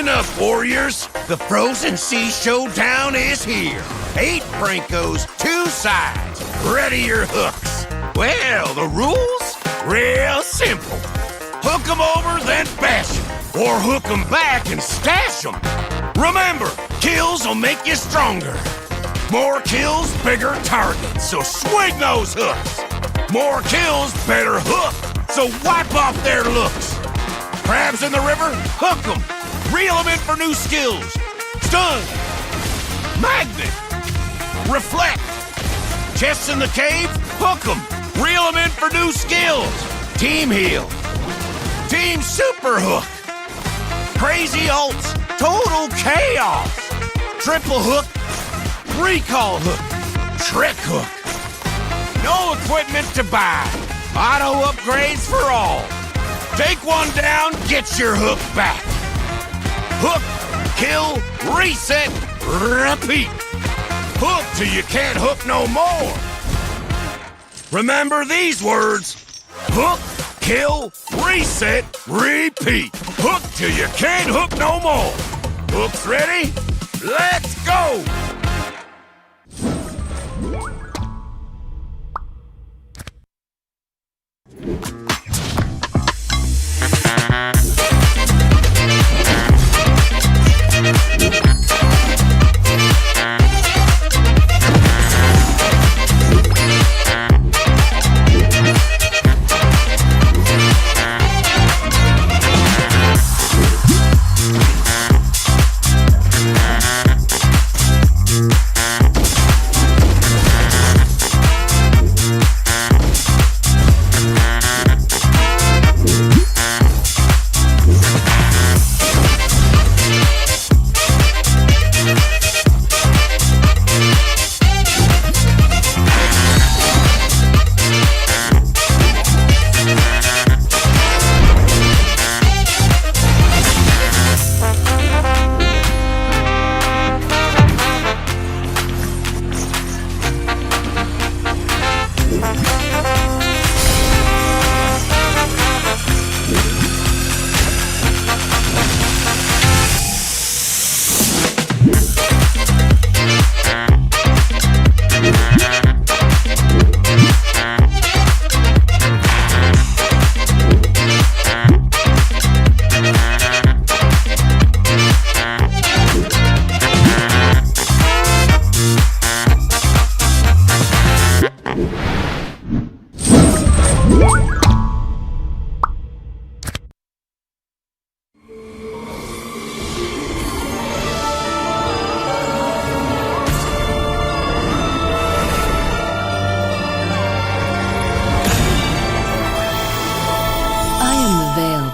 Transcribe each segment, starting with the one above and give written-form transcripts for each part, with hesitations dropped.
enough, warriors. The Frozen Sea Showdown is here. 8 Brancos, 2 sides. Ready your hooks. Well, the rules? Real simple. Hook 'em over, then bash 'em. Or hook 'em back and stash 'em. Remember, kills will make you stronger. More kills, bigger targets, so swing those hooks. More kills, better hook, so wipe off their looks. Crabs in the river, hook 'em. Reel 'em in for new skills. Stun. Magnet. Reflect. Chests in the cave, hook 'em. Reel 'em in for new skills. Team heal. Team super hook. Crazy ults. Total chaos. Triple hook. Recall hook. Trick hook. No equipment to buy. Auto upgrades for all. Take one down, get your hook back. Hook, kill, reset, repeat. Hook till you can't hook no more. Remember these words. Hook, kill, reset, repeat. Hook till you can't hook no more. Hooks ready? Let's go!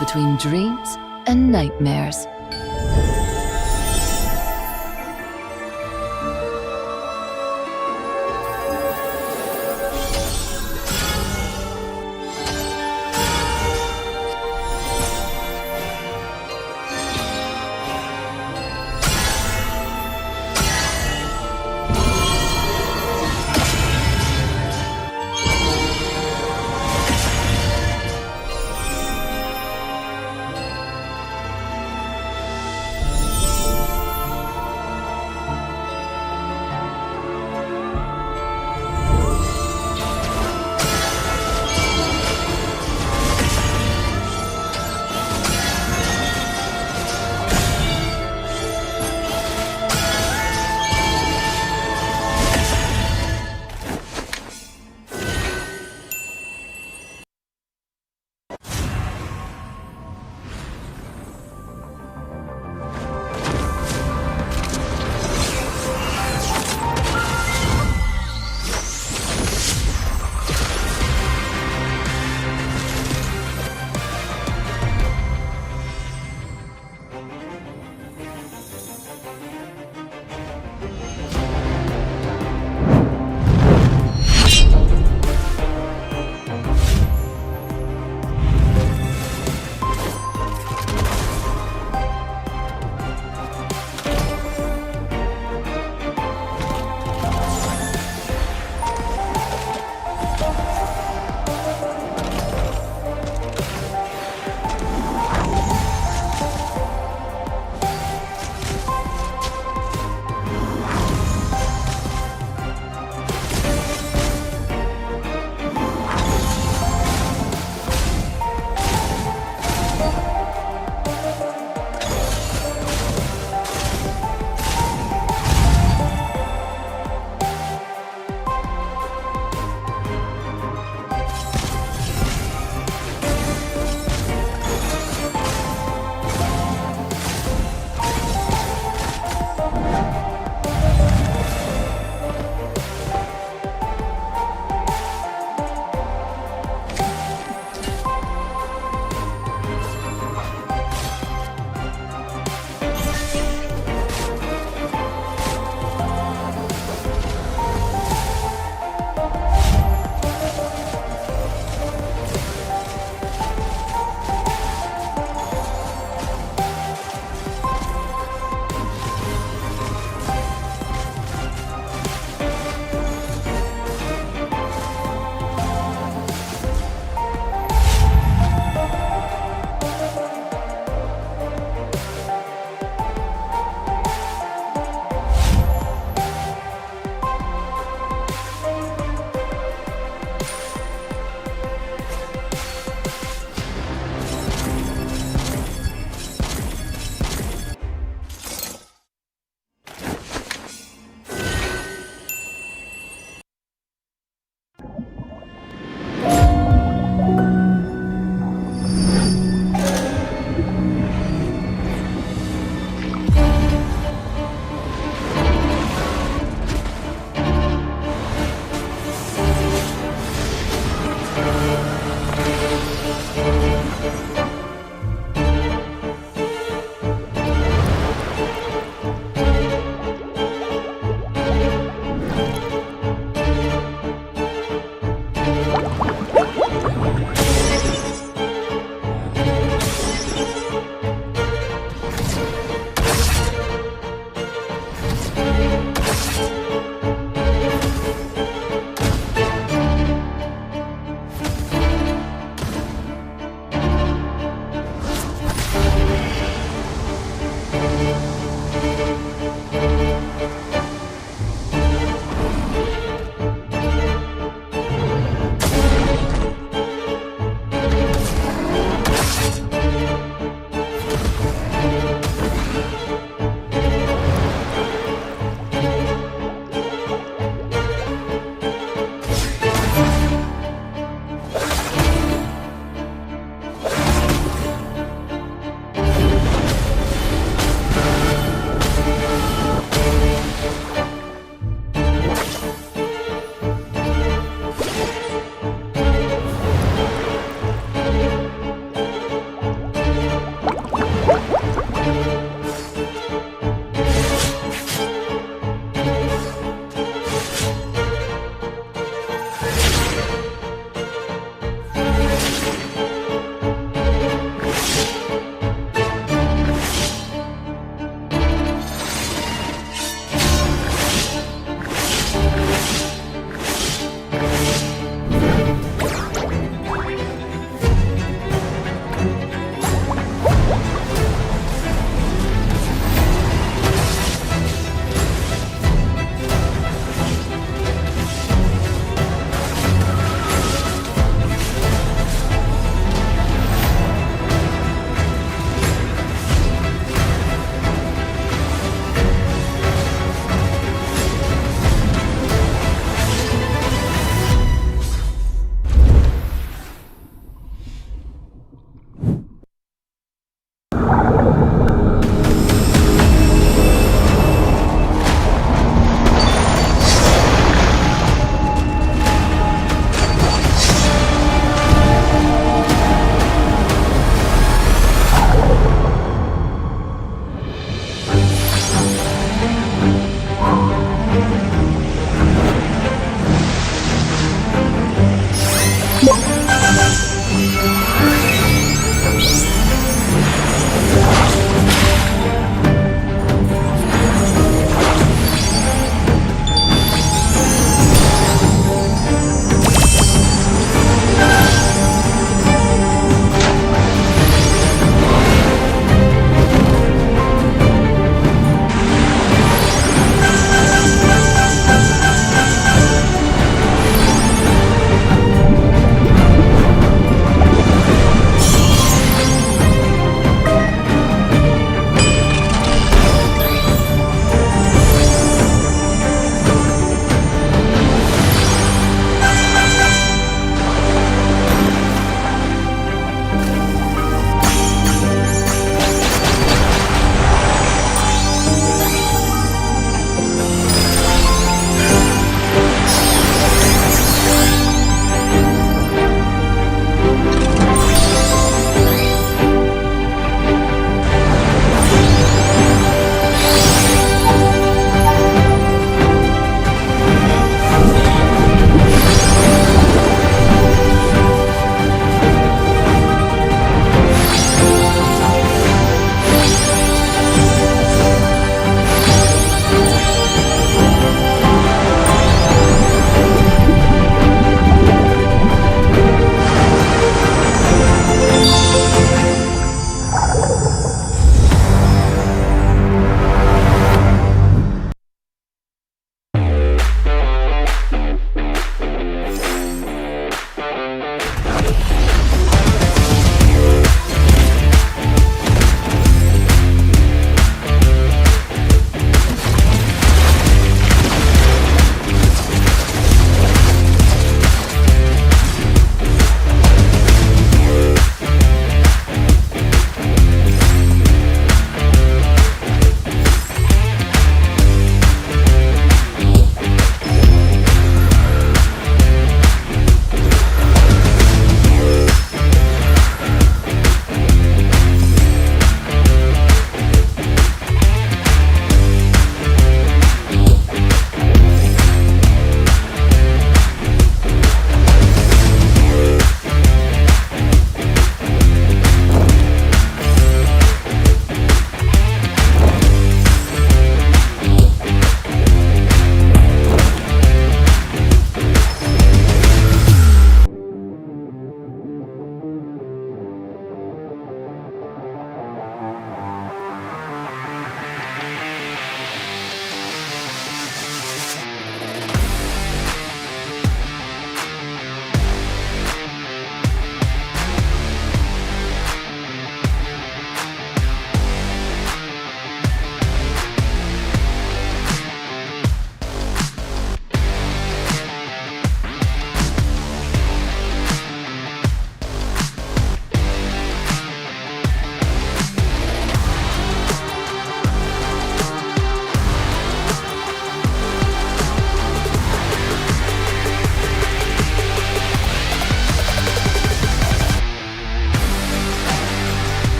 Between dreams and nightmares.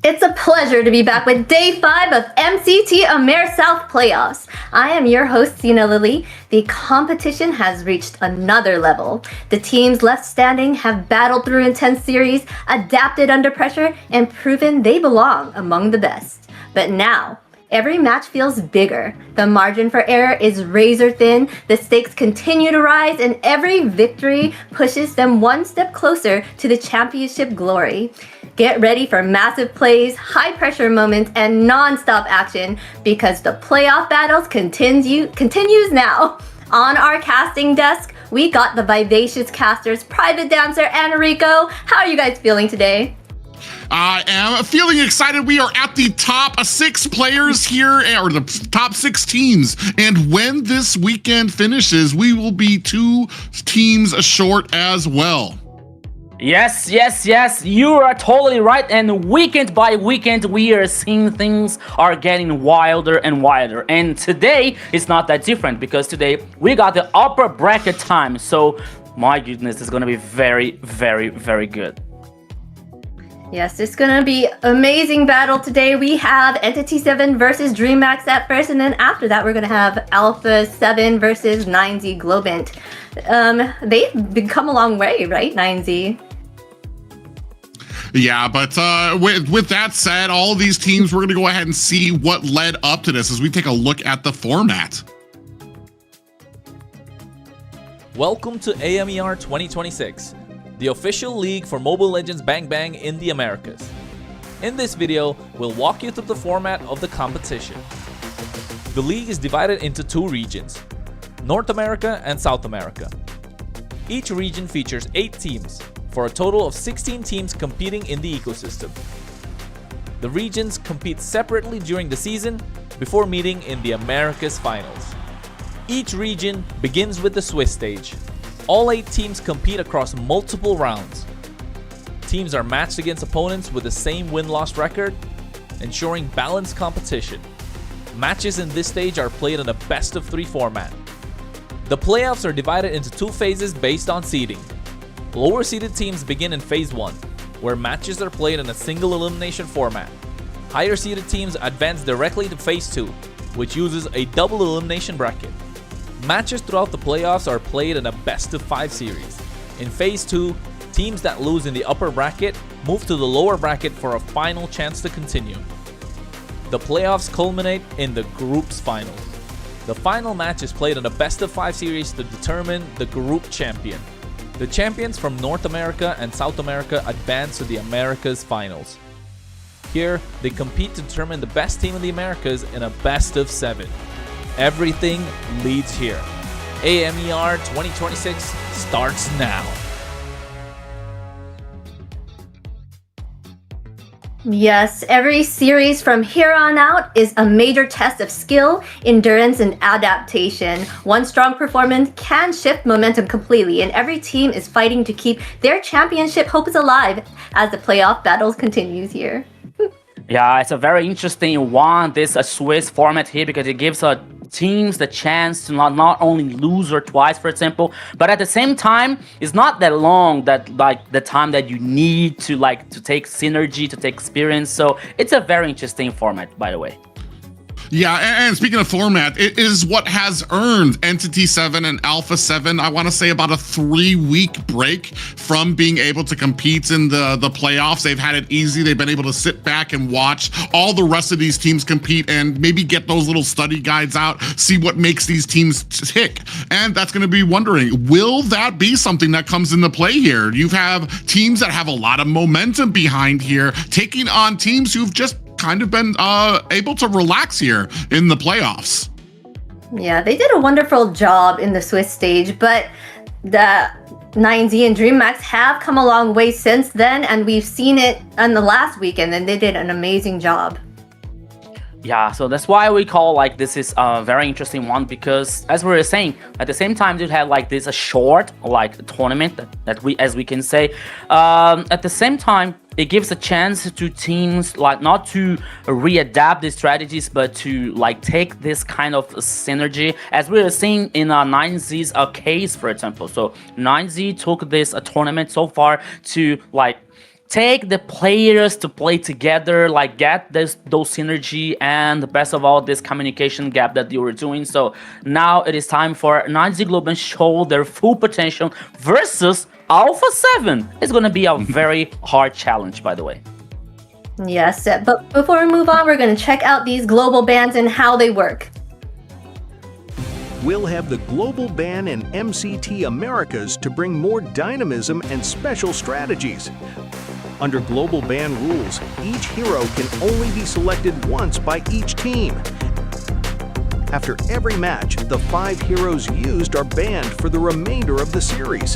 It's a pleasure to be back with Day 5 of MCT AMER South Playoffs. I am your host, Sina Lily. The competition has reached another level. The teams left standing have battled through intense series, adapted under pressure, and proven they belong among the best. But now, every match feels bigger. The margin for error is razor thin, the stakes continue to rise, and every victory pushes them one step closer to the championship glory. Get ready for massive plays, high-pressure moments, and non-stop action because the playoff battles continues now. On our casting desk, we got the vivacious casters, Private Dancer and Rico. How are you guys feeling today? I am feeling excited. We are at the top 6 players here, or the top 6 teams. And when this weekend finishes, we will be 2 teams short as well. Yes, you are totally right. And weekend by weekend, we are seeing things are getting wilder and wilder. And today is not that different because today we got the upper bracket time. So my goodness, it's going to be very, very, very good. Yes, it's gonna be amazing battle today. We have Entity 7 versus Dreammax at first, and then after that we're gonna have Alpha 7 versus 9Z Globant. They've come a long way, right, 9Z? Yeah, but with that said, all of these teams, we're going to go ahead and see what led up to this as we take a look at the format. Welcome to AMER 2026, the official league for Mobile Legends Bang Bang in the Americas. In this video, we'll walk you through the format of the competition. The league is divided into 2 regions, North America and South America. Each region features 8 teams, for a total of 16 teams competing in the ecosystem. The regions compete separately during the season before meeting in the Americas Finals. Each region begins with the Swiss stage. All 8 teams compete across multiple rounds. Teams are matched against opponents with the same win-loss record, ensuring balanced competition. Matches in this stage are played in a best-of-3 format. The playoffs are divided into 2 phases based on seeding. Lower-seeded teams begin in Phase 1, where matches are played in a single elimination format. Higher-seeded teams advance directly to Phase 2, which uses a double elimination bracket. Matches throughout the playoffs are played in a best-of-5 series. In Phase 2, teams that lose in the upper bracket move to the lower bracket for a final chance to continue. The playoffs culminate in the group's finals. The final match is played in a best-of-5 series to determine the group champion. The champions from North America and South America advance to the Americas Finals. Here, they compete to determine the best team in the Americas in a best-of-7. Everything leads here. AMER 2026 starts now. Yes, every series from here on out is a major test of skill, endurance, and adaptation. One strong performance can shift momentum completely, and every team is fighting to keep their championship hopes alive as the playoff battles continues here. Yeah, it's a very interesting one, this Swiss format here, because it gives teams the chance to not only lose or twice, for example, but at the same time, it's not that long that like the time that you need to take synergy, to take experience. So it's a very interesting format, by the way. Yeah, and speaking of format, it is what has earned Entity 7 and Alpha 7, I want to say, about a 3-week break from being able to compete in the playoffs. They've had it easy. They've been able to sit back and watch all the rest of these teams compete and maybe get those little study guides out, see what makes these teams tick. And that's going to be wondering, will that be something that comes into play here? You have teams that have a lot of momentum behind here, taking on teams who've just kind of been able to relax here in the playoffs. Yeah, they did a wonderful job in the Swiss stage, but the 9Z and Dreammax have come a long way since then, and we've seen it on the last weekend, and they did an amazing job. Yeah, so that's why we call this is a very interesting one, because as we were saying, at the same time, you have this a short tournament that we, as we can say, at the same time, it gives a chance to teams not to readapt these strategies, but to take this kind of synergy, as we were seeing in 9Z's case, for example. So 9Z took this tournament so far to take the players to play together, like get those synergy, and the best of all, this communication gap that you were doing. So now it is time for Nazi Globant show their full potential versus Alpha 7. It's going to be a very hard challenge, by the way. Yes, but before we move on, we're going to check out these global bans and how they work. We'll have the global ban in MCT Americas to bring more dynamism and special strategies. Under global ban rules, each hero can only be selected once by each team. After every match, the 5 heroes used are banned for the remainder of the series.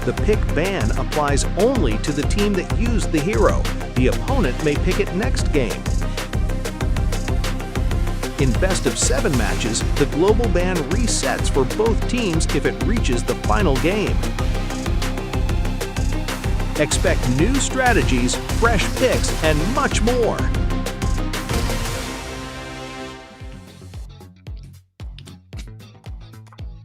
The pick ban applies only to the team that used the hero. The opponent may pick it next game. In best of 7 matches, the global ban resets for both teams if it reaches the final game. Expect new strategies, fresh picks, and much more.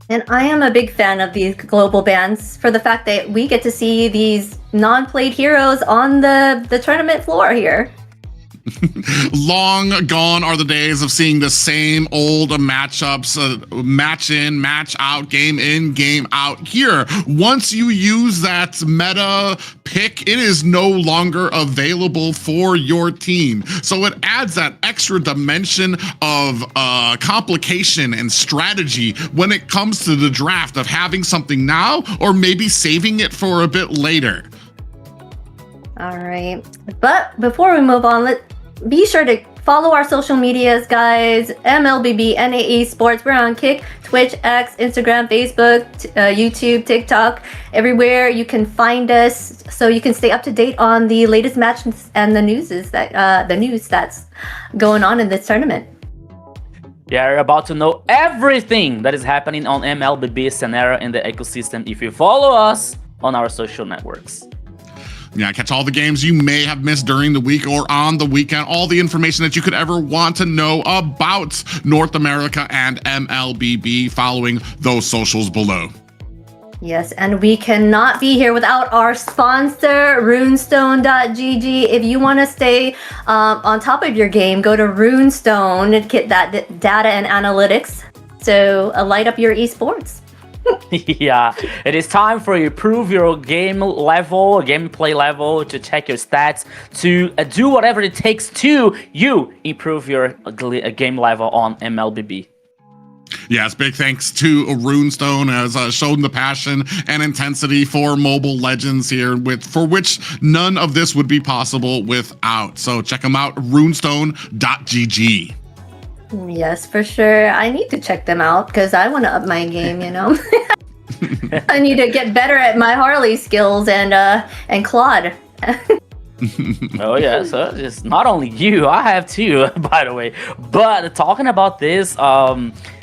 And I am a big fan of these global bans for the fact that we get to see these non-played heroes on the tournament floor here. Long gone are the days of seeing the same old matchups, match in, match out, game in, game out. Here, once you use that meta pick, it is no longer available for your team. So it adds that extra dimension of complication and strategy when it comes to the draft of having something now or maybe saving it for a bit later. All right, but before we move on, be sure to follow our social medias, guys. MLBB Esports. We're on Kick, Twitch, X, Instagram, Facebook, YouTube, TikTok, everywhere you can find us, so you can stay up to date on the latest matches and the news that's going on in this tournament. Yeah, you're about to know everything that is happening on MLBB scenario in the ecosystem if you follow us on our social networks. Yeah, catch all the games you may have missed during the week or on the weekend, all the information that you could ever want to know about North America and MLBB following those socials below. Yes, and we cannot be here without our sponsor, runestone.gg. If you want to stay on top of your game, go to Runestone and get that data and analytics. So light up your esports. Yeah, it is time for you to improve your game level, gameplay level, to check your stats, to do whatever it takes to improve your game level on MLBB. Yes, big thanks to Runestone has shown the passion and intensity for Mobile Legends here, for which none of this would be possible without. So check them out, runestone.gg. Yes, for sure. I need to check them out because I want to up my game, you know. I need to get better at my Harley skills and Claude. Oh yeah, so it's not only you, I have too, by the way. But talking about this,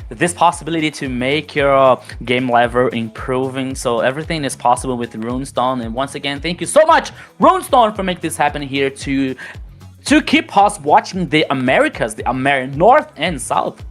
this possibility to make your game level improving, so everything is possible with Runestone. And once again, thank you so much, Runestone, for making this happen here to keep us watching the Americas, the North and South.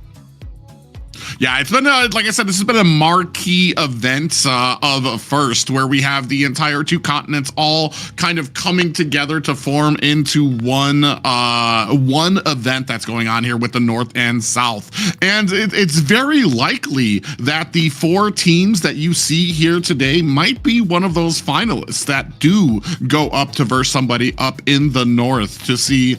Yeah, it's been, like I said, this has been a marquee event of first, where we have the entire 2 continents all kind of coming together to form into one event that's going on here with the North and South. And it's very likely that the 4 teams that you see here today might be one of those finalists that do go up to verse somebody up in the North to see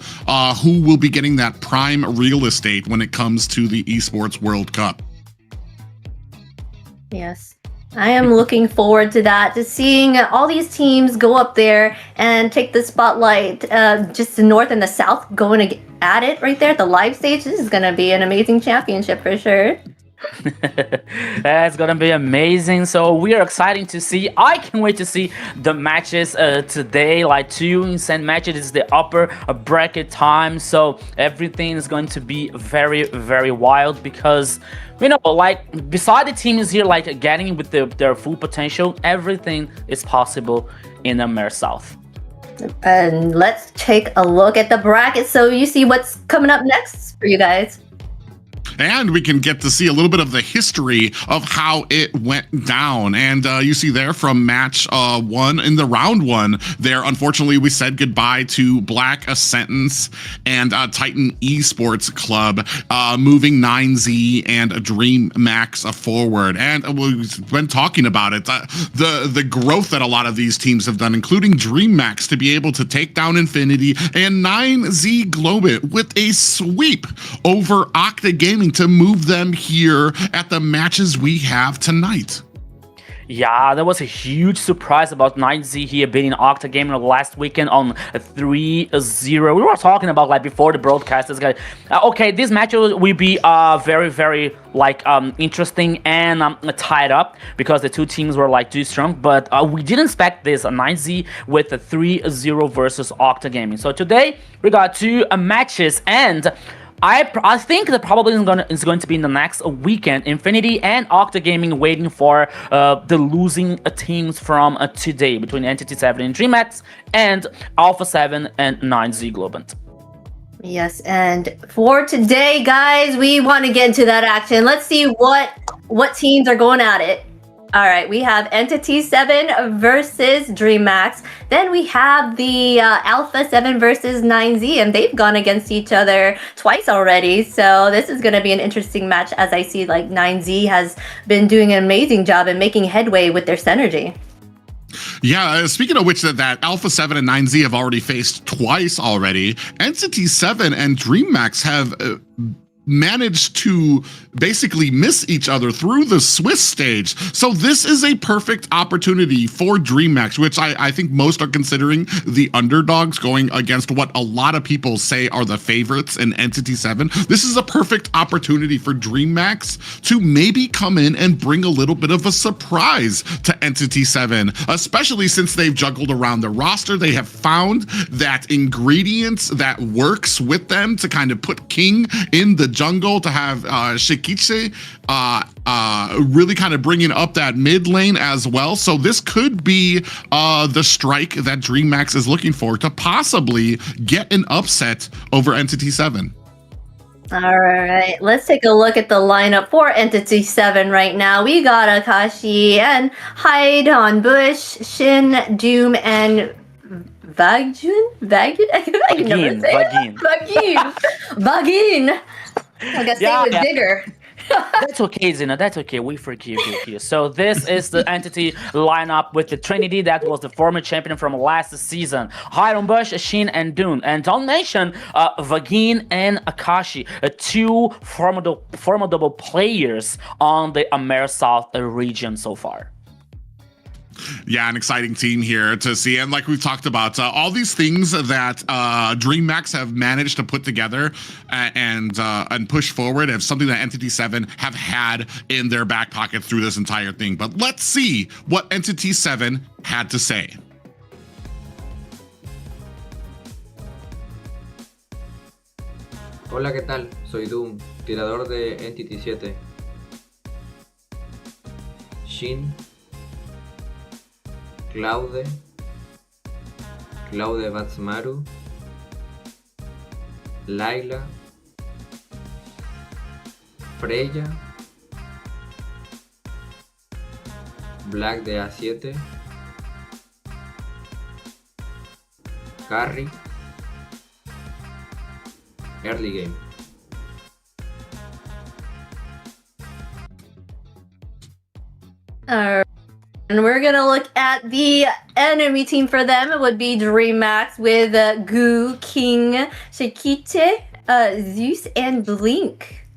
who will be getting that prime real estate when it comes to the Esports World Cup. Yes, I am looking forward to that, to seeing all these teams go up there and take the spotlight, just the North and the South going at it right there at the live stage. This is going to be an amazing championship for sure. That's gonna be amazing. So we are excited to see. I can't wait to see the matches today, like 2 insane matches. It's the upper bracket time, so everything is going to be very, very wild, because like beside the teams here like getting with their full potential, everything is possible in Amer South. And let's take a look at the bracket so you see what's coming up next for you guys. and we can get to see a little bit of the history of how it went down. And you see there from match 1 in the round 1 there, unfortunately, we said goodbye to Black Sentence and Titan Esports Club, moving 9Z and Dreammax forward. And we've been talking about it, the growth that a lot of these teams have done, including Dreammax, to be able to take down Infinity, and 9Z Globant with a sweep over Octa Gaming to move them here at the matches we have tonight. Yeah, that was a huge surprise about 9Z here beating Octa Gamer last weekend on 3-0. We were talking about, like, before the broadcast, this guy, okay, this match will be very, very, like, interesting and tied up because the two teams were, like, too strong, but we didn't expect this 9Z with a 3-0 versus Octa Gaming. So today we got 2 matches, and I think that probably is going to be in the next weekend. Infinity and Octa Gaming waiting for the losing teams from today between Entity 7 and Dreammax and Alpha 7 and 9Z Globant. Yes, and for today, guys, we want to get into that action. Let's see what teams are going at it. All right, we have Entity 7 versus Dreammax. Then we have the Alpha 7 versus 9Z, and they've gone against each other twice already. So this is going to be an interesting match, as I see like 9Z has been doing an amazing job and making headway with their synergy. Yeah, speaking of which, that Alpha 7 and 9Z have already faced twice already. Entity 7 and Dreammax have managed to basically miss each other through the Swiss stage. So this is a perfect opportunity for Dreammax, which I think most are considering the underdogs going against what a lot of people say are the favorites in Entity 7. This is a perfect opportunity for Dreammax to maybe come in and bring a little bit of a surprise to Entity 7, especially since they've juggled around the roster. They have found that ingredients that works with them to kind of put King in the jungle, to have Shikiche really kind of bringing up that mid lane as well. So this could be the strike that Dreammax is looking for to possibly get an upset over Entity 7. All right, let's take a look at the lineup for Entity 7 right now. We got Akashi and Hyde on Bush, Shin, Doom, and Vagjun? I can never say it. Vagin. I guess they would digger. That's okay, Zena. That's okay. We forgive you here. So this is the Entity lineup with the Trinity that was the former champion from last season. Hiron Bush, Shin, and Dune. And don't mention Vagin and Akashi, 2 formidable players on the AMER South region so far. Yeah, an exciting team here to see. And like we've talked about, all these things that Dreammax have managed to put together and push forward is something that Entity 7 have had in their back pocket through this entire thing. But let's see what Entity 7 had to say. Hola, ¿qué tal? Soy Doom, tirador de Entity 7. Shin, Claude Batsmaru, Laila, Freya, Black de A7, Carry, Early Game. And we're gonna look at the enemy team for them. It would be Dreammax with Gu, King, Shikiche, Zeus, and Blink.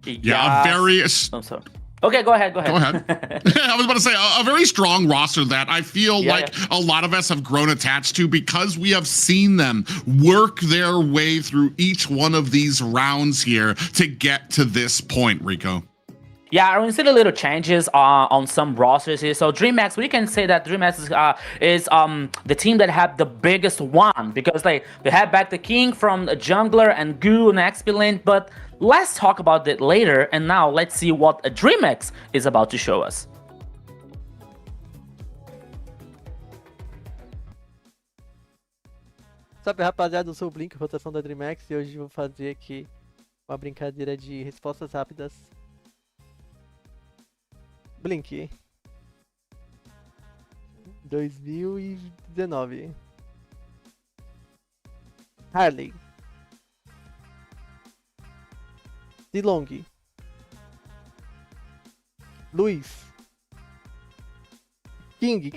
Yeah, I'm sorry. Okay, go ahead. Go ahead. I was about to say a very strong roster that I feel a lot of us have grown attached to because we have seen them work their way through each one of these rounds here to get to this point, Rico. Yeah, we see the little changes on some rosters here. So Dreammax, we can say that Dreammax is the team that had the biggest one because they had back the King from the jungler and Gu and XP lane. But let's talk about that later. And now let's see what Dreammax is about to show us. Salve rapaziada, eu sou o Blink, rotação da Dreammax, e hoje vou fazer aqui Uma brincadeira de respostas rápidas. Blink. 2019. Harley. Zilong. Luiz. King.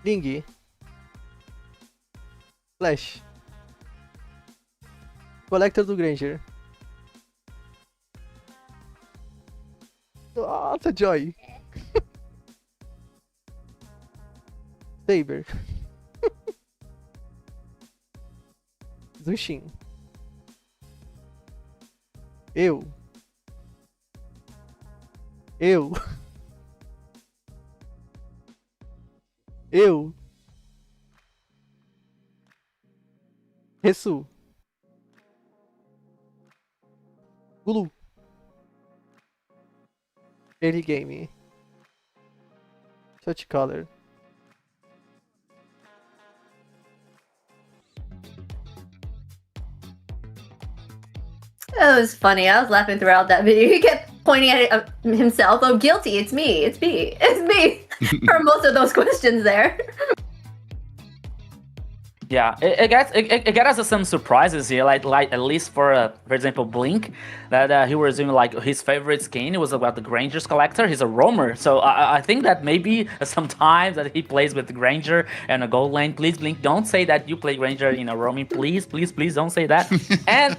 Ling. Flash. Collector do Granger. Nossa, Joy. Saber. Zushin. Eu. Resu. Gulu. Early game. Shot color. That was funny. I was laughing throughout that video. He kept pointing at it himself. Oh, guilty. It's me. For most of those questions there. Yeah, it got us some surprises here, like at least for example, Blink, that he was doing like his favorite skin. It was about the Granger's collector. He's a roamer, so I think that maybe sometimes that he plays with the Granger and a gold lane. Please, Blink, don't say that you play Granger in a roaming. Please don't say that. And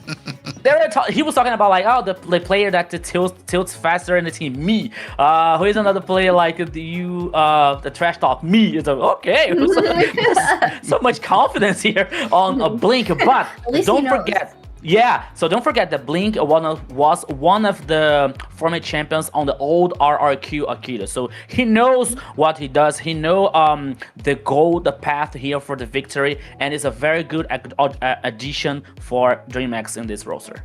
he was talking about like, oh, the player that tilts faster in the team, me. Who is another player like the trash talk, me. It's like, okay, so much confidence here on a Blink, but don't forget. Yeah, so don't forget that Blink was one of the former champions on the old RRQ Akita. So he knows what he does. He know the goal, the path here for the victory, and is a very good addition for Dreammax in this roster.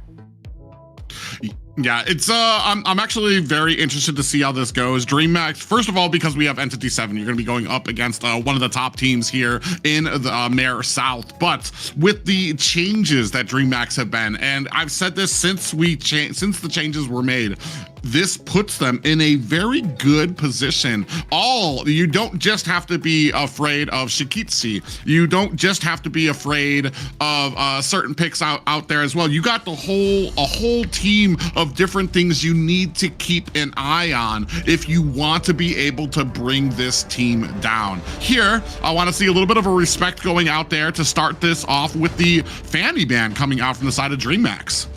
Yeah, it's I'm actually very interested to see how this goes. Dreammax, first of all, because we have Entity 7, you're going to be going up against one of the top teams here in the AMER South. But with the changes that Dreammax have been, and I've said this since the changes were made, this puts them in a very good position. You don't just have to be afraid of Shikitsi. You don't just have to be afraid of certain picks out there as well. You got a whole team of different things you need to keep an eye on if you want to be able to bring this team down. Here, I want to see a little bit of a respect going out there to start this off with the Fanny ban coming out from the side of Dreammax.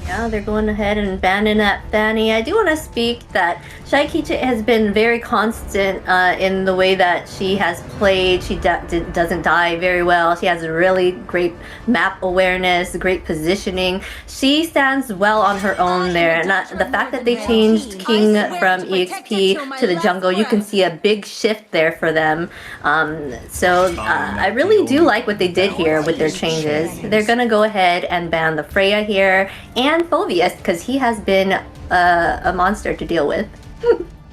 Yeah, they're going ahead and banning that Fanny. I do want to speak that Shaikichi has been very constant in the way that she has played. She doesn't die very well. She has a really great map awareness, great positioning. She stands well on her own there. And the fact that they changed King from EXP to the jungle, you can see a big shift there for them. I really do like what they did here with their changes. They're going to go ahead and ban the Freya here and Phobius, because he has been a monster to deal with.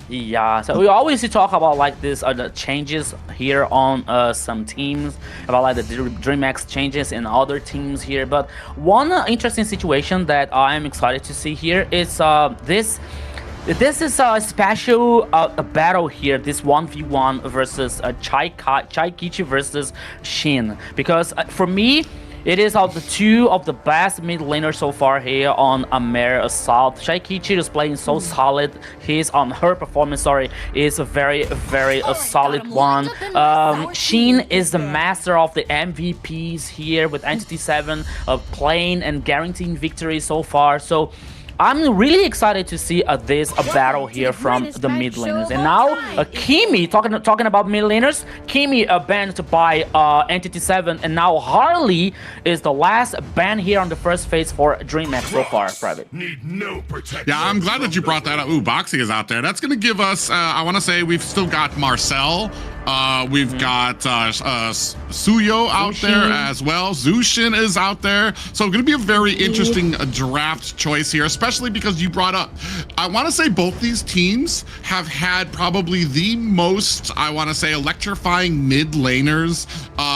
Yeah, so we always talk about like this the changes here on some teams, about like the Dreammax changes in other teams here. But one interesting situation that I'm excited to see here is this is a special battle here, this 1v1 versus Chaikichi versus Shin, because for me, it is of the two of the best mid laners so far here on AMER South. Shaikichi is playing so solid. Her performance, is a very solid one. Shin is the master of the MVPs here with Entity 7 playing and guaranteeing victory so far. So I'm really excited to see this battle here from the mid laners. And now Kimi, talking about mid laners, Kimi banned by Entity 7, and now Harley is the last ban here on the first phase for Dreammax so far, Private. Yeah, I'm glad that you brought that up. Ooh, Boxy is out there. That's going to give us, I want to say we've still got Marcel, We've got Suyo out there as well. Zushin is out there. So going to be a very interesting draft choice here, especially because you brought up, I want to say both these teams have had probably the most, I want to say, electrifying mid laners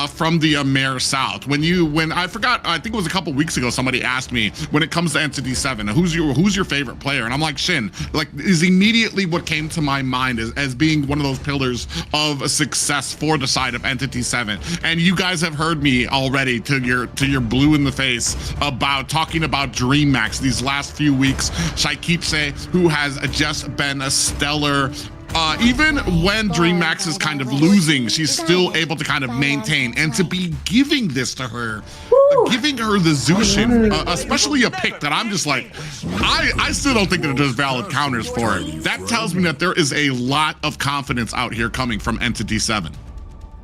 from the AMER South. When I forgot, I think it was a couple weeks ago, somebody asked me, when it comes to Entity 7, who's your favorite player? And I'm like, Shin, like, is immediately what came to my mind as being one of those pillars of success for the side of Entity 7. And you guys have heard me already to your blue in the face about talking about Dreammax these last few weeks. Shaikipse, who has just been a stellar. Even when Dreammax is kind of losing, she's still able to kind of maintain, and to be giving this to her, giving her the Zushin, especially a pick that I'm just like, I still don't think that there's valid counters for it. That tells me that there is a lot of confidence out here coming from Entity 7.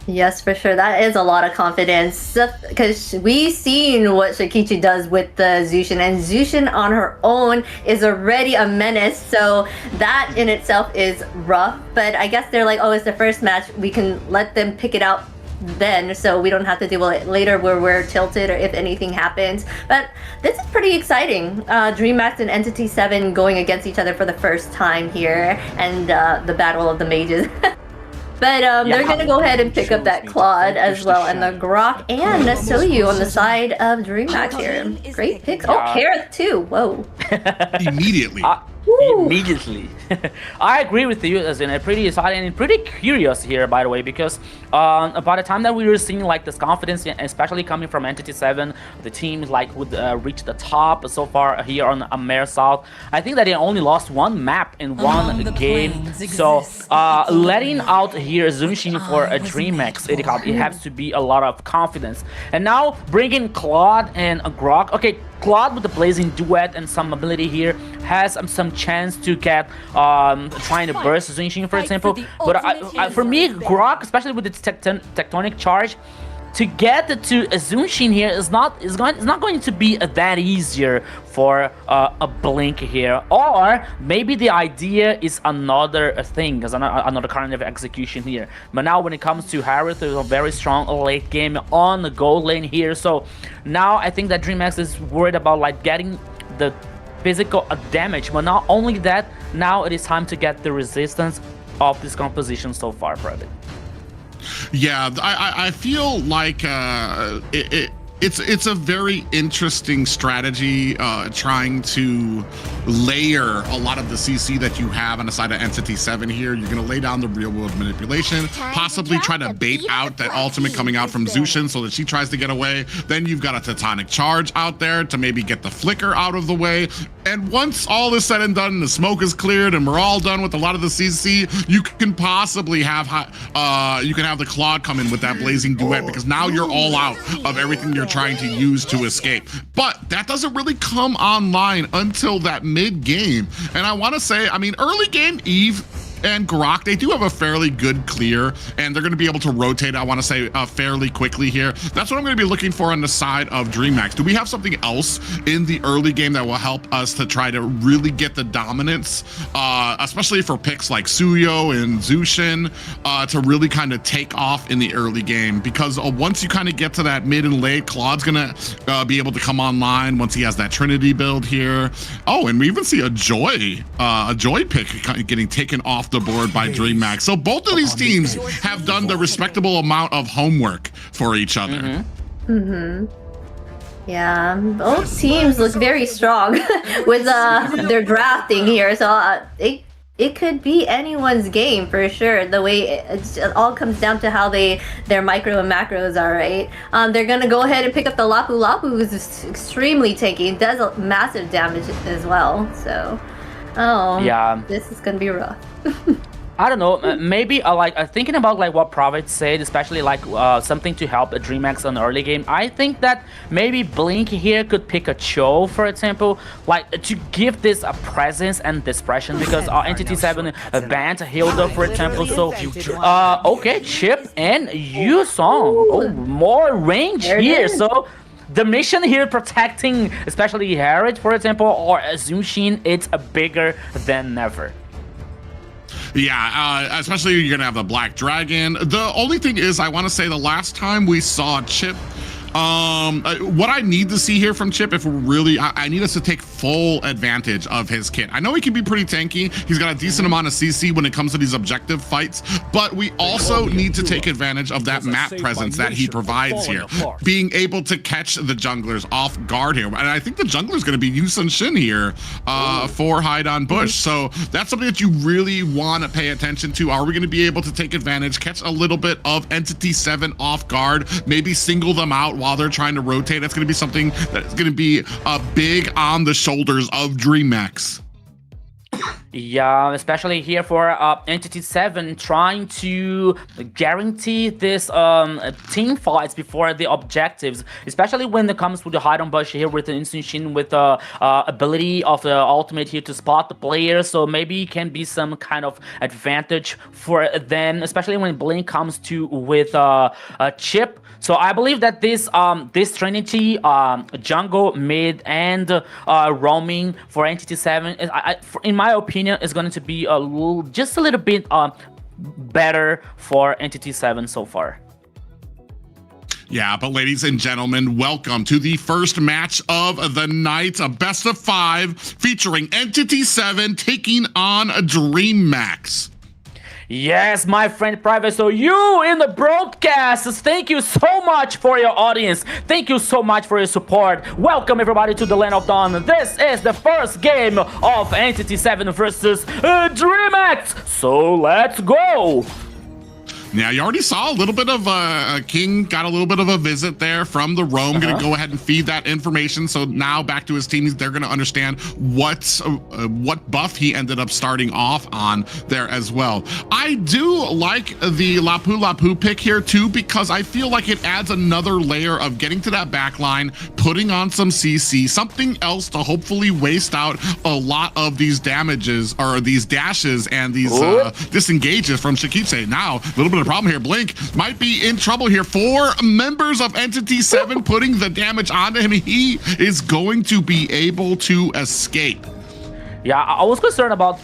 Yes, for sure. That is a lot of confidence, because we've seen what Shakichi does with the Zushin, and Zushin on her own is already a menace. So that in itself is rough. But I guess they're like, oh, it's the first match. We can let them pick it out then, so we don't have to deal with it later where we're tilted or if anything happens. But this is pretty exciting. Dreammax and Entity 7 going against each other for the first time here, and the battle of the mages. But they're going to go ahead and pick up that Claude as well, and the Grok and the Soyu on the side of Dreammax here. Great picks. Oh, Kareth too. Whoa. Immediately. Immediately. I agree with you, as in pretty exciting and pretty curious here, by the way, because by the time that we were seeing like this confidence, especially coming from Entity 7, the team like would reach the top so far here on AMER South. I think that they only lost one map in one game, so letting out here Zunshin for a Dreammax, it has to be a lot of confidence. And now bringing Claude and Grok. Okay, Claude with the Blazing Duet and some ability here has some chance to get trying to burst Zunshin, for example. But for me, Grok, especially with its tectonic charge, to get to Zunshin here is not going to be that easier for a Blink here. Or maybe the idea is another thing, as another kind of execution here. But now when it comes to Harith, there's a very strong late game on the gold lane here. So now I think that Dreammax is worried about like getting the physical damage, but not only that, now it is time to get the resistance of this composition so far, probably. Yeah, I feel like it's a very interesting strategy, trying to layer a lot of the CC that you have on the side of Entity 7 here. You're going to lay down the real world manipulation, possibly try to bait out that ultimate coming out from Zushin so that she tries to get away. Then you've got a Tectonic Charge out there to maybe get the flicker out of the way. And once all is said and done and the smoke is cleared and we're all done with a lot of the CC, you can possibly have the Claude come in with that Blazing Duet, because now you're all out of everything you're trying to use to escape. But that doesn't really come online until that mid game. And I want to say, I mean, early game, Eve and Grok, they do have a fairly good clear, and they're going to be able to rotate, I want to say, fairly quickly here. That's what I'm going to be looking for on the side of Dreammax. Do we have something else in the early game that will help us to try to really get the dominance, especially for picks like Suyo and Zushin, to really kind of take off in the early game? Because once you kind of get to that mid and late, Claude's going to be able to come online once he has that Trinity build here. Oh, and we even see a Joy pick getting taken off the board by Dreammax. So both of these teams have done the respectable amount of homework for each other. Yeah, both teams look very strong with their drafting here. So it could be anyone's game for sure. The way it all comes down to how their micro and macros are, right? They're gonna go ahead and pick up the Lapu Lapu, who's extremely tanky. It does a massive damage as well. So, yeah, this is gonna be rough. I don't know, maybe thinking about like what Prophet said, especially like something to help a Dreammax on the early game. I think that maybe Blink here could pick a Cho, for example, like to give this a presence and expression, because our Entity 7 banned Hilda, for example. So okay, Chip and Yusong. Oh, more range here. So the mission here protecting especially Harith, for example, or Zunshin, it's bigger than ever. Yeah, especially you're gonna have the Black Dragon. The only thing is, I want to say the last time we saw Chip, what I need to see here from Chip, if we're really, I need us to take full advantage of his kit. I know he can be pretty tanky. He's got a decent amount of CC when it comes to these objective fights, but we also need to take advantage of that map presence that he provides here, being able to catch the junglers off guard here. And I think the jungler's going to be Yusun Shin here for Hide on Bush. So that's something that you really want to pay attention to. Are we going to be able to take advantage, catch a little bit of Entity 7 off guard, maybe single them out while they're trying to rotate? That's going to be something that's going to be big on the shoulders of Dreammax. Yeah, especially here for Entity 7 trying to guarantee this team fights before the objectives, especially when it comes to the hide on bush here with the Instant Shin, with the ability of the ultimate here to spot the player. So maybe it can be some kind of advantage for them, especially when Blink comes to with a Chip. So I believe that this Trinity, jungle, mid, and roaming for Entity 7, in my opinion, is going to be just a little bit better for Entity 7 so far. Yeah, but ladies and gentlemen, welcome to the first match of the night, a best of 5 featuring Entity 7 taking on Dreammax. Yes, my friend Private. So you in the broadcast, thank you so much for your audience. Thank you so much for your support. Welcome everybody to the Land of Dawn. This is the first game of Entity 7 versus Dreammax. So let's go. Now, you already saw a little bit of King got a little bit of a visit there from the roam. Going to go ahead and feed that information. So now back to his team, they're going to understand what buff he ended up starting off on there as well. I do like the Lapu Lapu pick here too, because I feel like it adds another layer of getting to that back line, putting on some CC, something else to hopefully waste out a lot of these damages or these dashes and these disengages from Shikitse. Now, a little bit of problem here. Blink might be in trouble here. 4 members of Entity 7 putting the damage onto him. He is going to be able to escape. Yeah, I was concerned about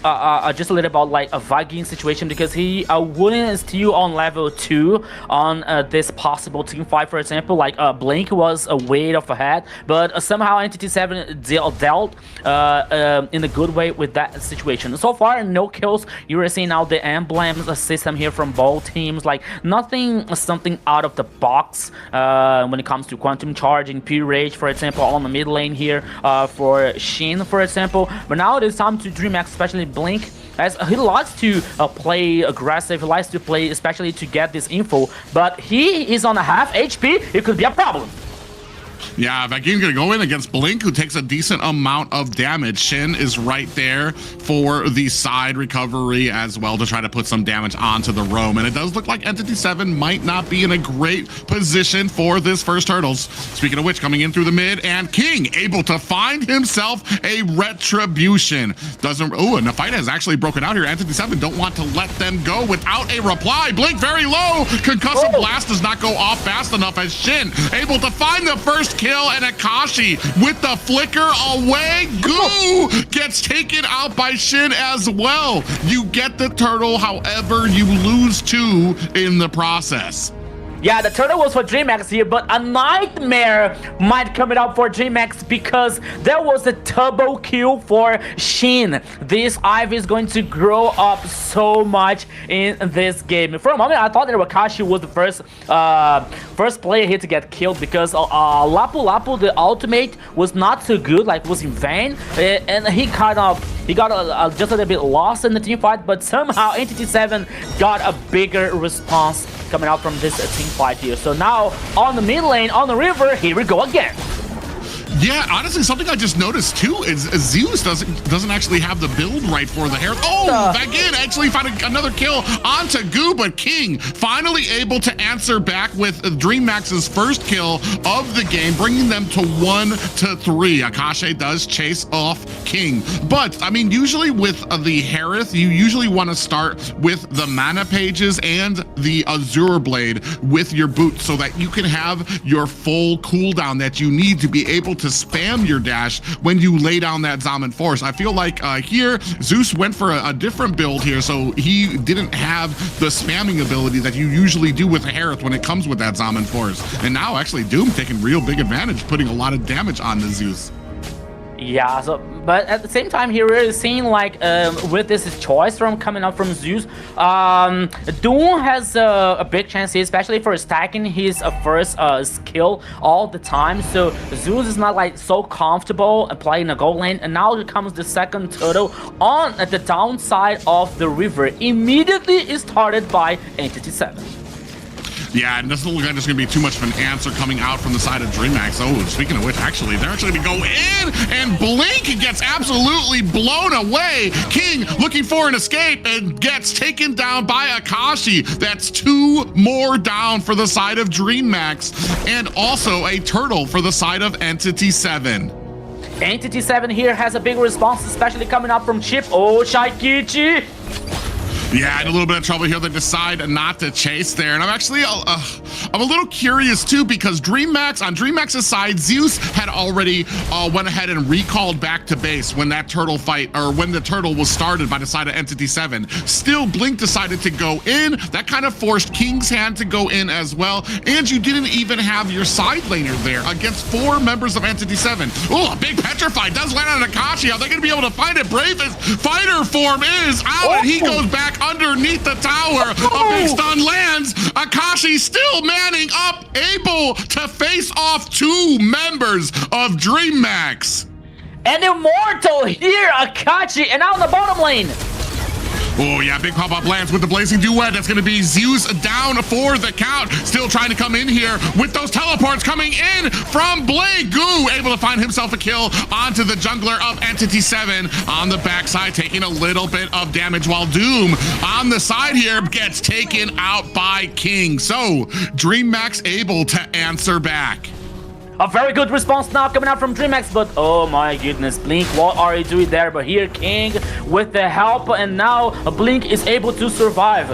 just a little about like a Vagin situation, because he wouldn't steal on level 2 on this possible team fight, for example. Like Blink was a way off ahead, but somehow Entity 7 dealt in a good way with that situation. So far, no kills. You are seeing now the emblems system here from both teams. Like something out of the box when it comes to quantum charging, pure rage, for example, on the mid lane here for Shin, for example. But now it is time to Dreammax, especially Blink, as he likes to play aggressive. He likes to play especially to get this info, but he is on a half HP. It could be a problem. Yeah, Vagin's gonna go in against Blink, who takes a decent amount of damage. Shin is right there for the side recovery as well to try to put some damage onto the roam. And it does look like Entity 7 might not be in a great position for this first hurdles. Speaking of which, coming in through the mid, and King able to find himself a retribution. And the fight has actually broken out here. Entity 7 don't want to let them go without a reply. Blink very low. Concussive blast does not go off fast enough as Shin able to find the first kill, and Akashi with the flicker away. Goo gets taken out by Shin as well. You get the turtle, however, you lose 2 in the process. Yeah, the turtle was for Dreammax here, but a nightmare might come out for Dreammax, because there was a turbo kill for Shin. This Ivy is going to grow up so much in this game. For a moment, I thought that Wakashi was the first player here to get killed, because Lapu Lapu, the ultimate, was not so good, like was in vain, and he got just a little bit lost in the team fight, but somehow Entity 7 got a bigger response coming out from this team fight here. So now on the mid lane, on the river, here we go again. Yeah, honestly, something I just noticed too is Zeus doesn't actually have the build right for the hair. Vagin actually found another kill onto Goo, but King finally able to answer back with Dreammax's first kill of the game, bringing them to 1-3. Akashi does chase off King, but I mean, usually with the Harith, you usually want to start with the mana pages and the Azure Blade with your boots, so that you can have your full cooldown that you need to be able to spam your dash when you lay down that Zaman Force. I feel like here, Zeus went for a different build here, so he didn't have the spamming ability that you usually do with Harith when it comes with that Zaman Force. And now actually Doom taking real big advantage, putting a lot of damage on the Zeus. Yeah, so but at the same time here we're seeing like with this choice from coming up from Zeus, Doom has a big chance here, especially for stacking his first skill all the time. So Zeus is not like so comfortable playing a gold lane, and now here comes the second turtle on at the downside of the river. Immediately is started by Entity 7. Yeah, it doesn't look like there's going to be too much of an answer coming out from the side of Dreammax. Oh, speaking of which, actually, they're actually going to go in, and Blink gets absolutely blown away. King looking for an escape and gets taken down by Akashi. That's 2 more down for the side of Dreammax, and also a turtle for the side of Entity 7. Entity 7 here has a big response, especially coming up from Chip. Oh, Shaikichi! Yeah, in a little bit of trouble here. They decide not to chase there. And I'm actually, I'm a little curious too, because Dreammax, on Dreammax's side, Zeus had already went ahead and recalled back to base when that turtle fight, or when the turtle was started by the side of Entity 7. Still, Blink decided to go in. That kind of forced King's hand to go in as well. And you didn't even have your side laner there against 4 members of Entity 7. Oh, a big Petrify does land on Akashi. Are they going to be able to find it? Bravest fighter form is out, and he goes back underneath the tower. A big stun lands. Akashi still manning up, able to face off 2 members of Dreammax. An immortal here, Akashi, and out in the bottom lane. Oh yeah, big pop-up lands with the Blazing Duet. That's gonna be Zeus down for the count. Still trying to come in here with those teleports coming in from Blade. Goo able to find himself a kill onto the jungler of Entity 7 on the backside, taking a little bit of damage, while Doom on the side here gets taken out by King. So Dreammax able to answer back. A very good response now coming out from Dreammax, but oh my goodness, Blink, what are you doing there? But here, King with the help, and now Blink is able to survive.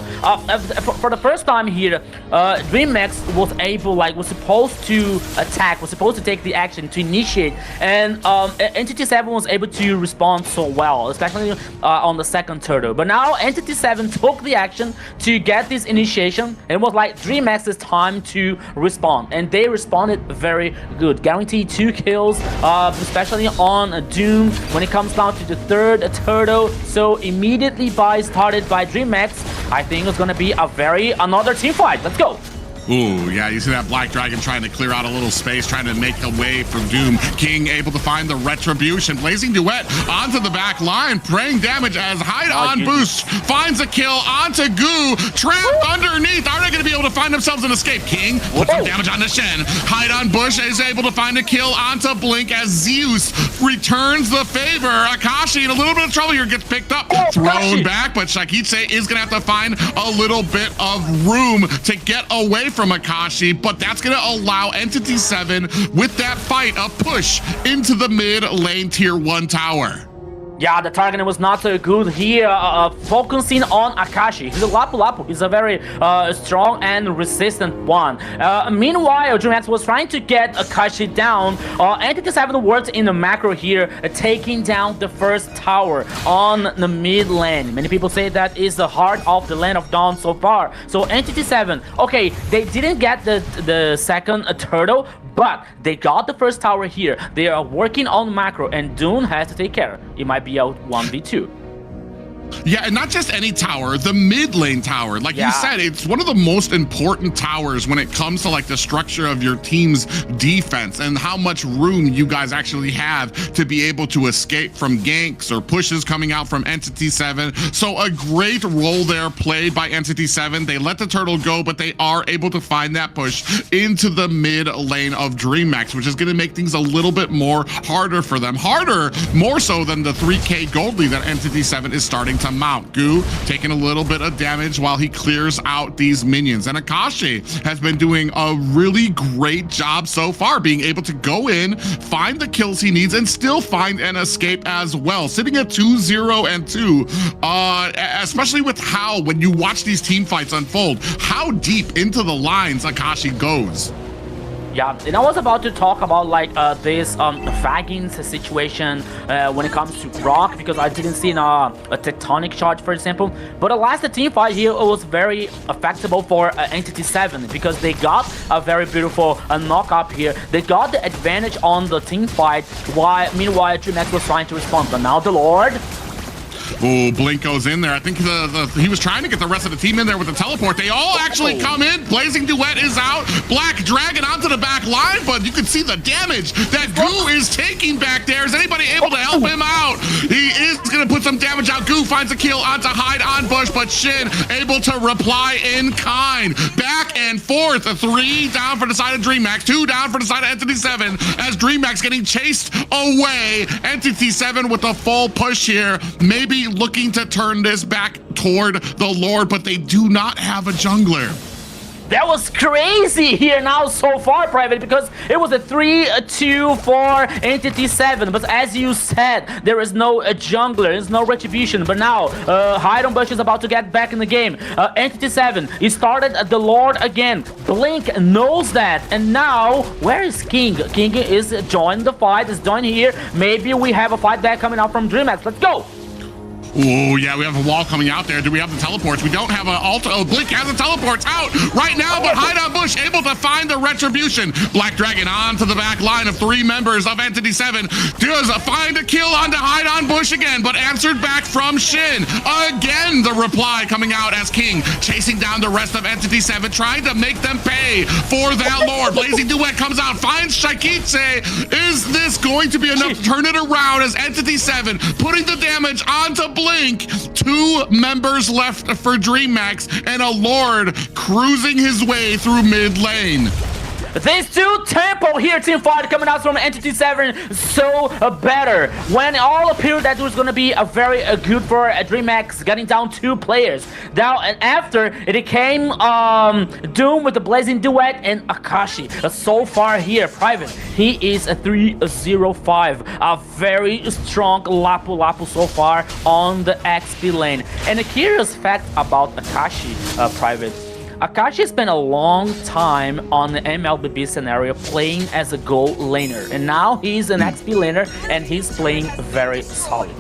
For the first time here, Dreammax was supposed to attack, was supposed to take the action to initiate, and Entity 7 was able to respond so well, especially on the second turtle. But now Entity 7 took the action to get this initiation, and it was like Dreammax's time to respond, and they responded very good. Guaranteed 2 kills, especially on Doom when it comes down to the third turtle. So immediately started by Dreammax. I think it's gonna be another team fight. Let's go. Ooh, yeah, you see that Black Dragon trying to clear out a little space, trying to make a way for Doom. King able to find the Retribution. Blazing Duet onto the back line, praying damage as Hide on Boost finds a kill onto Goo. Trapped underneath. Are they going to be able to find themselves an escape? King puts some damage on the Shen. Hide on Bush is able to find a kill onto Blink as Zeus returns the favor. Akashi in a little bit of trouble here, gets picked up, thrown back, but Shakiche is going to have to find a little bit of room to get away from Akashi, but that's going to allow Entity 7 with that fight a push into the mid lane tier 1 tower. Yeah, the targeting was not so good here, focusing on Akashi. He's a Lapu-Lapu. He's a very strong and resistant one. Meanwhile, Dreammax was trying to get Akashi down. Entity 7 worked in the macro here, taking down the first tower on the mid lane. Many people say that is the heart of the Land of Dawn so far. So Entity 7, okay, they didn't get the second turtle, but they got the first tower here. They are working on macro, and Doom has to take care. It might be out 1v2. Yeah, and not just any tower, the mid lane tower. Like you said, it's one of the most important towers when it comes to like the structure of your team's defense and how much room you guys actually have to be able to escape from ganks or pushes coming out from Entity 7. So a great role there played by Entity 7. They let the turtle go, but they are able to find that push into the mid lane of Dreammax, which is going to make things a little bit more harder for them. Harder, more so than the 3K gold lead that Entity 7 is starting to mount. Goo taking a little bit of damage while he clears out these minions. And Akashi has been doing a really great job so far, being able to go in, find the kills he needs, and still find an escape as well. Sitting at 2-0 and 2, especially with how, when you watch these team fights unfold, how deep into the lines Akashi goes. Yeah, and I was about to talk about like this Vagins situation when it comes to Rock, because I didn't see a tectonic charge, for example. But the last team fight here was very effectable for Entity 7 because they got a very beautiful knock up here. They got the advantage on the team fight, while meanwhile Dreammax was trying to respond. But now the Lord. Oh, Blink goes in there. I think he was trying to get the rest of the team in there with the teleport. They all actually come in. Blazing Duet is out. Black Dragon onto the back line, but you can see the damage that Goo is taking back there. Is anybody able to help him out? He is going to put some damage out. Goo finds a kill onto Hide on Bush, but Shin able to reply in kind. Back and forth. 3 down for the side of Dreammax. 2 down for the side of Entity 7 as Dreammax getting chased away. Entity 7 with a full push here. Maybe looking to turn this back toward the Lord, but they do not have a jungler. That was crazy here now so far, Private, because it was a 3-2 for Entity 7. But as you said, there is no jungler, there's no retribution. But now, Hide on Bush is about to get back in the game. Entity 7, he started the Lord again. Blink knows that. And now, where is King? King is joining the fight, is joining here. Maybe we have a fight back coming out from Dreammax. Let's go! Oh, yeah, we have a wall coming out there. Do we have the teleports? We don't have an altar. Oh, Blink has the teleports out right now, but Hide on Bush able to find the retribution. Black Dragon onto the back line of 3 members of Entity 7. Does find a kill onto Hide on Bush again, but answered back from Shin. Again, the reply coming out as King chasing down the rest of Entity 7, trying to make them pay for that Lord. Blazing Duet comes out, finds Shikitse. Is this going to be enough to turn it around as Entity 7 putting the damage onto Blink? 2 members left for Dreammax and a Lord cruising his way through mid lane. These 2 tempo here, team fight coming out from Entity 7, so better. When it all appeared that it was going to be a very good for Dreammax, getting down 2 players. Now and after, it came Doom with the Blazing Duet and Akashi. So far here, Private, he is a 3-0-5. A very strong Lapu Lapu so far on the XP lane. And a curious fact about Akashi, Private. Akashi spent a long time on the MLBB scenario playing as a gold laner, and now he's an XP laner and he's playing very solid.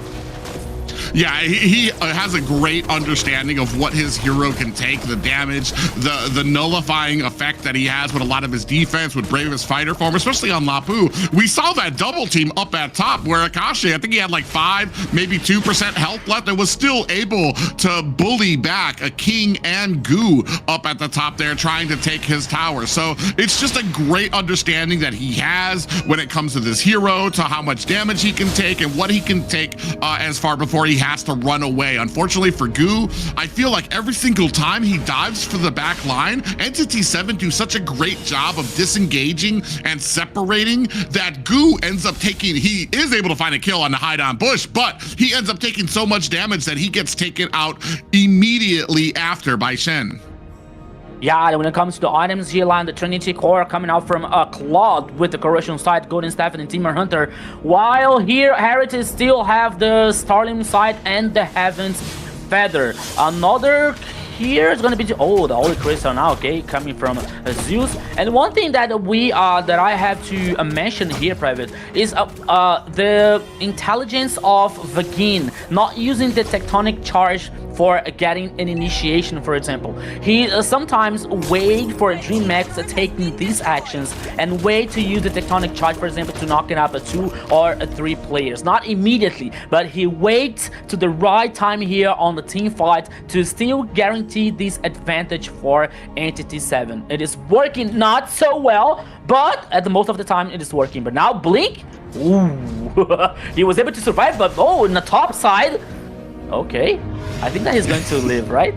Yeah, he has a great understanding of what his hero can take, the damage, the nullifying effect that he has with a lot of his defense, with Bravest Fighter form, especially on Lapu. We saw that double team up at top where Akashi, I think he had like 5, maybe 2% health left and was still able to bully back a King and Goo up at the top there trying to take his tower. So it's just a great understanding that he has when it comes to this hero, to how much damage he can take and what he can take as far before he has to run away. Unfortunately for Goo, I feel like every single time he dives for the back line, Entity 7 do such a great job of disengaging and separating that Goo ends up taking, he is able to find a kill on the Hide on Bush, but he ends up taking so much damage that he gets taken out immediately after by Shen. Yeah, when it comes to the items here, line the Trinity Core coming out from Claude with the Corrosion Sight, Golden Staff, and Teamer Hunter. While here, Heritage still have the Starling Sight and the Heaven's Feather. Another here is going to be the Holy Crystal now, okay, coming from Zeus. And one thing that that I have to mention here, Private, is the intelligence of Vagin not using the tectonic charge for getting an initiation, for example. He sometimes wait for Dreammax taking these actions and wait to use the tectonic charge, for example, to knock it up 2 or 3 players. Not immediately, but he waits to the right time here on the team fight to still guarantee this advantage for Entity 7. It is working not so well, but at the most of the time it is working. But now Blink, ooh, he was able to survive, but oh, in the top side, okay, I think that he's going to live, right?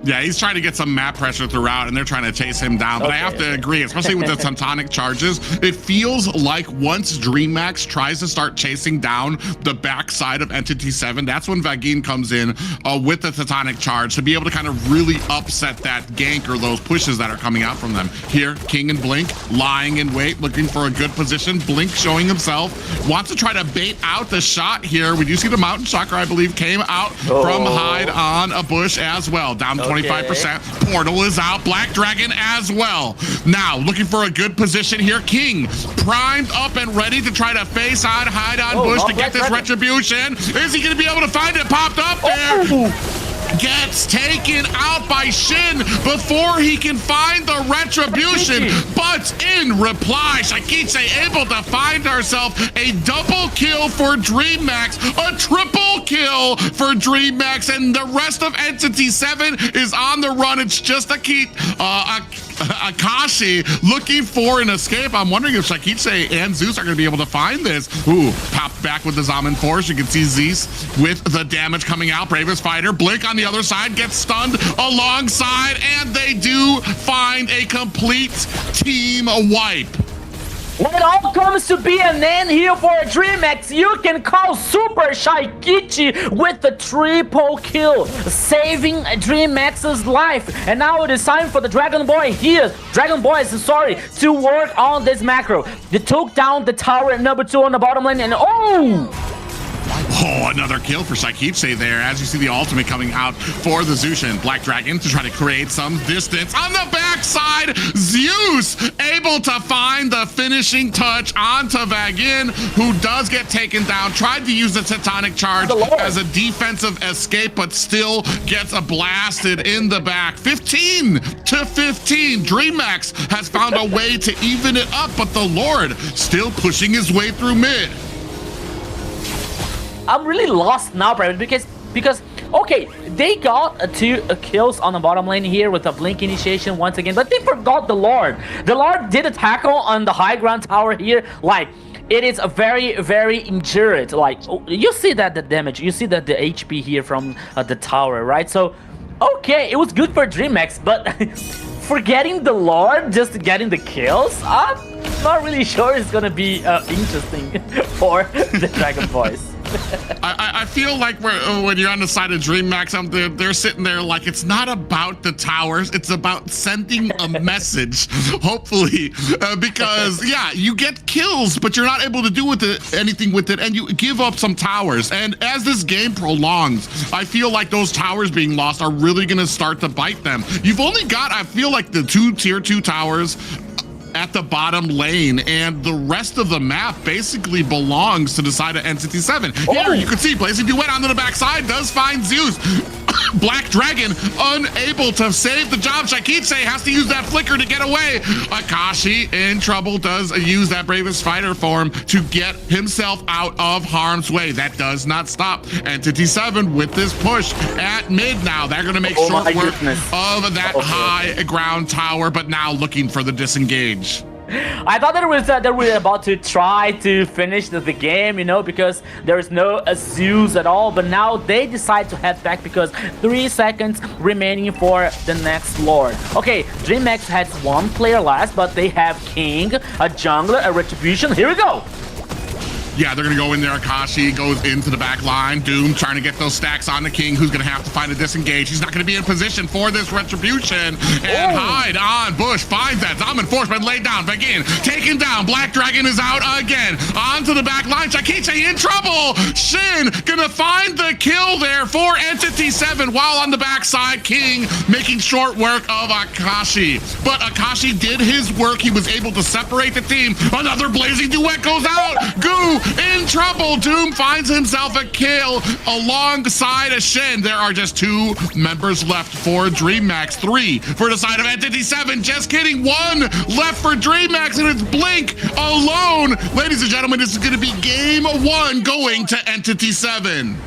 Yeah, he's trying to get some map pressure throughout, and they're trying to chase him down. But I have to agree, especially with the tectonic charges, it feels like once Dreammax tries to start chasing down the backside of Entity 7, that's when Vagin comes in with the tectonic charge to be able to kind of really upset that gank or those pushes that are coming out from them. Here, King and Blink lying in wait, looking for a good position. Blink showing himself, wants to try to bait out the shot here. We do see the Mountain Chakra, I believe, came out from Hyde on a Bush as well. Down 25%. Portal is out. Black Dragon as well. Now, looking for a good position here. King primed up and ready to try to face on Hyde on Bush to get this retribution. Is he going to be able to find it? Popped up there. Gets taken out by Shin before he can find the retribution. But in reply, Shakiche able to find herself a double kill for Dreammax, a triple kill for Dreammax, and the rest of Entity 7 is on the run. It's just Akashi looking for an escape. I'm wondering if Shakiche and Zeus are going to be able to find this. Ooh, popped back with the Zaman Force. You can see Zeus with the damage coming out. Bravest Fighter. Blink on the other side gets stunned alongside, and they do find a complete team wipe. When it all comes to be an end here for Dreammax, you can call Super Shaikichi with the triple kill, saving Dreammax's life. And now it is time for the Dragon Boy here. Dragon Boy, to work on this macro. They took down the tower at number 2 on the bottom lane, and another kill for Shaikiche there, as you see the ultimate coming out for the Zushin. Black Dragon to try to create some distance. On the backside, Zeus able to find the finishing touch onto Vagin, who does get taken down. Tried to use the Tectonic Charge as a defensive escape, but still gets blasted in the back. 15 to 15. Dreammax has found a way to even it up, but the Lord still pushing his way through mid. I'm really lost now, Brandon, because okay, they got 2 kills on the bottom lane here with a blink initiation once again, but they forgot the Lord. The Lord did a tackle on the high ground tower here. Like, it is a very, very injured. Like, you see that the damage, you see that the HP here from the tower, right? So, okay, it was good for Dreammax, but forgetting the Lord, just getting the kills, I'm not really sure it's gonna be interesting for the Dragon Boys. I feel like when you're on the side of Dreammax, they're sitting there like it's not about the towers, it's about sending a message, hopefully, because yeah, you get kills, but you're not able to do anything with it, and you give up some towers. And as this game prolongs, I feel like those towers being lost are really gonna start to bite them. You've only got, I feel like, the 2 tier 2 towers at the bottom lane, and the rest of the map basically belongs to the side of Entity 7. Here you can see Blazing Duet onto the backside does find Zeus. Black Dragon unable to save the job. Shaikiche has to use that flicker to get away. Akashi in trouble, does use that Bravest Fighter form to get himself out of harm's way. That does not stop Entity 7 with this push at mid now. They're going to make short work of that high ground tower, but now looking for the disengage. I thought that they were about to try to finish the game, you know, because there is no Zeus at all. But now they decide to head back because 3 seconds remaining for the next Lord. Okay, Dreammax has 1 player last, but they have King, a jungler, a retribution. Here we go. Yeah, they're going to go in there. Akashi goes into the back line. Doom trying to get those stacks on the King, who's going to have to find a disengage. He's not going to be in position for this retribution. And Hyde on Bush finds that. Zaman Force been laid down. Begin taken down. Black Dragon is out again. Onto the back line. Shaikiche in trouble. Shin going to find the kill there for Entity 7, while on the backside, King making short work of Akashi. But Akashi did his work. He was able to separate the team. Another Blazing Duet goes out. Goo in trouble. Doom finds himself a kill alongside a Shin. There are just 2 members left for Dreammax. 3 for the side of Entity 7. Just kidding. 1 left for Dreammax, and it's Blink alone. Ladies and gentlemen, this is going to be game 1 going to Entity 7.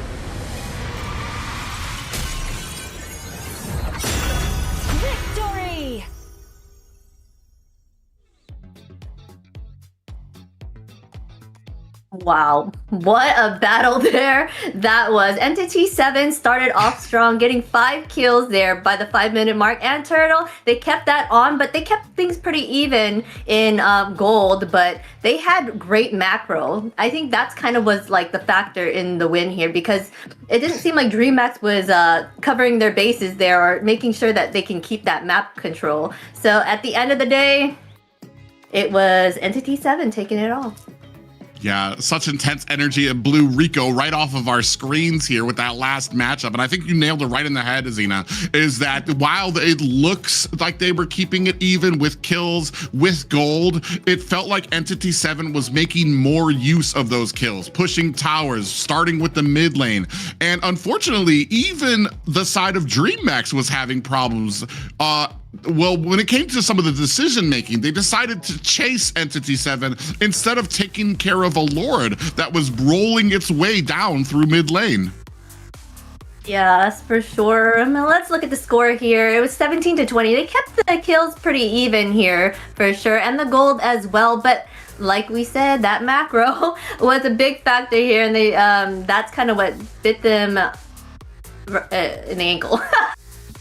Wow, what a battle there that was. Entity 7 started off strong, getting 5 kills there by the 5-minute mark. And Turtle, they kept that on, but they kept things pretty even in gold, but they had great macro. I think that's kind of was like the factor in the win here, because it didn't seem like Dreammax was covering their bases there or making sure that they can keep that map control. So at the end of the day, it was Entity 7 taking it all. Yeah, such intense energy. It blew Rico right off of our screens here with that last matchup. And I think you nailed it right in the head, Azina, is that while it looks like they were keeping it even with kills, with gold, it felt like Entity 7 was making more use of those kills, pushing towers, starting with the mid lane. And unfortunately, even the side of Dreammax was having problems. Well, when it came to some of the decision making, they decided to chase Entity 7 instead of taking care of a Lord that was rolling its way down through mid lane. Yes, for sure. Let's look at the score here. It was 17-20. They kept the kills pretty even here, for sure, and the gold as well. But like we said, that macro was a big factor here, and they that's kind of what bit them in the ankle.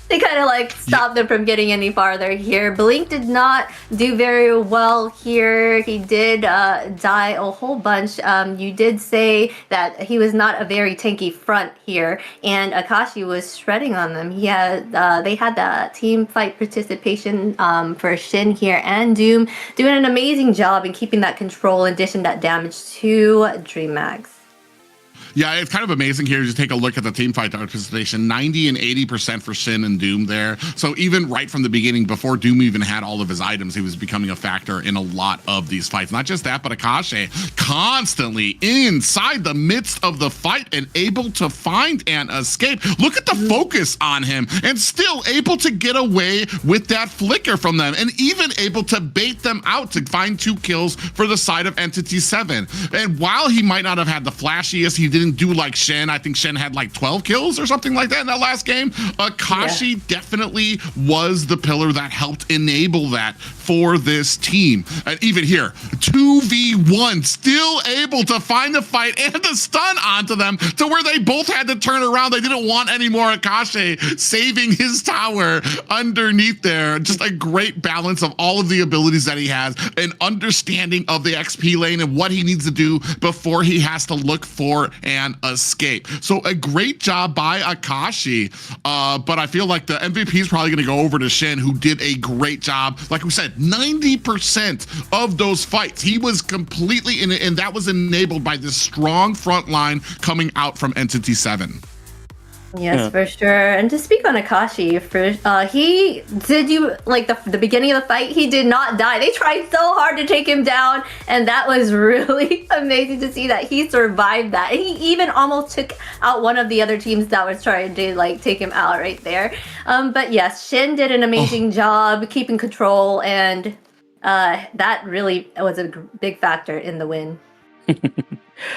They kind of like stopped them from getting any farther here. Blink did not do very well here. He did die a whole bunch. You did say that he was not a very tanky front here, and Akashi was shredding on them. He had they had that team fight participation for Shin here, and Doom doing an amazing job in keeping that control and dishing that damage to Dreammax. Yeah, it's kind of amazing here to take a look at the team fight participation, 90 and 80% for Shin and Doom there. So even right from the beginning, before Doom even had all of his items, he was becoming a factor in a lot of these fights. Not just that, but Akashi constantly inside the midst of the fight and able to find an escape. Look at the focus on him, and still able to get away with that flicker from them, and even able to bait them out to find 2 kills for the side of Entity 7. And while he might not have had the flashiest, he didn't do like Shen. I think Shen had like 12 kills or something like that in that last game. Akashi definitely was the pillar that helped enable that for this team. And even here, 2v1, still able to find the fight and the stun onto them to where they both had to turn around. They didn't want any more Akashi saving his tower underneath there. Just a great balance of all of the abilities that he has, an understanding of the XP lane and what he needs to do before he has to look for an escape. So a great job by Akashi, but I feel like the MVP is probably going to go over to Shin, who did a great job. Like we said, 90% of those fights, he was completely in it, and that was enabled by this strong front line coming out from Entity 7. Yes, for sure. And to speak on Akashi, he did like the beginning of the fight, he did not die. They tried so hard to take him down, and that was really amazing to see that he survived that. He even almost took out one of the other teams that was trying to like take him out right there. But yes, Shin did an amazing job keeping control, and that really was a big factor in the win.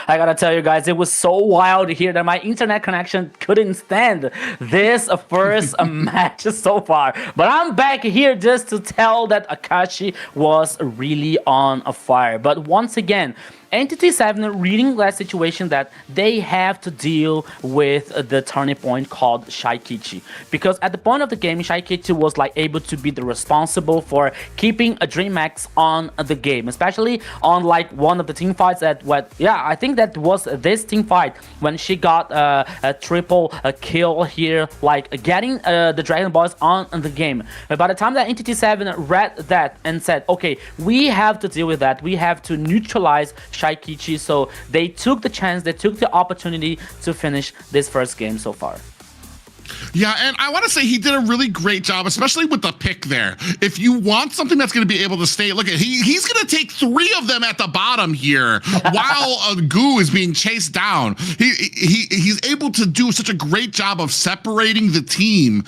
I gotta tell you guys, it was so wild here that my internet connection couldn't stand this first match so far. But I'm back here just to tell that Akashi was really on a fire. But once again, Entity 7 reading that situation that they have to deal with the turning point called Shaikichi. Because at the point of the game, Shaikichi was like able to be the responsible for keeping a Dreammax on the game, especially on like one of the team fights I think that was this team fight when she got a triple kill here, like getting the Dragon Balls on the game. But by the time that Entity 7 read that and said, okay, we have to deal with that, we have to neutralize Shaikichi, so they took the chance, they took the opportunity to finish this first game so far. Yeah, and I want to say he did a really great job, especially with the pick there. If you want something that's going to be able to stay, look at he's going to take 3 of them at the bottom here while Goo is being chased down. He's able to do such a great job of separating the team,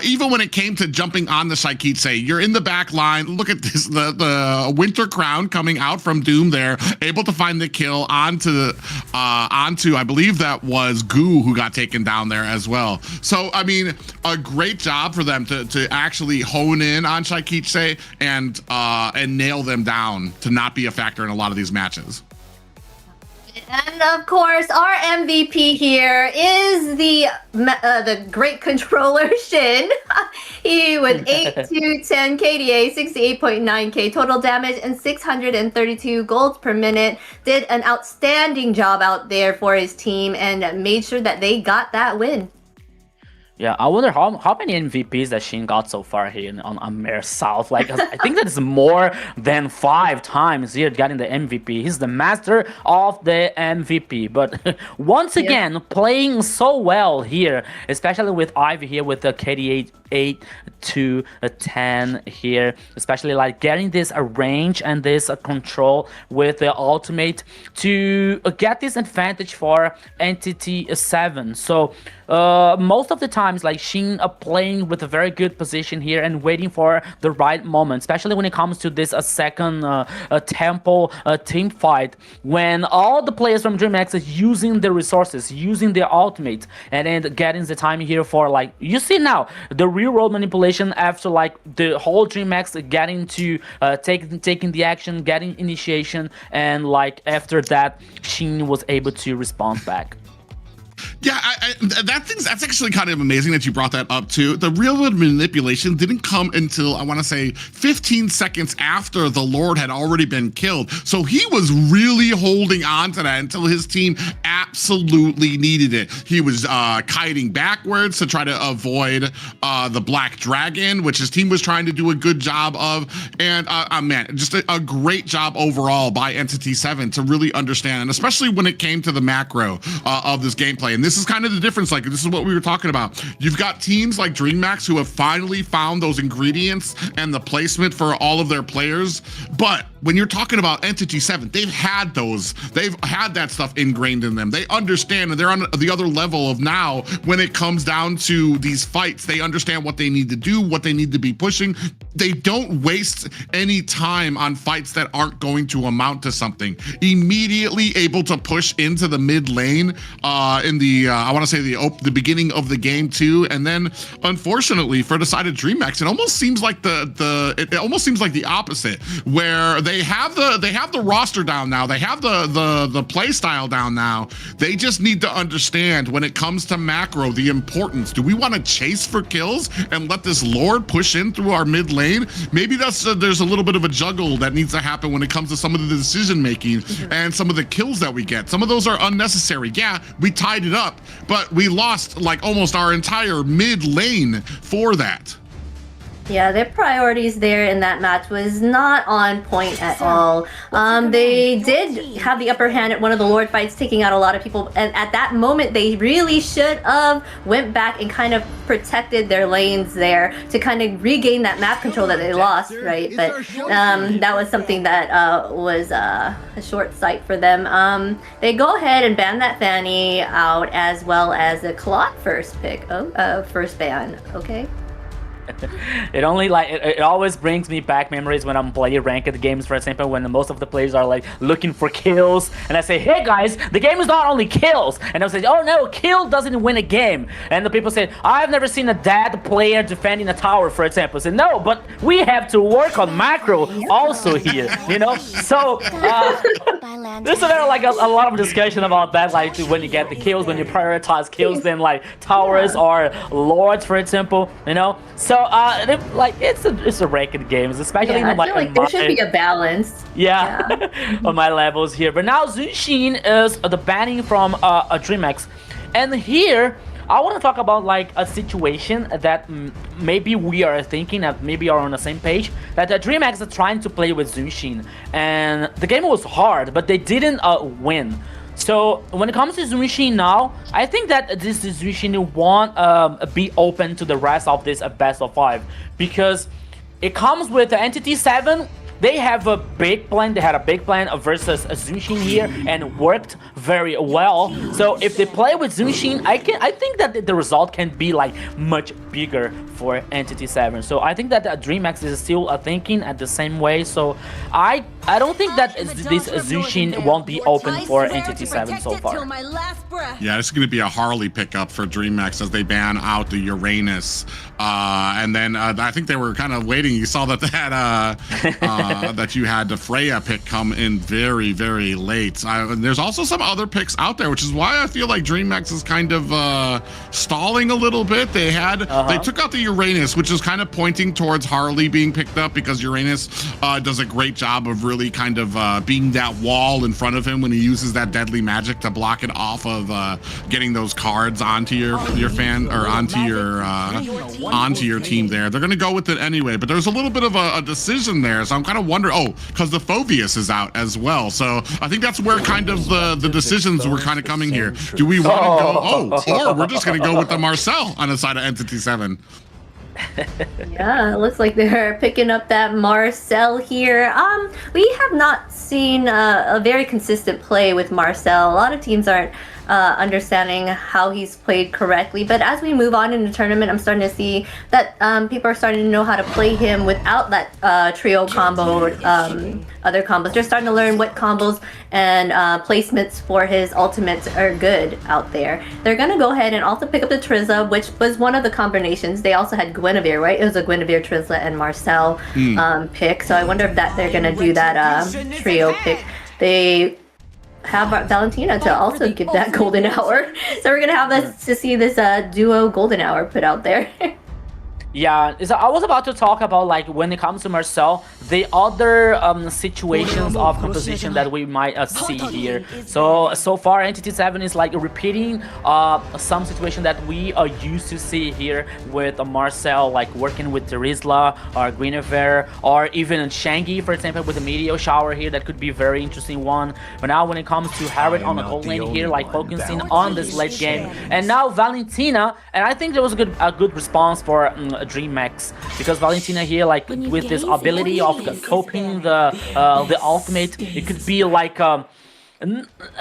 even when it came to jumping on the Shaikichi. You're in the back line. Look at this, the Winter Crown coming out from Doom there, able to find the kill onto I believe that was Goo who got taken down there as well. So I mean, a great job for them to actually hone in on Shaikichi and nail them down to not be a factor in a lot of these matches. And of course, our MVP here is the great controller Shin. He with 8-10 KDA, 68.9k total damage, and 632 golds per minute. Did an outstanding job out there for his team and made sure that they got that win. Yeah, I wonder how many MVPs that Shin got so far here on AMER South. Like, I think that is more than 5 times here getting the MVP. He's the master of the MVP. But once again, playing so well here, especially with Ivy here with the KD 8 to 10 here, especially like getting this range and this control with the ultimate to get this advantage for Entity 7. So most of the times, like Shin playing with a very good position here and waiting for the right moment, especially when it comes to this second tempo team fight, when all the players from Dreammax is using their resources, using their ultimate, and then getting the time here for, like, you see now the real-world manipulation after like the whole Dreammax getting to taking the action, getting initiation, and like after that Shin was able to respond back. Yeah, that's actually kind of amazing that you brought that up too. The real world manipulation didn't come until, I want to say, 15 seconds after the Lord had already been killed. So he was really holding on to that until his team absolutely needed it. He was kiting backwards to try to avoid the Black Dragon, which his team was trying to do a good job of. And man, just a great job overall by Entity 7 to really understand, and especially when it came to the macro of this gameplay. And this is kind of the difference. Like, this is what we were talking about. You've got teams like Dreammax who have finally found those ingredients and the placement for all of their players. But when you're talking about Entity 7, they've had that stuff ingrained in them. They understand, and they're on the other level of now when it comes down to these fights. They understand what they need to do, what they need to be pushing. They don't waste any time on fights that aren't going to amount to something. Immediately able to push into the mid lane in the I want to say the beginning of the game too. And then unfortunately for the side of Dreammax, it almost seems like it almost seems like the opposite, where they have the roster down now, they have the play style down now. They just need to understand when it comes to macro the importance. Do we want to chase for kills and let this Lord push in through our mid lane? Maybe there's a little bit of a juggle that needs to happen when it comes to some of the decision making and some of the kills that we get. Some of those are unnecessary. Yeah, we tied it up, but we lost like almost our entire mid lane for that. Yeah, their priorities there in that match was not on point at all. They did have the upper hand at one of the Lord fights, taking out a lot of people, and at that moment they really should have went back and kind of protected their lanes there to kind of regain that map control that they lost, right? But that was something that was a short sight for them. They go ahead and ban that Fanny out, as well as a Clot first pick. First ban, okay. It always brings me back memories when I'm playing ranked games, for example, when most of the players are like looking for kills, and I say, hey guys, the game is not only kills, and they'll say, oh no, kill doesn't win a game, and the people say, I've never seen a dead player defending a tower, for example. I say, no, but we have to work on macro also here, you know. So there's like a lot of discussion about that, like when you get the kills, when you prioritize kills, then like towers or lords, for example, you know. So like it's a ranked game, especially in, I feel like there should be a balance. Yeah. On my levels here. But now Zunshin is the banning from a Dreammax, and here I want to talk about like a situation that maybe we are thinking that maybe are on the same page, that Dreammax are trying to play with Zunshin, and the game was hard, but they didn't win. So when it comes to Zunshin now, I think that this Zunshin won't be open to the rest of this best of 5, because it comes with the Entity 7. They have a big plan. They had a big plan versus Zunshin here, and worked very well. So if they play with Zunshin, I think that the result can be like much bigger for Entity 7. So I think that Dreammax is still thinking at the same way. So I don't think that this Zunshin won't be open for Entity 7 so far. Yeah, it's going to be a Harley pickup for Dreammax as they ban out the Uranus. And then I think they were kind of waiting. You saw that they had that you had the Freya pick come in very, very late. And there's also some other picks out there, which is why I feel like Dreammax is kind of stalling a little bit. They took out the Uranus, which is kind of pointing towards Harley being picked up, because Uranus does a great job of really kind of being that wall in front of him when he uses that deadly magic to block it off of getting those cards onto your fan, or onto your team there. They're gonna go with it anyway, but there's a little bit of a decision there, so I'm kind of wondering, because the Phobius is out as well, so I think that's where kind of the decisions were kind of coming here. Do we want to go, or we're just gonna go with the Marcel on the side of Entity 7? Yeah, it looks like they're picking up that Marcel here. We have not seen a very consistent play with Marcel. A lot of teams aren't understanding how he's played correctly, but as we move on in the tournament, I'm starting to see that people are starting to know how to play him without that trio combo, other combos. They're starting to learn what combos and placements for his ultimates are good out there. They're gonna go ahead and also pick up the Trizla, which was one of the combinations. They also had Guinevere, right? It was a Guinevere, Trizla, and Marcel pick. So I wonder if they're gonna do that trio pick. They have Valentina to also give that golden hour. So we're gonna have to see this duo golden hour put out there. Yeah, so I was about to talk about, like, when it comes to Marcel, the other situations of composition that we might see here. So far, Entity 7 is like repeating some situation that we are used to see here with Marcel, like working with Terizla or Guinevere, or even Shangi, for example, with the Meteor Shower here. That could be a very interesting one. But now when it comes to Harriet on the gold lane here, like focusing on this late game, and now Valentina, and I think there was a good response for Dreammax, because Valentina here, like with this ability of coping the ultimate, it could be like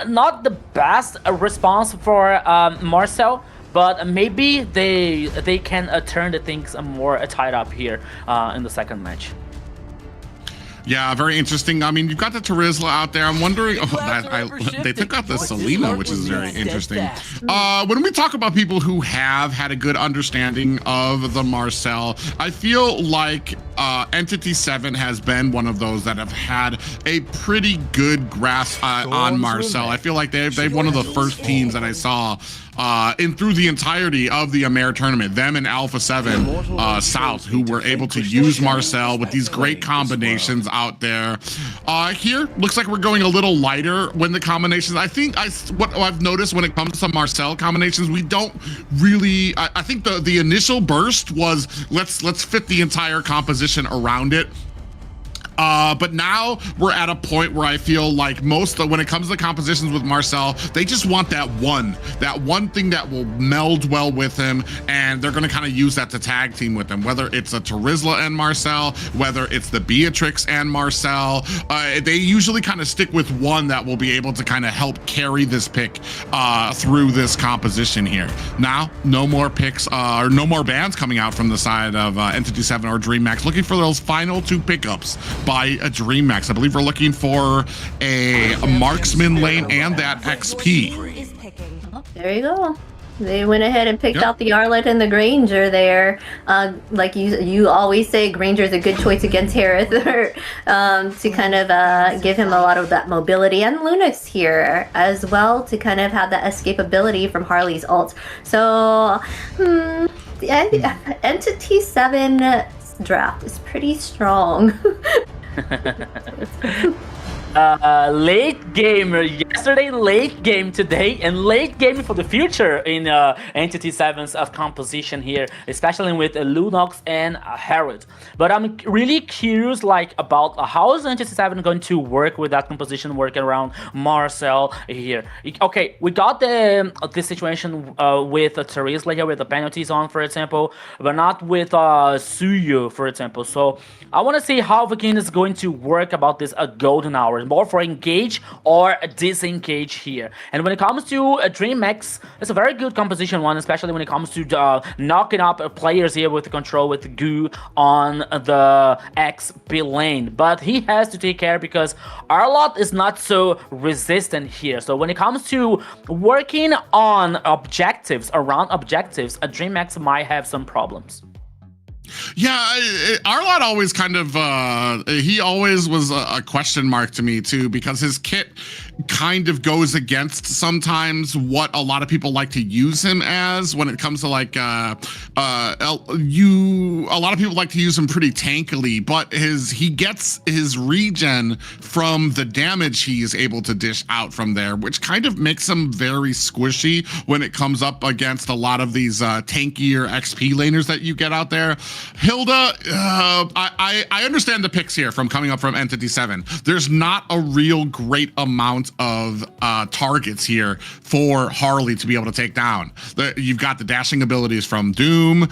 not the best response for Marcel, but maybe they can turn the things more tied up here in the second match. Yeah, very interesting. I mean, you've got the Terizla out there. I'm wondering, they took out the Selena, which is very interesting. When we talk about people who have had a good understanding of the Marcel, I feel like Entity 7 has been one of those that have had a pretty good grasp on Marcel. I feel like they're one of the first teams that I saw through the entirety of the AMER tournament, them and Alpha 7 South, who were able to use Marcel with these great combinations out there. Here, looks like we're going a little lighter when the combinations, I think what I've noticed when it comes to Marcel combinations, we don't really, I think the initial burst was, let's fit the entire composition around it. But now we're at a point where I feel like when it comes to compositions with Marcel, they just want that one thing that will meld well with him, and they're going to kind of use that to tag team with him, whether it's a Terizla and Marcel, whether it's the Beatrix and Marcel. They usually kind of stick with one that will be able to kind of help carry this pick through this composition here. Now, no more picks or no more bans coming out from the side of Entity 7 or Dreammax, looking for those final two pickups by a Dreammax. I believe we're looking for a marksman lane and that XP. Oh, there you go. They went ahead and picked out the Arlet and the Granger there. Like you always say, Granger is a good choice against Harith to kind of give him a lot of that mobility, and Lunix here as well to kind of have that escapability from Harley's ult. So, Entity 7 draft is pretty strong. Late game yesterday, late game today, and late game for the future in Entity 7's composition here, especially with Lunox and Harriet. But I'm really curious, like, about how is Entity 7 going to work with that composition, working around Marcel here. Okay, we got this situation with Terizla here with the penalties on, for example, but not with Suyu, for example. So I want to see how Vakin is going to work about this golden hour, more for engage or disengage here. And when it comes to Dreammax, it's a very good composition one, especially when it comes to knocking up players here with the control with Goo on the XP lane. But he has to take care because Arlot is not so resistant here. So when it comes to working on objectives, around objectives, Dreammax might have some problems. Yeah, Arlott always kind of, he always was a question mark to me too, because his kit kind of goes against sometimes what a lot of people like to use him as when it comes to like, a lot of people like to use him pretty tankily, but he gets his regen from the damage he is able to dish out from there, which kind of makes him very squishy when it comes up against a lot of these tankier XP laners that you get out there. Hilda, I understand the picks here from coming up from Entity 7. There's not a real great amount of targets here for Harley to be able to take down. You've got the dashing abilities from Doom.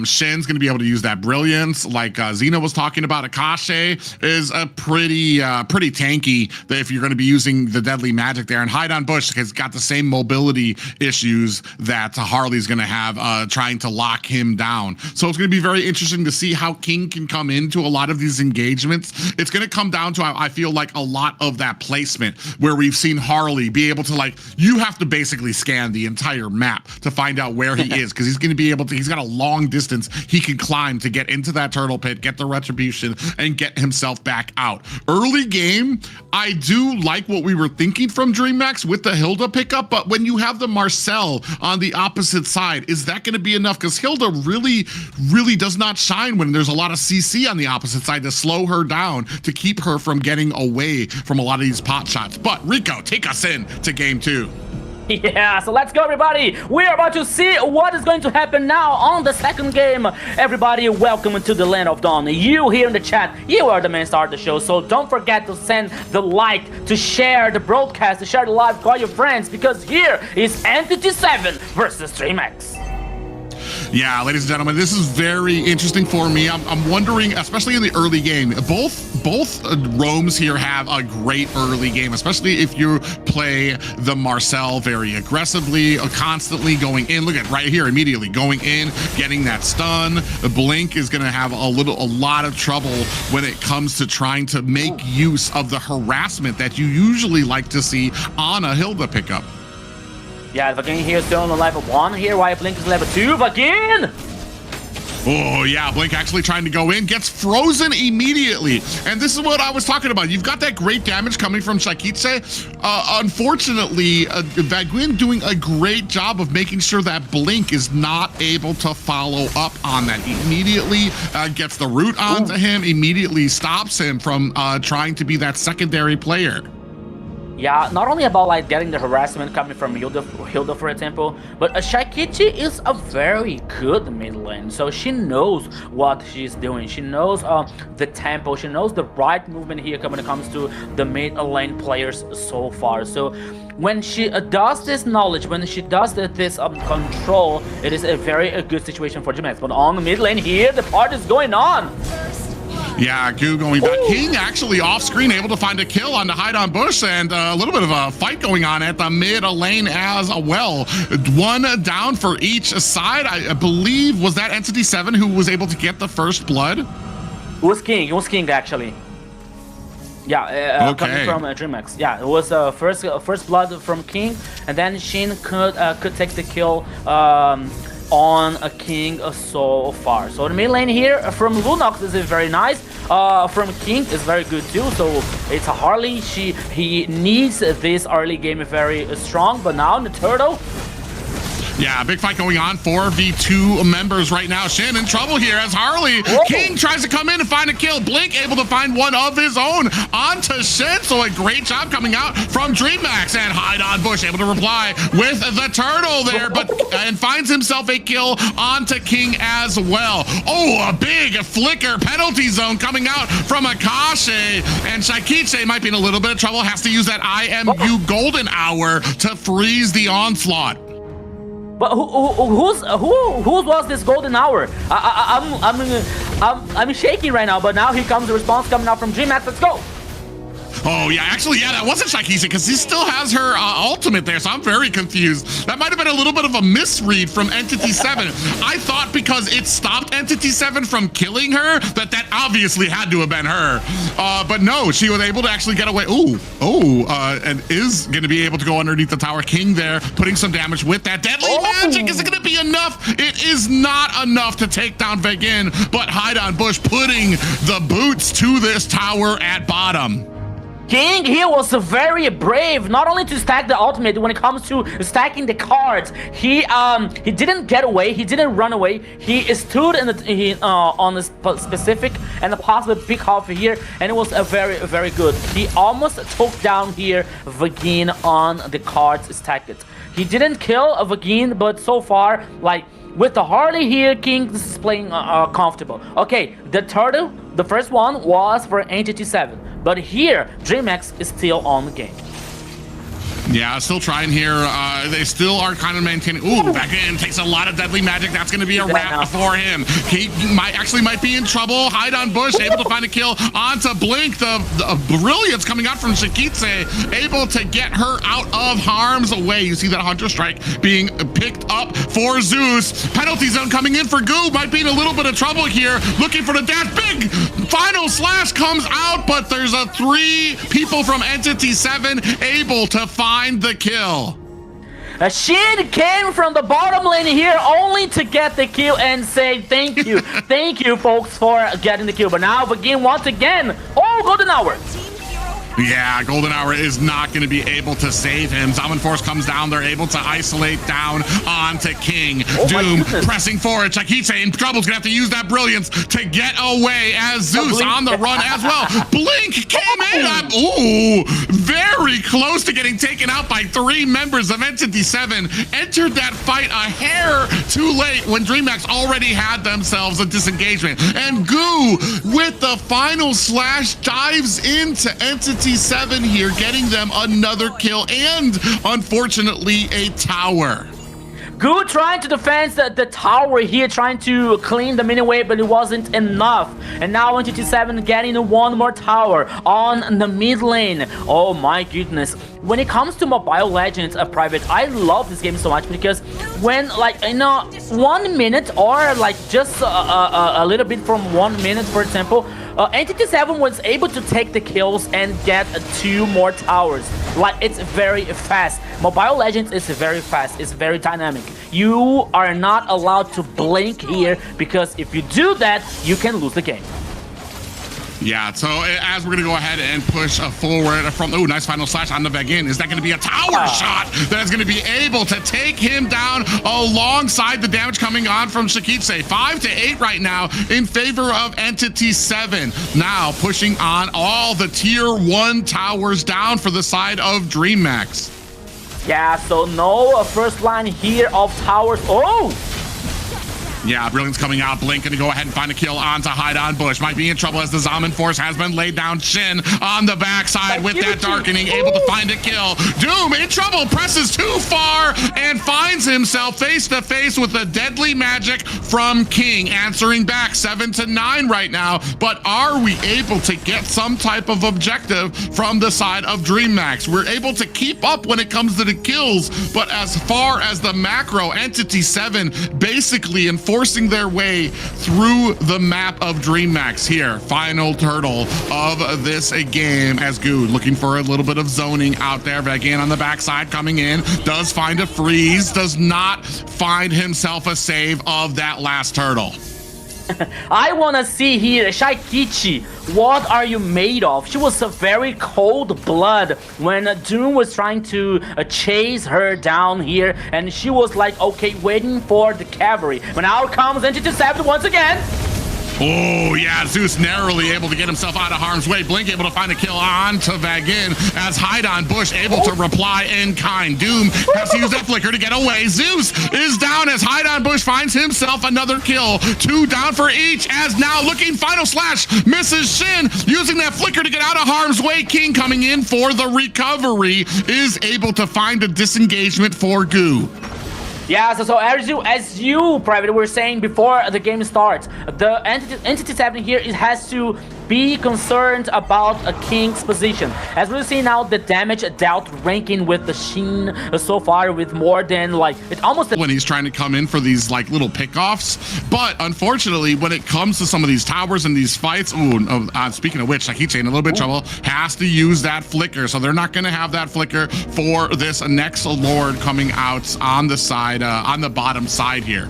Shin's going to be able to use that brilliance, like Xena was talking about. Akashi is a pretty tanky if you're going to be using the deadly magic there. And Hide on Bush has got the same mobility issues that Harley's going to have trying to lock him down. So it's going to be very interesting to see how King can come into a lot of these engagements. It's going to come down to, I feel like, a lot of that placement where we've seen Harley be able to, like, you have to basically scan the entire map to find out where he is, because he's going to be able to, he's got a long distance he can climb to get into that turtle pit, get the retribution, and get himself back out. Early game, I do like what we were thinking from Dreammax with the Hilda pickup, but when you have the Marcel on the opposite side, is that going to be enough? Because Hilda really does not shine when there's a lot of CC on the opposite side to slow her down, to keep her from getting away from a lot of these pot shots. But Rico, take us in to game 2. Yeah, so let's go, everybody. We're about to see what is going to happen now on the second game. Everybody, welcome to the Land of Dawn. You here in the chat, you are the main star of the show, so don't forget to send the like, to share the broadcast, to share the live, call your friends, because here is Entity 7 versus Dreammax. Yeah, ladies and gentlemen, this is very interesting for me. I'm wondering, especially in the early game, both roams here have a great early game, especially if you play the Marcel very aggressively, constantly going in. Look at right here, immediately going in, getting that stun. Blink is going to have a lot of trouble when it comes to trying to make use of the harassment that you usually like to see on a Hilda pickup. Yeah, Vagin here still on the level 1 here, while Blink is level 2. Vagin! Oh yeah, Blink actually trying to go in, gets frozen immediately. And this is what I was talking about. You've got that great damage coming from Shakitse. Unfortunately, Vagin doing a great job of making sure that Blink is not able to follow up on that. He immediately gets the root onto him, immediately stops him from trying to be that secondary player. Yeah, not only about like getting the harassment coming from Hilda for example, but Shaikichi is a very good mid lane, so she knows what she's doing. She knows the tempo, she knows the right movement here when it comes to the mid lane players so far. So when she does this knowledge, when she does this control, it is a very good situation for Dreammax. But on the mid lane here, the party is going on. Yeah, Goo going back. King actually off screen able to find a kill on the Hide on Bush, and a little bit of a fight going on at the mid lane as well. One down for each side. I believe, was that Entity 7 who was able to get the first blood? It was King actually. Yeah, okay. Coming from Dreammax. Yeah, it was first blood from King, and then Shin could take the kill on a King so far. So the mid lane here from Lunox is very nice. From King is very good too. So it's a Harley. He needs this early game very strong. But now the turtle. Yeah, big fight going on. 4v2 members right now. Shin in trouble here as Harley. Whoa. King tries to come in and find a kill. Blink able to find one of his own onto Shin. So a great job coming out from Dreammax, and Hide on Bush able to reply with the turtle there, but and finds himself a kill onto King as well. Oh, a big flicker penalty zone coming out from Akashi, and Shaikiche might be in a little bit of trouble. Has to use that IMU golden hour to freeze the onslaught. But whose was this golden hour? I'm shaking right now. But now here comes the response coming out from Dreammax. Let's go. Oh, yeah. Actually, yeah, that wasn't Shikisa because he still has her ultimate there, so I'm very confused. That might have been a little bit of a misread from Entity 7. I thought because it stopped Entity 7 from killing her, that obviously had to have been her. But no, she was able to actually get away. And is going to be able to go underneath the tower. King there, putting some damage with that deadly magic. Is it going to be enough? It is not enough to take down Vegin, but Hide on Bush putting the boots to this tower at bottom. King here was very brave, not only to stack the ultimate when it comes to stacking the cards. He didn't get away, he didn't run away. He stood in on the specific and the possible pick off here, and it was a very good. He almost took down here Vagin on the cards stacked. He didn't kill Vagin, but so far, like, with the Harley here, King is playing comfortable. Okay, the turtle, the first one was for Entity 7. But here, Dreammax is still on the game. Yeah, still trying here. They still are kind of maintaining. Ooh, back in, takes a lot of deadly magic. That's going to be a wrap for him. He might be in trouble. Hide on Bush, able to find a kill onto Blink. The brilliance coming out from Shikitse, able to get her out of harm's way. You see that Hunter Strike being picked up for Zeus. Penalty zone coming in for Goo. Might be in a little bit of trouble here. Looking for the dash. Big final slash comes out, but there's 3 people from Entity 7 able to find the kill. Shin came from the bottom lane here only to get the kill and say thank you. Thank you, folks, for getting the kill. But now Vagin once again. Oh, golden hour. Yeah, Golden Hour is not going to be able to save him. Zaman Force comes down. They're able to isolate down onto King. Doom pressing forward. Shikitse in trouble. Is going to have to use that brilliance to get away as Zeus on the run as well. Blink came in. Ooh, very close to getting taken out by 3 members of Entity 7. Entered that fight a hair too late when Dreammax already had themselves a disengagement. And Goo, with the final slash, dives into Entity 7 here, getting them another kill and, unfortunately, a tower. Goo trying to defend the tower here, trying to clean the mini wave, but it wasn't enough. And now Entity 7 getting one more tower on the mid lane. Oh my goodness. When it comes to Mobile Legends Private, I love this game so much because when, like, in 1 minute or like just a little bit from 1 minute, for example, Entity 7 was able to take the kills and get 2 more towers. Like, it's very fast. Mobile Legends is very fast. It's very dynamic. You are not allowed to blink here because if you do that, you can lose the game. Yeah, so as we're going to go ahead and push forward from, ooh, nice final slash on the Vegin. Is that going to be a tower shot that is going to be able to take him down alongside the damage coming on from Shikitse? 5 to 8 right now in favor of Entity 7. Now pushing on all the tier 1 towers down for the side of Dreammax. Yeah, so no first line here of towers. Oh! Yeah, Brilliance coming out. Blink going to go ahead and find a kill onto Hide on Bush. Might be in trouble as the Zaman Force has been laid down. Shin on the backside with that darkening, able to find a kill. Doom in trouble, presses too far and finds himself face to face with the deadly magic from King. Answering back 7 to 9 right now. But are we able to get some type of objective from the side of Dreammax? We're able to keep up when it comes to the kills, but as far as the macro, Entity 7 basically enforcing their way through the map of Dreammax here. Final turtle of this game as Goo looking for a little bit of zoning out there. Vegin on the backside coming in, does find a freeze, does not find himself a save of that last turtle. I want to see here, Shaikichi, what are you made of? She was a very cold blood when Doom was trying to chase her down here, and she was like, okay, waiting for the cavalry. But now comes Entity 7 once again. Oh, yeah, Zeus narrowly able to get himself out of harm's way. Blink able to find a kill on to Vagin as Hide on Bush able to reply in kind. Doom has to use that flicker to get away. Zeus is down as Hide on Bush finds himself another kill. 2 down for each as now looking final slash misses Shin using that flicker to get out of harm's way. King coming in for the recovery is able to find a disengagement for Goo. Yeah, so as you, Private, were saying before the game starts, the Entity 7 here, it has to be concerned about a King's position. As we see now, the damage dealt ranking with the Sheen so far with more than like it almost when he's trying to come in for these like little pickoffs. But unfortunately, when it comes to some of these towers and these fights, speaking of which, Shakiche in a little bit of trouble, has to use that flicker. So they're not going to have that flicker for this next Lord coming out on the side, on the bottom side here.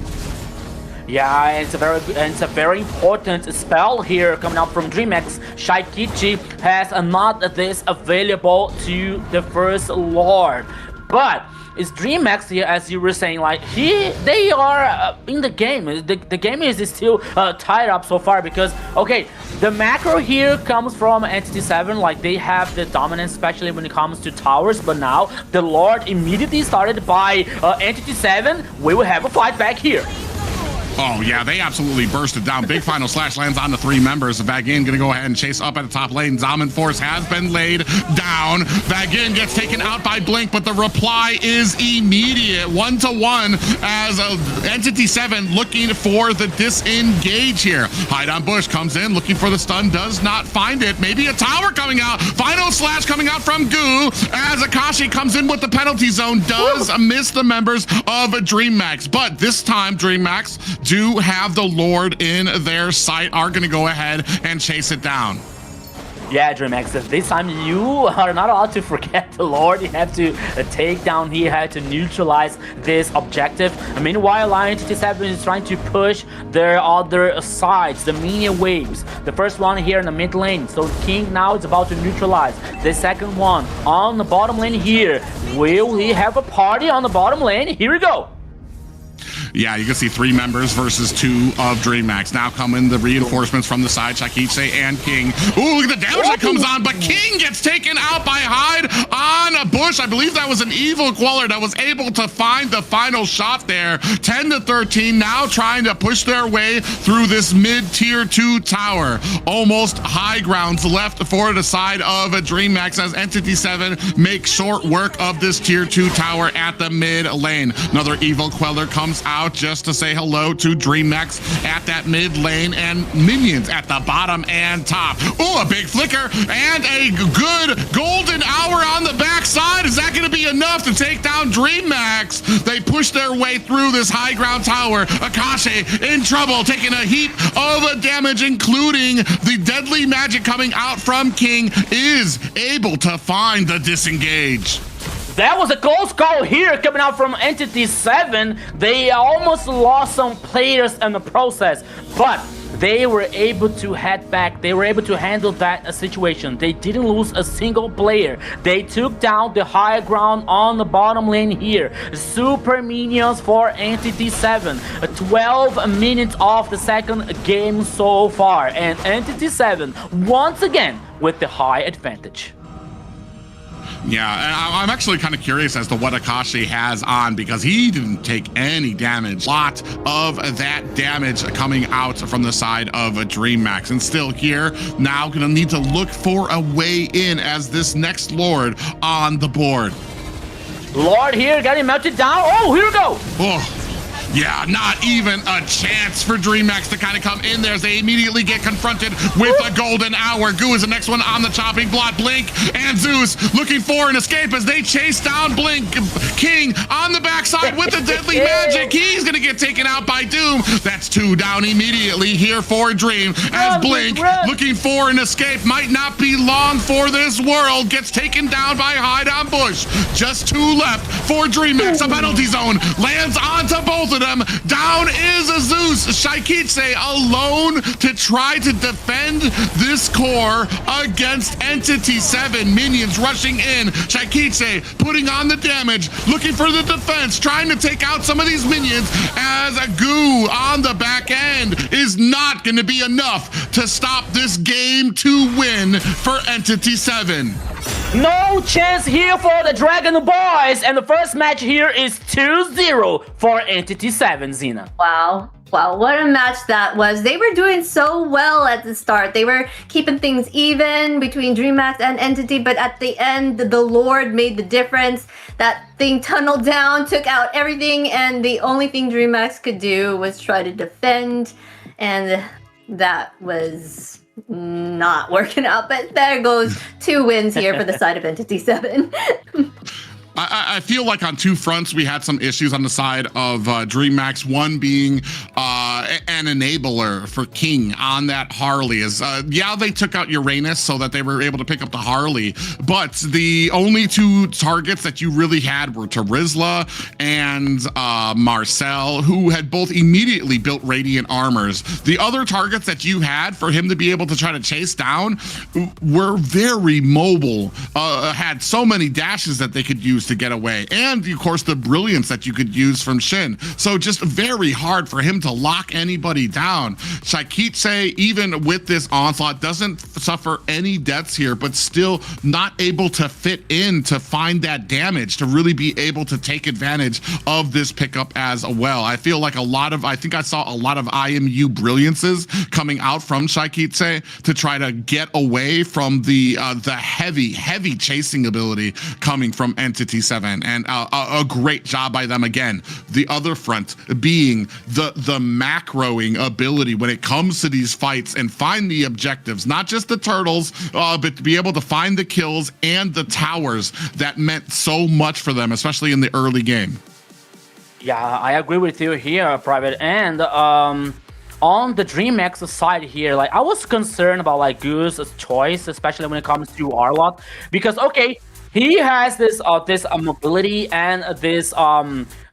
Yeah, it's a very important spell here coming out from Dreammax. Shaikichi has not this available to the first Lord, but it's Dreammax here, as you were saying, like they are in the game. The game is still tied up so far because okay, the macro here comes from Entity 7, like they have the dominance, especially when it comes to towers. But now the Lord immediately started by Entity 7. We will have a fight back here. Oh, yeah, they absolutely bursted down. Big final slash lands on the 3 members. Vagin gonna go ahead and chase up at the top lane. Zaman Force has been laid down. Vagin gets taken out by Blink, but the reply is immediate. 1-to-1 as Entity 7 looking for the disengage here. Hide on Bush comes in looking for the stun, does not find it. Maybe a tower coming out. Final slash coming out from Goo as Akashi comes in with the penalty zone. Does miss the members of Dreammax, but this time Dreammax do have the Lord in their sight, are going to go ahead and chase it down. Yeah, Dreammax, this time you are not allowed to forget the Lord. You have to take down here, have to neutralize this objective. Meanwhile, Entity 7 is trying to push their other sides, the minion waves. The first one here in the mid lane. So King now is about to neutralize. The second one on the bottom lane here. Will he have a party on the bottom lane? Here we go. Yeah, you can see 3 members versus 2 of Dreammax. Now come in the reinforcements from the side, Shakiche and King. Ooh, look at the damage that comes on, but King gets taken out by Hyde on a Bush. I believe that was an evil Queller that was able to find the final shot there. 10-13, now trying to push their way through this mid-tier 2 tower. Almost high grounds left for the side of Dreammax as Entity 7 makes short work of this tier 2 tower at the mid lane. Another evil Queller comes out just to say hello to Dreammax at that mid lane and minions at the bottom and top. Oh, a big flicker and a good golden hour on the backside. Is that going to be enough to take down Dreammax? They push their way through this high ground tower. Akashi in trouble, taking a heap of damage, including the deadly magic coming out from King, is able to find the disengage. That was a close call here coming out from Entity 7. They almost lost some players in the process, but they were able to head back. They were able to handle that situation. They didn't lose a single player. They took down the high ground on the bottom lane here. Super minions for Entity 7. 12 minutes of the second game so far, and Entity 7 once again with the high advantage. Yeah, and I'm actually kind of curious as to what Akashi has on, because he didn't take any damage. A lot of that damage coming out from the side of Dreammax. And still here, now gonna need to look for a way in as this next Lord on the board. Lord here getting melted down. Oh, here we go. Oh. Yeah, not even a chance for Dreammax to kind of come in there as they immediately get confronted with a golden hour. Goo is the next one on the chopping block. Blink and Zeus looking for an escape as they chase down Blink. King on the backside with the deadly magic. He's going to get taken out by Doom. That's 2 down immediately here for Dream as Blink looking for an escape. Might not be long for this world. Gets taken down by Hyde on Bush. Just 2 left for Dreammax. A penalty zone lands onto both of them. Down is Zeus. Shaikiche alone to try to defend this core against Entity 7. Minions rushing in. Shaikiche putting on the damage, looking for the defense, trying to take out some of these minions as a Goo on the back end is not going to be enough to stop this game to win for Entity 7. No chance here for the Dragon Boys, and the first match here is 2-0 for Entity 7, Zena. Wow. Wow, what a match that was. They were doing so well at the start. They were keeping things even between Dreammax and Entity, but at the end, the Lord made the difference. That thing tunneled down, took out everything, and the only thing Dreammax could do was try to defend, and that was not working out, but there goes 2 wins here for the side of Entity 7. I feel like on 2 fronts, we had some issues on the side of Dreammax. One being an enabler for King on that Harley. Yeah, they took out Uranus so that they were able to pick up the Harley, but the only 2 targets that you really had were Terizla and Marcel, who had both immediately built Radiant Armors. The other targets that you had for him to be able to try to chase down were very mobile, had so many dashes that they could use to get away, and of course the brilliance that you could use from Shin. So just very hard for him to lock anybody down. Shaikitse, even with this onslaught, doesn't suffer any deaths here, but still not able to fit in to find that damage to really be able to take advantage of this pickup as well. I feel like I think I saw a lot of IMU brilliances coming out from Shaikitse to try to get away from the heavy chasing ability coming from Entity 7, and a great job by them again. The other front being the macroing ability when it comes to these fights and find the objectives, not just the turtles, but to be able to find the kills and the towers that meant so much for them, especially in the early game. Yeah, I agree with you here, Private. And on the Dreammax side here, like I was concerned about like Goose's choice, especially when it comes to Arlott, because okay, he has this mobility and this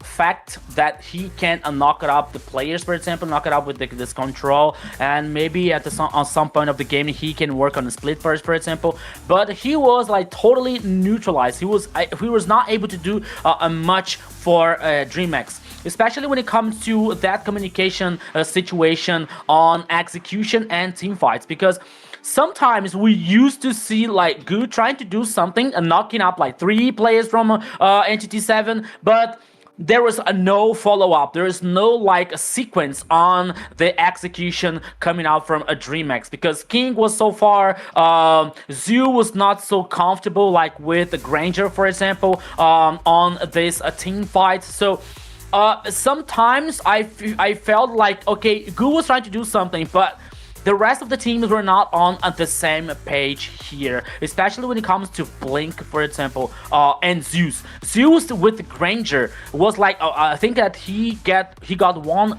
fact that he can knock it up the players, for example, knock it up with this control, and maybe at on some point of the game he can work on the split burst, for example. But he was like totally neutralized. He was not able to do much for Dreammax, especially when it comes to that communication situation on execution and team fights, because sometimes we used to see like Goo trying to do something and knocking up like 3 players from Entity 7, but there was no follow-up. There is no like a sequence on the execution coming out from a Dreammax, because King was so far, Zoo was not so comfortable like with the Granger, for example, on this team fight. So sometimes I felt like, okay, Goo was trying to do something, but the rest of the teams were not on the same page here, especially when it comes to Blink, for example, and Zeus. Zeus with Granger was like, I think that he got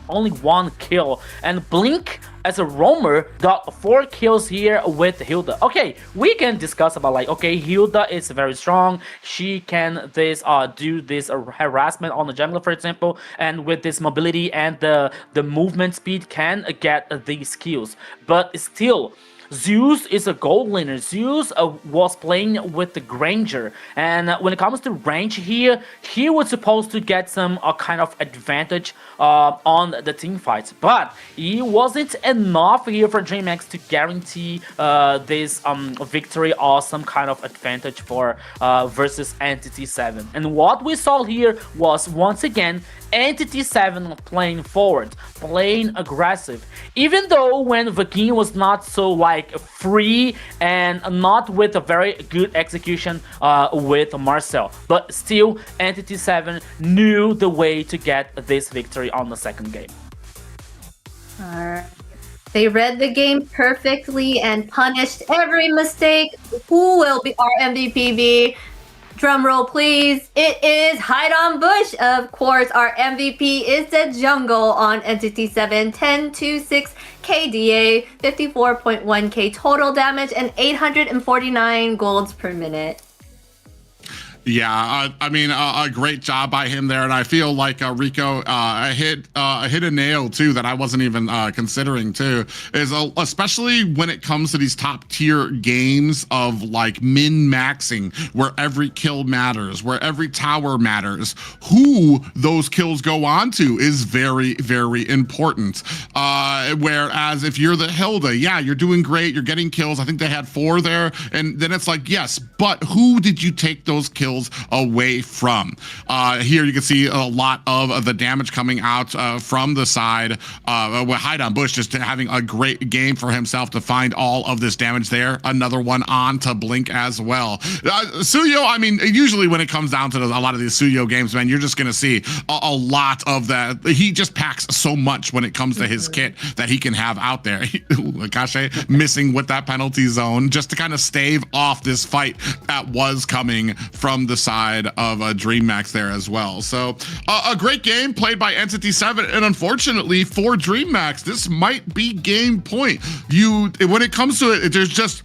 only 1 kill, and Blink as a roamer got 4 kills here with Hilda. Okay, we can discuss about like, okay, Hilda is very strong. She can do this harassment on the jungler, for example, and with this mobility and the movement speed can get these kills. But still, Zeus is a gold laner. Zeus was playing with the Granger, and when it comes to range here, he was supposed to get some kind of advantage on the team fights, but he wasn't enough here for Dreammax to guarantee this victory or some kind of advantage for versus Entity 7. And what we saw here was once again Entity 7 playing forward, playing aggressive, even though when Vagin was not so like free and not with a very good execution with Marcel, but still Entity 7 knew the way to get this victory on the second game. Alright. They read the game perfectly and punished every mistake. Who will be our MVPB? Drum roll, please. It is Hide on Bush. Of course, our MVP is the jungle on Entity 7. 10-6 KDA, 54.1k total damage, and 849 golds per minute. Yeah, I mean, a great job by him there, and I feel like Rico hit a nail too that I wasn't even considering too. Is especially when it comes to these top tier games of like min-maxing, where every kill matters, where every tower matters, who those kills go on to is very, very important. Whereas if you're the Hilda, yeah, you're doing great, you're getting kills. I think they had 4 there, and then it's like, yes, but who did you take those kills miles away from. Here you can see a lot of the damage coming out from the side with Hide on Bush just having a great game for himself to find all of this damage there. Another one on to Blink as well. Suyo, I mean, usually when it comes down to a lot of these Suyo games, man, you're just going to see a lot of that. He just packs so much when it comes to his kit that he can have out there. Akashi missing with that penalty zone just to kind of stave off this fight that was coming from the side of Dreammax there as well. So a great game played by Entity 7, and unfortunately for Dreammax, this might be game point. When it comes to it, there's just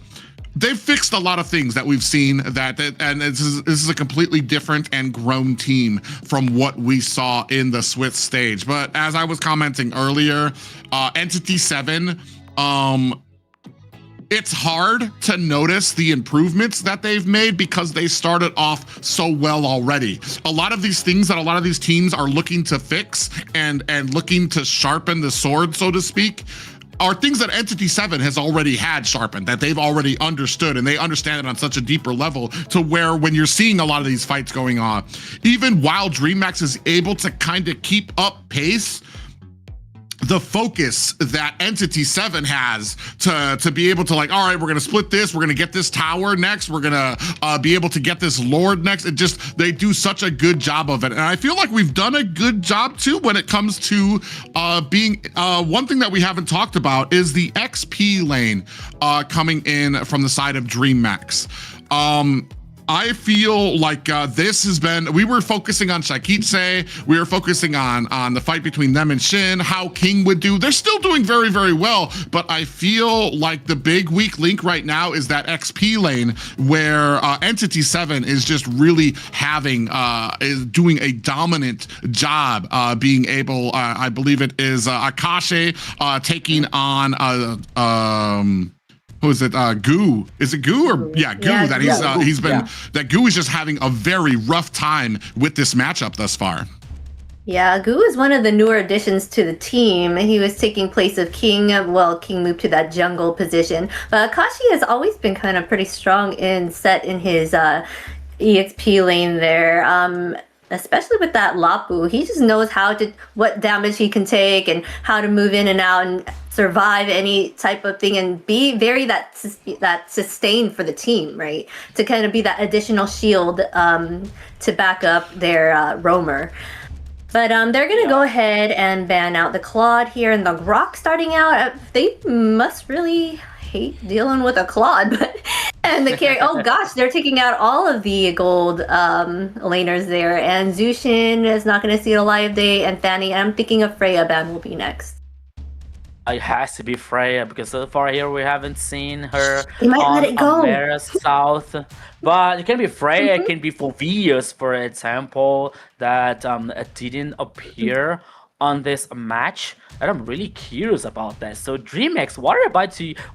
they've fixed a lot of things that we've seen and this is a completely different and grown team from what we saw in the Swiss stage. But as I was commenting earlier, Entity 7, it's hard to notice the improvements that they've made because they started off so well already. A lot of these things that a lot of these teams are looking to fix and looking to sharpen the sword, so to speak, are things that Entity 7 has already had sharpened, that they've already understood, and they understand it on such a deeper level to where when you're seeing a lot of these fights going on, even while Dreammax is able to kind of keep up pace, the focus that Entity 7 has to be able to like, all right, we're gonna split this, we're gonna get this tower next, we're gonna be able to get this Lord next. They do such a good job of it. And I feel like we've done a good job too when it comes to being, one thing that we haven't talked about is the XP lane coming in from the side of Dreammax. I feel like this has been, we were focusing on Shakitse, we were focusing on the fight between them and Shin, how King would do. They're still doing very, very well, but I feel like the big weak link right now is that XP lane where Entity 7 is just really is doing a dominant job being able, I believe it is Akashi taking on, who is it? Goo. Is it Goo or Goo? That Goo is just having a very rough time with this matchup thus far. Yeah, Goo is one of the newer additions to the team. He was taking place of King. Well, King moved to that jungle position, but Akashi has always been kind of pretty strong in his EXP lane there. Especially with that Lapu, he just knows what damage he can take and how to move in and out and survive any type of thing and be very that sustained for the team, right? To kind of be that additional shield to back up their roamer. But they're gonna go ahead and ban out the Claude here, and the Rock starting out. They must really hate dealing with a Claude, and the carry. Oh gosh, they're taking out all of the gold laners there, and Zushin is not going to see a live day, and Fanny. I'm thinking of Freya ban will be next. It has to be Freya because so far here we haven't seen her let it go. Amera South. But it can be Freya, it can be Phoveus, for example, that didn't appear on this match. And I'm really curious about that. So Dreammax,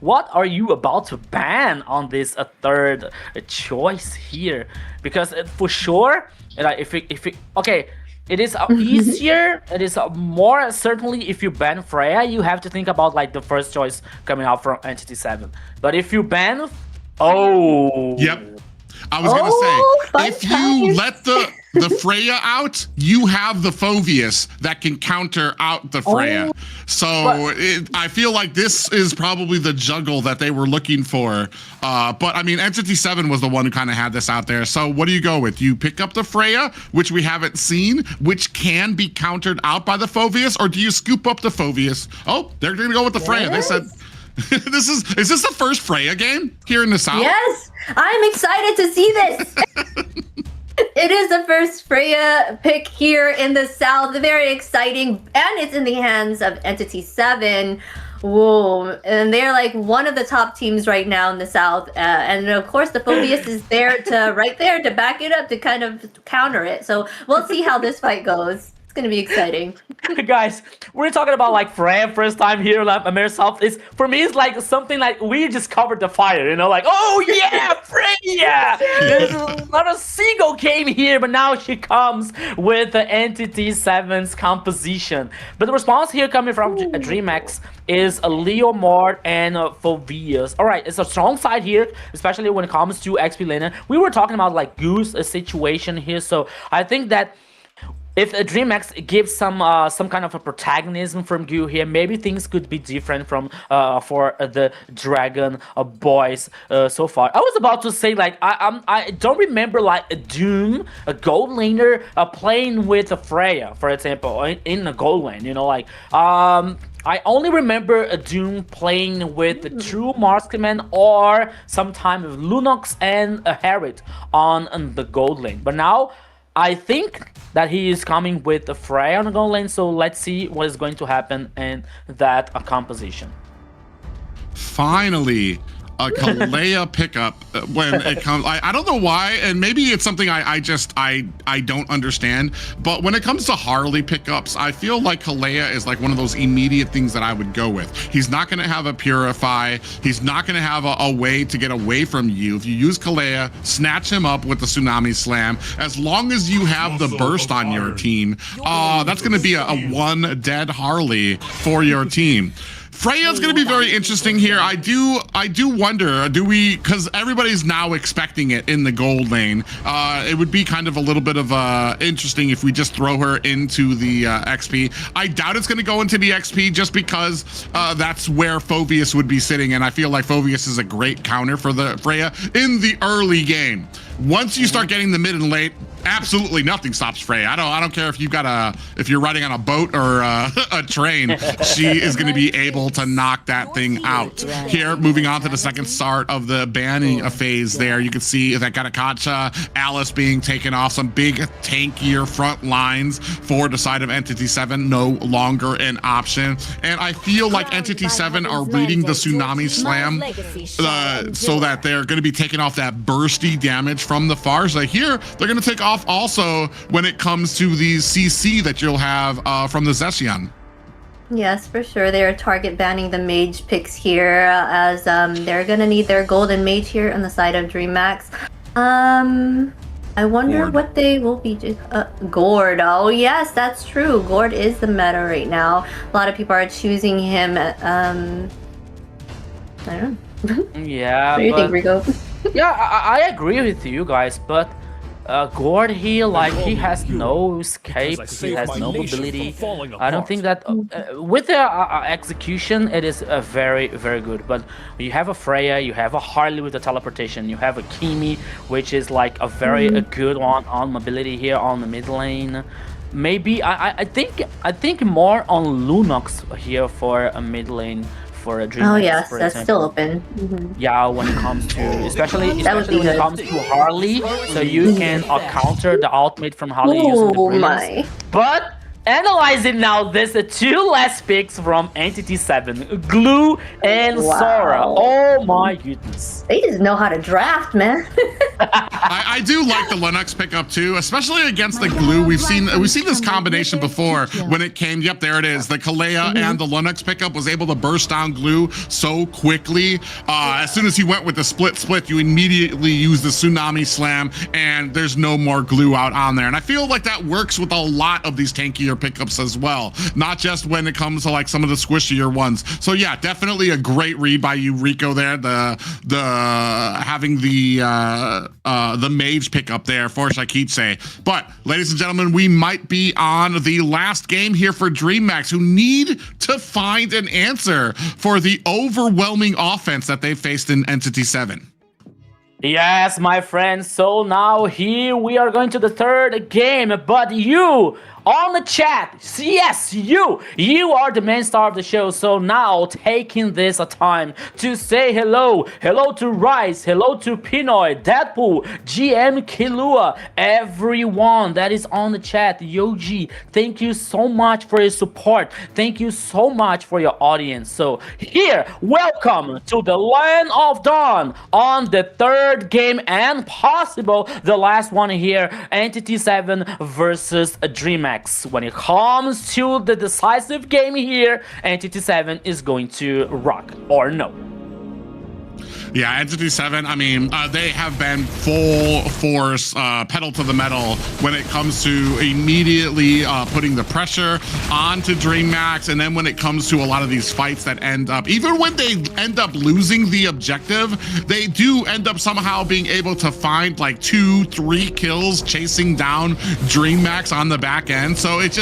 what are you about to ban on this third choice here? Because for sure, okay, it is easier. It is more certainly if you ban Freya, you have to think about like the first choice coming out from Entity 7. But if you ban, Yep. I was gonna say, if you let the Freya out, you have the Phoveus that can counter out the Freya. I feel like this is probably the juggle that they were looking for. But I mean, Entity 7 was the one who kind of had this out there. So what do you go with? You pick up the Freya, which we haven't seen, which can be countered out by the Phoveus, or do you scoop up the Phoveus? Oh, they're gonna go with the Freya. They said, is this the first Freya game here in the South? Yes, I'm excited to see this. It is the first Freya pick here in the South. Very exciting, and it's in the hands of Entity 7. Whoa, and they're like one of the top teams right now in the South. And of course, the Phoveus is there to back it up to kind of counter it. So we'll see how this fight goes. It's gonna be exciting. Guys, we're talking about like Freya first time here like AMER South. Is for me, it's like something like we just covered the fire, you know, like, oh yeah, Freya! There's not a single game here, but now she comes with the Entity 7's composition. But the response here coming from Dreammax is Leo Mort and Phobius. All right, it's a strong side here, especially when it comes to XP Lane. We were talking about like Goose situation here, so I think that if Dreammax gives some kind of a protagonism from Gu here, maybe things could be different from for the Dragon Boys so far. I was about to say like I don't remember like a Doom, a gold laner playing with a Freya, for example, in a gold lane. You know, like I only remember a Doom playing with the true marksman or sometime with Lunox and a Harriet on the gold lane. But now I think that he is coming with the Freya on the gold lane, so let's see what is going to happen in that composition. Finally, a Kalea pickup when it comes. I don't know why, and maybe it's something I don't understand. But when it comes to Harley pickups, I feel like Kalea is like one of those immediate things that I would go with. He's not going to have a Purify. He's not going to have a way to get away from you. If you use Kalea, snatch him up with the Tsunami Slam. As long as you have the burst on your team, that's going to be a one dead Harley for your team. Freya's going to be very interesting here. I do wonder, because everybody's now expecting it in the gold lane. It would be kind of a little bit of interesting if we just throw her into the XP. I doubt it's going to go into the XP just because that's where Phobius would be sitting, and I feel like Phobius is a great counter for the Freya in the early game. Once you start getting the mid and late, absolutely nothing stops Freya. I don't care if if you're riding on a boat or a train, she is going to be able to knock that thing out. Here, moving on to the second start of the banning phase there, you can see that Katakacha, Alice being taken off, some big tankier front lines for the side of Entity 7, no longer an option. And I feel like Entity 7 are reading the Tsunami Slam so that they're going to be taking off that bursty damage from the far side. Here, they're going to take off also when it comes to the CC that you'll have from the Zeshion. Yes, for sure. They are target banning the mage picks here as they're going to need their golden mage here on the side of Dreammax. I wonder Gord. what they will be. Gord. Oh, yes, that's true. Gord is the meta right now. A lot of people are choosing him. I don't know. Yeah. What do you think, Rico? Yeah, I agree with you guys, but Gord here, like, he has no escape, he has no mobility. I don't think that with the execution, it is very, very good. But you have a Freya, you have a Harley with the teleportation, you have a Kimi, which is like a very good one on mobility here on the mid lane. Maybe I think more on Lunox here for a mid lane. For a Dreammax, Oh yes, for that's example. still open. Yeah, when it comes to especially would be when it good. comes to Harley, so you can counter the ultimate from Harley using the Oh brilliance. my. But analyzing now this two last picks from Entity 7, Glue and Wow. Sora. Oh my goodness. They just know how to draft, man. I do like the Linux pickup too, especially against the Glue. We've seen this combination before when it came. Yep, there it is. The Kalea and the Linux pickup was able to burst down Glue so quickly. As soon as he went with the split, you immediately use the Tsunami Slam, and there's no more Glue out on there. And I feel like that works with a lot of these tankier pickups as well, not just when it comes to like some of the squishier ones. So yeah, definitely a great read by you, Rico. There, the having the mage pick up there for Shakitse. But ladies and gentlemen, we might be on the last game here for Dreammax, who need to find an answer for the overwhelming offense that they faced in Entity 7. Yes, my friends. So now here we are going to the third game, but you on the chat, yes, you are the main star of the show. So now taking this time to say hello to Rice, hello to Pinoy, Deadpool, GM Kilua, everyone that is on the chat. Yoji, thank you so much for your support. Thank you so much for your audience. So here, welcome to the Land of Dawn on the third game and possible the last one here, Entity 7 versus Dreammax. Dreammax, when it comes to the decisive game here, Entity 7 is going to rock, or no? Yeah, Entity 7, I mean, they have been full force, pedal to the metal when it comes to immediately putting the pressure onto Dreammax. And then when it comes to a lot of these fights that end up, even when they end up losing the objective, they do end up somehow being able to find like 2-3 kills chasing down Dreammax on the back end. So it's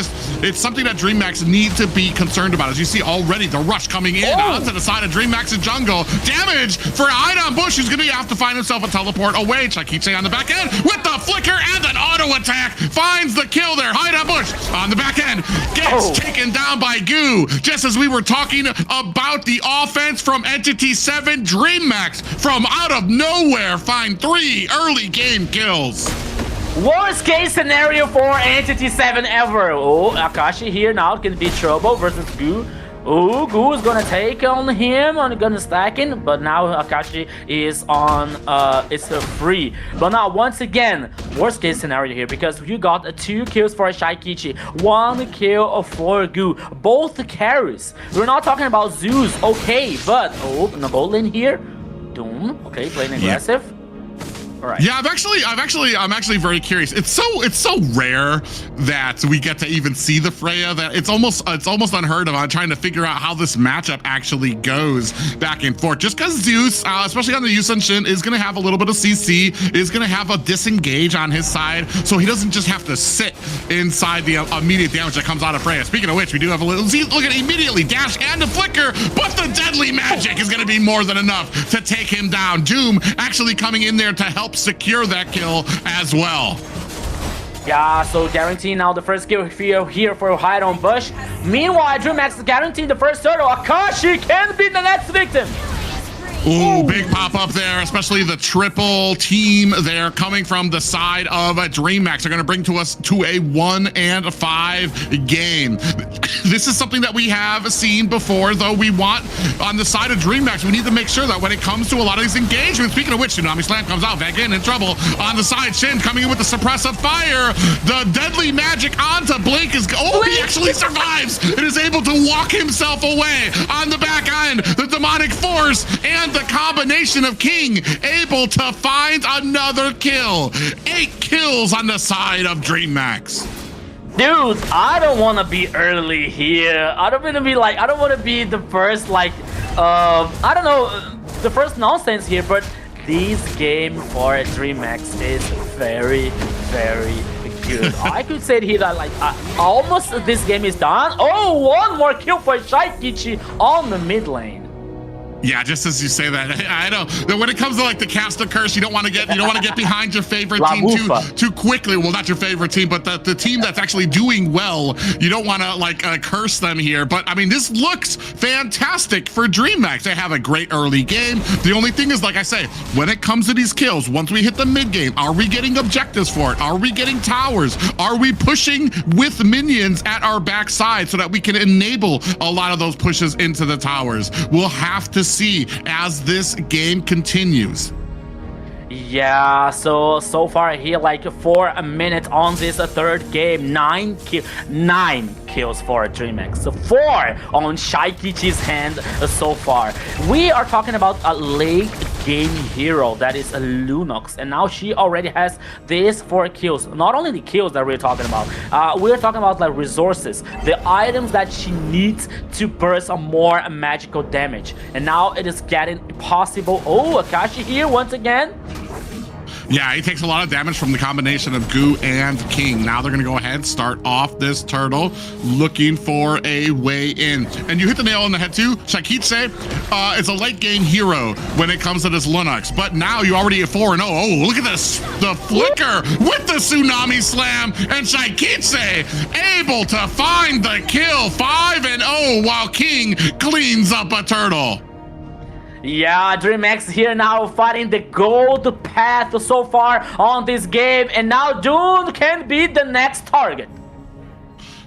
something that Dreammax need to be concerned about. As you see already, the rush coming in onto the side of Dreammax's jungle. Damage for Iron Bush, who's going to have to find himself a teleport away. Chakiche on the back end with the flicker and an auto attack. Finds the kill there. Iron Bush on the back end gets taken down by Goo. Just as we were talking about the offense from Entity 7, Dreammax from out of nowhere find 3 early game kills. Worst case scenario for Entity 7 ever. Oh, Akashi here now can be trouble versus Goo. Oh, Goo is gonna take on him, and gonna stack in, but now Akashi is on, it's free. But now, once again, worst case scenario here, because you got 2 kills for Shaikichi, 1 kill for Goo, both carries. We're not talking about Zeus, okay, but, oh, no gold lane here. Doom, okay, playing aggressive. Right. Yeah, I'm actually very curious. It's so rare that we get to even see the Freya that it's almost unheard of. I'm trying to figure out how this matchup actually goes back and forth. Just because Zeus, especially on the Yusun Shin, is gonna have a little bit of CC, is gonna have a disengage on his side, so he doesn't just have to sit inside the immediate damage that comes out of Freya. Speaking of which, we do have a little, look at immediately dash and a flicker, but the deadly magic is gonna be more than enough to take him down. Doom actually coming in there to help secure that kill as well. Yeah, so guarantee now the first kill here for Iron Bush. Meanwhile, Dreammax is guaranteeing the first turtle. Akashi can be the next victim. Ooh, big pop up there, especially the triple team there coming from the side of Dreammax. They're going to bring us to a 1-5 game. This is something that we have seen before, though we want on the side of Dreammax, we need to make sure that when it comes to a lot of these engagements, speaking of which, Tsunami Slam comes out, Vegan in trouble on the side, Shin coming in with the suppressive fire. The deadly magic onto Blink is, he actually survives and is able to walk himself away on the back end. The demonic force and the combination of King able to find another kill. 8 kills on the side of Dreammax. Dude, I don't want to be early here. I don't want to be like, I don't want to be the first, like, I don't know, the first nonsense here, but this game for Dreammax is very, very good. I could say here that, like, almost this game is done. Oh, 1 more kill for Shaikichi on the mid lane. Yeah, just as you say that, I know that when it comes to like the caster curse, you don't want to get behind your favorite team too quickly. Well, not your favorite team, but the team that's actually doing well. You don't want to like curse them here. But I mean, this looks fantastic for Dreammax. They have a great early game. The only thing is, like I say, when it comes to these kills, once we hit the mid game, are we getting objectives for it? Are we getting towers? Are we pushing with minions at our backside so that we can enable a lot of those pushes into the towers? We'll have to see as this game continues. Yeah, so far here, like 4 minutes on this third game, 9 kills for Dreammax, so 4 on Shaikichi's hand so far. We are talking about a late game hero that is a Lunox, and now she already has these 4 kills. Not only the kills that we're talking about, we're talking about like resources, the items that she needs to burst a more magical damage, and now it is getting possible. Oh, Akashi here once again. Yeah, he takes a lot of damage from the combination of Goo and King. Now they're going to go ahead, start off this turtle, looking for a way in. And you hit the nail on the head too. Shaikichi is a late game hero when it comes to this Linux. But now you already at 4-0. Oh, look at this. The flicker with the Tsunami Slam. And Shaikichi able to find the kill. 5-0 while King cleans up a turtle. Yeah, Dreammax here now fighting the gold path so far on this game, and now Dune can be the next target.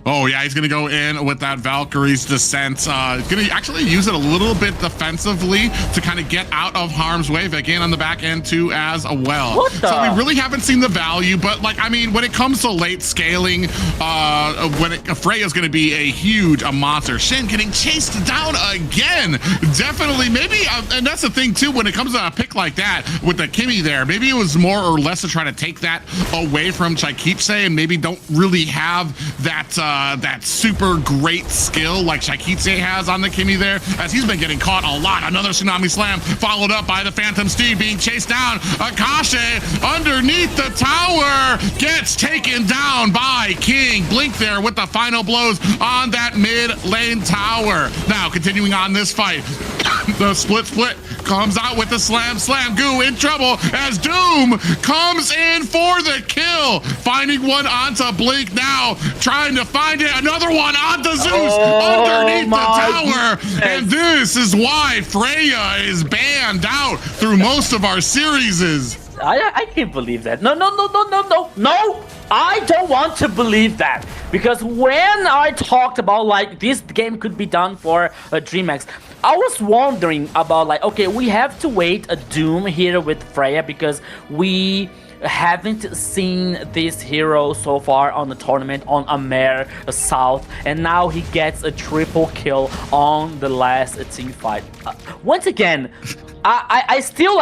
Oh, yeah, he's going to go in with that Valkyrie's Descent. Going to actually use it a little bit defensively to kind of get out of harm's way. Again, on the back end, too, as well. What the? So we really haven't seen the value, but, like, I mean, when it comes to late scaling, Freya's going to be a monster. Shin getting chased down again. Definitely, maybe, and that's the thing, too, when it comes to a pick like that with the Kimmy there, maybe it was more or less to try to take that away from Chaikiche and maybe don't really have that super great skill like Chaikiche has on the Kimmy there, as he's been getting caught a lot. Another Tsunami Slam followed up by the Phantom Steed being chased down. Akashi underneath the tower gets taken down by King. Blink there with the final blows on that mid lane tower. Now continuing on this fight, the split comes out with the slam. Goo in trouble as Doom comes in for the kill, finding one onto Blink now, trying to find it. Another one onto Zeus underneath the tower. And this is why Freya is banned out through most of our series. I can't believe that. No. I don't want to believe that, because when I talked about like this game could be done for Dreammax, I was wondering about like, okay, we have to wait a Doom here with Freya because we haven't seen this hero so far on the tournament on AMER South, and now he gets a triple kill on the last team fight. Once again, I still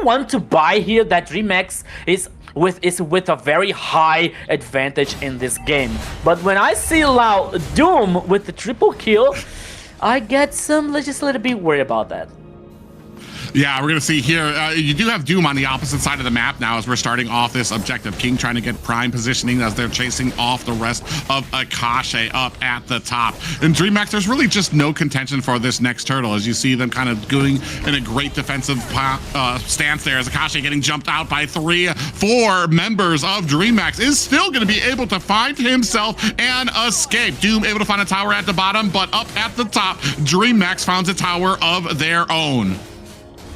want to buy here that Dreammax is with a very high advantage in this game. But when I see Doom with the triple kill, I get just a little bit worried about that. Yeah, we're going to see here, you do have Doom on the opposite side of the map now as we're starting off this objective. King trying to get prime positioning as they're chasing off the rest of Akashi up at the top. In Dreammax, there's really just no contention for this next turtle as you see them kind of going in a great defensive stance there as Akashi getting jumped out by 4 members of Dreammax is still going to be able to find himself an escape. Doom able to find a tower at the bottom, but up at the top, Dreammax found a tower of their own.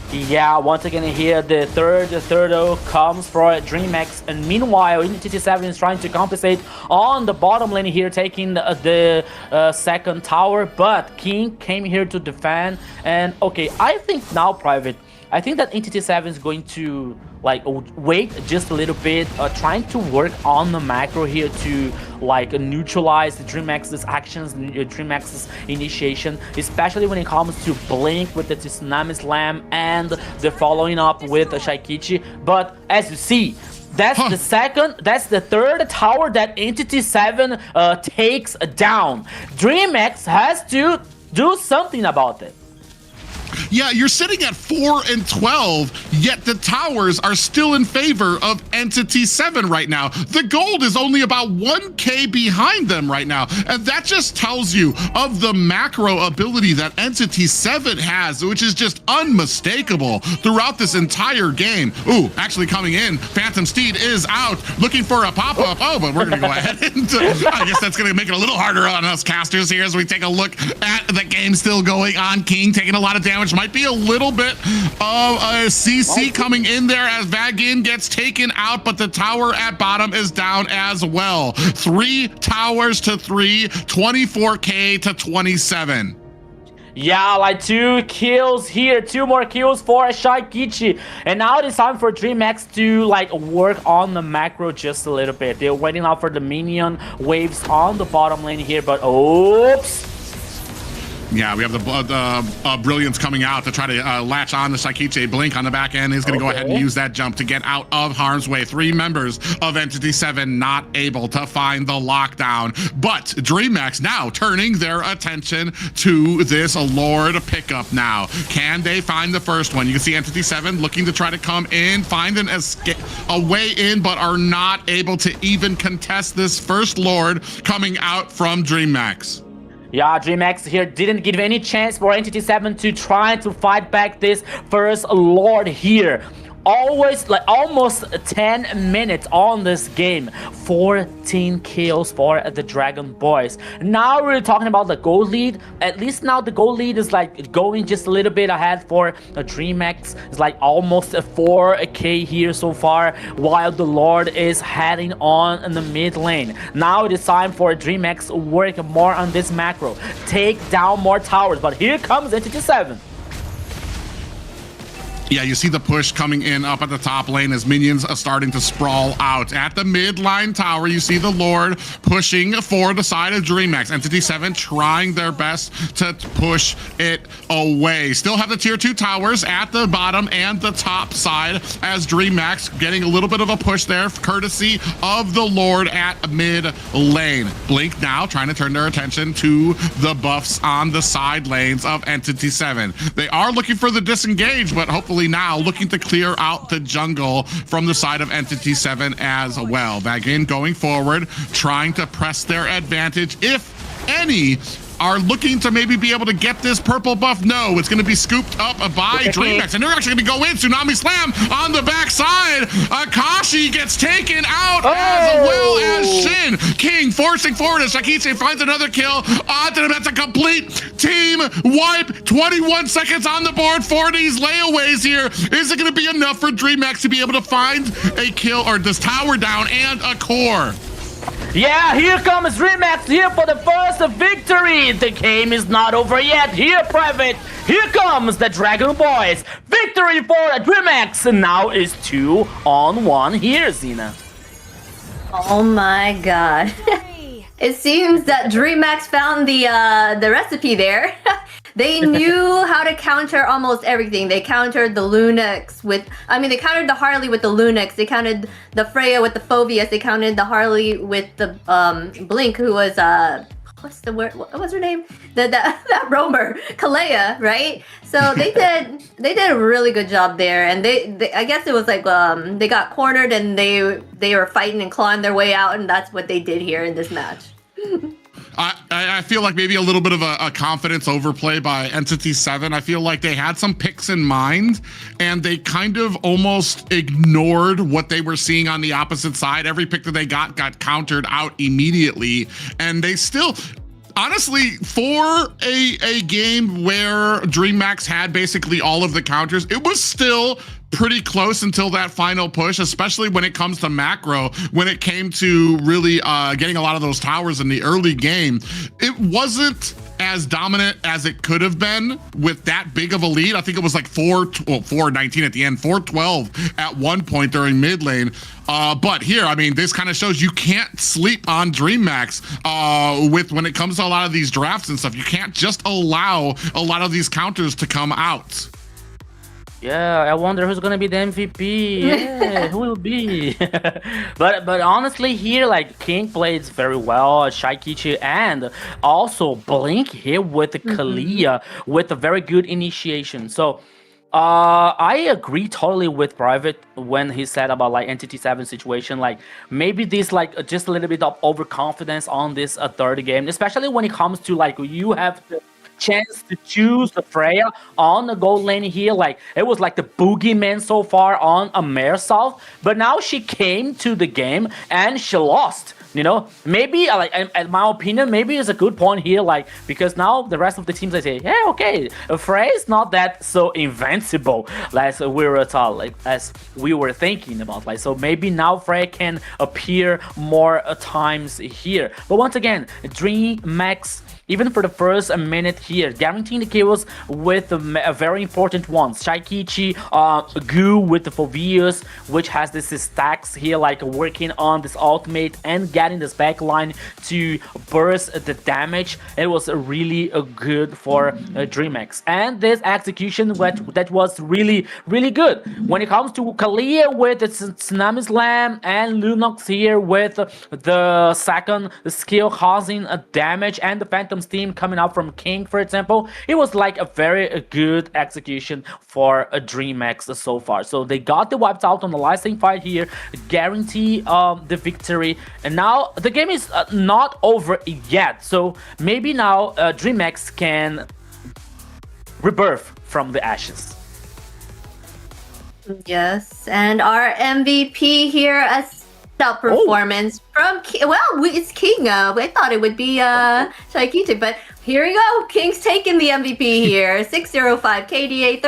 Yeah, once again here, the third turtle comes for Dreammax, and meanwhile, Entity 7 is trying to compensate on the bottom lane here, taking the second tower, but King came here to defend, and okay, I think now, Private, I think that Entity 7 is going to like wait just a little bit, trying to work on the macro here to like neutralize Dreammax's actions, Dreammax's initiation, especially when it comes to Blink with the Tsunami Slam and the following up with Chaikiche. But as you see, that's the third tower that Entity 7 takes down. Dreammax has to do something about it. Yeah, you're sitting at 4 and 12, yet the towers are still in favor of Entity 7 right now. The gold is only about 1K behind them right now, and that just tells you of the macro ability that Entity 7 has, which is just unmistakable throughout this entire game. Ooh, actually coming in, Phantom Steed is out, looking for a pop-up. Oh, but we're gonna go ahead and I guess that's gonna make it a little harder on us casters here as we take a look at the game still going on. King taking a lot of damage. Might be a little bit of a CC coming in there as Vagin gets taken out, but the tower at bottom is down as well. 3 towers to 3, 24K to 27. Yeah, like 2 kills here, 2 more kills for Chaikiche. And now it's time for Dreammax to like work on the macro just a little bit. They're waiting out for the minion waves on the bottom lane here, but oops. Yeah, we have the Brilliance coming out to try to latch on the Chaikiche. Blink on the back end is going to go ahead and use that jump to get out of harm's way. 3 members of Entity 7 not able to find the lockdown. But Dreammax now turning their attention to this Lord pickup now. Can they find the first one? You can see Entity 7 looking to try to come in, find an escape, a way in, but are not able to even contest this first Lord coming out from Dreammax. Yeah, Dreammax here didn't give any chance for Entity 7 to try to fight back this first Lord here. always like almost 10 minutes on this game. 14 kills for the Dragon Boys. Now we're talking about the gold lead. At least now the gold lead is like going just a little bit ahead for Dreammax. It's like almost 4k here so far, while the Lord is heading on in the mid lane. Now it is time for Dreammax to work more on this macro, take down more towers. But here comes Entity 7. Yeah, you see the push coming in up at the top lane as minions are starting to sprawl out. At the mid-line tower, you see the Lord pushing for the side of Dreammax. Entity 7 trying their best to push it away. Still have the tier 2 towers at the bottom and the top side as Dreammax getting a little bit of a push there, courtesy of the Lord at mid lane. Blink now trying to turn their attention to the buffs on the side lanes of Entity 7. They are looking for the disengage, but hopefully now looking to clear out the jungle from the side of Entity 7 as well. Again, going forward, trying to press their advantage, if any, are looking to maybe be able to get this purple buff. No, it's going to be scooped up by Dreammax, and they're actually going to go in. Tsunami Slam on the backside. Akashi gets taken out as well as Shin. King forcing forward as Shakichi finds another kill. Onto him. That's a complete team wipe. 21 seconds on the board for these layaways here. Is it going to be enough for Dreammax to be able to find a kill or this tower down and a core? Yeah, here comes Dreammax here for the first victory. The game is not over yet. Here, Private. Here comes the Dragon Boys. Victory for Dreammax. And now is 2-on-1 here, Xena. Oh my god. It seems that Dreammax found the recipe there. They knew how to counter almost everything. They countered the Lunox with, they countered the Harley with the Lunox. They countered the Freya with the Phobius. They countered the Harley with the Blink, who was what's the word? What was her name? That roamer, Kalea, right? So they did a really good job there. And they I guess it was like they got cornered and they were fighting and clawing their way out, and that's what they did here in this match. I feel like maybe a little bit of a confidence overplay by Entity 7. I feel like they had some picks in mind and they kind of almost ignored what they were seeing on the opposite side. Every pick that they got countered out immediately, and they still, honestly, for a game where Dreammax had basically all of the counters, it was still pretty close until that final push, especially when it comes to macro. When it came to really getting a lot of those towers in the early game, it wasn't as dominant as it could have been with that big of a lead. I think it was like 4-19 at the end, 4-12 at one point during mid lane. But here, this kind of shows you can't sleep on Dreammax with when it comes to a lot of these drafts and stuff. You can't just allow a lot of these counters to come out. Yeah, I wonder who's gonna be the MVP. Yeah, who will be? but honestly, here like King plays very well, Shaikichi, and also Blink here with Kalia with a very good initiation. So I agree totally with Private when he said about like Entity 7 situation. Like maybe this like just a little bit of overconfidence on this third game, especially when it comes to like you have the chance to choose the Freya on the gold lane here. Like it was like the boogeyman so far on AMER South, but now she came to the game and she lost. Maybe like in my opinion, maybe it's a good point here, like because now the rest of the teams, they say, yeah, okay, Freya is not that so invincible as we were taught, like as we were thinking about, like so maybe now Freya can appear more times here. But once again, Dreammax, even for the first minute here, guaranteeing the kills with a very important ones. Shaikichi, Gu with the Phobius, which has this stacks here, like working on this ultimate and getting this backline to burst the damage. It was really good for Dreammax. And this execution that was really, really good. When it comes to Kalia with the Tsunami Slam and Lunox here with the second skill causing a damage, and the Phantom Steam coming out from King, for example, it was like a very good execution for a Dreammax so far. So they got the wiped out on the licensing fight here, guarantee the victory, and now the game is not over yet. So maybe now Dreammax can rebirth from the ashes. Yes, and our MVP here, a stout performance from it's King. I thought it would be Shaikite, but here we go. King's taking the MVP here. 605 KDA,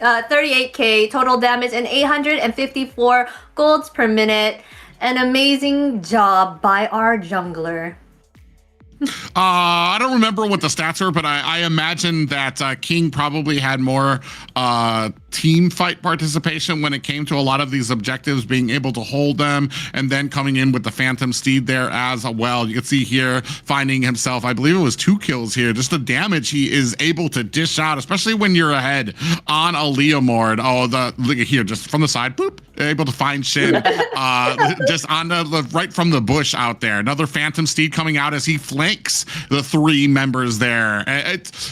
38K total damage, and 854 golds per minute. An amazing job by our jungler. I don't remember what the stats were, but I imagine that King probably had more team fight participation when it came to a lot of these objectives, being able to hold them, and then coming in with the Phantom Steed there as well. You can see here finding himself, I believe it was 2 kills here, just the damage he is able to dish out, especially when you're ahead on a Leomord. Oh, look at here, just from the side, boop, able to find Shin just on the right from the bush out there. Another Phantom Steed coming out as he flanks the 3 members there.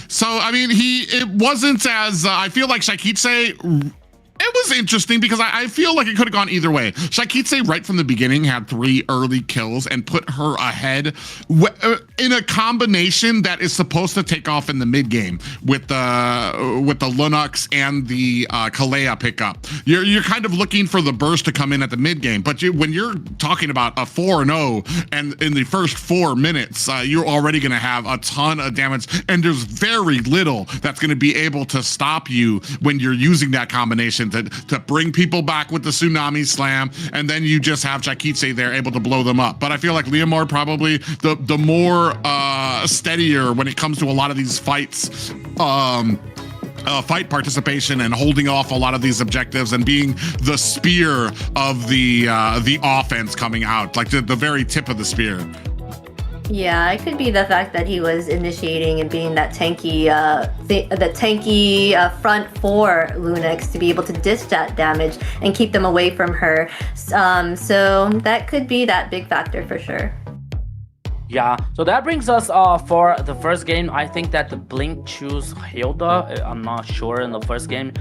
So I mean, it wasn't as I feel like Shaikitse. It was interesting because I feel like it could have gone either way. Shaikitse right from the beginning had 3 early kills and put her ahead in a combination that is supposed to take off in the mid game with the Lunux and the Kalea pickup. You're kind of looking for the burst to come in at the mid game, but when you're talking about a 4-0 and in the first 4 minutes, you're already going to have a ton of damage, and there's very little that's going to be able to stop you when you're using that combination to bring people back with the Tsunami Slam, and then you just have Shaikitse there able to blow them up. But I feel like Leomord probably the more steadier when it comes to a lot of these fights. Fight participation and holding off a lot of these objectives and being the spear of the offense coming out, like the very tip of the spear. Yeah, it could be the fact that he was initiating and being that tanky, front for Lunix to be able to dish that damage and keep them away from her. So that could be that big factor for sure. Yeah, so that brings us for the first game. I think that the Blink choose Hilda. I'm not sure in the first game.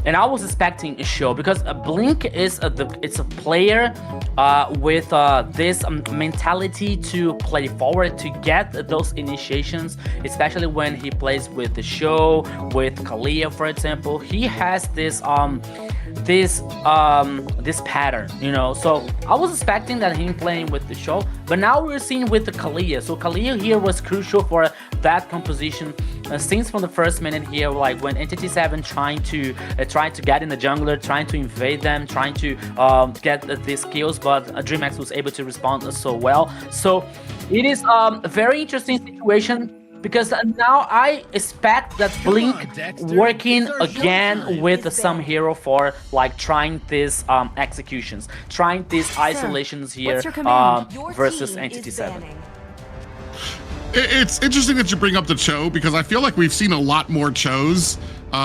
And I was expecting a show because Blink is it's a player with this mentality to play forward, to get those initiations, especially when he plays with the show, with Kalea, for example. He has this this pattern, you know. So I was expecting that him playing with the show, but now we're seeing with the Kalea. So Kalea here was crucial for that composition. Since from the first minute here, like when Entity 7 trying to get in the jungler, trying to invade them, trying to get these kills, but Dreammax was able to respond so well. So it is a very interesting situation, because now I expect that Blink working again with some hero for like trying these executions, trying these isolations here versus Entity 7. It's interesting that you bring up the Cho, because I feel like we've seen a lot more Chos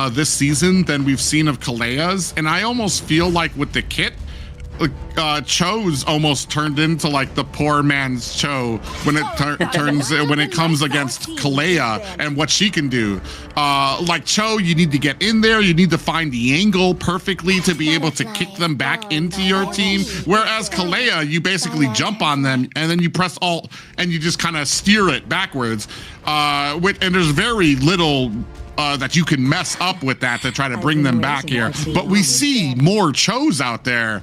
this season than we've seen of Kaleas, and I almost feel like with the kit, Cho's almost turned into like the poor man's Cho when it when it comes against Kalea and what she can do. Like Cho, you need to get in there, you need to find the angle perfectly to be able to kick them back into your team. Whereas Kalea, you basically jump on them and then you press Alt and you just kind of steer it backwards. And there's very little that you can mess up with that to try to bring them back here. But we see more Chos out there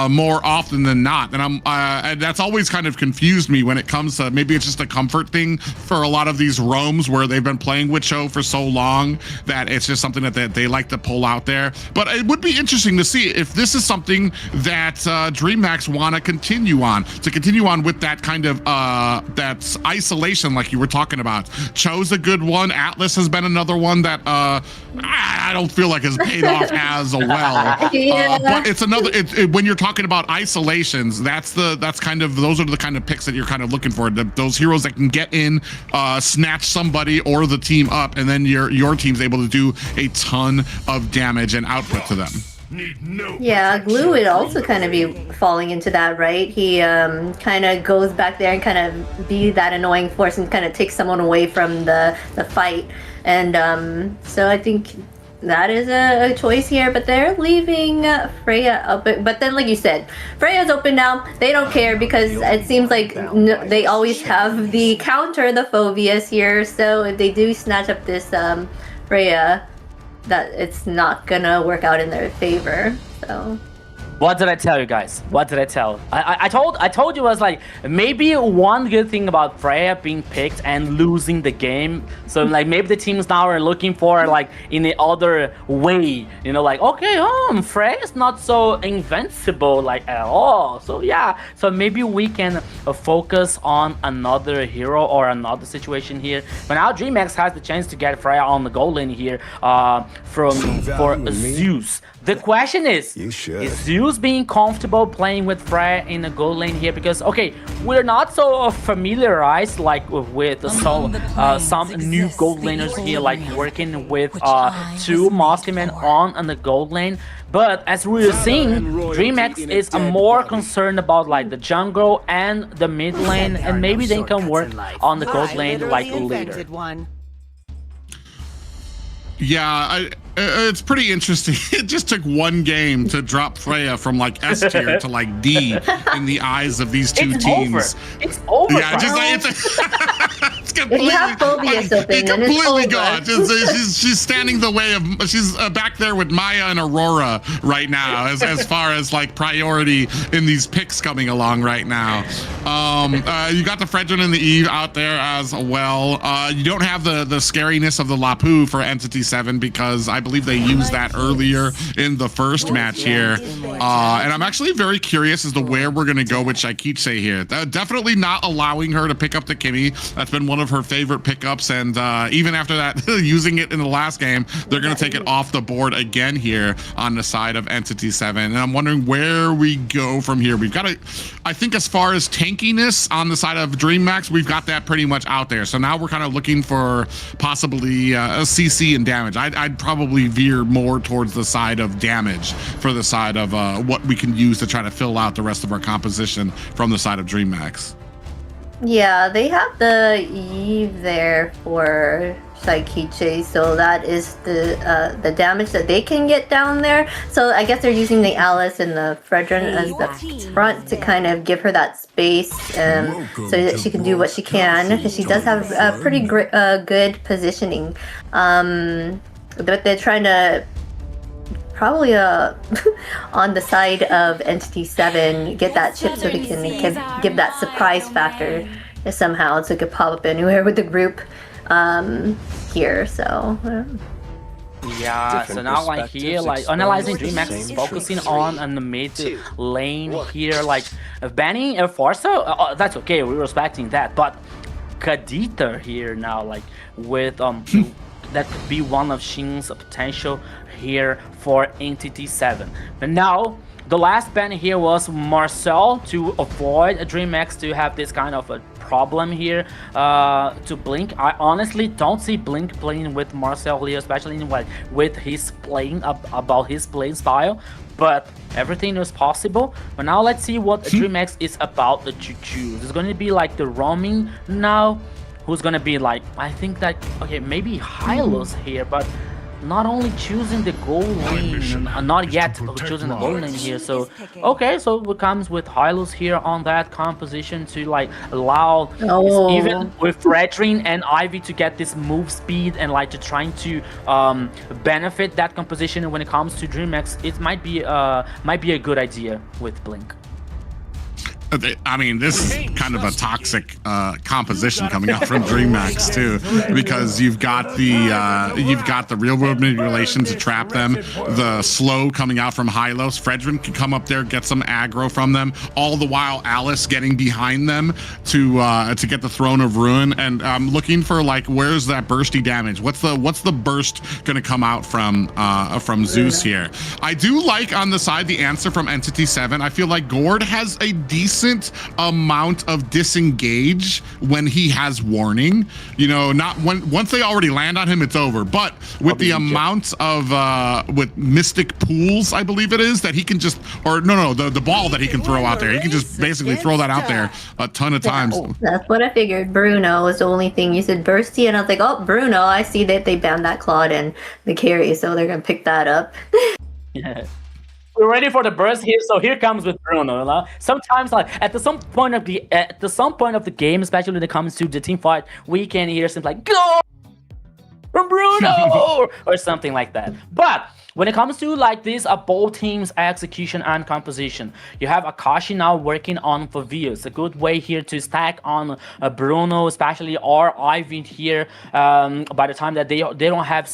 more often than not, and and that's always kind of confused me when it comes to, maybe it's just a comfort thing for a lot of these roams where they've been playing with Cho for so long that it's just something that they like to pull out there. But it would be interesting to see if this is something that Dreammax want to continue on with that kind of that isolation like you were talking about. Cho's a good one. Atlas has been another one that I don't feel like has paid off as well. But it's another. When you're talking about isolations, those are the kind of picks that you're kind of looking for. Those heroes that can get in, snatch somebody or the team up, and then your team's able to do a ton of damage and output to them. Yeah, Glue would also kind of be falling into that, right? He kind of goes back there and kind of be that annoying force and kind of take someone away from the fight. And so I think that is a choice here, but they're leaving Freya open. But then, like you said, Freya's open now. They don't care because it seems like they always have the counter, the Phobias here. So if they do snatch up this Freya, that it's not gonna work out in their favor. So. What did I tell you guys? What did I tell? I told you, I was like, maybe one good thing about Freya being picked and losing the game. So like maybe the teams now are looking for like in the other way, you know, like okay, Freya's not so invincible like at all. So yeah, so maybe we can focus on another hero or another situation here. But now Dreammax has the chance to get Freya on the goal lane here for Zeus. The question is Zeus being comfortable playing with Freya in the goal lane here? Because, okay, we're not so familiarized like with some new gold laners here, like working with two Musclemen on the gold lane. But as we were seeing, Dreammax is more concerned about like the jungle and the mid lane, and maybe they can work on the gold lane like later. Yeah, it's pretty interesting. It just took one game to drop Freya from like S tier to like D in the eyes of these two teams. It's over. Yeah, just like it's completely. If you have phobias open, then it's completely over. gone. She's standing the way of. She's back there with Maya and Aurora right now, as far as like priority in these picks coming along right now. You got the Fredrin and the Eve out there as well. You don't have the scariness of the Lapu for Entity 7 because I believe they used that earlier in the first match here. And I'm actually very curious as to where we're going to go with Shaikiche here. Definitely not allowing her to pick up the Kimmy. That's been one of her favorite pickups. And even after that, using it in the last game, they're going to take it off the board again here on the side of Entity 7. And I'm wondering where we go from here. We've got to, I think as far as tankiness on the side of Dreammax, we've got that pretty much out there. So now we're kind of looking for possibly a CC and damage. I'd probably veer more towards the side of damage for the side of what we can use to try to fill out the rest of our composition from the side of Dreammax. Yeah, they have the Eve there for Shaikiche, so that is the damage that they can get down there. So I guess they're using the Alice and the Fredrin as the front to kind of give her that space so that she can do what she can, because she does have a pretty good positioning. But they're trying to probably on the side of Entity 7 get that chip so they can give that surprise factor somehow, so it could pop up anywhere with the group here. So yeah, so now like here, like analyzing Dreammax is focusing on the mid lane here, like banning Forza. That's okay, we're respecting that, but Kadita here now, like with that could be one of Shin's potential here for Entity 7. But now, the last ban here was Marcel to avoid Dreammax to have this kind of a problem here to Blink. I honestly don't see Blink playing with Marcel here, especially in like with his playing about his playing style. But everything is possible. But now let's see what Dreammax is about to choose. It's going to be like the roaming now. Who's gonna be like, I think that, okay, maybe Hylos here, but not only choosing the goal lane, not yet choosing the goal lane here. So, okay, so it comes with Hylos here on that composition to like allow even with Fredrin and Ivy to get this move speed and like to trying to benefit that composition when it comes to Dreammax. It might be a good idea with Blink. I mean, this is kind of a toxic composition coming out from Dreammax too, because you've got the real world manipulation to trap them, the slow coming out from Hylos. Fredrin can come up there, get some aggro from them, all the while Alice getting behind them to get the Throne of Ruin. And I'm looking for like, where's that bursty damage? What's the burst gonna come out from Zeus here? I do like on the side the answer from Entity 7. I feel like Gord has a decent amount of disengage when he has warning. You know, not once they already land on him, it's over. But with the amount of with Mystic Pools, I believe it is, that he can just, or the ball that he can throw out there, he can just basically throw that out there a ton of times. That's what I figured. Bruno was the only thing. You said Bursty, and I was like, oh, Bruno, I see that they banned that Claude and the carry, so they're gonna pick that up. Yeah. We're ready for the burst here, so here comes with Bruno. You know? Sometimes, like at some point of the game, especially when it comes to the team fight, we can hear something like "Go!" from Bruno or something like that. But when it comes to like this both teams execution and composition, you have Akashi now working on Favius. A good way here to stack on Bruno, especially, or Ivy here. By the time that they don't have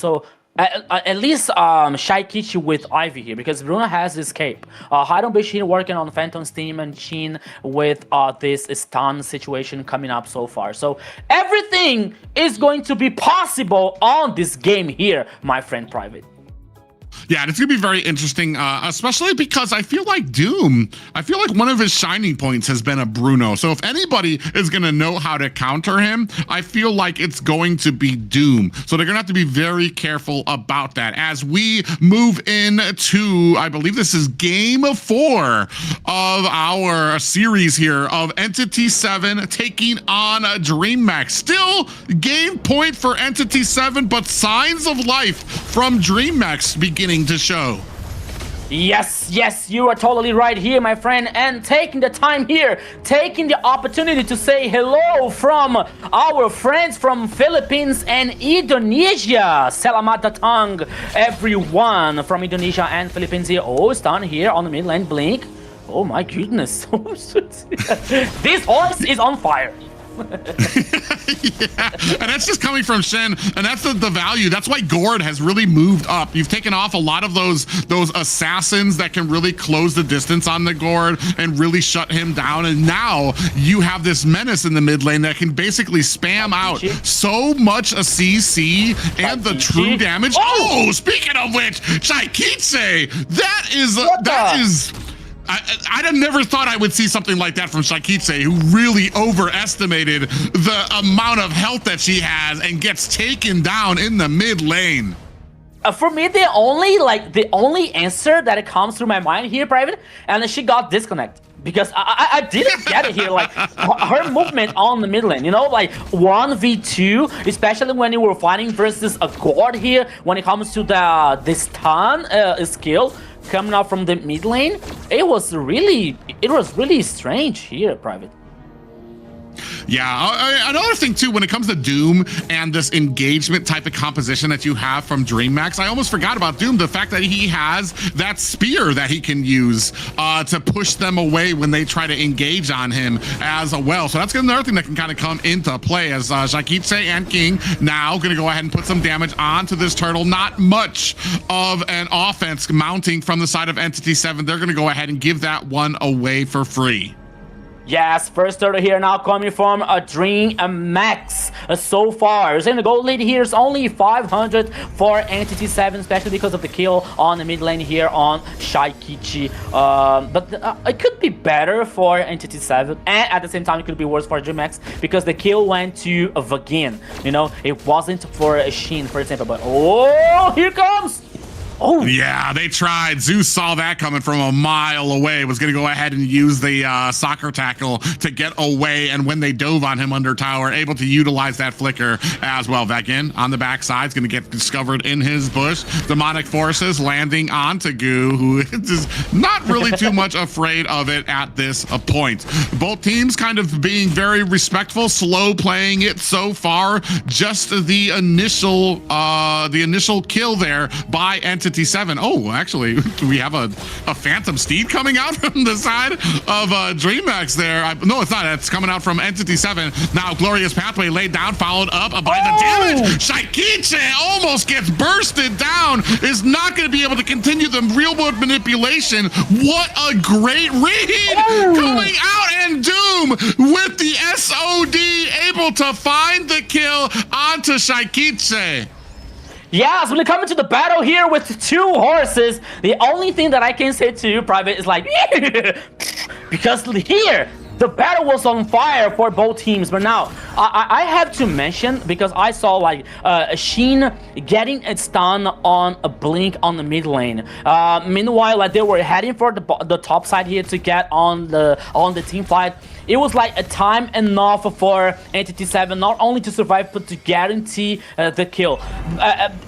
at least Shaikichi with Ivy here, because Bruno has his cape. Hydon Bishin working on Phantom Steam and Shin with this stun situation coming up so far. So everything is going to be possible on this game here, my friend Private. Yeah, and it's going to be very interesting, especially because I feel like one of his shining points has been a Bruno. So if anybody is going to know how to counter him, I feel like it's going to be Doom. So they're going to have to be very careful about that. As we move into, I believe this is game 4 of our series here of Entity 7 taking on Dreammax. Still game point for Entity 7, but signs of life from Dreammax beginning to show. Yes, you are totally right here, my friend, and taking the time here, taking the opportunity to say hello from our friends from Philippines and Indonesia. Selamat datang, everyone from Indonesia and Philippines here. Oh, stun here on the mid lane, Blink. Oh my goodness. This horse is on fire. Yeah, and that's just coming from Shen, and that's the value. That's why Gord has really moved up. You've taken off a lot of those assassins that can really close the distance on the Gord and really shut him down, and now you have this menace in the mid lane that can basically spam out so much a CC and the true damage. Oh, speaking of which, Shaikichi, that is I'd have never thought I would see something like that from Shaikichi, who really overestimated the amount of health that she has and gets taken down in the mid lane. For me, the only answer that comes through my mind here, Private, and she got disconnected. Because I didn't get it here, like her movement on the mid lane, you know, like 1v2, especially when you were fighting versus a Gord here, when it comes to the stun skill coming out from the mid lane, it was really strange here, Private. Yeah, another thing too, when it comes to Doom and this engagement type of composition that you have from Dreammax, I almost forgot about Doom, the fact that he has that spear that he can use to push them away when they try to engage on him as well. So that's another thing that can kind of come into play as Shaikichi and King now going to go ahead and put some damage onto this turtle. Not much of an offense mounting from the side of Entity 7. They're going to go ahead and give that one away for free. Yes, first turtle here now coming from a Dreammax so far. So the gold lead here is only 500 for Entity 7, especially because of the kill on the mid lane here on Shaikichi. But it could be better for Entity 7, and at the same time it could be worse for Dreammax because the kill went to Vagin. You know, it wasn't for a Shin, for example. But oh, here comes! Oh yeah, they tried. Zeus saw that coming from a mile away, was going to go ahead and use the soccer tackle to get away, and when they dove on him under tower, able to utilize that flicker as well. Vagin on the backside is going to get discovered in his bush. Demonic forces landing onto Goo, who is not really too much afraid of it at this point. Both teams kind of being very respectful, slow playing it so far. Just the initial kill there by Entity 7. Oh, actually, we have a Phantom Steed coming out from the side of Dreammax there. No, it's not. It's coming out from Entity 7. Now, Glorious Pathway laid down, followed up by the damage. Shaikichi almost gets bursted down. Is not going to be able to continue the real-world manipulation. What a great read coming out, and Doom with the SOD able to find the kill onto Shaikichi. Yeah, so when it comes to the battle here with two horses, the only thing that I can say to you, Private, is like, because here, the battle was on fire for both teams. But now, I have to mention, because I saw like Shin getting a stun on a Blink on the mid lane. Meanwhile, like they were heading for the top side here to get on the team fight. It was like a time enough for Entity 7 not only to survive but to guarantee the kill.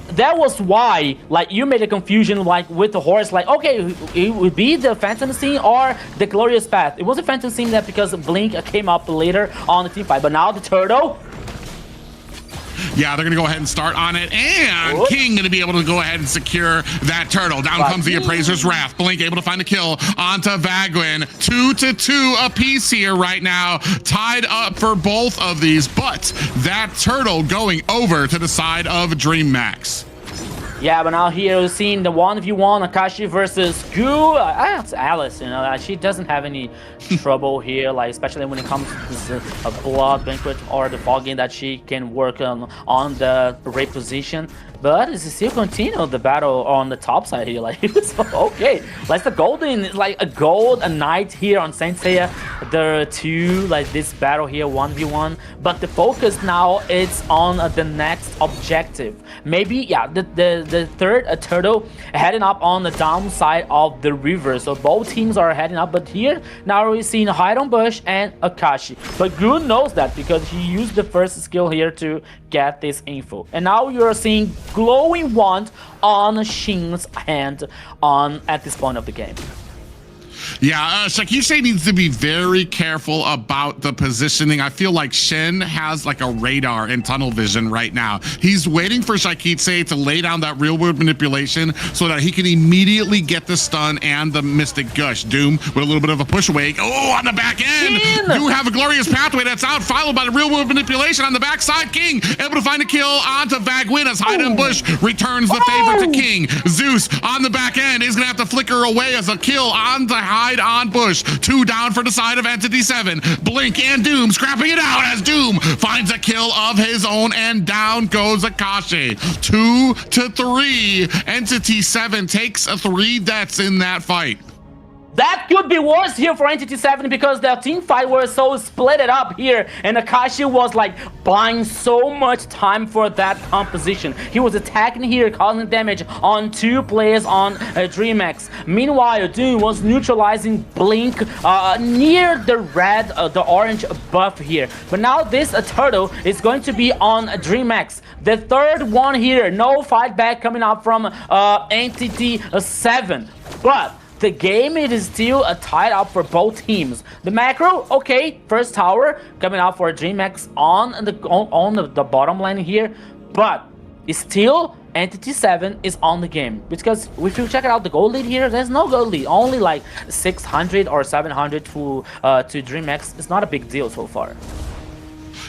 That was why, like, you made a confusion like with the horse, like, okay, it would be the Phantom Scene or the Glorious Path. It was a Phantom Scene that because Blink came up later on the team fight, but now the turtle. Yeah, they're going to go ahead and start on it. And King going to be able to go ahead and secure that turtle. Down comes the Appraiser's Wrath. Blink able to find a kill onto Vagwin. 2-2 apiece here right now. Tied up for both of these. But that turtle going over to the side of Dreammax. Yeah, but now here we're seeing the 1v1 Akashi versus Goo. It's Alice, you know, she doesn't have any trouble here, like especially when it comes to a Blood Banquet or the Fogging that she can work on the raid position. But it's still continue the battle on the top side here. Like, so, okay, let's the golden, like a gold, a knight here on Saint Seiya. There are two, like this battle here, 1v1. But the focus now is on the next objective. Maybe, yeah, the third turtle heading up on the downside of the river. So both teams are heading up. But here, now we're seeing Hidon Bush and Akashi. But Gun knows that because he used the first skill here to get this info. And now you're seeing glowing wand on Shin's hand at this point of the game. Yeah, Shakishe needs to be very careful about the positioning. I feel like Shin has like a radar and tunnel vision right now. He's waiting for Shakishe to lay down that real world manipulation so that he can immediately get the stun and the Mystic Gush. Doom with a little bit of a push away. Oh, on the back end. You have a glorious pathway that's out, followed by the real world manipulation on the backside. King able to find a kill onto Vagwin as Hidon Bush returns the favor to King. Zeus on the back end is gonna have to flicker away as a kill onto Hide on Bush. 2 down for the side of Entity 7. Blink and Doom scrapping it out as Doom finds a kill of his own, and down goes Akashi. 2-3. Entity 7 takes 3 deaths in that fight. That could be worse here for Entity 7 because their team fight was so split it up here, and Akashi was like buying so much time for that composition. He was attacking here, causing damage on 2 players on Dreammax. Meanwhile, Doom was neutralizing Blink near the orange buff here. But now this turtle is going to be on Dreammax. The third one here, no fight back coming up from Entity 7. But the game, it is still tied up for both teams. The macro, okay, first tower coming out for Dreammax on the bottom lane here, but it's still Entity 7 is on the game. Because if you check out the gold lead here, there's no gold lead, only like 600 or 700 to Dreammax. It's not a big deal so far.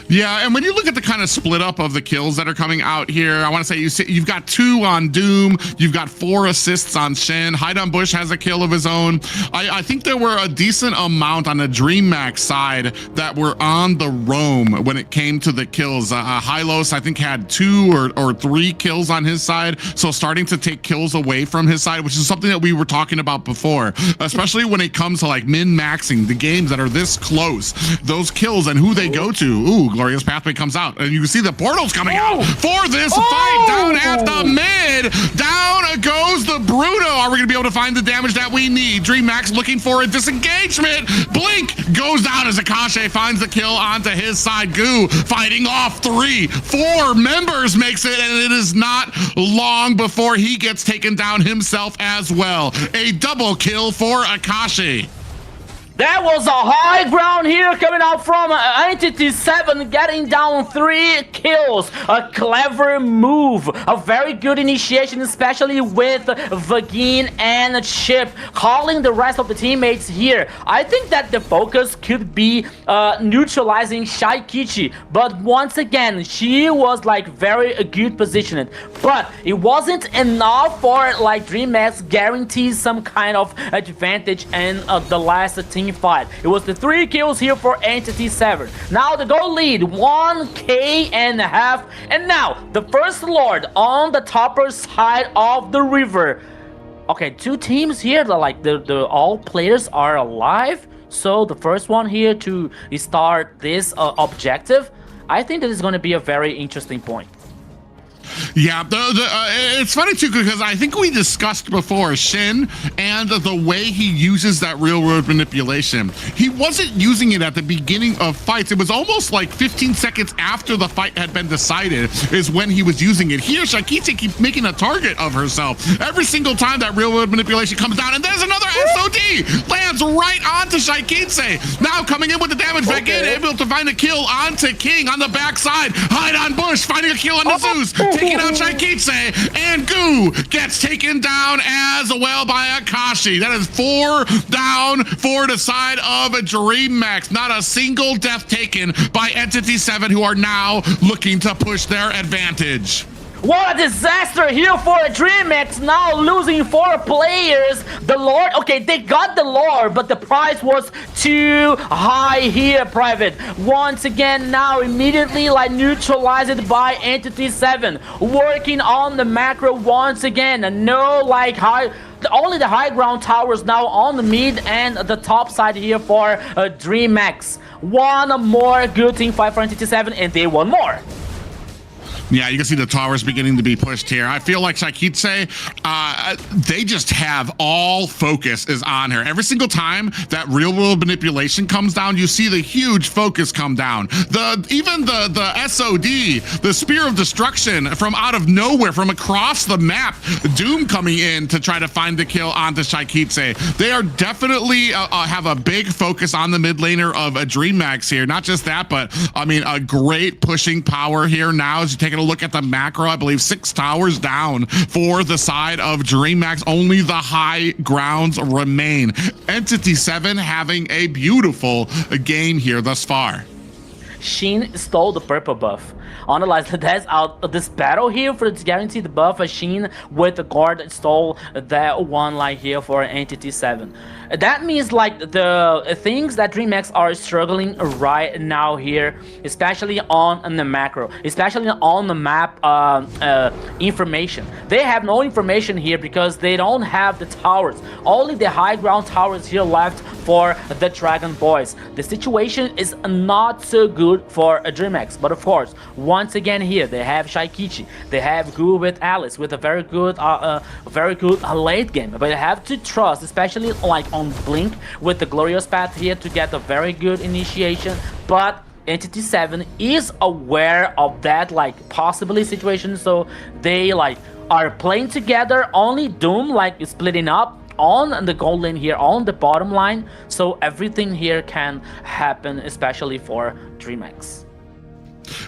Yeah, and when you look at the kind of split up of the kills that are coming out here, I want to say you've got 2 on Doom, you've got 4 assists on Shin. Hidon Bush has a kill of his own. I think there were a decent amount on the Dreammax side that were on the roam when it came to the kills. Hylos, I think, had 2 or 3 kills on his side, so starting to take kills away from his side, which is something that we were talking about before, especially when it comes to like min-maxing the games that are this close. Those kills and who they go to. Ooh, glorious pathway comes out, and you can see the portals coming out for this fight. Down at the mid, down goes the Bruno. Are we gonna be able to find the damage that we need? Dreammax looking for a disengagement. Blink goes down as Akashi finds the kill onto his side. Goo fighting off 3, 4 members, makes it, and it is not long before he gets taken down himself as well. A double kill for Akashi. That was a high ground here coming out from Entity 7, getting down 3 kills. A clever move, a very good initiation, especially with Vagin and Chip calling the rest of the teammates here. I think that the focus could be neutralizing Shaikichi, but once again, she was like very good positioned. But it wasn't enough for like Dreammax guarantees some kind of advantage in the last team fight. It was the 3 kills here for Entity 7. Now the goal lead 1k and a half, and now the first lord on the topper side of the river. Okay, 2 teams here, like the all players are alive, so the first one here to start this objective, I think that is going to be a very interesting point. Yeah, it's funny too because I think we discussed before Shin and the way he uses that real world manipulation. He wasn't using it at the beginning of fights. It was almost like 15 seconds after the fight had been decided is when he was using it. Here, Shakitse keeps making a target of herself every single time that real world manipulation comes down. And there's another SOD lands right onto Shakitse. Now coming in with the damage back in, able to find a kill onto King on the backside. Hide on Bush, finding a kill on the Zeus, taking out Shakitse, and Goo gets taken down as well by Akashi. That is 4 down for the side of Dreammax. Not a single death taken by Entity 7, who are now looking to push their advantage. What a disaster here for Dreammax, now losing 4 players. The Lord, okay, they got the Lord, but the price was too high here, Private. Once again, now immediately like neutralized by Entity 7. Working on the macro once again. No like high, only the high ground towers now on the mid and the top side here for Dreammax. One more good team fight for Entity 7 and they want more. Yeah, you can see the towers beginning to be pushed here. I feel like Shakitse, they just have all focus is on her. Every single time that real world manipulation comes down, you see the huge focus come down. Even the SOD, the Spear of Destruction from out of nowhere, from across the map, Doom coming in to try to find the kill onto Shakitse. They are definitely have a big focus on the mid laner of Dreammax here. Not just that, but I mean, a great pushing power here now as you take a look at the macro. I believe 6 towers down for the side of Dreammax. Only the high grounds remain. Entity 7 having a beautiful game here thus far. Shin stole the purple buff. Analyze that's out this battle here for the guaranteed buff. Shin with the guard stole that one line here for Entity 7. That means like the things that Dreammax are struggling right now here, especially on the macro, especially on the map information. They have no information here because they don't have the towers. Only the high ground towers here left for the Dragon Boys. The situation is not so good for Dreammax, but of course, once again here they have Shakitse, they have Goo with Alice with a very good late game. But you have to trust, especially like on Blink with the Glorious Path here to get a very good initiation. But Entity 7 is aware of that like possibly situation, so they like are playing together. Only Doom like is splitting up on the gold lane here on the bottom line, so everything here can happen, especially for Dreammax.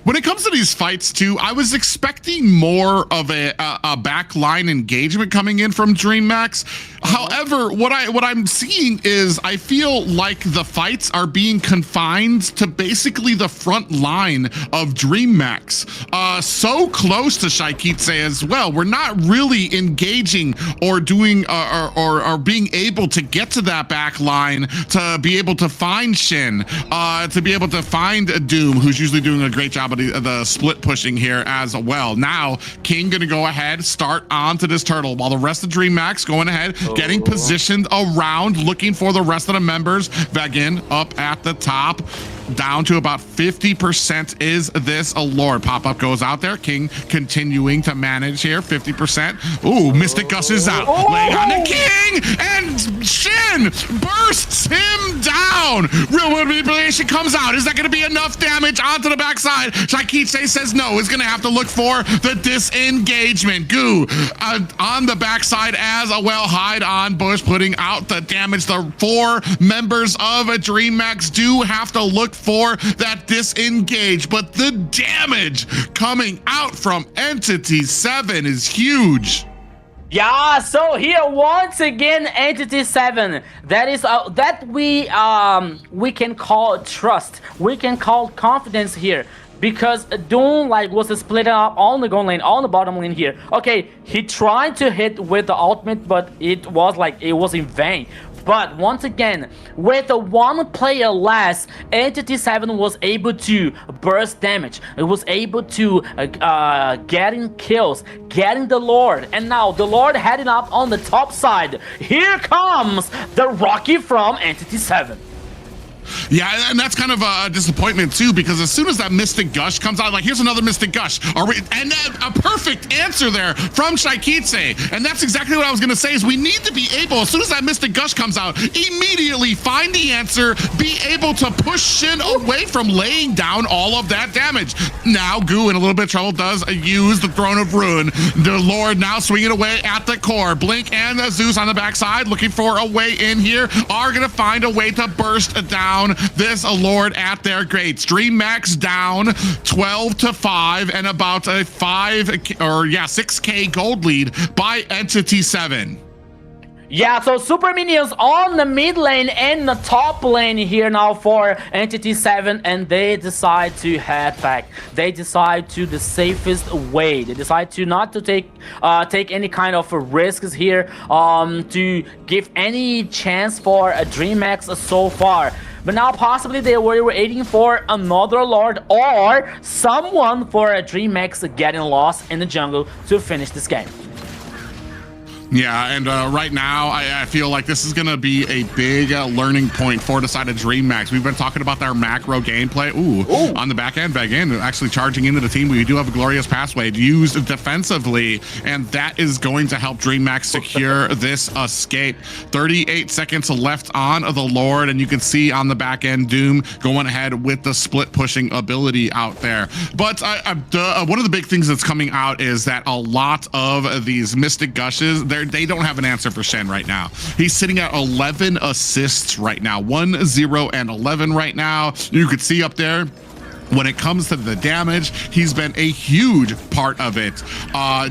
When it comes to these fights too, I was expecting more of a backline engagement coming in from Dreammax. However, what I'm seeing is I feel like the fights are being confined to basically the front line of Dreammax. So close to Shakitse as well. We're not really engaging or doing or being able to get to that back line to be able to find Shin, to be able to find Doom, who's usually doing a great job of the split pushing here as well. Now, King gonna go ahead, start onto this turtle, while the rest of Dreammax going ahead, getting positioned around, looking for the rest of the members. Vagin up at the top, down to about 50% is this Lord. Pop-up goes out there. King continuing to manage here, 50%. Ooh, Mystic Gus is out. Laying on the King, and Shin bursts him down. Real world manipulation comes out. Is that going to be enough damage onto the backside? Shakitse says no. Is going to have to look for the disengagement. Goo on the backside as well. Hide on Bush, putting out the damage. The 4 members of a Dreammax do have to look for that disengage, but the damage coming out from Entity 7 is huge. Yeah, so here once again Entity 7, that is that we can call trust, we can call confidence here, because Doom like was split up on the gold lane, on the bottom lane here. Okay, he tried to hit with the ultimate, but it was in vain. But once again, with a 1 player less, Entity 7 was able to burst damage. It was able to getting kills, getting the Lord. And now the Lord heading up on the top side. Here comes the Rocky from Entity 7. Yeah, and that's kind of a disappointment too, because as soon as that Mystic Gush comes out, like here's another Mystic Gush. And a perfect answer there from Shaikitse. And that's exactly what I was gonna say is we need to be able, as soon as that Mystic Gush comes out, immediately find the answer, be able to push Shin away from laying down all of that damage. Now Goo in a little bit of trouble does use the Throne of Ruin. The Lord now swinging away at the core. Blink and Zeus on the backside looking for a way in here, are gonna find a way to burst down this Lord at their gates. Dreammax down 12-5 and about a 6K gold lead by Entity 7. Yeah, so super minions on the mid lane and the top lane here now for Entity 7, and they decide to head back. They decide to the safest way. They decide to not to take any kind of risks here, to give any chance for a Dreammax so far. But now possibly they were waiting for another Lord or someone for a Dreammax getting lost in the jungle to finish this game. Yeah, and right now, I feel like this is going to be a big learning point for Decided Dreammax. We've been talking about their macro gameplay. Ooh. On the back end, actually charging into the team. We do have a Glorious Pathway used defensively, and that is going to help Dreammax secure this escape. 38 seconds left on the Lord, and you can see on the back end, Doom going ahead with the split pushing ability out there. But one of the big things that's coming out is that a lot of these Mystic Gushes, they don't have an answer for Shen right now. He's sitting at 11 assists right now, 1, 0, and 11 right now. You could see up there, when it comes to the damage, he's been a huge part of it.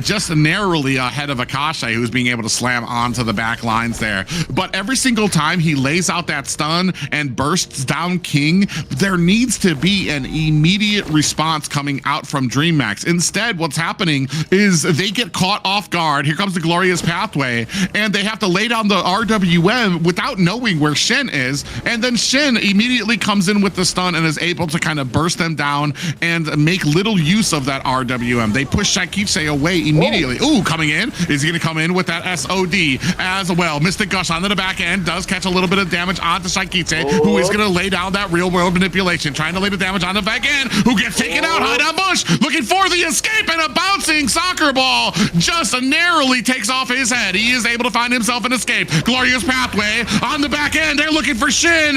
Just narrowly ahead of Akasha, who's being able to slam onto the back lines there. But every single time he lays out that stun and bursts down King, there needs to be an immediate response coming out from Dreammax. Instead, what's happening is they get caught off guard. Here comes the Glorious Pathway, and they have to lay down the RWM without knowing where Shen is. And then Shen immediately comes in with the stun and is able to kind of burst them down and make little use of that RWM. They push Shaikitse away immediately. Ooh, coming in. Is he going to come in with that SOD as well? Mystic Gush onto the back end does catch a little bit of damage onto Shaikitse, who is going to lay down that real world manipulation, trying to lay the damage on the back end, who gets taken out. High down bush, looking for the escape, and a bouncing soccer ball just narrowly takes off his head. He is able to find himself an escape. Glorious Pathway on the back end. They're looking for Shin.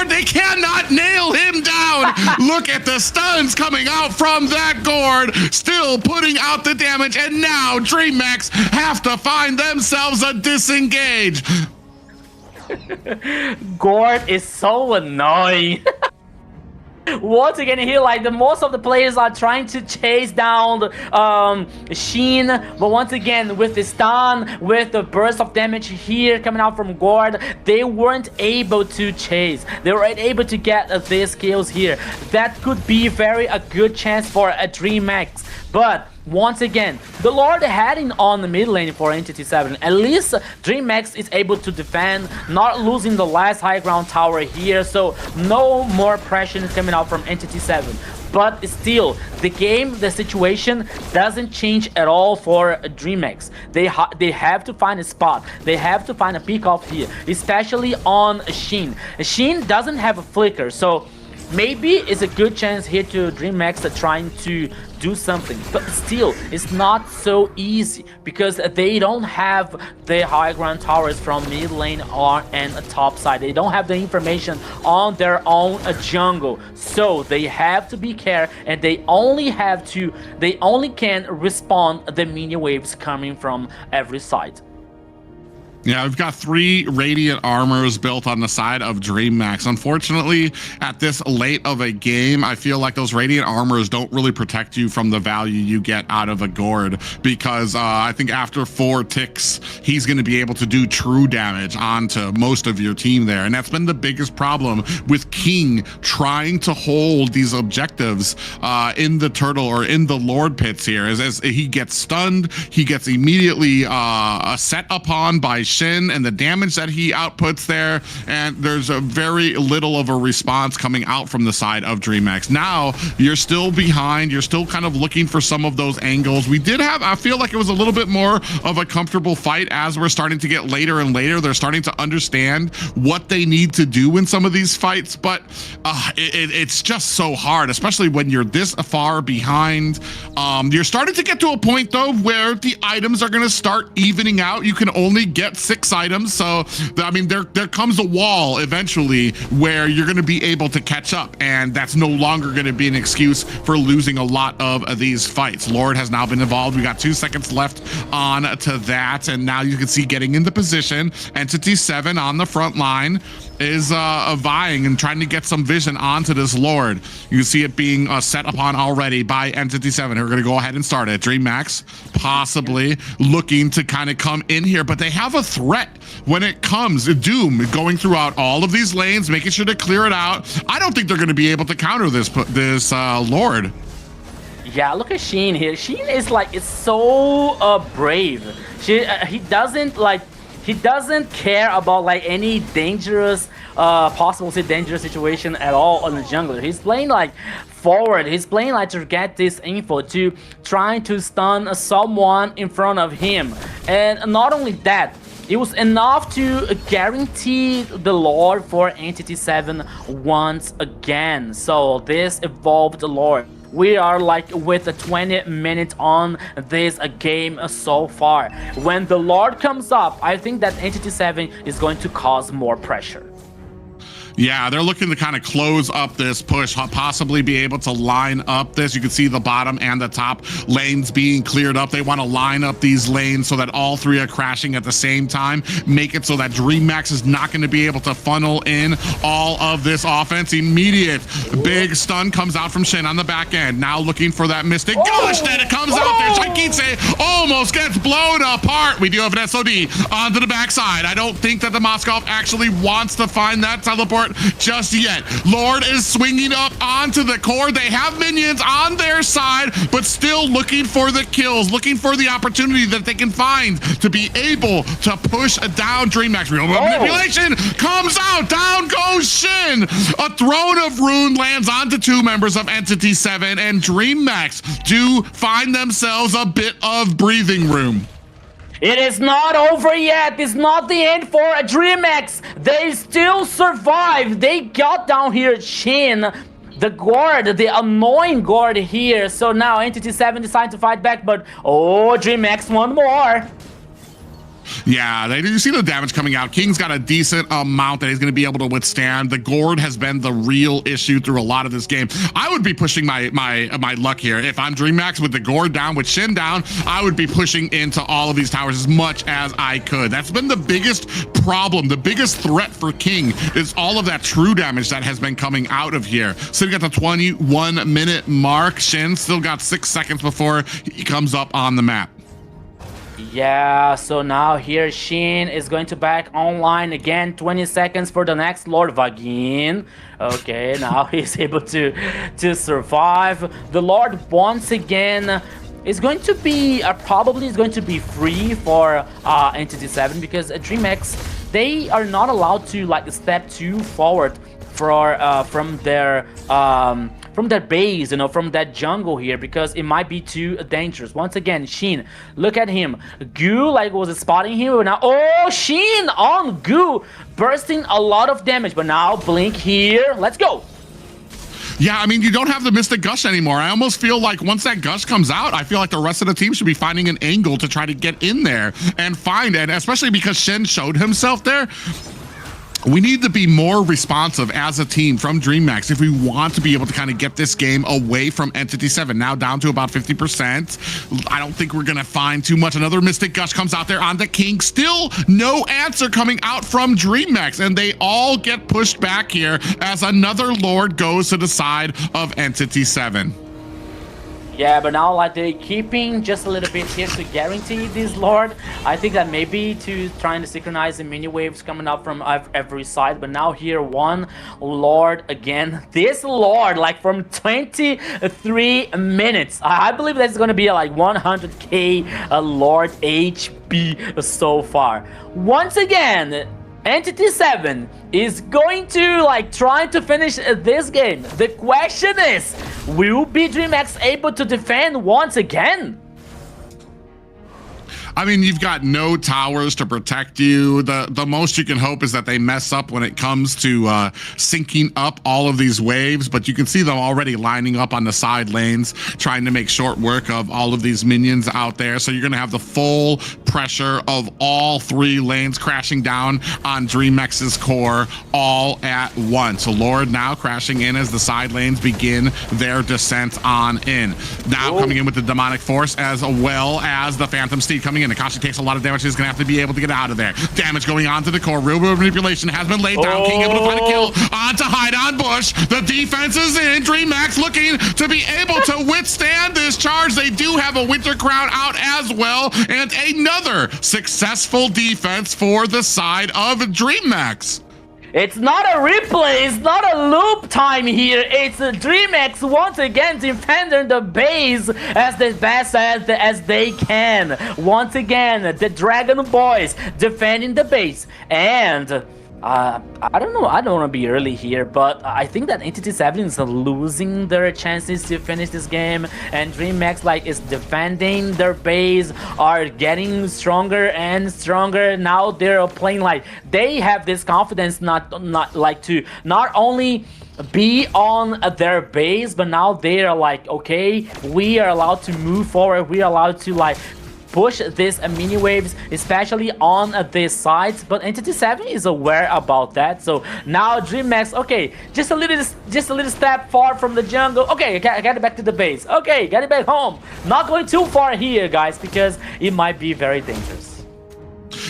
They cannot nail him down. Look at the stuns coming out from that gourd, still putting out the damage, and now Dreammax have to find themselves a disengage. Gourd is so annoying. Once again here, like most of the players are trying to chase down Sheen, but once again with the stun, with the burst of damage here coming out from Gourd, they weren't able to chase. They weren't able to get these kills here. That could be a good chance for a Dreammax, but once again, the Lord heading on the mid lane for Entity 7. At least Dreammax is able to defend, not losing the last high ground tower here, so no more pressure is coming out from Entity 7. But still, the situation doesn't change at all for Dreammax. They have to find a spot. They have to find a pick off here, especially on Sheen. Sheen doesn't have a flicker, so maybe it's a good chance here to Dreammax trying to do something, but still it's not so easy because they don't have the high ground towers from mid lane and top side. They don't have the information on their own jungle, so they have to be careful, and they only can respond the minion waves coming from every side. Yeah, we've got 3 Radiant Armors built on the side of Dreammax. Unfortunately, at this late of a game, I feel like those Radiant Armors don't really protect you from the value you get out of a Gourd, because I think after 4 ticks, he's going to be able to do true damage onto most of your team there. And that's been the biggest problem with King trying to hold these objectives in the turtle or in the Lord pits here. As he gets stunned, he gets immediately set upon by Shin and the damage that he outputs there, and there's a very little of a response coming out from the side of Dreammax. Now you're still behind, you're still kind of looking for some of those angles. We did have, I feel like it was a little bit more of a comfortable fight as we're starting to get later and later. They're starting to understand what they need to do in some of these fights, but it's just so hard, especially when you're this far behind. You're starting to get to a point though where the items are going to start evening out. You can only get 6 items, so I mean there comes a wall eventually where you're going to be able to catch up, and that's no longer going to be an excuse for losing a lot of these fights. Lord has now been involved. We got 2 seconds left on to that, and now you can see getting into position. Entity 7 on the front line is vying and trying to get some vision onto this Lord. You can see it being set upon already by Entity 7. We're going to go ahead and start it. Dreammax possibly looking to kind of come in here, but they have a threat when it comes to Doom going throughout all of these lanes, making sure to clear it out. I don't think they're going to be able to counter this Lord. Yeah, look at Sheen here. Sheen is like, it's so brave. He doesn't care about like any dangerous, possibly dangerous situation at all on the jungler. He's playing like forward. He's playing like to get this info, to trying to stun someone in front of him. And not only that, it was enough to guarantee the Lord for Entity 7 once again. So this evolved Lord. We are like with 20 minutes on this game so far. When the Lord comes up, I think that Entity 7 is going to cause more pressure. Yeah, they're looking to kind of close up this push, possibly be able to line up this. You can see the bottom and the top lanes being cleared up. They want to line up these lanes so that all 3 are crashing at the same time. Make it so that Dreammax is not going to be able to funnel in all of this offense. Immediate big stun comes out from Shin on the back end. Now looking for that Mystic. Gosh, then it comes out there. Shankitse almost gets blown apart. We do have an SOD onto the backside. I don't think that the Moskov actually wants to find that teleport just yet. Lord is swinging up onto the core. They have minions on their side, but still looking for the kills, looking for the opportunity that they can find to be able to push down Dreammax. Real manipulation comes out. Down goes Shin. A Throne of Ruin lands onto 2 members of Entity 7, and Dreammax do find themselves a bit of breathing room. It is not over yet. It's not the end for Dreammax. They still survive. They got down here Shin, the guard, the annoying guard here. So now Entity 7 decided to fight back, but oh, Dreammax one more. Yeah, you see the damage coming out. King's got a decent amount that he's going to be able to withstand. The gourd has been the real issue through a lot of this game. I would be pushing my luck here. If I'm Dreammax with the gourd down, with Shin down, I would be pushing into all of these towers as much as I could. That's been the biggest problem. The biggest threat for King is all of that true damage that has been coming out of here. Sitting at the 21-minute mark. Shin still got 6 seconds before he comes up on the map. Yeah, so now here Shin is going to back online again. 20 seconds for the next Lord Vagin. Okay, now he's able to survive. The Lord once again is going to be probably is going to be free for Entity 7, because Dreammax, they are not allowed to like step too forward for from their base, you know, from that jungle here, because it might be too dangerous. Once again, Shin, look at him. Goo like was spotting him now. Oh, Shin on Goo, bursting a lot of damage, but now Blink here. Let's go. Yeah, I mean, you don't have the Mystic Gush anymore. I almost feel like once that Gush comes out, I feel like the rest of the team should be finding an angle to try to get in there and find it, especially because Shin showed himself there. We need to be more responsive as a team from Dreammax if we want to be able to kind of get this game away from Entity 7. Now down to about 50%. I don't think we're going to find too much. Another Mystic Gush comes out there on the King. Still no answer coming out from Dreammax, and they all get pushed back here as another Lord goes to the side of Entity 7. Yeah, but now like they're keeping just a little bit here to guarantee this Lord. I think that maybe to trying to synchronize the mini waves coming up from every side, but now here one Lord again. This Lord like from 23 minutes. I believe that's gonna be like 100k Lord HP so far. Once again, Entity 7 is going to like try to finish this game. The question is, will be Dreammax able to defend once again? I mean, you've got no towers to protect you. The most you can hope is that they mess up when it comes to syncing up all of these waves, but you can see them already lining up on the side lanes, trying to make short work of all of these minions out there. So you're gonna have the full pressure of all 3 lanes crashing down on Dreammax's core all at once. So Lord now crashing in as the side lanes begin their descent on in. Now coming in with the demonic force as well as the phantom steed coming in. Akashi takes a lot of damage. He's going to have to be able to get out of there. Damage going on to the core. Real world manipulation has been laid down. King able to find a kill onto Hide on Bush. The defense is in. Dreammax looking to be able to withstand this charge. They do have a Winter Crown out as well. And another successful defense for the side of Dreammax. It's not a replay, it's not a loop time here. It's a Dreammax once again defending the base as the best as they can. Once again, the Dragon Boys defending the base. And I don't know, I don't want to be early here, but I think that Entity 7 is losing their chances to finish this game, and Dreammax like is defending their base, are getting stronger and stronger. Now they're playing like they have this confidence not like to not only be on their base, but now they are like, okay, we are allowed to move forward, we are allowed to like push these mini waves, especially on this side. But Entity 7 is aware about that. So now Dreammax, okay, just a little step far from the jungle. Okay, I got it back to the base. Okay, get it back home. Not going too far here, guys, because it might be very dangerous.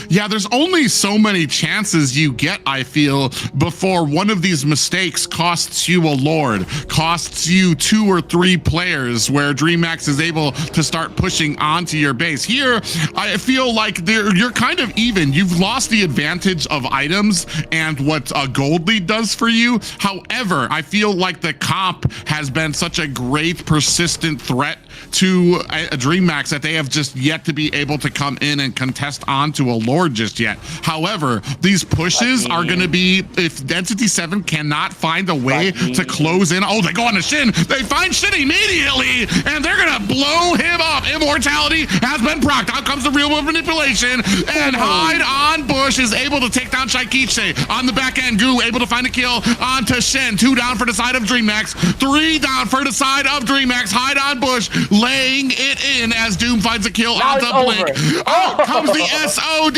Yeah, there's only so many chances you get, I feel, before one of these mistakes costs you a Lord, costs you 2 or 3 players, where Dreammax is able to start pushing onto your base. Here, I feel like you're kind of even. You've lost the advantage of items and what a gold lead does for you. However, I feel like the comp has been such a great, persistent threat to a Dreammax that they have just yet to be able to come in and contest onto a Lord just yet. However, these pushes are going to be, if Entity 7 cannot find a way to close in. Oh, they go on to Shin. They find Shin immediately, and they're going to blow him up. Immortality has been procced. Out comes the real world manipulation, and Hide on Bush is able to take down Shaikiche on the back end. Goo able to find a kill onto Shin. 2 down for the side of Dreammax. 3 down for the side of Dreammax. Hide on Bush laying it in as Doom finds a kill onto Blink. Out comes the SOD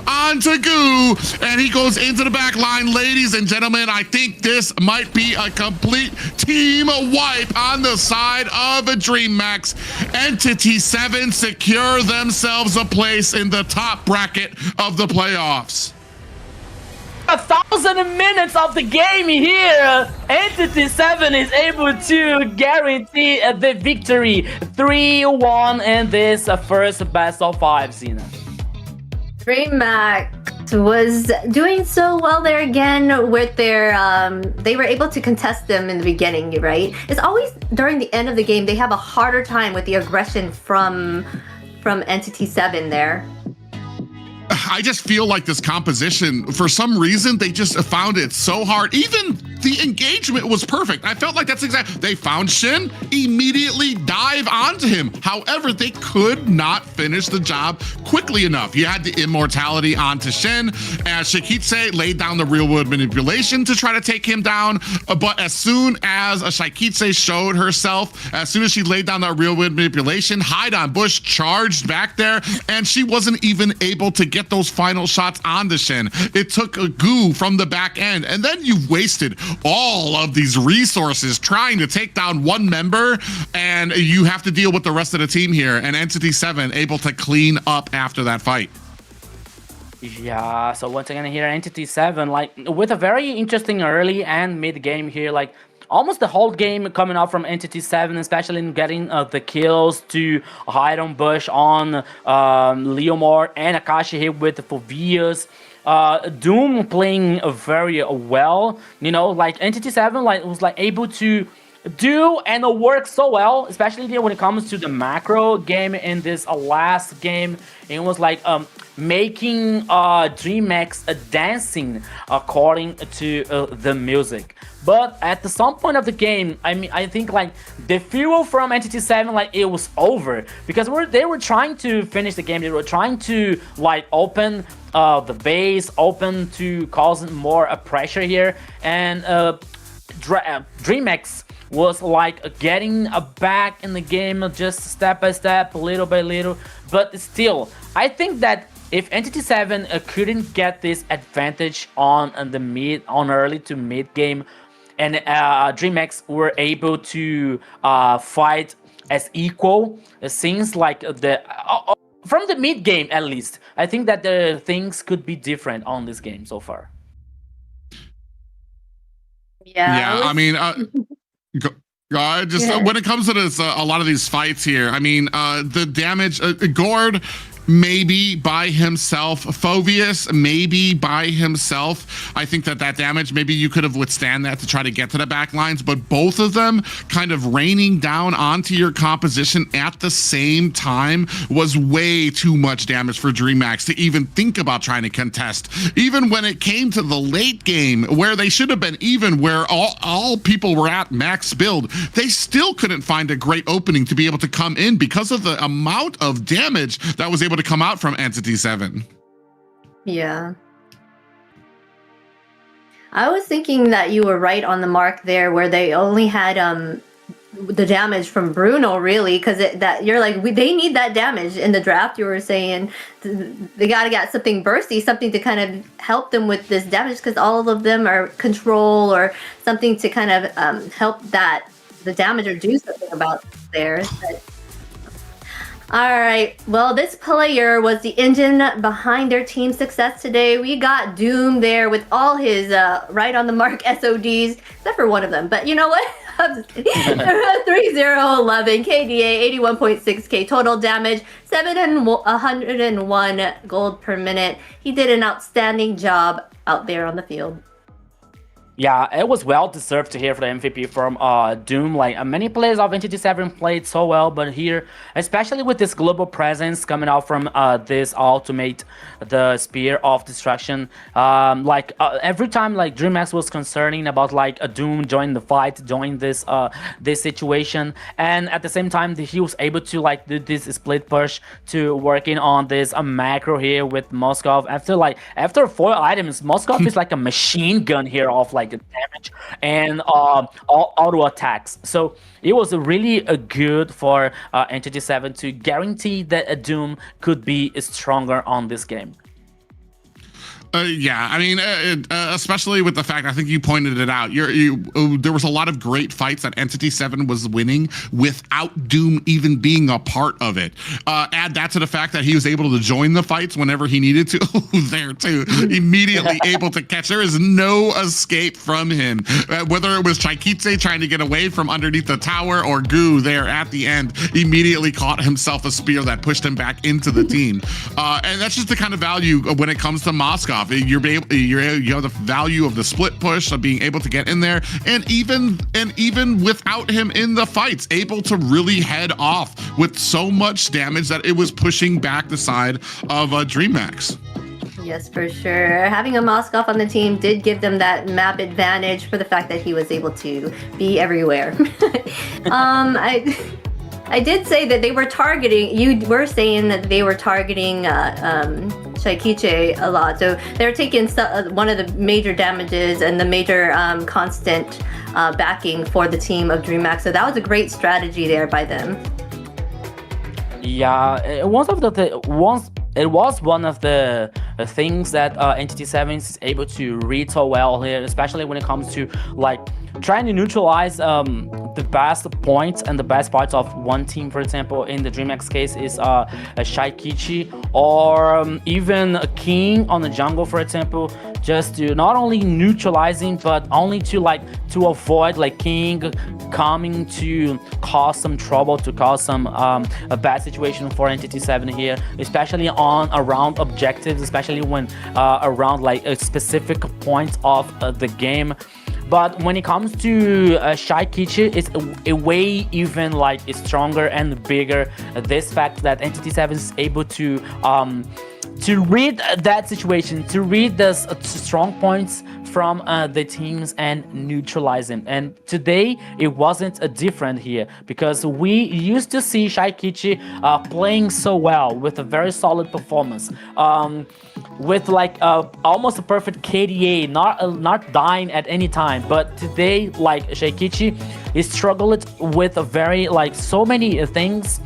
onto Goo, and he goes into the back line. Ladies and gentlemen, I think this might be a complete team wipe on the side of a Dreammax. Entity 7 secure themselves a place in the top bracket of the playoffs. 1,000 minutes of the game here. Entity 7 is able to guarantee the victory. 3-1 in this first best of 5 season. Dreammax was doing so well there again with their they were able to contest them in the beginning, right? It's always during the end of the game they have a harder time with the aggression from Entity 7 there. I just feel like this composition, for some reason, they just found it so hard. Even the engagement was perfect. I felt like that's exactly, they found Shin, immediately dive onto him. However, they could not finish the job quickly enough. You had the immortality onto Shin, as Shaikiche laid down the real world manipulation to try to take him down. But as soon as Shaikiche showed herself, as soon as she laid down that real world manipulation, Hide on Bush charged back there, and she wasn't even able to get those final shots on the Shin. It took a Goo from the back end, and then you've wasted all of these resources trying to take down one member, and you have to deal with the rest of the team here, and Entity 7 able to clean up after that fight. Yeah, so once again here, Entity 7, like, with a very interesting early and mid game here, like, almost the whole game coming out from Entity 7, especially in getting the kills to hide on Bush on Leomord and Akashi here with the Fovias. Doom playing very well, like Entity 7 was able to do and work so well, especially here when it comes to the macro game in this last game. It was making Dreammax dancing according to the music. But at some point of the game, I think the fuel from Entity 7 it was over, because they were trying to finish the game. They were trying to open the base, open to cause more pressure here, and Dreammax was getting back in the game just step by step, little by little. But still, I think that if Entity 7 couldn't get this advantage on early to mid game, and Dreammax were able to fight as equal, it seems from the mid game at least, I think that the things could be different on this game so far. Yeah. I mean, when it comes to this, a lot of these fights here, the damage, Gord maybe by himself, Fovius maybe by himself. I think that damage, maybe you could have withstand that to try to get to the back lines, but both of them kind of raining down onto your composition at the same time was way too much damage for Dreammax to even think about trying to contest. Even when it came to the late game, where they should have been even, where all people were at max build, they still couldn't find a great opening to be able to come in because of the amount of damage that was able to come out from Entity 7. Yeah. I was thinking that you were right on the mark there, where they only had the damage from Bruno, really, because they need that damage in the draft. You were saying they got to get something bursty, something to kind of help them with this damage, because all of them are control or something to kind of help the damage or do something about there. All right, well, this player was the engine behind their team's success today. We got Doom there with all his right on the mark SODs, except for one of them. But you know what? 3011 KDA, 81.6k total damage, 101 gold per minute. He did an outstanding job out there on the field. Yeah, it was well deserved to hear for the MVP from Doom. Many players of Entity 7 played so well, but here, especially with this global presence coming out from this ultimate, the Spear of Destruction, every time Dreammax was concerning about a Doom joining the fight, joining this situation, and at the same time he was able to do this split push to working on this macro here with Moskov. After 4 items, Moskov is like a machine gun here of damage and auto attacks. So it was really good for Entity 7 to guarantee that Doom could be stronger on this game. Yeah, especially with the fact, I think you pointed it out, there was a lot of great fights that Entity 7 was winning without Doom even being a part of it. Add that to the fact that he was able to join the fights whenever he needed to. There too, immediately able to catch. There is no escape from him. Whether it was Chaikitse trying to get away from underneath the tower, or Goo there at the end, immediately caught himself a spear that pushed him back into the team. And that's just the kind of value when it comes to Moskov. You have the value of the split push, of being able to get in there, and even without him in the fights, able to really head off with so much damage that it was pushing back the side of Dreammax. Yes, for sure. Having a Moskov on the team did give them that map advantage for the fact that he was able to be everywhere. I did say that they were targeting, you were saying that they were targeting Shaikiche a lot. So they're taking one of the major damages and the major constant backing for the team of Dreammax. So that was a great strategy there by them. Yeah, it was one of the things that Entity 7 is able to read so well here, especially when it comes to trying to neutralize the best points and the best parts of one team. For example, in the Dreammax case is Shaikichi, or even a King on the jungle, for example. just to not only neutralizing, but only to avoid like King coming to cause some trouble, to cause some a bad situation for Entity 7 here, especially on around objectives, especially when around like a specific point of the game. But when it comes to Shaikichi, it's a way even like stronger and bigger. This fact that Entity 7 is able to read that situation, to read the strong points from the teams and neutralize them. And today it wasn't different here, because we used to see Shaikichi playing so well with a very solid performance, with like almost a perfect KDA, not dying at any time. But today, like Shaikichi, he struggled with a very like so many things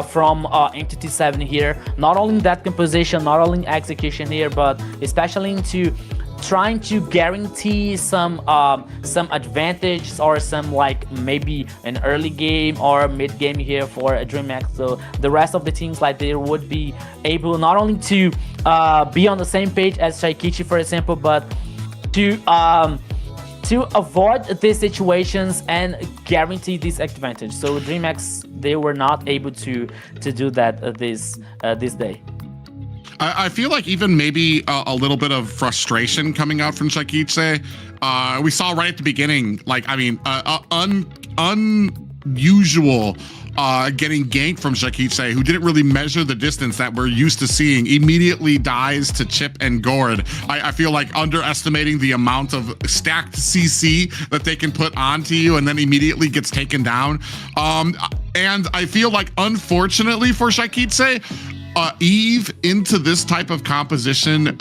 from Entity 7 here. Not only that composition, not only execution here, but especially into trying to guarantee some advantage or some like maybe an early game or mid game here for Dreammax. So the rest of the teams, like, they would be able not only to be on the same page as Shaikichi, for example, but to avoid these situations and guarantee this advantage. So Dreammax, they were not able to do that this day. I feel like even maybe a little bit of frustration coming out from Shaikichi. We saw right at the beginning, like, I mean, unusual getting ganked from Shaikichi, who didn't really measure the distance that we're used to seeing, immediately dies to Chip and Gord. I feel like underestimating the amount of stacked CC that they can put onto you, and then immediately gets taken down. And I feel like, unfortunately for Shaikichi, Eve into this type of composition,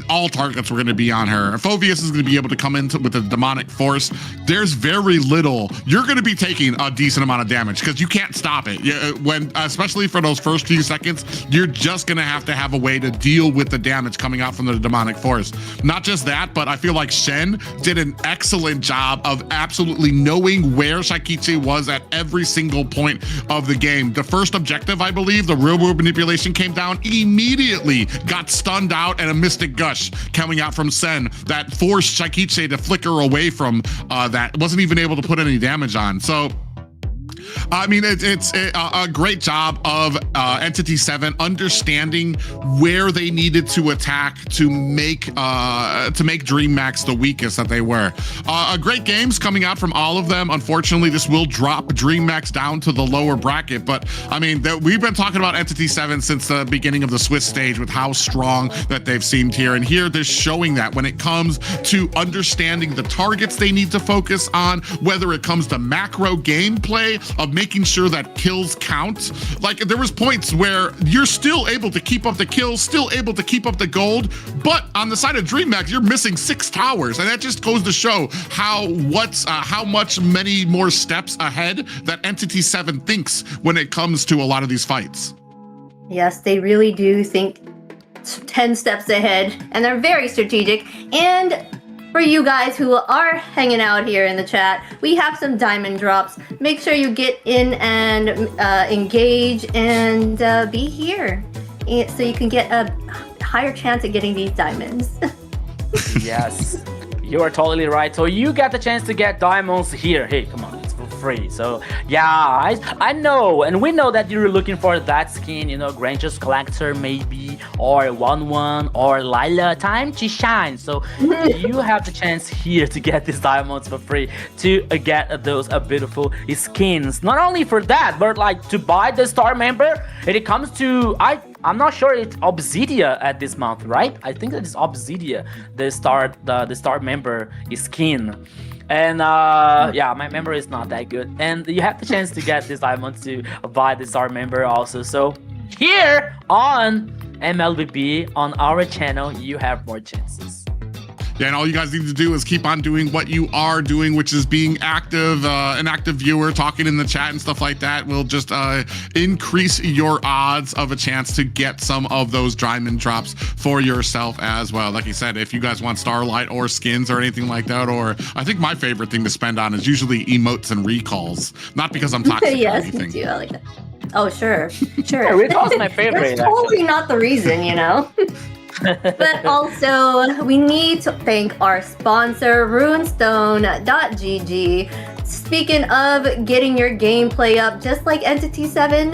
all targets were going to be on her. Phoveus is going to be able to come into with a demonic force. There's very little. You're going to be taking a decent amount of damage because you can't stop it. Especially for those first few seconds, you're just going to have a way to deal with the damage coming out from the demonic force. Not just that, but I feel like Shen did an excellent job of absolutely knowing where Shaikichi was at every single point of the game. The first objective, I believe, the real world manipulation, came down, immediately got stunned out, and a Mystic Gush coming out from Sen that forced Shaikichi to flicker away from that. Wasn't even able to put any damage on. So I mean, it's a great job of Entity 7 understanding where they needed to attack to make Dreammax the weakest that they were. Great games coming out from all of them. Unfortunately, this will drop Dreammax down to the lower bracket, but I mean, we've been talking about Entity 7 since the beginning of the Swiss stage with how strong that they've seemed here, and here they're showing that when it comes to understanding the targets they need to focus on, whether it comes to macro gameplay of making sure that kills count. Like, there was points where you're still able to keep up the kills, still able to keep up the gold, but on the side of Dreammax, you're missing 6 towers, and that just goes to show how much many more steps ahead that Entity 7 thinks when it comes to a lot of these fights. Yes, they really do think 10 steps ahead, and they're very strategic. And for you guys who are hanging out here in the chat, we have some diamond drops. Make sure you get in and engage and be here so you can get a higher chance at getting these diamonds. Yes, you are totally right. So you got the chance to get diamonds here. Hey, come on, it's for free. So yeah, I know, and we know that you're looking for that skin, you know, Granger's Collector maybe, or 1-1, or Lila, time to shine. So you have the chance here to get these diamonds for free, to get those beautiful skins. Not only for that, but like to buy the star member. And it comes to, I'm not sure it's Obsidia at this month, right? I think that it's Obsidia, the star member skin. And yeah, my member is not that good, and you have the chance to get this diamond to buy the star member also. So here on MLBB on our channel, you have more chances. Yeah, and all you guys need to do is keep on doing what you are doing, which is being active, an active viewer, talking in the chat and stuff like that will just increase your odds of a chance to get some of those diamond drops for yourself as well. Like you said, if you guys want Starlight or skins or anything like that, or I think my favorite thing to spend on is usually emotes and recalls. Not because I'm toxic yes, or anything. Me too. I like that. Oh, sure. Yeah, recall's my favorite. That's totally not the reason, you know? But also, we need to thank our sponsor, runestone.gg. Speaking of getting your gameplay up, just like Entity 7,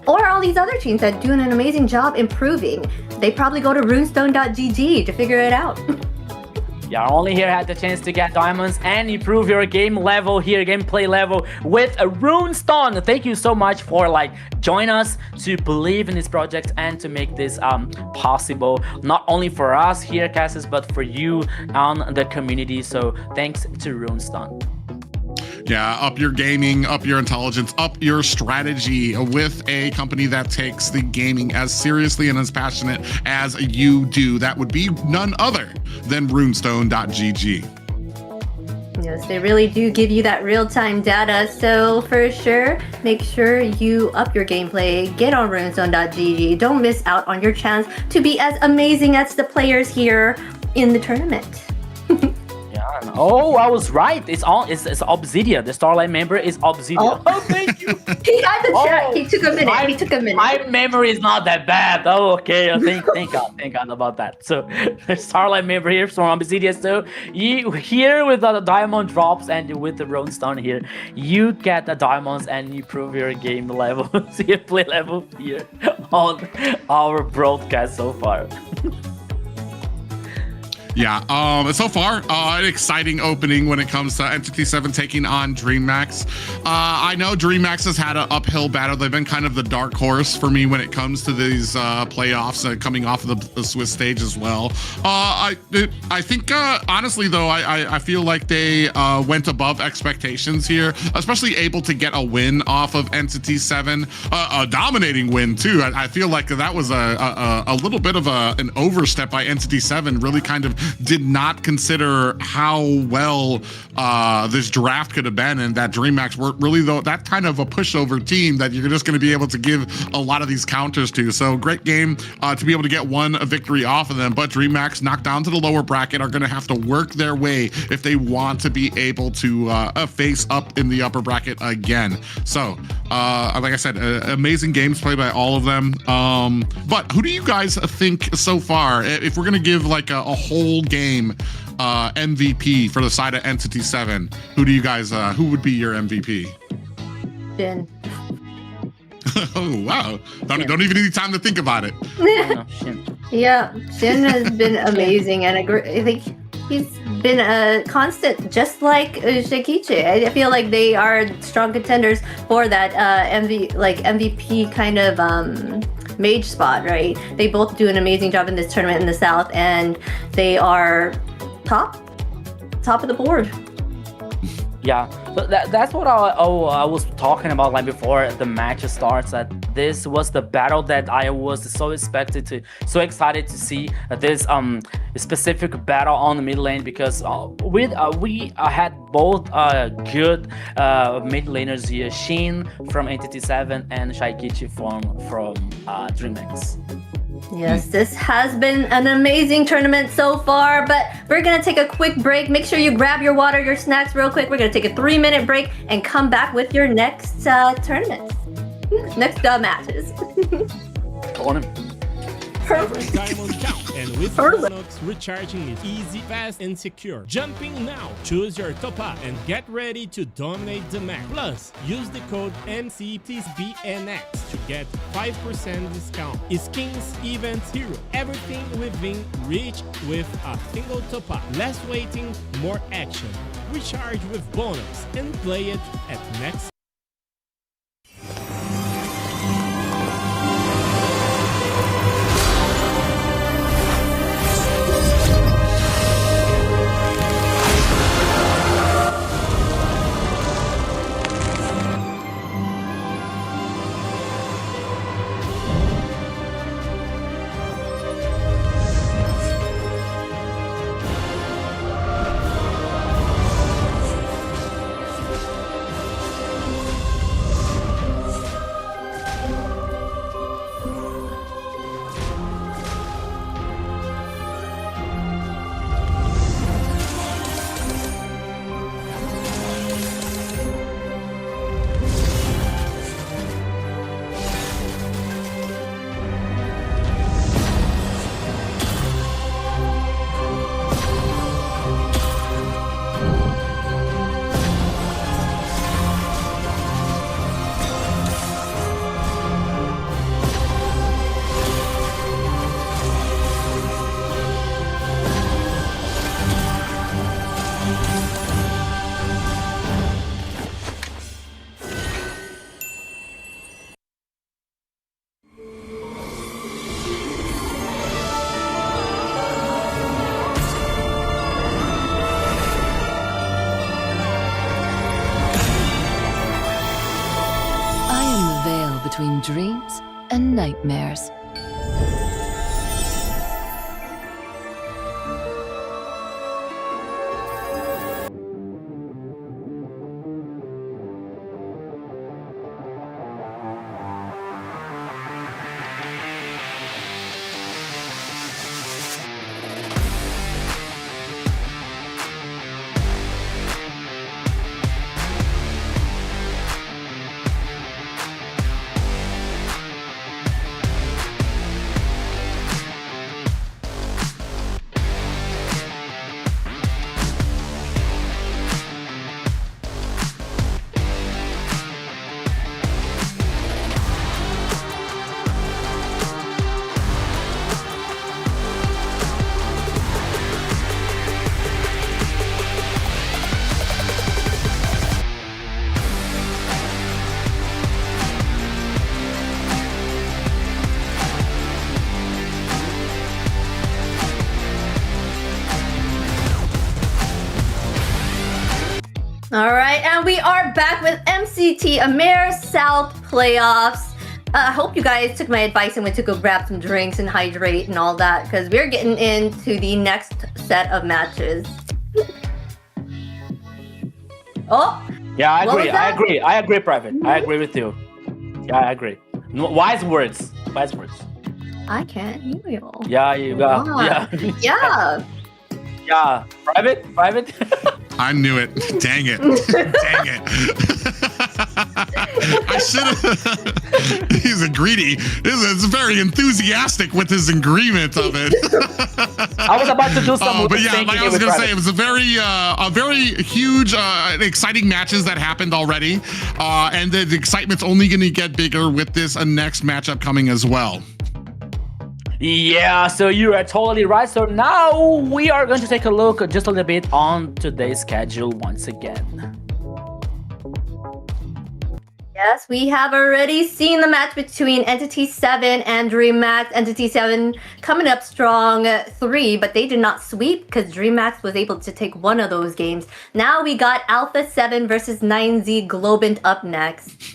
or all these other teams that are doing an amazing job improving, they probably go to runestone.gg to figure it out. You only here had the chance to get diamonds and improve your gameplay level with a Runestone. Thank you so much for join us to believe in this project and to make this possible, not only for us here, Cassis, but for you on the community. So thanks to Runestone. Yeah, up your gaming, up your intelligence, up your strategy with a company that takes the gaming as seriously and as passionate as you do. That would be none other than runestone.gg. Yes, they really do give you that real-time data. So for sure, make sure you up your gameplay, get on runestone.gg. Don't miss out on your chance to be as amazing as the players here in the tournament. Oh, I was right. It's Obsidia. The Starlight member is Obsidia. Oh, thank you. He got the check. He took a minute. My memory is not that bad. Oh, okay. Thank God about that. So, the Starlight member here from Obsidia. So, you here with the diamond drops and with the Runestone here, you get the diamonds and you prove your game level, gameplay level here on our broadcast so far. Yeah, so far, an exciting opening when it comes to Entity 7 taking on Dreammax. I know Dreammax has had an uphill battle. They've been kind of the dark horse for me when it comes to these playoffs coming off of the Swiss stage as well. I think, honestly, though, I feel like they went above expectations here, especially able to get a win off of Entity 7, a dominating win, too. I feel like that was a little bit of an overstep by Entity 7, really kind of did not consider how well this draft could have been, and that Dreammax were really, though, that kind of a pushover team that you're just going to be able to give a lot of these counters to. So great game to be able to get a victory off of them, but Dreammax knocked down to the lower bracket are going to have to work their way if they want to be able to face up in the upper bracket again. So like I said, amazing games played by all of them. But who do you guys think so far, if we're going to give like a whole game MVP for the side of Entity 7, who do you guys who would be your MVP? Jin. Oh wow, don't even need time to think about it. Yeah, Jin has been amazing, and I think he's been a constant, just like Shikichi. I feel like they are strong contenders for that MVP kind of mage spot, right? They both do an amazing job in this tournament in the South, and they are top of the board. Yeah, so that's what I was talking about before the match starts. That this was the battle that I was so excited to see this specific battle on the mid lane, because we had both good mid laners here, Shin from Entity 7 and Shaikichi from Dreammax. Yes, this has been an amazing tournament so far, but we're gonna take a quick break. Make sure you grab your water, your snacks real quick. We're gonna take a 3-minute break and come back with your next tournament. Next matches. Every diamond count, and with Globant, recharging is easy, fast, and secure. Jumping now, choose your top up and get ready to dominate the map. Plus, use the code MCTBNX to get 5% discount. Skins, events, hero, everything within reach with a single top up. Less waiting, more action. Recharge with bonus and play it at next. between dreams and nightmares. All right, and we are back with MCT AMER South playoffs. I hope you guys took my advice and went to go grab some drinks and hydrate and all that, because we're getting into the next set of matches. Oh, Yeah, I What agree. was that? I agree, Private. I agree with you. Yeah, I agree. Wise words. Wise words. I can't hear you. Yeah, you got. Ah. Yeah. Yeah. Yeah. Private. I knew it. Dang it. Dang it. I should have. He's a greedy. It's very enthusiastic with his agreement of it. I was about to do some. But yeah, thinking like I was with gonna say, Private. it was a very huge, exciting matches that happened already, and the excitement's only going to get bigger with this next matchup coming as well. Yeah, so you are totally right. So now we are going to take a look just a little bit on today's schedule once again. Yes, we have already seen the match between Entity 7 and Dreammax. Entity 7 coming up strong 3, but they did not sweep because Dreammax was able to take one of those games. Now we got Alpha 7 versus 9Z Globant up next.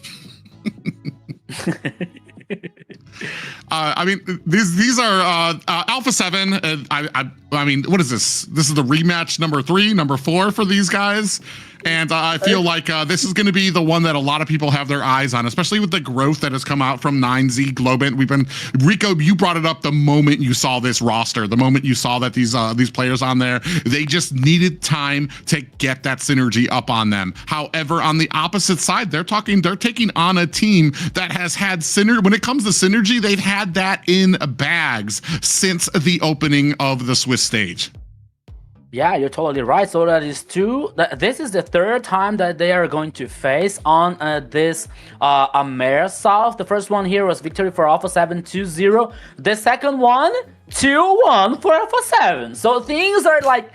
I mean, these are Alpha 7. I mean, what is this? This is the rematch number 3, number 4 for these guys. And I feel like this is going to be the one that a lot of people have their eyes on, especially with the growth that has come out from 9Z Globant. Rico, you brought it up the moment you saw this roster, the moment you saw that these players on there, they just needed time to get that synergy up on them. However, on the opposite side, they're taking on a team that has had synergy. When it comes to synergy, they've had that in bags since the opening of the Swiss stage. Yeah, you're totally right. So that is two. This is the third time that they are going to face on this AMER South. The first one here was victory for Alpha 7 2-0. The second one 2-1 for Alpha 7. So things are like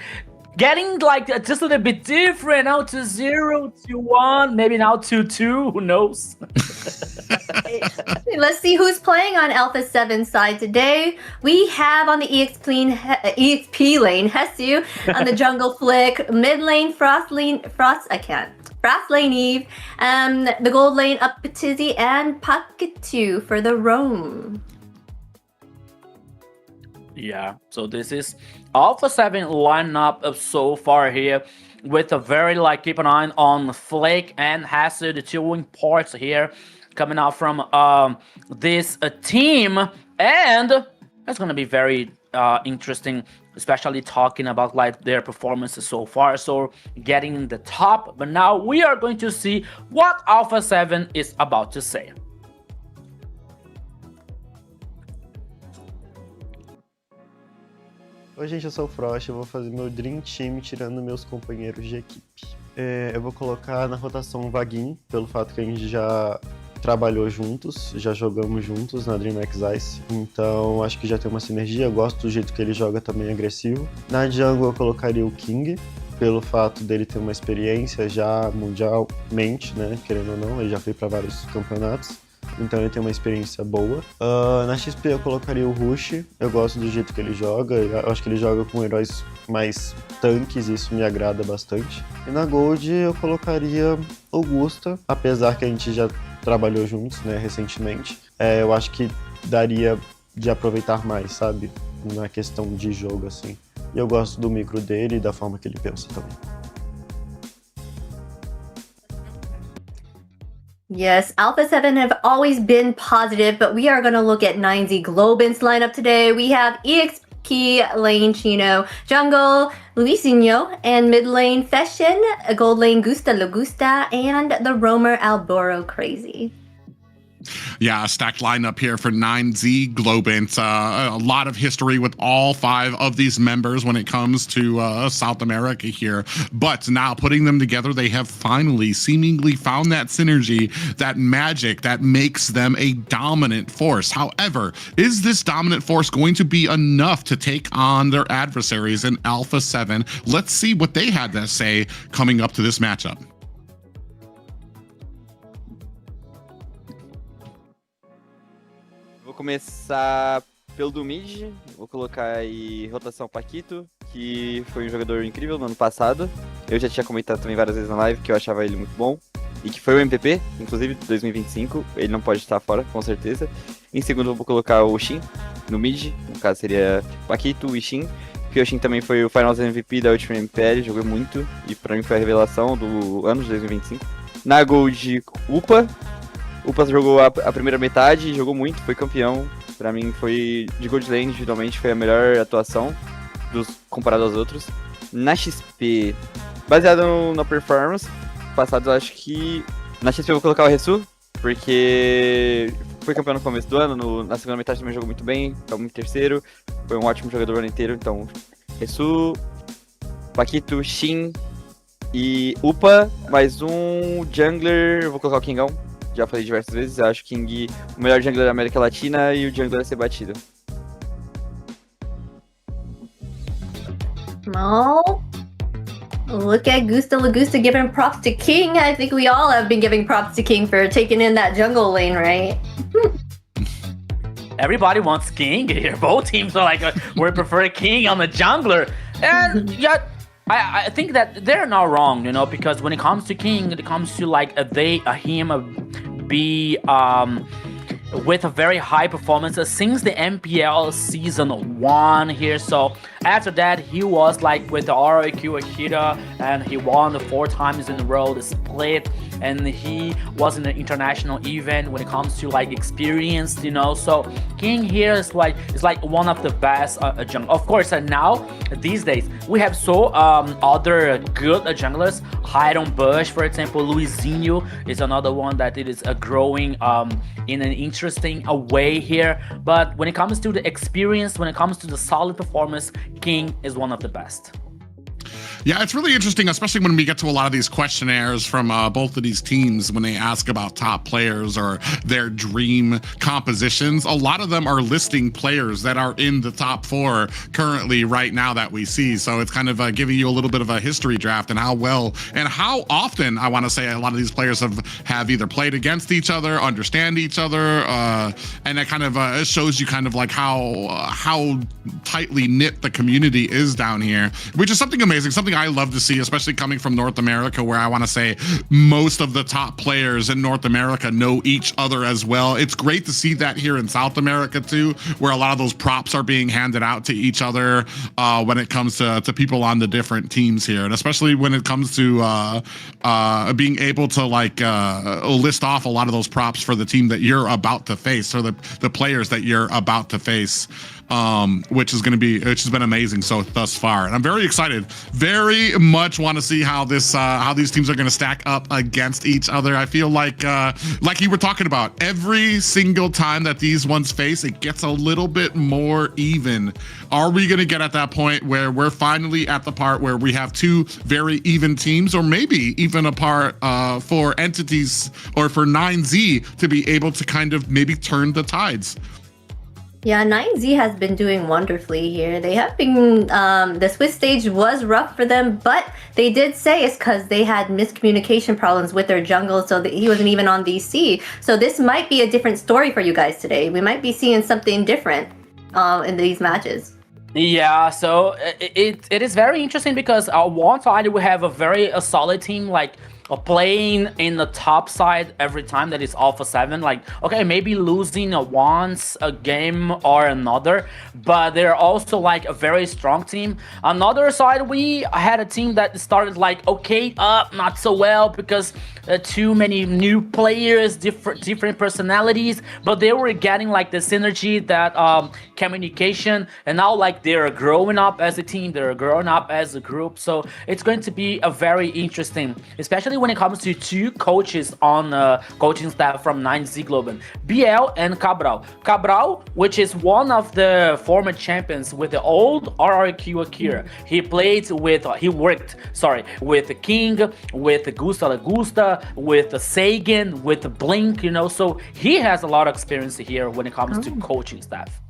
getting like just a little bit different. Now 2-0, 2-1, maybe now 2-2. Who knows? Let's see who's playing on Alpha 7 side today. We have on the EXP lane Hesu, on the jungle Flick, mid lane Frost lane Eve, the gold lane up Tizzy, and Pocket 2 for the roam. Yeah, so this is Alpha 7 lineup so far here, with a very keep an eye on Flake and Hasu, the two wing parts here coming out from this team, and that's gonna be very interesting, especially talking about their performances so far. So getting in the top, but now we are going to see what Alpha 7 is about to say. Oi gente, eu sou o Frost, eu vou fazer meu Dream Team tirando meus companheiros de equipe. Eu vou colocar na rotação o Vaguinho, pelo fato que a gente já trabalhou juntos, já jogamos juntos na Dreammax Ice, então acho que já tem uma sinergia, eu gosto do jeito que ele joga também agressivo. Na jungle eu colocaria o King, pelo fato dele ter uma experiência já mundialmente, né, querendo ou não, ele já foi para vários campeonatos. Então ele tem uma experiência boa. Na XP eu colocaria o Rush, eu gosto do jeito que ele joga, eu acho que ele joga com heróis mais tanques, isso me agrada bastante. E na Gold eu colocaria Augusta, apesar que a gente já trabalhou juntos, né, recentemente. Eu acho que daria de aproveitar mais, sabe? Na questão de jogo, assim. E eu gosto do micro dele e da forma que ele pensa também. Yes, Alpha 7 have always been positive, but we are going to look at 9Z Globant's lineup today. We have EXP lane Chino, jungle Luisinho, and mid lane Fashion, gold lane Gusta Lagusta, and the roamer Alboro Crazy. Yeah, a stacked lineup here for 9Z Globant. A lot of history with all 5 of these members when it comes to South America here. But now putting them together, they have finally seemingly found that synergy, that magic that makes them a dominant force. However, is this dominant force going to be enough to take on their adversaries in Alpha 7? Let's see what they had to say coming up to this matchup. Vou começar pelo do mid, vou colocar aí rotação Paquito, que foi um jogador incrível no ano passado. Eu já tinha comentado também várias vezes na live que eu achava ele muito bom. E que foi o MVP, inclusive, de 2025. Ele não pode estar fora, com certeza. Em segundo, eu vou colocar o Shin no mid. No caso, seria Paquito e Shin. Porque o Shin também foi o Finals MVP da última MPL, jogou muito. E pra mim foi a revelação do ano de 2025. Na Gold, Upa. Upa jogou a primeira metade, jogou muito, foi campeão. Pra mim foi, de Gold Lane, individualmente, foi a melhor atuação comparado aos outros. Na XP, baseado na performance, passado eu acho que... Na XP eu vou colocar o Resu, porque foi campeão no começo do ano, na segunda metade também jogou muito bem, estamos em terceiro, foi um ótimo jogador o ano inteiro, então Resu, Paquito, Shin e Upa, mais um jungler, eu vou colocar o Kingão. Já falei diversas vezes, eu acho o King o melhor jungler da América Latina e o jungler a ser batido. Oh, look at Gusta Lagusta giving props to King. I think we all have been giving props to King for taking in that jungle lane, right? Everybody wants King here. Both teams are like, we prefer King on the jungler. And yet, I think that they're not wrong, you know, because when it comes to King, it comes to like him be with a very high performance since the MPL season 1 here. So after that, he was like with the ROQ Akira, and he won 4 times in a row the split, and he was in the international event when it comes to like experience, you know. So King here is like one of the best junglers. Of course, now these days we have so other good junglers. Hide on Bush, for example. Luisinho is another one that it is growing in an interesting way here. But when it comes to the experience, when it comes to the solid performance, King is one of the best. Yeah, it's really interesting, especially when we get to a lot of these questionnaires from both of these teams when they ask about top players or their dream compositions. A lot of them are listing players that are in the top 4 currently right now that we see. So it's kind of giving you a little bit of a history draft and how well and how often, I want to say, a lot of these players have either played against each other, understand each other, and that kind of it shows you kind of like how tightly knit the community is down here, which is something amazing, something I love to see, especially coming from North America, where I want to say most of the top players in North America know each other as well. It's great to see that here in South America too, where a lot of those props are being handed out to each other when it comes to people on the different teams here, and especially when it comes to being able to like list off a lot of those props for the team that you're about to face, or the players that you're about to face. Which has been amazing thus far, and I'm very excited. Very much want to see how these teams are going to stack up against each other. I feel like you were talking about, every single time that these ones face, it gets a little bit more even. Are we going to get at that point where we're finally at the part where we have 2 very even teams, or maybe even a part for entities or for 9Z to be able to kind of maybe turn the tides? Yeah, 9Z has been doing wonderfully here. They have been, the Swiss stage was rough for them, but they did say it's because they had miscommunication problems with their jungle, so that he wasn't even on DC. So this might be a different story for you guys today. We might be seeing something different in these matches. Yeah, so it is very interesting because on one side we have a very solid team like playing in the top side every time that is Alpha 7. Like, okay, maybe losing once a game or another, but they're also like a very strong team. Another side, we had a team that started like okay, not so well because too many new players, different personalities, but they were getting like the synergy, that communication, and now like they're growing up as a team, they're growing up as a group. So it's going to be a very interesting, especially when it comes to two coaches on coaching staff from 9Z Globant, BL and Cabral. Cabral, which is one of the former champions with the old RRQ Akira. He worked with King, with Gusta La Gusta, with Sagan, with Blink, so he has a lot of experience here when it comes to coaching staff.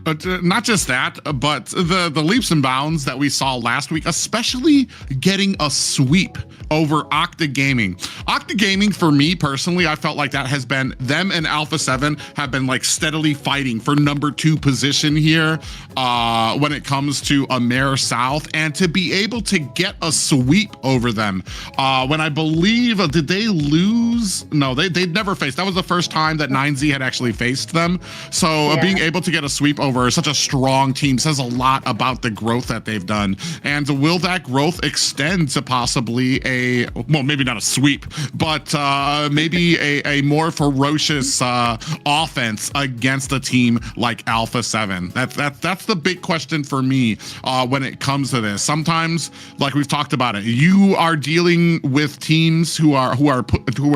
But not just that, but the leaps and bounds that we saw last week, especially getting a sweep over Octa Gaming. Octa Gaming, for me personally, I felt like that has been, them and Alpha 7 have been like steadily fighting for #2 position here when it comes to AMER South, and to be able to get a sweep over them. When I believe, did they lose? No, they'd never faced. That was the first time that 9Z had actually faced them. So being able to get a sweep over such a strong team says a lot about the growth that they've done. And will that growth extend to possibly well, maybe not a sweep, but maybe a more ferocious offense against a team like Alpha 7? That's the big question for me when it comes to this. Sometimes, like we've talked about it, you are dealing with teams who are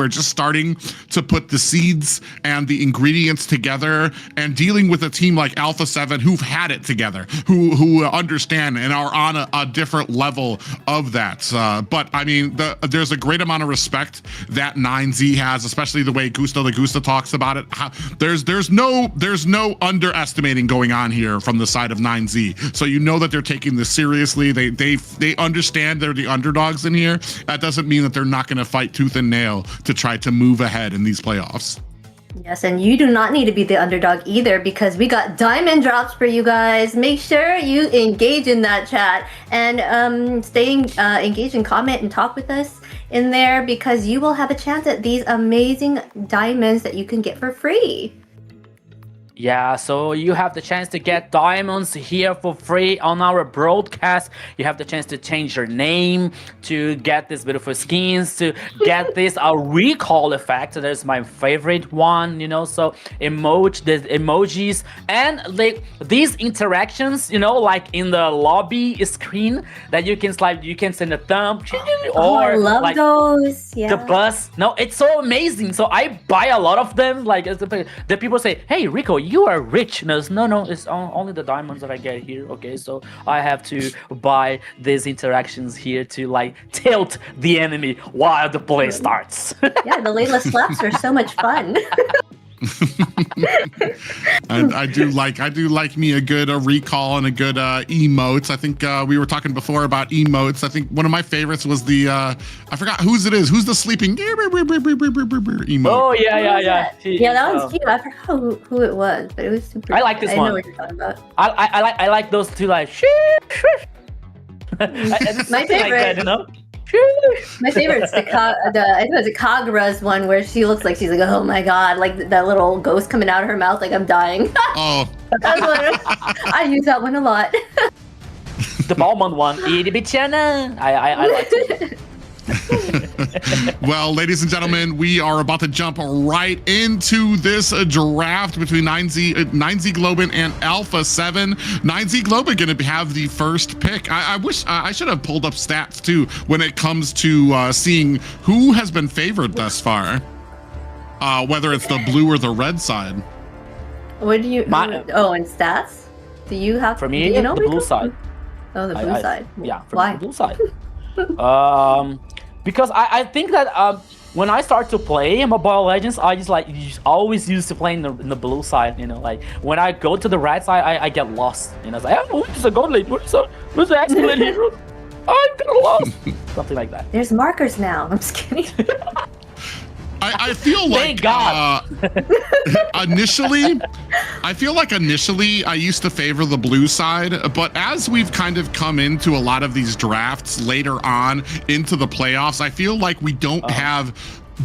just starting to put the seeds and the ingredients together, and dealing with a team like Alpha 7 who've had it together, who understand and are on a different level of that. But I mean, there's a great amount of respect that 9Z has, especially the way Gusta La Gusta talks about it. There's no underestimating going on here from the side of 9Z. So you know that they're taking this seriously. They understand they're the underdogs in here. That doesn't mean that they're not going to fight tooth and nail to try to move ahead in these playoffs. Yes, and you do not need to be the underdog either, because we got diamond drops for you guys. Make sure you engage in that chat and stay engaged and comment and talk with us in there, because you will have a chance at these amazing diamonds that you can get for free. Yeah, so you have the chance to get diamonds here for free on our broadcast. You have the chance to change your name, to get these beautiful skins, to get this recall effect. So that's my favorite one, so the emojis and like these interactions, like in the lobby screen that you can slide, you can send a thumb or I love like those. Yeah. the bus. No, it's so amazing. So I buy a lot of them. Like the people say, hey Rico, you are rich. No, it's only the diamonds that I get here. Okay, so I have to buy these interactions here to like tilt the enemy while the play starts. Yeah, the Layla slaps are so much fun. I do like me a good recall and a good emotes. I think we were talking before about emotes. I think one of my favorites was the I forgot whose it is. Who's the sleeping emote? Oh yeah. Yeah, that one's cute. I forgot who it was, but it was super. I like this one. I know what you're talking about. I like those two, like my favorite. Like that, My favorite's I think it was a Kagura's one where she looks like she's like, oh my god, like that little ghost coming out of her mouth, like I'm dying. Oh. I use that one a lot. The Ballman one. I like it. Well, ladies and gentlemen, we are about to jump right into this draft between 9Z Globant and Alpha 7. 9Z Globant going to have the first pick. I wish I should have pulled up stats too when it comes to seeing who has been favored thus far, whether it's the blue or the red side. What do you? And stats? Do you have? For me, the blue side. Oh, the blue side. Yeah, for why? The blue side. Because I think that when I start to play Mobile Legends, I just always used to play in the blue side. Like when I go to the red side, I get lost. It's like, oh, who's a gold lane? Who's the excellent hero? I'm kind of lost. Something like that. There's markers now. I'm just kidding. I feel like Thank God. initially, I used to favor the blue side, but as we've kind of come into a lot of these drafts later on into the playoffs, I feel like we don't have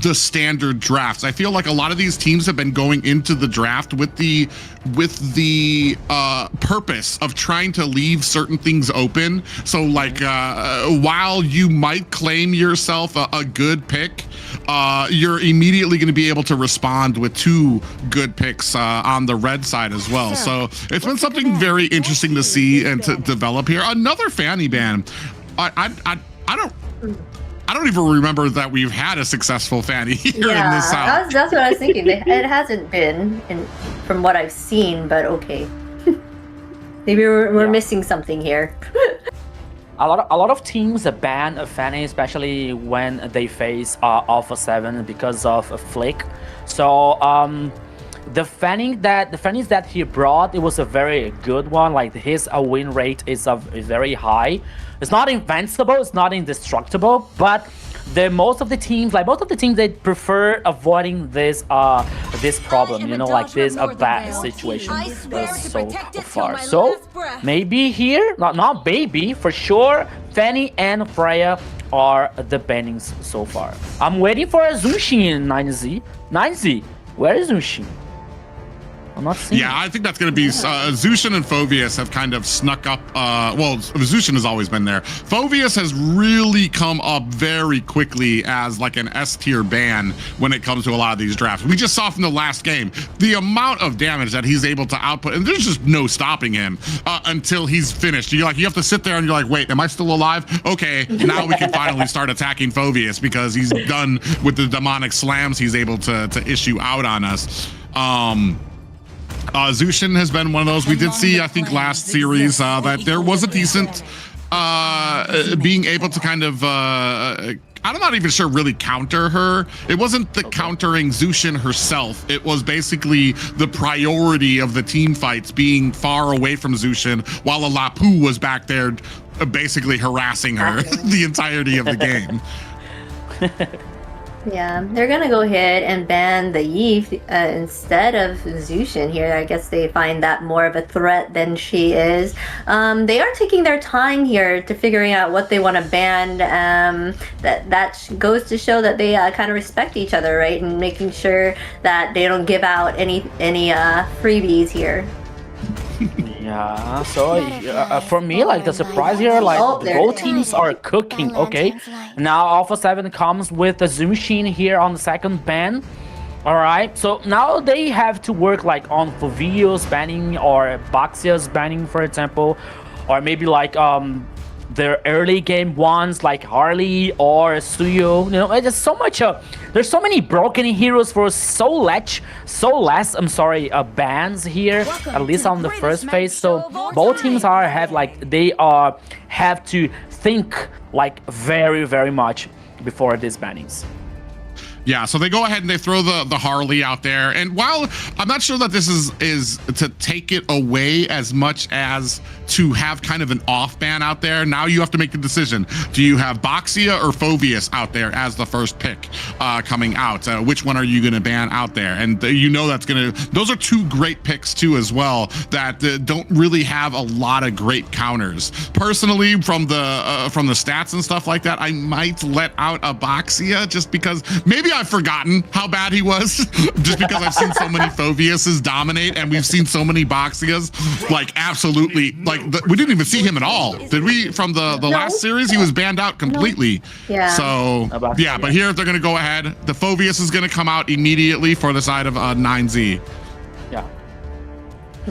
the standard drafts. I feel like a lot of these teams have been going into the draft with the purpose of trying to leave certain things open. So like while you might claim yourself a good pick, you're immediately going to be able to respond with 2 good picks on the red side as well. So it's been something very interesting to see and to develop here. Another Fanny ban. I don't even remember that we've had a successful Fanny here in this South. That's what I was thinking. It hasn't been, from what I've seen, but okay. Maybe we're missing something here. A lot of teams ban a Fanny, especially when they face Alpha 7 because of a flick. So the Fannies that he brought, it was a very good one. Like his win rate is very high. It's not invincible, it's not indestructible, but most of the teams, they prefer avoiding this problem, you know, like this bad situation so far. So maybe here, not maybe, for sure, Fanny and Freya are the bannings so far. I'm waiting for a Zunshin in 9Z. 9Z, where is Zunshin? I'm not seeing it. I think that's going to be Zushin and Phoveus have kind of snuck up. Well, Zushin has always been there. Phoveus has really come up very quickly as like an S tier ban when it comes to a lot of these drafts. We just saw from the last game the amount of damage that he's able to output, and there's just no stopping him until he's finished. You have to sit there and you're like, wait, am I still alive? Okay, now we can finally start attacking Phoveus because he's done with the demonic slams he's able to issue out on us. Zushin has been one of those. We did see, I think, last series that there was a decent being able to kind of I'm not even sure really counter her. It wasn't the countering Zushin herself. It was basically the priority of the team fights being far away from Zushin while a Lapu was back there basically harassing her the entirety of the game. Yeah, they're gonna go ahead and ban the Yves instead of Zushin here. I guess they find that more of a threat than she is. They are taking their time here to figuring out what they want to ban. That goes to show that they kind of respect each other, right? And making sure that they don't give out any freebies here. Yeah, so for me, like the surprise here, like both teams are cooking. Okay, now Alpha 7 comes with the Zushin here on the second ban. All right, so now they have to work like on Fovio's banning or Baxia's banning, for example, or maybe like their early game ones like Harley or Suyo. You know, there's so much. There's so many broken heroes for so less. Bans here, at least on the first phase. So both teams have to think like very much before these bannings. Yeah, so they go ahead and they throw the Harley out there. And while I'm not sure that this is to take it away as much as to have kind of an off ban out there, now you have to make the decision. Do you have Baxia or Phoveus out there as the first pick coming out? Which one are you going to ban out there? And you know those are two great picks too as well that don't really have a lot of great counters. Personally, from the stats and stuff like that, I might let out a Baxia just because maybe I've forgotten how bad he was just because I've seen so many Phoveus's dominate and we've seen so many Baxias like absolutely we didn't even see him at all, did we? From the last series, he was banned out completely. Yeah. So yeah, but here they're gonna go ahead. The Phoveus is gonna come out immediately for the side of 9Z. Yeah.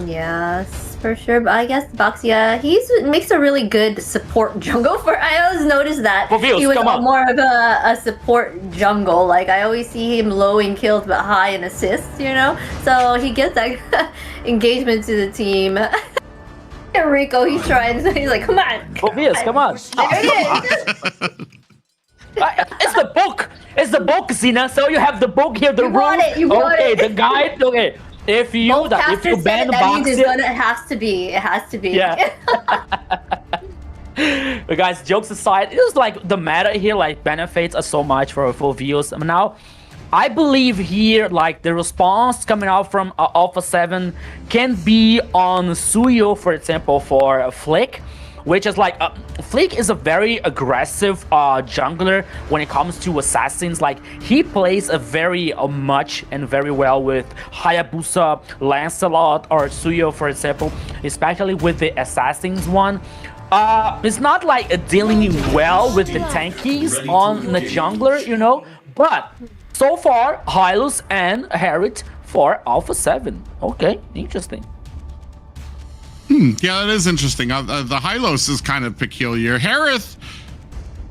Yes, for sure. But I guess Baxia, he makes a really good support jungle. I always noticed that he was more of a support jungle. Like I always see him low in kills but high in assists, you know? So he gets that engagement to the team. And Rico, he's trying, he's like, come on. Phoveus, come on. There it is. It's the book. It's the book, Zina. So you have the book here, the rule. You got it. The guide. Okay. If you ban Baxia, it has to be. It has to be. Yeah. But guys, jokes aside, it was like the meta here like benefits us so much for Phoveus. Now, I believe here, like, the response coming out from Alpha 7 can be on Suyo, for example, for Flick, which is like, Flick is a very aggressive jungler when it comes to assassins. Like, he plays a very much and very well with Hayabusa, Lancelot, or Suyo, for example, especially with the assassins one. It's not like dealing well with the tankies on the jungler, you know, but so far, Hylos and Harriet for Alpha 7. Okay, interesting. Yeah, that is interesting. The Hylos is kind of peculiar. Harith,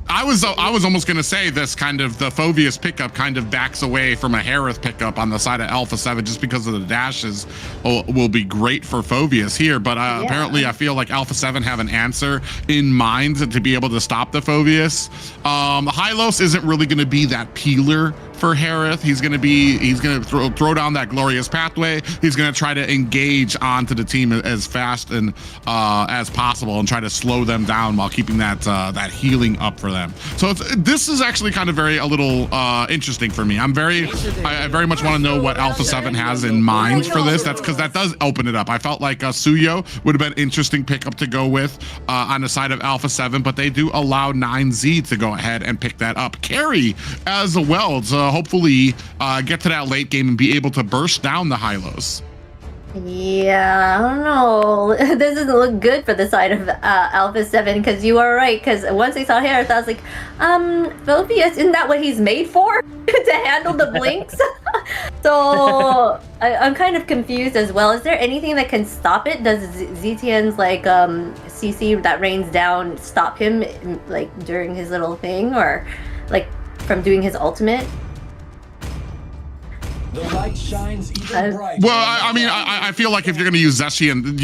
I was almost going to say this kind of, the Phoveus pickup kind of backs away from a Harith pickup on the side of Alpha 7 just because of the dashes will be great for Phoveus here. But apparently I feel like Alpha 7 have an answer in mind to be able to stop the Phoveus. Hylos isn't really going to be that peeler for Harith. He's going to throw down that glorious pathway. He's going to try to engage onto the team as fast and as possible and try to slow them down while keeping that healing up for them. So this is actually kind of a little interesting for me. I very much want to know what Alpha 7 has in mind for this. That's because that does open it up. I felt like Suyo would have been an interesting pickup to go with on the side of Alpha 7, but they do allow 9Z to go ahead and pick that up. Carry as well to hopefully get to that late game and be able to burst down the Hylos. Yeah, I don't know. This doesn't look good for the side of Alpha 7, because you are right. Because once I saw Harith, I was like, Phoveus, isn't that what he's made for? To handle the blinks? So I'm kind of confused as well. Is there anything that can stop it? Does ZTN's like CC that rains down stop him like during his little thing, or like from doing his ultimate? The light shines even brighter. Well, I mean, I feel like if you're going to use Zeshian,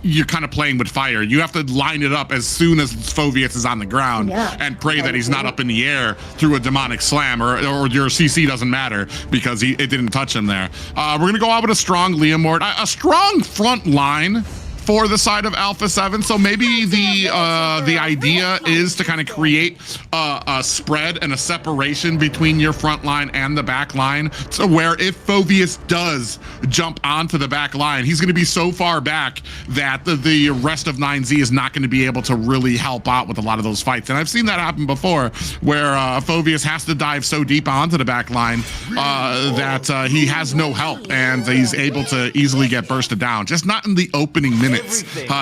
you're kind of playing with fire. You have to line it up as soon as Phoveus is on the ground and pray that he's not up in the air through a demonic slam, or your CC doesn't matter because it didn't touch him there. We're going to go out with a strong Leomord, a strong front line for the side of Alpha 7. So maybe the idea is to kind of create a spread and a separation between your front line and the back line, so where if Phoveus does jump onto the back line, he's going to be so far back that the rest of 9Z is not going to be able to really help out with a lot of those fights. And I've seen that happen before, where Phoveus has to dive so deep onto the back line that he has no help and he's able to easily get bursted down, just not in the opening minute.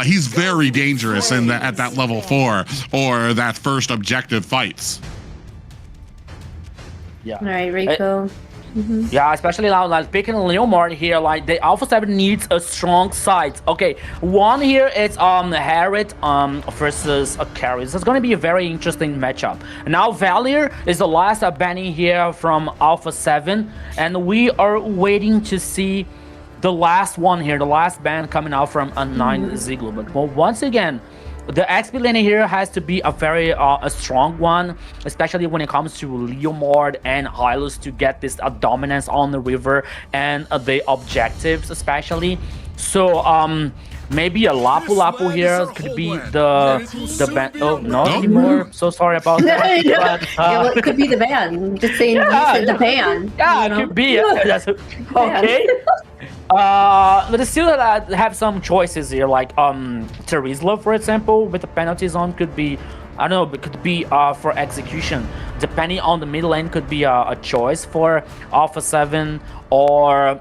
He's very dangerous at that level 4 or that first objective fights. Yeah. All right, Rico. Yeah, especially now, like picking Leomord here, like the Alpha 7 needs a strong side. Okay, one here is Harriet versus Carry. This is going to be a very interesting matchup. Now Valier is the last banning here from Alpha 7, and we are waiting to see the last one here, the last ban coming out from a 9Z Globant. But once again, the XP lane here has to be a very a strong one, especially when it comes to Leomord and Hylos to get this dominance on the river and the objectives especially. So maybe a Lapu Lapu here could be the ban. Oh, not anymore. So sorry about that. But, well, it could be the ban. Just saying, the ban. Yeah, it could be. Okay. But they still have some choices here, like Terizla, for example, with the penalties on could be, I don't know, it could be for execution. Depending on the middle lane, could be a choice for Alpha 7, or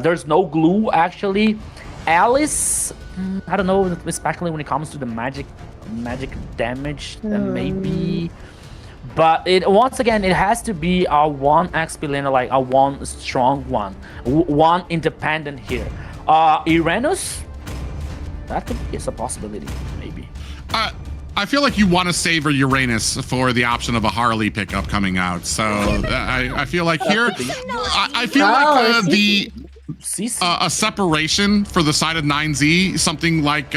there's no glue actually. Alice, I don't know, especially when it comes to the magic damage, maybe. But once again, it has to be a one XP laner, like a one strong one, one independent here. Irenos, that could be a possibility, maybe. I feel like you want to savor Uranus for the option of a Harley pickup coming out. So I feel like here, I feel like a separation for the side of 9Z, something like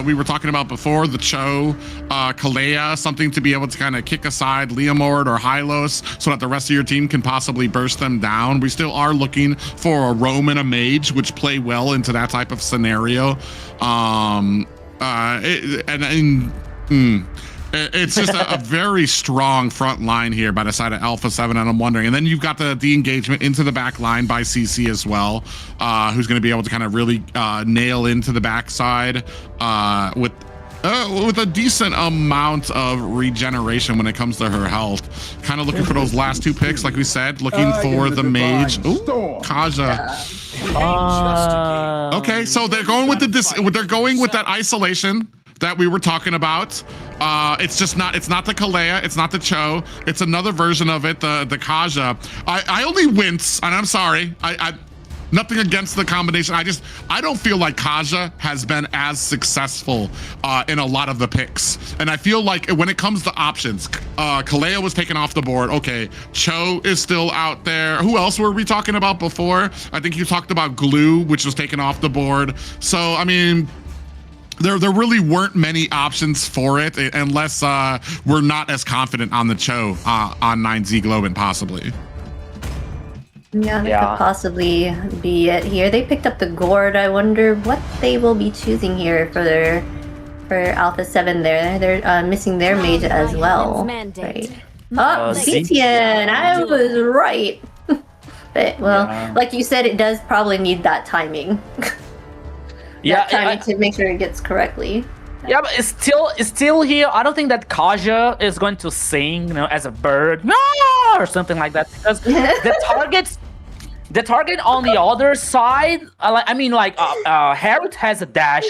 we were talking about before, the Cho, Kalea, something to be able to kind of kick aside Leomord or Hylos so that the rest of your team can possibly burst them down. We still are looking for a Roam and a Mage, which play well into that type of It's just a very strong front line here by the side of Alpha 7, and I'm wondering. And then you've got the engagement into the back line by CC as well, who's going to be able to kind of really nail into the backside with a decent amount of regeneration when it comes to her health. Kind of looking for those last 2 picks, like we said, looking for the mage. Ooh, Kaja. Okay, so they're going with that isolation that we were talking about. It's not the Kalea, it's not the Cho, it's another version of it, the Kaja. I only wince, and I'm sorry. I nothing against the combination. I don't feel like Kaja has been as successful in a lot of the picks. And I feel like when it comes to options, Kalea was taken off the board. Okay, Cho is still out there. Who else were we talking about before? I think you talked about Glue, which was taken off the board. So, I mean, there really weren't many options for it unless we're not as confident on the Cho on 9Z Globant, possibly. Yeah, that could possibly be it here. They picked up the Gourd. I wonder what they will be choosing here for Alpha 7 there. They're missing their mage as well. Right. Oh, Zetian! I was right. But, well, like you said, it does probably need that timing. Timing to make sure it gets correctly. Yeah, but it's still here. I don't think that Kaja is going to sing, as a bird, no, or something like that, because the target on the other side. Harriet has a dash.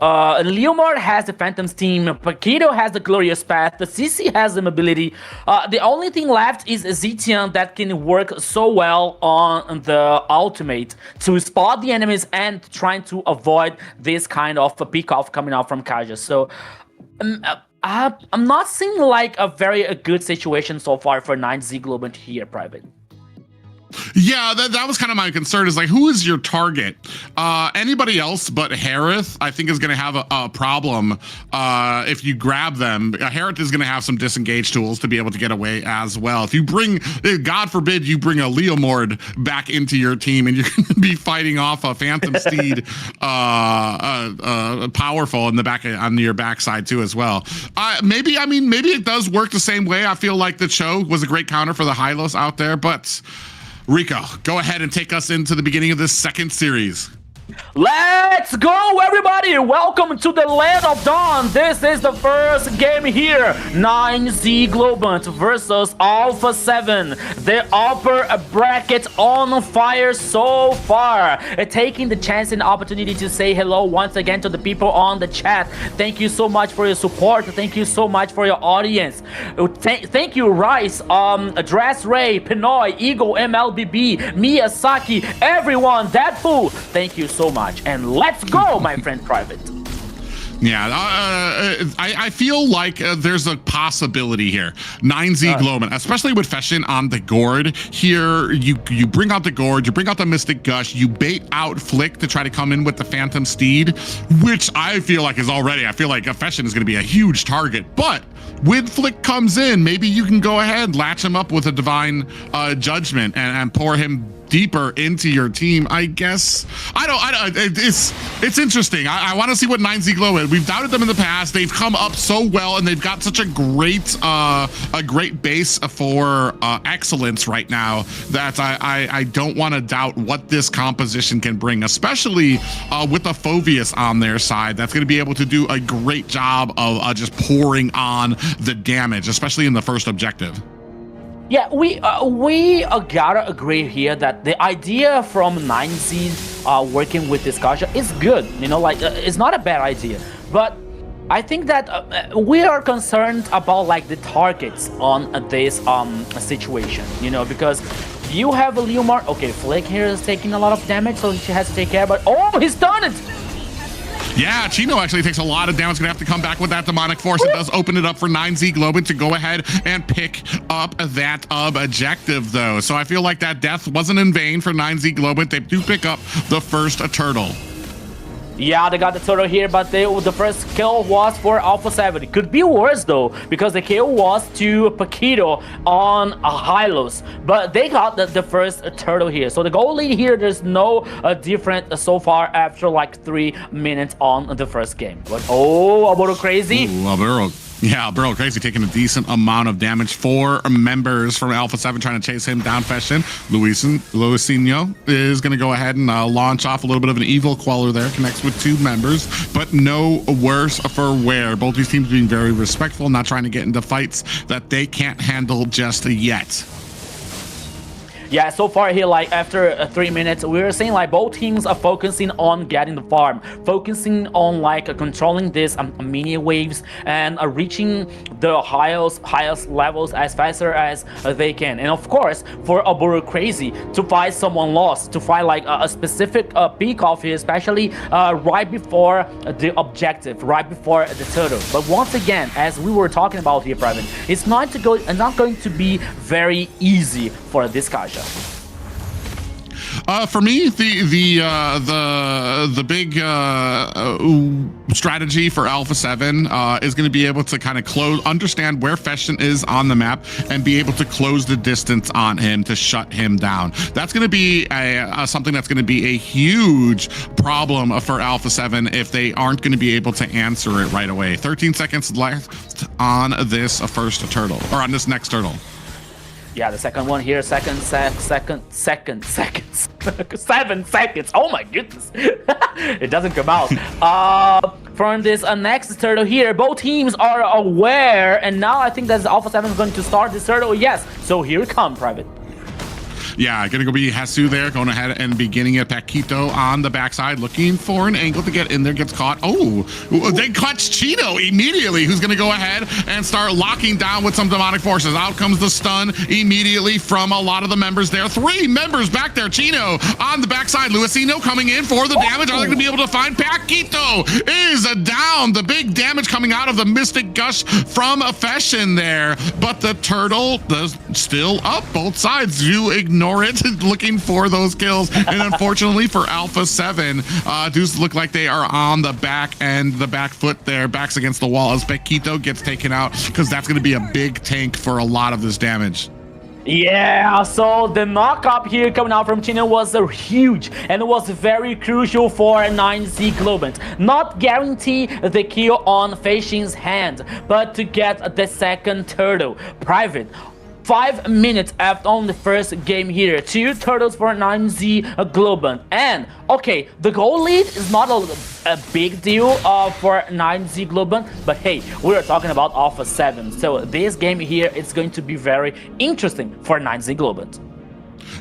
Leomord has the Phantom Steam. Paquito has the Glorious Path. The CC has the mobility. The only thing left is Zetian that can work so well on the ultimate to spot the enemies and trying to avoid this kind of a pick-off coming out from Kaja. So I'm not seeing like a very good situation so far for 9Z Globant here, Private. Yeah, that was kind of my concern, is like, who is your target? Anybody else but Harith, I think, is going to have a problem if you grab them. Harith is going to have some disengage tools to be able to get away as well. If you bring, God forbid, you bring a Leomord back into your team and you're going to be fighting off a Phantom Steed powerful in the back on your backside too as well. Maybe it does work the same way. I feel like the Cho was a great counter for the Hylos out there, but Rico, go ahead and take us into the beginning of this second series. Let's go, everybody! Welcome to the Land of Dawn. This is the first game here. 9Z Globant versus Alpha 7. The upper bracket on fire so far. Taking the chance and opportunity to say hello once again to the people on the chat. Thank you so much for your support. Thank you so much for your audience. Thank you, Rice, Dress Ray, Pinoy, Eagle, MLBB, Miyazaki, everyone, that fool. Thank you so much. And let's go, my friend Private. Yeah, I feel like there's a possibility here. 9Z Globant, especially with Feshin on the Gourd. Here, you bring out the Gourd, you bring out the Mystic Gush, you bait out Flick to try to come in with the Phantom Steed, which I feel like I feel like Feshin is going to be a huge target. But when Flick comes in, maybe you can go ahead, latch him up with a Divine Judgment and pour him deeper into your team, I guess. It's interesting. I want to see what 9Z Globant. We've doubted them in the past. They've come up so well, and they've got such a great base for excellence right now that I don't want to doubt what this composition can bring, especially with a Phoveus on their side. That's going to be able to do a great job of just pouring on the damage, especially in the first objective. Yeah, we gotta agree here that the idea from 9Z working with this Kaja is good. It's not a bad idea. But I think that we are concerned about like the targets on this situation. Because you have a Leomord. Okay, Flick here is taking a lot of damage, so she has to take care. But he's done it. Yeah, Chino actually takes a lot of damage. Gonna have to come back with that Demonic Force. It does open it up for 9Z Globant to go ahead and pick up that objective, though. So I feel like that death wasn't in vain for 9Z Globant. They do pick up the first turtle. Yeah, they got the turtle here, but the first kill was for Alpha 7. It could be worse though, because the kill was to Paquito on Hylos, but they got the first turtle here. So the goal lead here, there's no different so far after like 3 minutes on the first game. But oh, Alburo Crazy. Ooh, Alburo Crazy taking a decent amount of damage. 4 members from Alpha 7 trying to chase him down. Fashion. Luisinho is going to go ahead and launch off a little bit of an evil queller there. Connects with 2 members, but no worse for wear. Both these teams being very respectful, not trying to get into fights that they can't handle just yet. Yeah, so far here, like after 3 minutes, we're seeing like both teams are focusing on getting the farm, focusing on like controlling this mini waves and reaching the highest levels as faster as they can. And of course, for Alburo Crazy to find someone lost, to find like a specific peak off here, especially right before the objective, right before the turtle. But once again, as we were talking about here, Private, it's not going to be very easy for this Kaja. For me, the big strategy for Alpha 7 is going to be able to kind of understand where Fashion is on the map and be able to close the distance on him to shut him down. That's going to be something that's going to be a huge problem for Alpha 7 if they aren't going to be able to answer it right away. 13 seconds left on this first turtle, or on this next turtle. Yeah, the second one here, 7 seconds. 7 seconds. Oh my goodness. It doesn't come out. From this next turtle here, both teams are aware, and now I think that Alpha 7 is going to start this turtle. Yes, so here it comes, Private. Yeah, gonna go be Hasu there, going ahead and beginning at Paquito on the backside, looking for an angle to get in there, gets caught. Oh, they catch Chino immediately, who's gonna go ahead and start locking down with some demonic forces. Out comes the stun immediately from a lot of the members there. 3 members back there. Chino on the backside. Luisino coming in for the damage. Are they gonna be able to find Paquito? Is down. The big damage coming out of the Mystic Gush from Fashion there, but the turtle does still up. Both sides do ignore it, looking for those kills, and unfortunately for Alpha 7, does look like they are on the back end, the back foot there, backs against the wall as Paquito gets taken out, because that's going to be a big tank for a lot of this damage. Yeah, so the knock-up here coming out from Chino was huge, and it was very crucial for 9Z Globant. Not guarantee the kill on Fashian's hand, but to get the second turtle. Private, 5 minutes after on the first game here, 2 turtles for 9Z Globant. And okay, the goal lead is not a big deal for 9Z Globant, but hey, we're talking about Alpha 7, so this game here is going to be very interesting for 9Z Globant.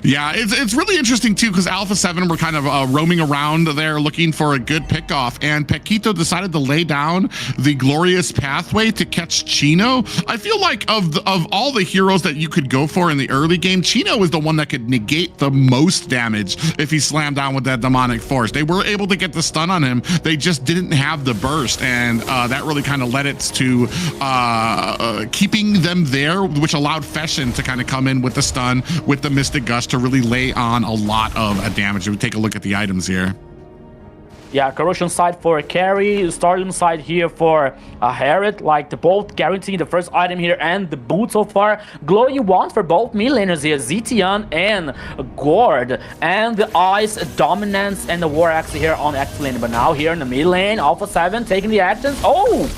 Yeah, it's really interesting too, because Alpha 7 were kind of roaming around there looking for a good pickoff, and Paquito decided to lay down the glorious pathway to catch Chino. I feel like of all the heroes that you could go for in the early game, Chino is the one that could negate the most damage if he slammed down with that demonic force. They were able to get the stun on him, they just didn't have the burst, and that really kind of led it to keeping them there, which allowed Fashion to kind of come in with the stun, with the Mystic Gust, to really lay on a lot of damage. We take a look at the items here. Yeah, corrosion side for carry, stardom side here for Harriet, like the both guaranteeing the first item here and the boot so far. Glowing one for both mid laners here, Zetian and Gord, and the Ice Dominance and the War Axe here on X lane. But now here in the mid lane, Alpha 7 taking the actions. Oh!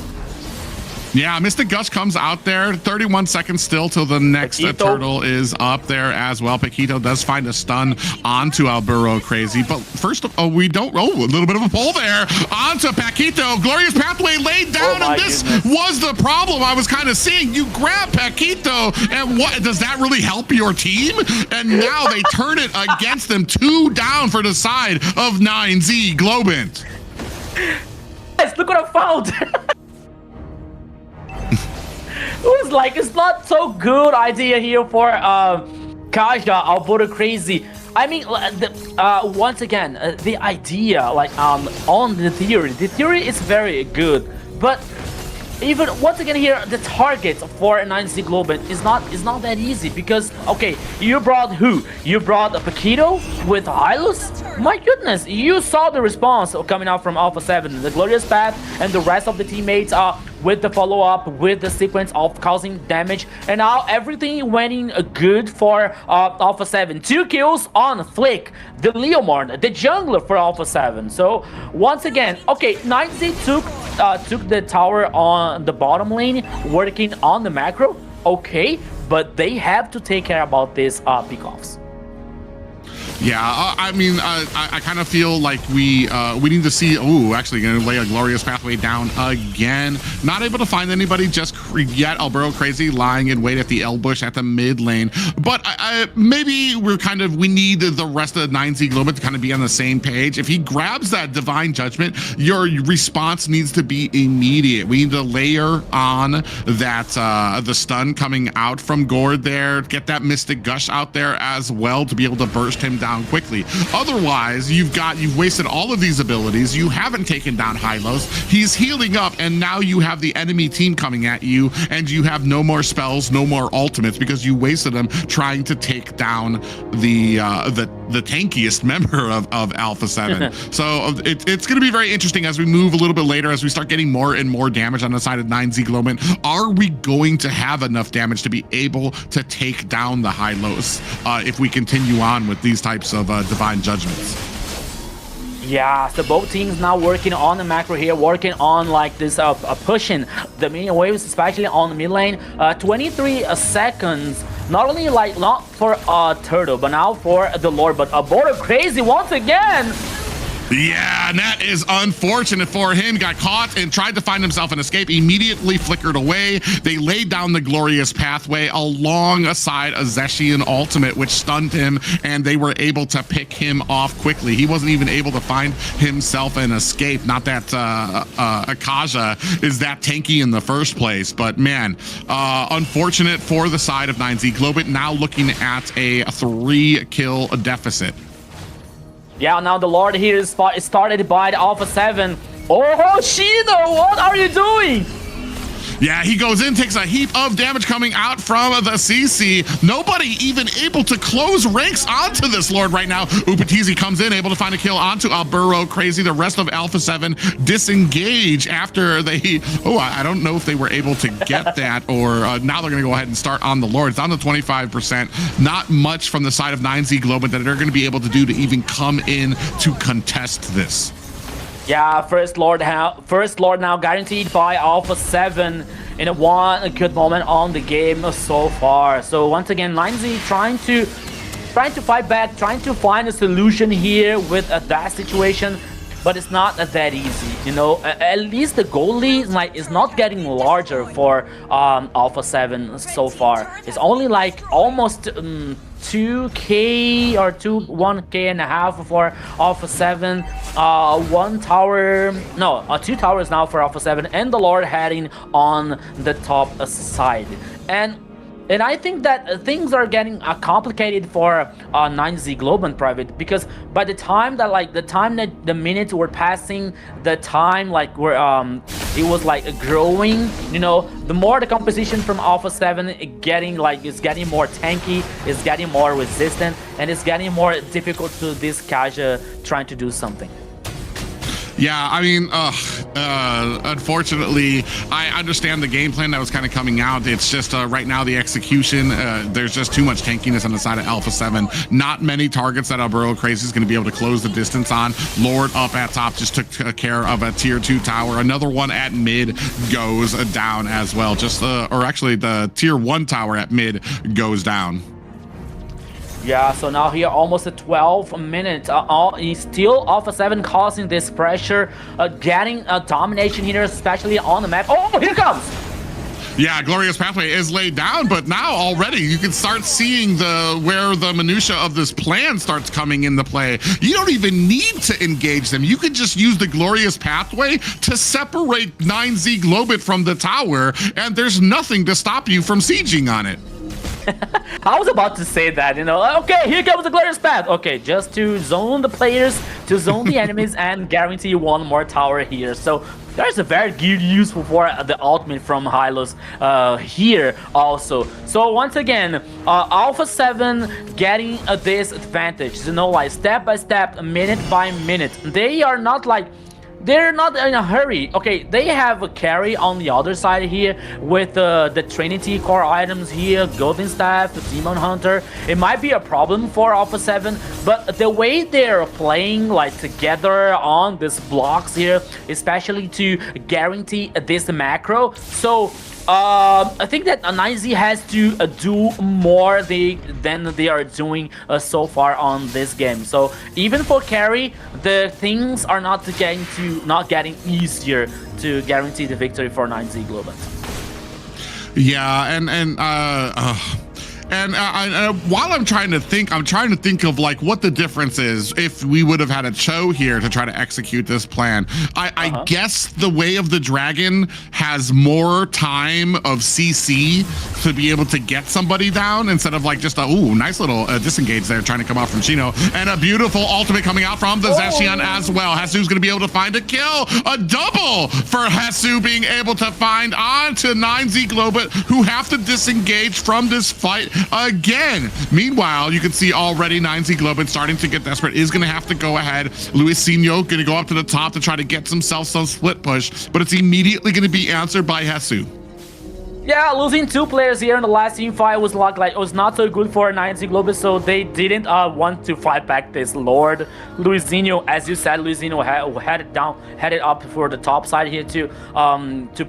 Yeah, Mystic Gush comes out there. 31 seconds still till the next turtle is up there as well. Paquito does find a stun onto Alburo Crazy, but first we don't. Oh, a little bit of a pull there onto Paquito. Glorious pathway laid down, and this was the problem I was kind of seeing. You grab Paquito, and what does that really help your team? And now they turn it against them. 2 down for the side of 9Z Globant. Guys, look what I found. It was like, it's not so good idea here for Kaja, Alburo Crazy. I mean, once again, the idea, like on the theory is very good, but even once again here, the target for 9Z Globant is not that easy because okay, you brought who? You brought a Paquito with Hylos? My goodness, you saw the response coming out from Alpha 7, the Glorious Path, and the rest of the teammates with the follow-up, with the sequence of causing damage, and now everything went in good for Alpha 7. 2 kills on Flick, the Leomord, the jungler for Alpha 7. So once again, okay, 9Z took the tower on the bottom lane, working on the macro, okay, but they have to take care about these pickoffs. Yeah, I mean, I kind of feel like we need to see. Oh, actually, going to lay a Glorious Pathway down again. Not able to find anybody just yet. Albero Crazy lying in wait at the L bush at the mid lane. But maybe we need the rest of the 9Z Globant to kind of be on the same page. If he grabs that Divine Judgment, your response needs to be immediate. We need to layer on that the stun coming out from Gord there. Get that Mystic Gush out there as well to be able to burst him down quickly. Otherwise, you've wasted all of these abilities. You haven't taken down Hylos. He's healing up, and now you have the enemy team coming at you, and you have no more spells, no more ultimates because you wasted them trying to take down the tankiest member of Alpha 7. So it's going to be very interesting as we move a little bit later, as we start getting more and more damage on the side of 9Z Globant. Are we going to have enough damage to be able to take down the Hylos if we continue on with these types of Divine Judgments? Yeah, so both teams now working on the macro here, working on like this pushing the minion waves, especially on the mid lane. 23 seconds, not only like not for Turtle, but now for the Lord, but Border Crazy once again. Yeah, and that is unfortunate for him. Got caught and tried to find himself an escape, immediately flickered away. They laid down the Glorious Pathway alongside a Zeshian ultimate, which stunned him, and they were able to pick him off quickly. He wasn't even able to find himself an escape. Not that Akaja is that tanky in the first place, but man, unfortunate for the side of 9Z Globant, now looking at a 3-kill deficit. Yeah, now the Lord here is started by the Alpha 7. Oh, Shido, what are you doing? Yeah, he goes in, takes a heap of damage coming out from the CC. Nobody even able to close ranks onto this Lord right now. Upatizi comes in, able to find a kill onto Albero Crazy. The rest of Alpha 7 disengage after they... Oh, I don't know if they were able to get that, or now they're going to go ahead and start on the Lord. It's down to 25%. Not much from the side of 9Z Globant that they're going to be able to do to even come in to contest this. Yeah, first Lord now guaranteed by Alpha 7 in a one good moment on the game so far. So once again, 9Z trying to fight back, trying to find a solution here with that situation, but it's not that easy. You know, at least the goal lead is not getting larger for Alpha 7 so far. It's only like almost 2k or 1k and a half for Alpha 7. 2 towers now for Alpha 7, and the Lord heading on the top side. And I think that things are getting complicated for 9Z Globant Private, because by the time that the minutes were passing, the time where it was growing, you know, the more the composition from Alpha 7 is getting more tanky, it's getting more resistant, and it's getting more difficult to this Kaja trying to do something. Yeah, I mean, unfortunately, I understand the game plan that was kind of coming out. It's just right now the execution, there's just too much tankiness on the side of Alpha 7. Not many targets that Albero Crazy is going to be able to close the distance on. Lord up at top just took care of a tier 2 tower. Another one at mid goes down as well. Or actually the tier 1 tower at mid goes down. Yeah, so now here almost at 12 minutes. He's still Alpha 7 causing this pressure, getting a domination here, especially on the map. Oh, here comes! Yeah, Glorious Pathway is laid down, but now already you can start seeing where the minutia of this plan starts coming into play. You don't even need to engage them. You can just use the Glorious Pathway to separate 9Z Globant from the tower, and there's nothing to stop you from sieging on it. I was about to say that, you know, okay, here comes the Glorious Path. Okay, just to zone the players, to zone the enemies, and guarantee one more tower here. So there's a very good useful for the ultimate from Hylos here also. So once again, Alpha 7 getting this advantage, you know, like step by step, minute by minute. They are not like, they're not in a hurry. Okay, they have a carry on the other side here with the Trinity core items here, Golden Staff, the Demon Hunter. It might be a problem for Alpha 7, but the way they're playing like together on these blocks here, especially to guarantee this macro. So I think that 9Z has to do more than they are doing so far on this game. So even for carry, the things are not getting easier to guarantee the victory for 9Z Globant. Yeah, and while I'm trying to think of like what the difference is if we would have had a Cho here to try to execute this plan. I guess the Way of the Dragon has more time of CC to be able to get somebody down instead of like just a nice little disengage there trying to come out from Chino, and a beautiful ultimate coming out from the Zeshian as well. Hesu's gonna be able to find a kill, a double for Hesu being able to find onto 9Z Globant, who have to disengage from this fight again. Meanwhile, you can see already 9Z Globant starting to get desperate, is going to have to go ahead. Luisinho going to go up to the top to try to get himself some split push, but it's immediately going to be answered by Hesu. Yeah, losing 2 players here in the last team fight was like it was not so good for 9Z Globant, so they didn't want to fight back this Lord. Luisinho, as you said, Luisinho headed up for the top side here to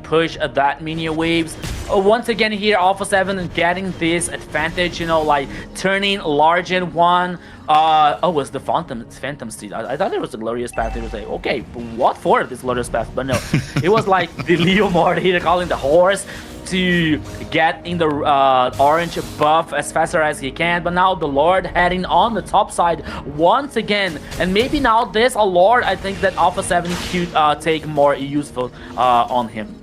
push that minion waves. Once again here, Alpha 7 getting this advantage, you know, like turning large in one. It was the Phantom Steed. I thought it was the Glorious Path. It was like, okay, what for this Glorious Path? But no, it was like the Leo Mord here calling the horse to get in the orange buff as fast as he can. But now the Lord heading on the top side once again, and maybe now this Lord, I think that Alpha 7 could take more useful on him.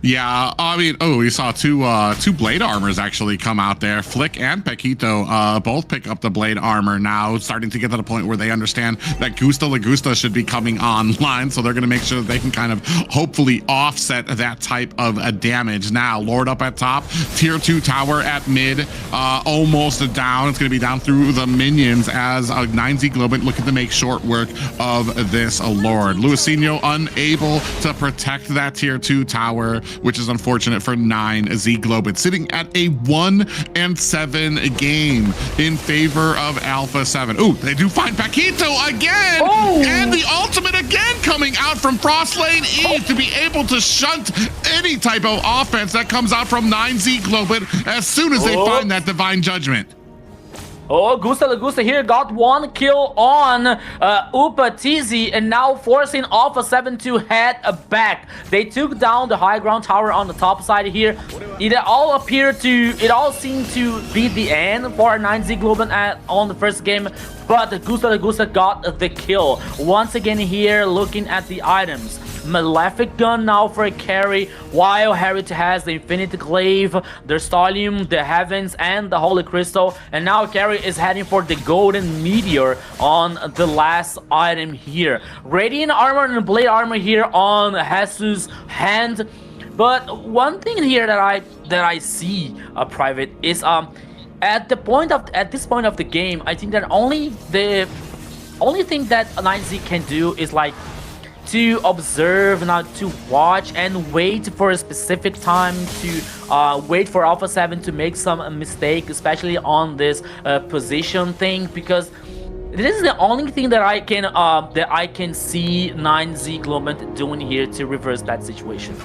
Yeah, I mean, we saw two blade armors actually come out there. Flick and Paquito both pick up the blade armor now, starting to get to the point where they understand that Gusta Lagusta should be coming online, so they're going to make sure that they can kind of hopefully offset that type of damage. Now, Lord up at top, tier 2 tower at mid, almost down. It's going to be down through the minions as 9Z Globant looking to make short work of this Lord. Luisinho unable to protect that tier 2 tower, which is unfortunate for 9Z Globant, sitting at a 1-7 game in favor of Alpha 7. Ooh, they do find Paquito again, and the ultimate again coming out from Frost Lane E to be able to shunt any type of offense that comes out from 9Z Globant as soon as they find that Divine Judgment. Gusta Lagusta here got 1 kill on Upa TZ, and now forcing Alpha 7 to head back. They took down the high ground tower on the top side here. It all seemed to be the end for 9Z Globant on the first game, but Gusta Lagusta got the kill. Once again here, looking at the items. Malefic Gun now for a carry, while Harriet has the Infinity Glaive, the Stallium, the Heavens, and the Holy Crystal. And now carry is heading for the Golden Meteor on the last item here. Radiant Armor and Blade Armor here on Hesu's hand. But one thing here that I see, Private, is at this point of the game, I think that the only thing that 9Z can do is like to observe, not to watch, and wait for a specific time to wait for Alpha 7 to make some mistake, especially on this position thing, because this is the only thing that I can see 9Z Globant doing here to reverse that situation.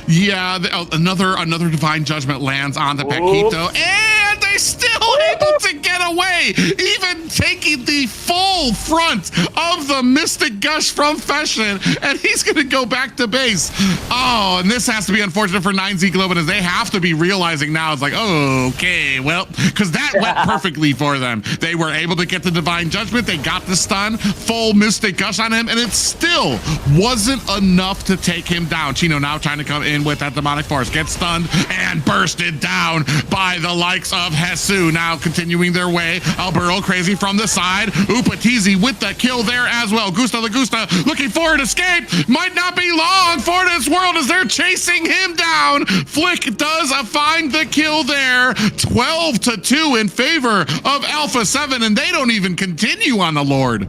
Yeah, another Divine Judgment lands on the Paquito, and they still able to get away, even taking the full front of the Mystic Gush from Feshin, and he's going to go back to base. Oh, and this has to be unfortunate for 9Z Globant, as they have to be realizing now, it's like, oh, okay, well, because that went perfectly for them. They were able to get the Divine Judgment, they got the stun, full Mystic Gush on him, and it still wasn't enough to take him down. Chino now trying to come in with that Demonic Force, gets stunned and bursted down by the likes of Hesu. Now continuing their way, Alberto crazy from the side. Upa TZ Easy with the kill there as well. Gusta Lagusta looking for an escape. Might not be long for this world as they're chasing him down. Flick does find the kill there. 12-2 in favor of Alpha 7, and they don't even continue on the Lord.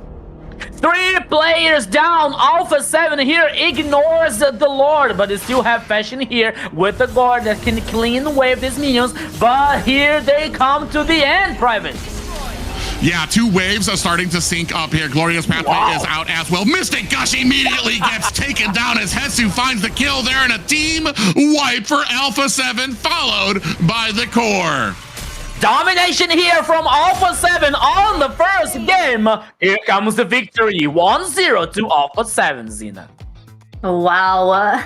3 players down. Alpha 7 here ignores the Lord, but they still have Fashion here with the guard that can clean wave these minions. But here they come to the end, Private. Yeah, 2 waves are starting to sync up here. Glorious Pathway is out as well. Mystic Gush immediately gets taken down as Hesu finds the kill there, and a team wipe for Alpha 7, followed by the core. Domination here from Alpha 7 on the first game. Here comes the victory. 1-0 to Alpha 7, Zena. Wow.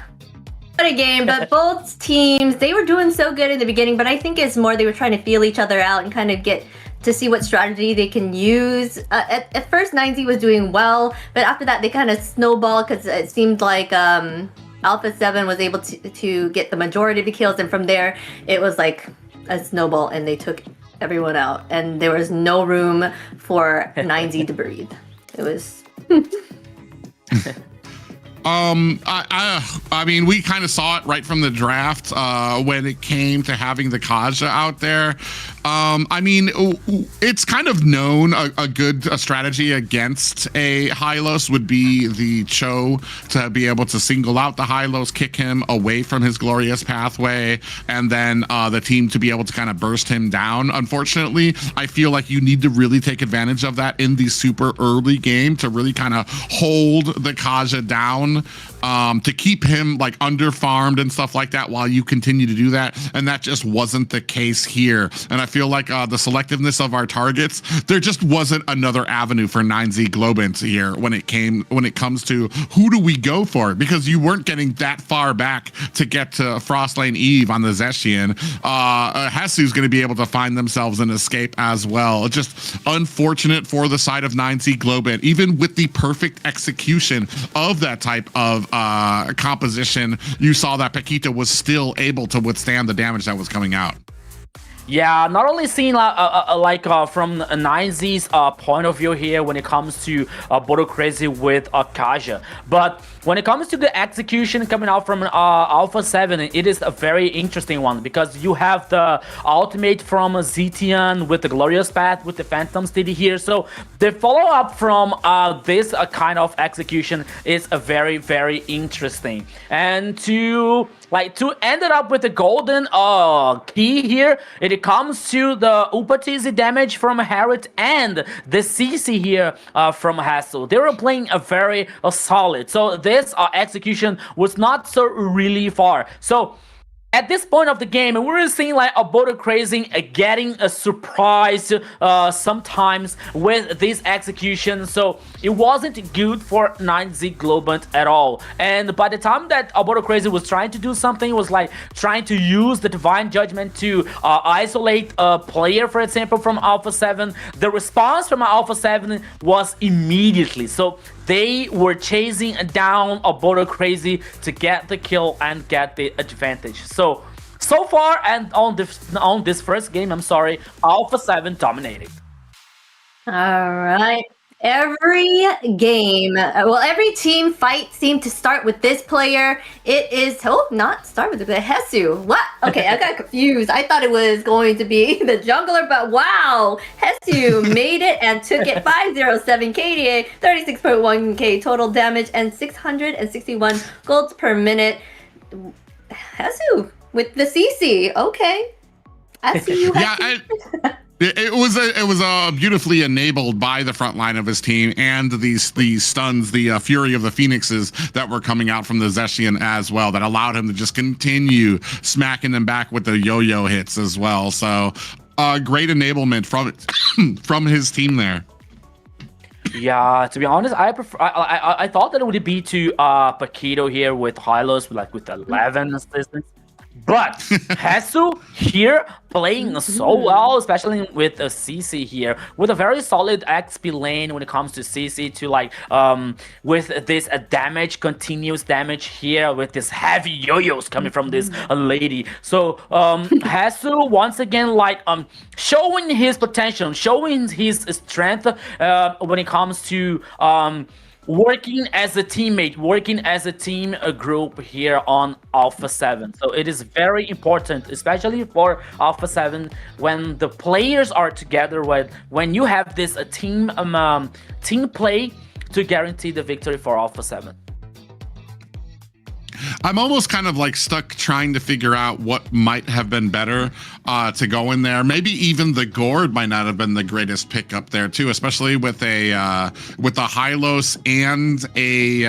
What a game. But both teams, they were doing so good in the beginning, but I think it's more they were trying to feel each other out and kind of get to see what strategy they can use. At first, 9Z was doing well, but after that, they kind of snowballed because it seemed like Alpha 7 was able to get the majority of the kills, and from there, it was like a snowball and they took everyone out, and there was no room for 9Z to breathe. It was I mean, we kind of saw it right from the draft when it came to having the Kaja out there. I mean, it's kind of known a good strategy against a Hylos would be the Cho to be able to single out the Hylos, kick him away from his glorious pathway, and then the team to be able to kind of burst him down. Unfortunately, I feel like you need to really take advantage of that in the super early game to really kind of hold the Kaja down, to keep him like under farmed and stuff like that while you continue to do that. And that just wasn't the case here. And I feel like the selectiveness of our targets, there just wasn't another avenue for 9Z Globant here when it comes to who do we go for, because you weren't getting that far back to get to Frostlane Eve on the Zeshian. Hesu's going to be able to find themselves an escape as well. It's just unfortunate for the side of 9Z Globant, even with the perfect execution of that type of composition. You saw that Paquito was still able to withstand the damage that was coming out. Yeah, not only seeing from 9Z's point of view here when it comes to Bodo Crazy with Kaja, but when it comes to the execution coming out from Alpha 7, it is a very interesting one because you have the ultimate from Zetian with the Glorious Path with the Phantom City here. So the follow-up from this kind of execution is a very, very interesting. And to end it up with the golden key here, it comes to the Upatizi damage from Harriet and the CC here from Hassel. They were playing a very solid. So this execution was not so really far. So at this point of the game, we were seeing like a Bodo Crazy getting a surprise sometimes with this execution. So it wasn't good for 9Z Globant at all. And by the time that Bodo Crazy was trying to do something, it was like trying to use the Divine Judgment to isolate a player, for example, from Alpha 7. The response from Alpha 7 was immediately. So they were chasing down a Bodo Crazy to get the kill and get the advantage. So far and on this first game, Alpha 7 dominating. all right. Every game, every team fight seemed to start with this player. It is, not start with the Hesu. What? Okay, I got confused. I thought it was going to be the jungler, but wow, Hesu made it and took it. 507 KDA, 36.1k total damage, and 661 golds per minute. Hesu with the CC. Okay, I see you. Hesu. It was beautifully enabled by the front line of his team and these stuns, the Fury of the Phoenixes that were coming out from the Zeshian as well, that allowed him to just continue smacking them back with the yo-yo hits as well. So great enablement from his team there. Yeah, to be honest, I thought that it would be to Paquito here with Hylos, with 11 assistants. But Hesu here playing so well, especially with CC here, with a very solid XP lane when it comes to CC to like with this damage, continuous damage here with this heavy yo-yos coming from this lady. So Hesu once again like showing his potential, showing his strength when it comes to working as a teammate, working as a team, a group here on Alpha 7. So it is very important, especially for Alpha 7, when the players are together, when you have this team play to guarantee the victory for Alpha 7. I'm almost kind of like stuck trying to figure out what might have been better to go in there. Maybe even the Gourd might not have been the greatest pick up there too, especially with a Hylos and a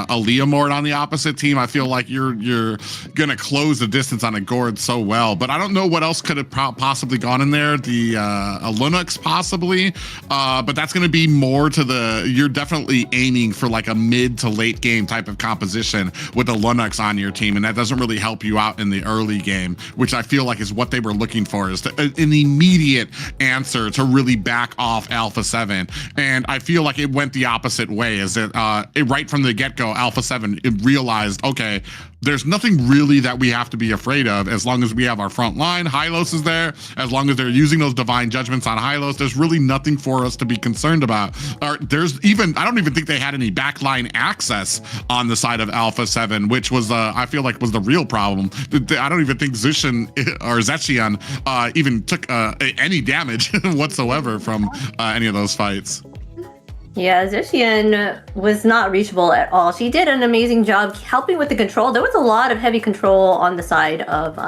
Leomord on the opposite team. I feel like you're gonna close the distance on a Gourd so well, but I don't know what else could have possibly gone in there. The a Linux possibly, but that's gonna be more to you're definitely aiming for like a mid to late game type of composition with the Linux on your team, and that doesn't really help you out in the early game, which I feel like is what they were looking for, is an immediate answer to really back off Alpha 7. And I feel like it went the opposite way, is that right from the get-go, Alpha 7 realized, okay, there's nothing really that we have to be afraid of as long as we have our front line. Hylos is there. As long as they're using those divine judgments on Hylos, there's really nothing for us to be concerned about. I don't even think they had any backline access on the side of Alpha 7, which was, I feel like, was the real problem. I don't even think Zushin or Zechion even took any damage whatsoever from any of those fights. Yeah, Zechion was not reachable at all. She did an amazing job helping with the control. There was a lot of heavy control on the side of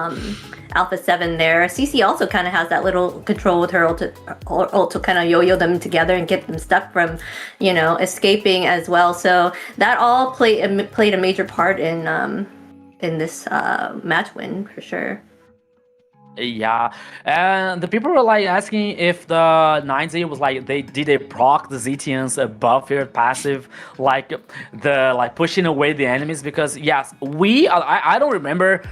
Alpha 7 there. CC also kind of has that little control with her ult to kind of yo-yo them together and get them stuck from, escaping as well. So that all played a major part in this match win for sure. Yeah, and the people were like asking if the 9Z was like did they proc the ZTN's buffer passive, like pushing away the enemies, because yes, I don't remember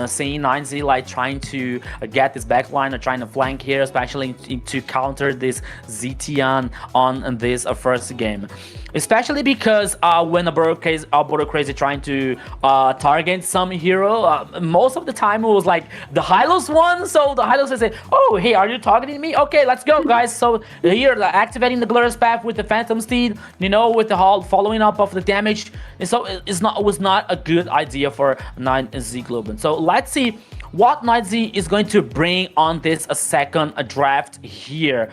seeing 9Z like trying to get this backline or trying to flank here, especially to counter this ZTN on this first game. Especially because when a Border Crazy trying to target some hero, most of the time it was like the Hylos one. So the Hylos would say, "Oh, hey, are you targeting me? Okay, let's go, guys." So here, activating the Glorious Path with the Phantom Steed, with the Hall following up of the damage. And so it was not a good idea for 9Z Globant. So let's see what 9Z is going to bring on this second draft here.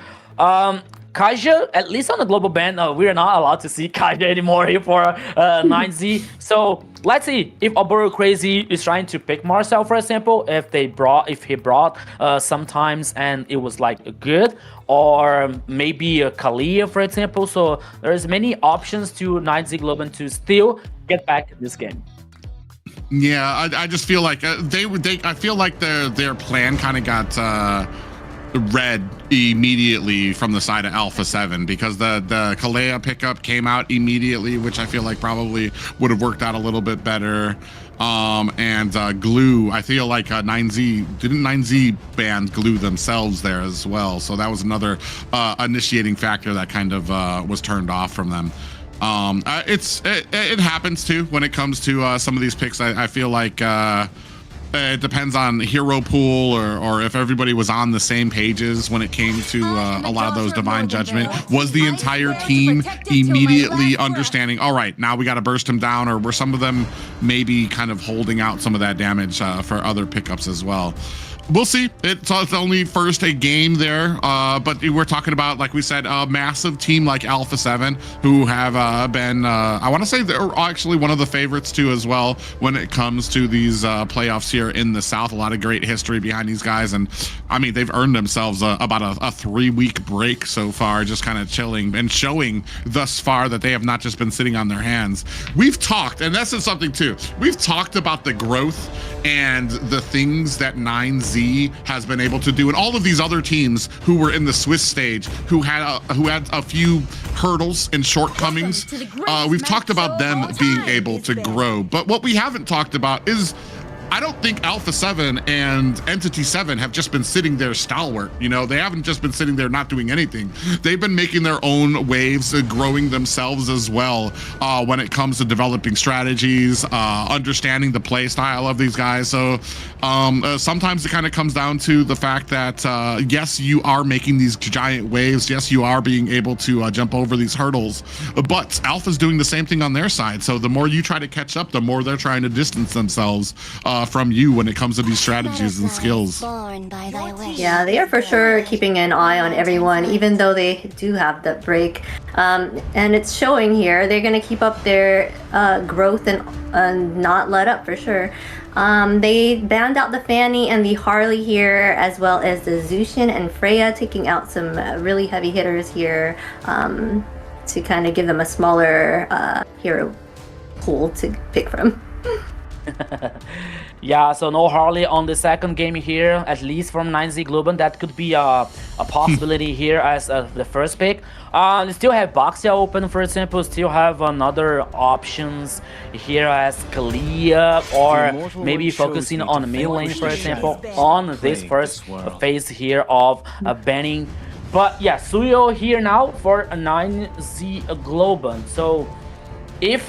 Kaija, at least on the global ban, we are not allowed to see Kaija anymore here for 9Z. So let's see if Oboro Crazy is trying to pick Marcel, for example, if he brought sometimes and it was like good, or maybe a Kalia, for example. So there's many options to 9Z Globant to still get back in this game. Yeah, I just feel like I feel like their plan kind of got read immediately from the side of Alpha 7, because the Kalea pickup came out immediately, which I feel like probably would have worked out a little bit better. And Glue, I feel like 9Z ban Glue themselves there as well, so that was another initiating factor that kind of was turned off from them. It happens too when it comes to some of these picks. I feel like it depends on hero pool or if everybody was on the same pages when it came to a lot of those divine judgment. Was the entire team immediately understanding, all right, now we got to burst him down, or were some of them maybe kind of holding out some of that damage for other pickups as well? We'll see. It's only first a game there, but we're talking about, like we said, a massive team like Alpha 7, who have been, I want to say they're actually one of the favorites too as well when it comes to these playoffs here in the South. A lot of great history behind these guys, and I mean, they've earned themselves about a 3-week break so far, just kind of chilling and showing thus far that they have not just been sitting on their hands. We've talked, and this is something too, we've talked about the growth and the things that 9Z has been able to do, and all of these other teams who were in the Swiss stage who had a few hurdles and shortcomings. We've talked about them being able to grow, but what we haven't talked about is I don't think Alpha 7 and Entity 7 have just been sitting there stalwart. You know, they haven't just been sitting there not doing anything. They've been making their own waves and growing themselves as well when it comes to developing strategies, understanding the play style of these guys. So sometimes it kind of comes down to the fact that, yes, you are making these giant waves. Yes, you are being able to jump over these hurdles, but Alpha's doing the same thing on their side. So the more you try to catch up, the more they're trying to distance themselves from you when it comes to these strategies and skills. Yeah, they are for sure keeping an eye on everyone, even though they do have the break. And it's showing here. They're going to keep up their growth and not let up for sure. They banned out the Fanny and the Harley here, as well as the Zushin and Freya, taking out some really heavy hitters here to kind of give them a smaller hero pool to pick from. Yeah, so no Harley on the second game here, at least from 9Z Globant. That could be a possibility here as the first pick. They still have Baxia open, for example. Still have another options here as Kalia, or maybe focusing on mid lane, for example, on this first phase here of banning. But yeah, Suyo here now for 9Z Globant. So if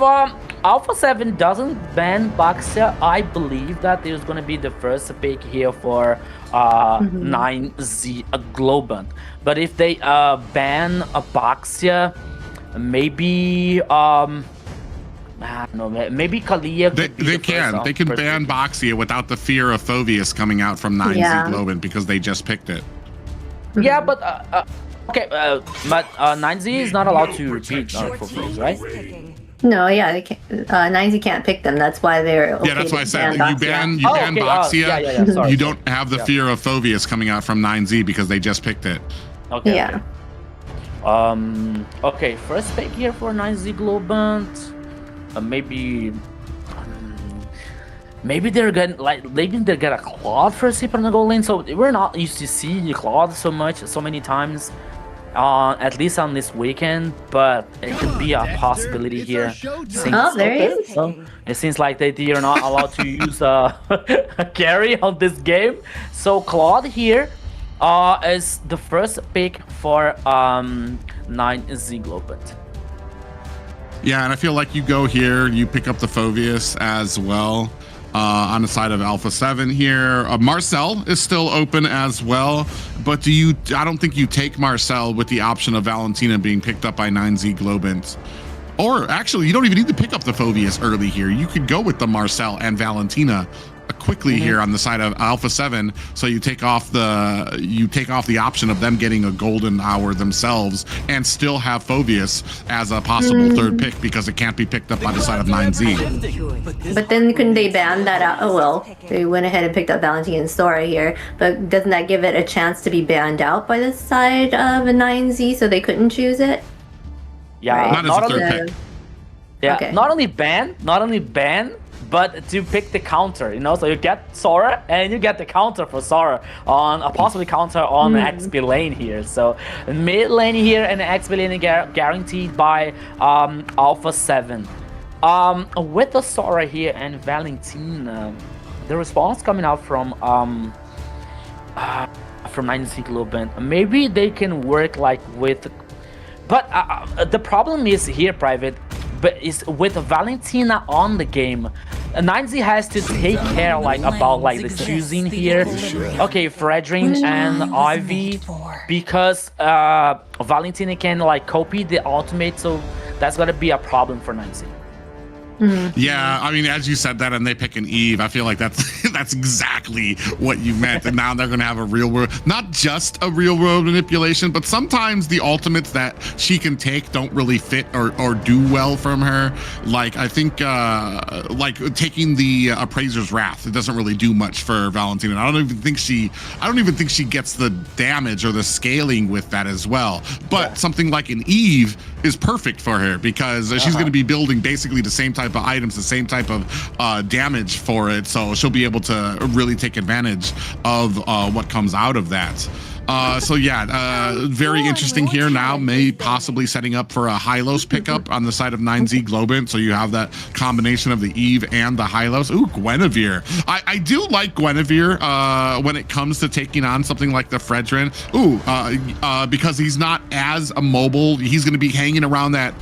Alpha 7 doesn't ban Baxia, I believe that there's going to be the first pick here for 9Z Globant. But if they ban Baxia, maybe I don't know, maybe Kalia could be they can ban Baxia without the fear of Phoveus coming out from 9Z Globant because they just picked it. Yeah, but okay, but 9Z is not allowed to repeat for Phoveus, right? No, yeah, they can't, 9Z can't pick them. That's why they're okay. Yeah, that's why I said you ban Baxia. Sorry. You don't have the fear of Phoveus coming out from 9Z because they just picked it. Okay. Yeah. Okay, first pick here for 9Z Globant. Maybe they're gonna get a Claude first hit on the goal lane. So we're not used to seeing Claude so many times. At least on this weekend, but it could be a possibility here. There he is. So it seems like they are not allowed to use a carry on this game. So Claude here is the first pick for 9Z Globant. Yeah, and I feel like you go here, you pick up the Phoveus as well. On the side of Alpha 7 here. Marcel is still open as well, but I don't think you take Marcel with the option of Valentina being picked up by 9Z Globant. Or actually, you don't even need to pick up the Phoveus early here. You could go with the Marcel and Valentina quickly here on the side of Alpha 7, so you take off the option of them getting a golden hour themselves and still have Phoveus as a possible third pick because it can't be picked up by the side of 9Z. But then couldn't they ban that out? Oh well, they went ahead and picked up Valentina and Sora here, but doesn't that give it a chance to be banned out by the side of a 9Z, so they couldn't choose it? Yeah, right? Not as a third pick. Yeah, Okay. not only ban, but to pick the counter, you know, so you get Sora and you get the counter for Sora on a possibly counter on XP lane here. So mid lane here and XP lane guaranteed by Alpha 7. With the Sora here and Valentina, the response coming out from 9Z Globant, maybe they can work like with, but the problem is here, Private. But it's with Valentina on the game, 9Z has to take care about the choosing here. Okay, Fredrin and Ivy, because Valentina can copy the ultimate, so that's gonna be a problem for 9Z. Yeah, I mean, as you said that, and they pick an Eve, I feel like that's exactly what you meant. And now they're going to have a real world, not just a real world manipulation, but sometimes the ultimates that she can take don't really fit or do well from her. Like, I think, taking the Appraiser's Wrath, it doesn't really do much for Valentina. I don't even think she gets the damage or the scaling with that as well. But something like an Eve is perfect for her because she's going to be building basically the same type of items, the same type of damage for it, so she'll be able to really take advantage of what comes out of that. So yeah, very interesting here now, may possibly setting up for a Hylos pickup on the side of 9Z Globant. So you have that combination of the Eve and the Hylos. Ooh, Guinevere. I do like Guinevere when it comes to taking on something like the Fredrin. Ooh, because he's not as mobile. He's going to be hanging around that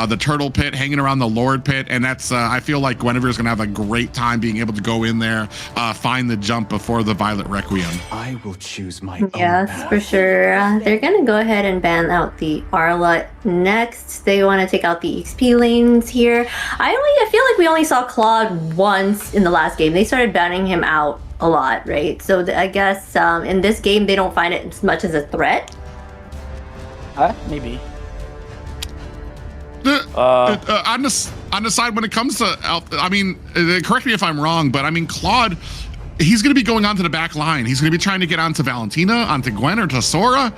the Turtle Pit, hanging around the Lord Pit, and that's I feel like Guinevere is going to have a great time being able to go in there, find the jump before the Violet Requiem. I will choose my Yes, for sure. They're gonna go ahead and ban out the Arla next. They want to take out the XP lanes here. I feel like we only saw Claude once in the last game. They started banning him out a lot, right? So I guess in this game they don't find it as much as a threat. Maybe. On the side when it comes to, I mean, correct me if I'm wrong, but I mean Claude, he's going to be going onto the back line. He's going to be trying to get onto Valentina, onto Gwen, or to Sora.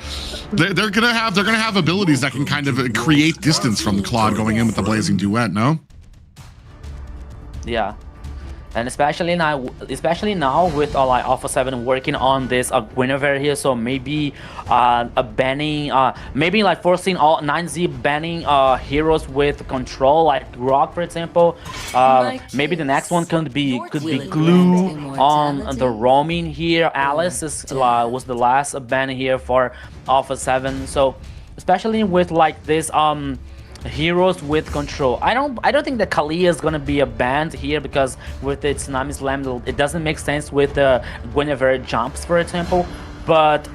They're going to have abilities that can kind of create distance from Claude going in with the Blazing Duet. No. Yeah. And especially now with like Alpha 7 working on this Guinevere here, so maybe a banning, maybe like forcing all 9Z banning heroes with control, like Rock for example. Maybe the next one could be Glue on the roaming here. Alice was the last ban here for Alpha 7. So especially with like this heroes with control, I don't think that Kalia is gonna be a banned here, because with its Tsunami Slam it doesn't make sense with the Guinevere jumps for example. But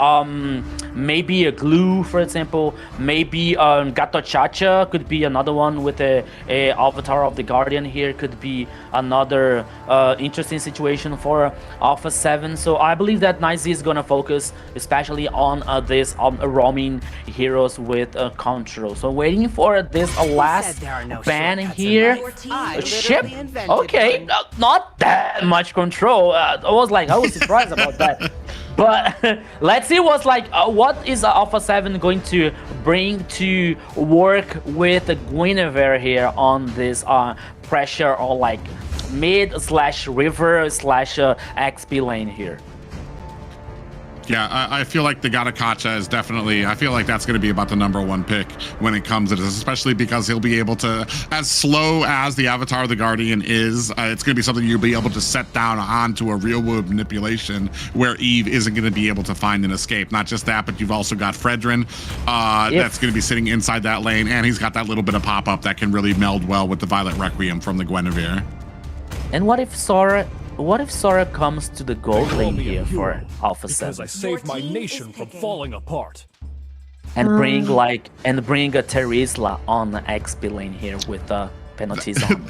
maybe a Glue for example, maybe Gato Chacha could be another one with a Avatar of the Guardian here, could be another interesting situation for Alpha 7. So I believe that 9Z is gonna focus especially on this roaming heroes with control. So waiting for this last ban here. Ship, okay, not that much control. I was surprised about that. But let's see what is Alpha 7 going to bring to work with Guinevere here on this pressure or like mid/river/ XP lane here. Yeah, I feel like the Gatakacha is definitely, I feel like that's going to be about the #1 pick when it comes to this, especially because he'll be able to, as slow as the Avatar of the Guardian is, it's going to be something you'll be able to set down onto a real world manipulation where Eve isn't going to be able to find an escape. Not just that, but you've also got Fredrin that's going to be sitting inside that lane, and he's got that little bit of pop-up that can really meld well with the Violet Requiem from the Guinevere. And what if Sora comes to the gold lane here for Alpha 7? Because I saved my nation from falling apart. And bring a Terizla on the XP lane here with penalties on.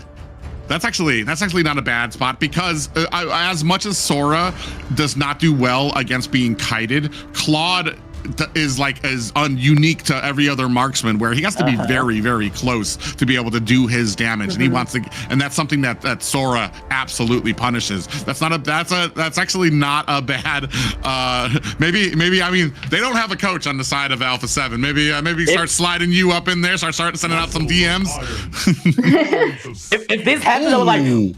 That's actually not a bad spot, because as much as Sora does not do well against being kited, Claude is unique to every other marksman, where he has to be very, very close to be able to do his damage, and he wants to, and that's something that Sora absolutely punishes. That's actually not a bad. Maybe I mean, they don't have a coach on the side of Alpha 7. Maybe start sliding you up in there, start sending out some DMs. if this happens, I was like.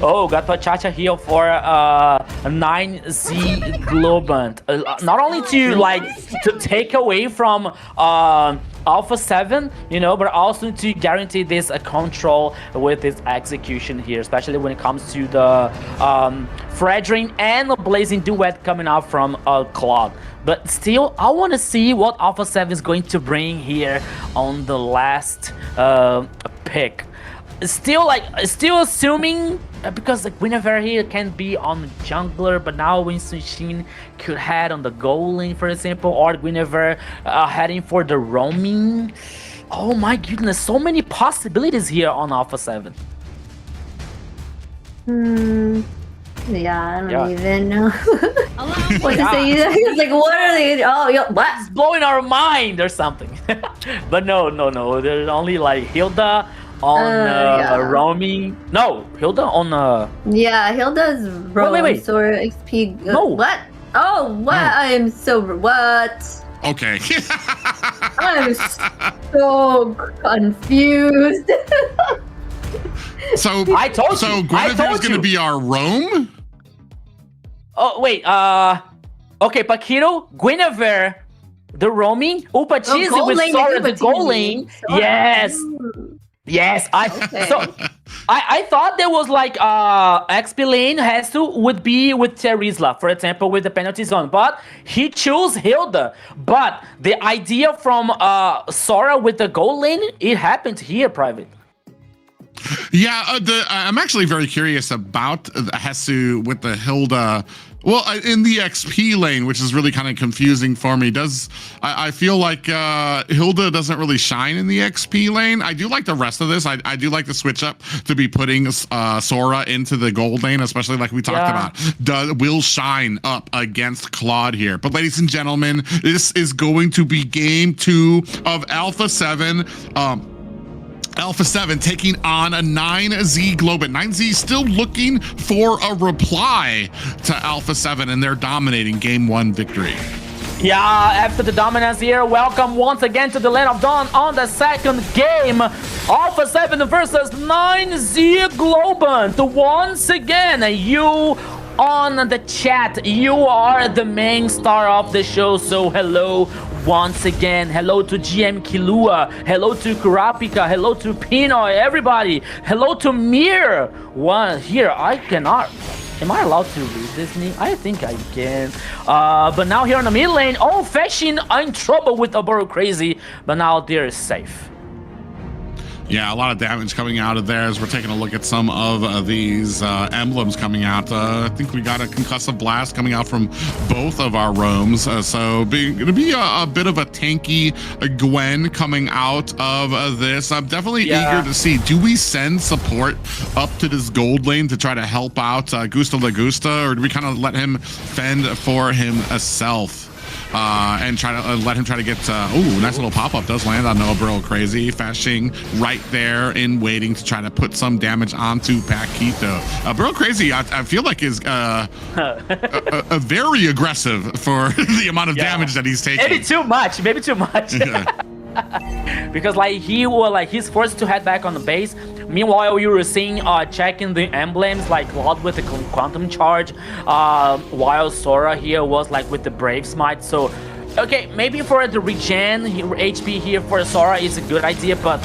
Oh, got a Chacha here for 9Z Globant. Not only to take away from Alpha 7, but also to guarantee this control with this execution here, especially when it comes to the Fredrin and the Blazing Duet coming out from Claude. But still, I want to see what Alpha 7 is going to bring here on the last pick. Still assuming, because the Guinevere here can be on the jungler, but now Winston Shin could head on the goal lane, for example, or Guinevere heading for the roaming. Oh my goodness, so many possibilities here on Alpha 7. Yeah, I don't even know what to say. It's like, what are they? What? It's blowing our mind or something. But no. There's only like Hilda on roaming. No, Hilda on Yeah, Hilda's roam. Wait. Sora XP. No. What? Oh, what? No. I am so what? Okay. I'm so confused. So I told you. So Guinevere's going to be our roam? Oh, wait. Okay, Paquito, Guinevere, the roaming, Upa Cheesy goal with lane Sora, is the Upa goal Cheesy. lane. Sora. Yes. Yes, I thought there was like XP lane has to would be with Terizla, for example, with the penalty zone, but he chose Hilda. But the idea from Sora with the goal lane, it happened here, Private. Yeah, I'm actually very curious about Hesu with the Hilda. Well, in the XP lane, which is really kind of confusing for me. I feel like Hilda doesn't really shine in the XP lane. I do like the rest of this. I do like the switch up to be putting Sora into the gold lane, especially like we talked about. Will shine up against Claude here. But ladies and gentlemen, this is going to be game 2 of Alpha 7. Alpha 7 taking on a 9Z Globant. 9Z still looking for a reply to Alpha 7 and their dominating game 1 victory. Yeah, after the dominance here, welcome once again to the Land of Dawn on the second game. Alpha 7 versus 9Z Globant. Once again, you on the chat, you are the main star of the show, so hello once again. Hello to GM Kilua, hello to Kurapika, hello to Pinoy, everybody. Hello to Mir. One here, I cannot. Am I allowed to read this name? I think I can. But now here on the mid lane, Fashion in trouble with Aboro Crazy, but now they're safe. Yeah, a lot of damage coming out of there as we're taking a look at some of these emblems coming out. I think we got a concussive blast coming out from both of our roams. So gonna be a bit of a tanky Gwen coming out of this. I'm definitely eager to see, do we send support up to this gold lane to try to help out Gusta Lagusta, or do we kind of let him fend for himself? And try to let him try to get nice little pop-up does land on Noah Burrow Crazy. Fashing right there in waiting to try to put some damage onto Paquito. Burrow Crazy, I feel like is a very aggressive for the amount of damage that he's taking. Maybe too much. Because like he's forced to head back on the base. Meanwhile, you were seeing checking the emblems like Claude with the quantum charge, while Sora here was like with the brave smite. So okay, maybe for the regen HP here for Sora is a good idea, but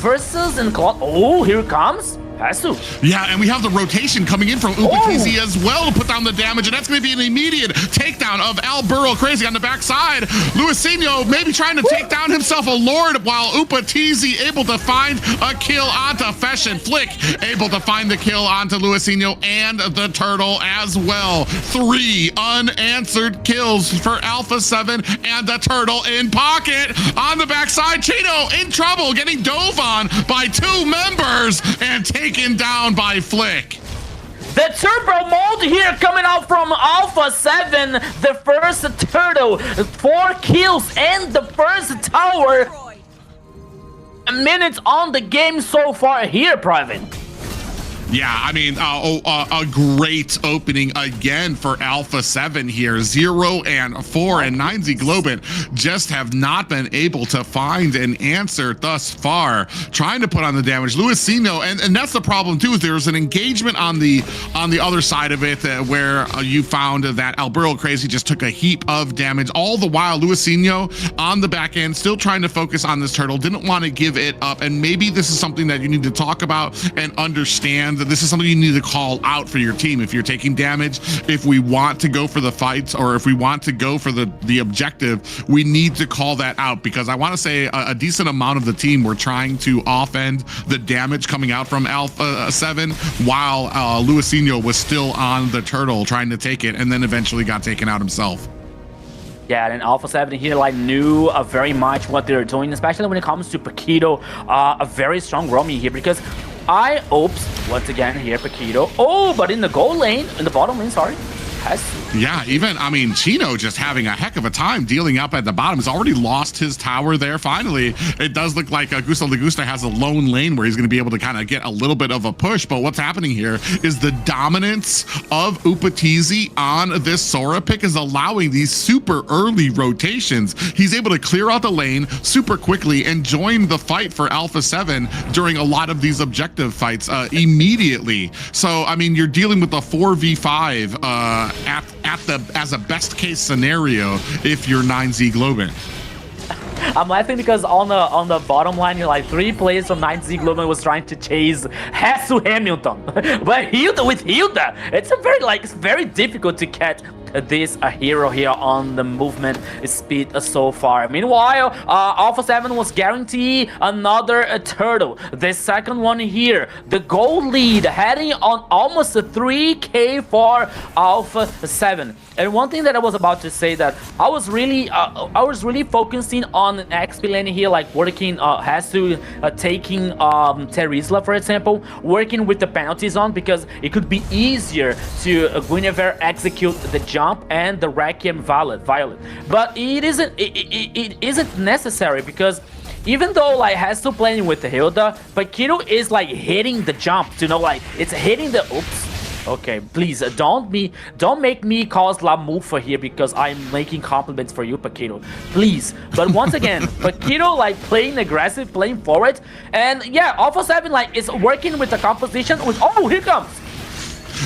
versus and Claude, here it comes Hesu. Yeah, and we have the rotation coming in from Upatizi as well to put down the damage, and that's going to be an immediate takedown of Al Burrow Crazy on the backside. Luisinho maybe trying to take down himself a Lord, while Upatizi able to find a kill onto Feshin. Flick able to find the kill onto Luisinho and the Turtle as well. 3 unanswered kills for Alpha 7 and the Turtle in pocket. On the backside, Chino in trouble, getting dove on by 2 members and taken down by Flick. The turbo mode here coming out from Alpha 7. The first Turtle, 4 kills and the first tower. Minutes on the game so far here, Private. Yeah, I mean, a great opening again for Alpha 7 here. 0 and 4, and 9Z Globant just have not been able to find an answer thus far. Trying to put on the damage. Luisinho, and that's the problem too, is there's an engagement on the other side of it where you found that Alburo Crazy just took a heap of damage. All the while, Luisinho on the back end, still trying to focus on this Turtle, didn't want to give it up. And maybe this is something that you need to talk about and understand. This is something you need to call out for your team. If you're taking damage, if we want to go for the fights, or if we want to go for the objective, we need to call that out, because I want to say a decent amount of the team were trying to offend the damage coming out from Alpha 7, while Luisinho was still on the Turtle trying to take it, and then eventually got taken out himself. Yeah, and Alpha 7 here like knew very much what they're doing, especially when it comes to Paquito. A very strong roaming here, because once again here Paquito. But in the goal lane, in the bottom lane, sorry, Hesu. Yeah, even, I mean, Chino just having a heck of a time dealing up at the bottom. He's already lost his tower there. Finally, it does look like Gusto Lagusta has a lone lane where he's going to be able to kind of get a little bit of a push. But what's happening here is the dominance of Upatizi on this Sora pick is allowing these super early rotations. He's able to clear out the lane super quickly and join the fight for Alpha 7 during a lot of these objective fights immediately. So, I mean, you're dealing with a 4v5 as a best case scenario if you're 9Z Globant. I'm laughing because on the bottom line, you're like 3 players from 9Z Globant was trying to chase Hesu Hamilton, but Hilda, it's very difficult to catch this hero here on the movement speed so far. Meanwhile, Alpha 7 was guaranteed another turtle. The second one here, the gold lead heading on almost 3k for Alpha 7. And one thing that I was about to say that I was really focusing on XP lane here, like working Hesu taking Terizla, for example, working with the penalty zone because it could be easier to Guinevere execute the jump and the Requiem Violet. But it isn't necessary because even though like Hesu playing with Hilda, Paquito is like hitting the jump, you know, like it's hitting the oops. Okay, please don't make me cause La Mufa here because I'm making compliments for you, Paquito. Please. But once again, Paquito like playing aggressive, playing forward, and yeah, Alpha 7 like is working with the composition with here comes.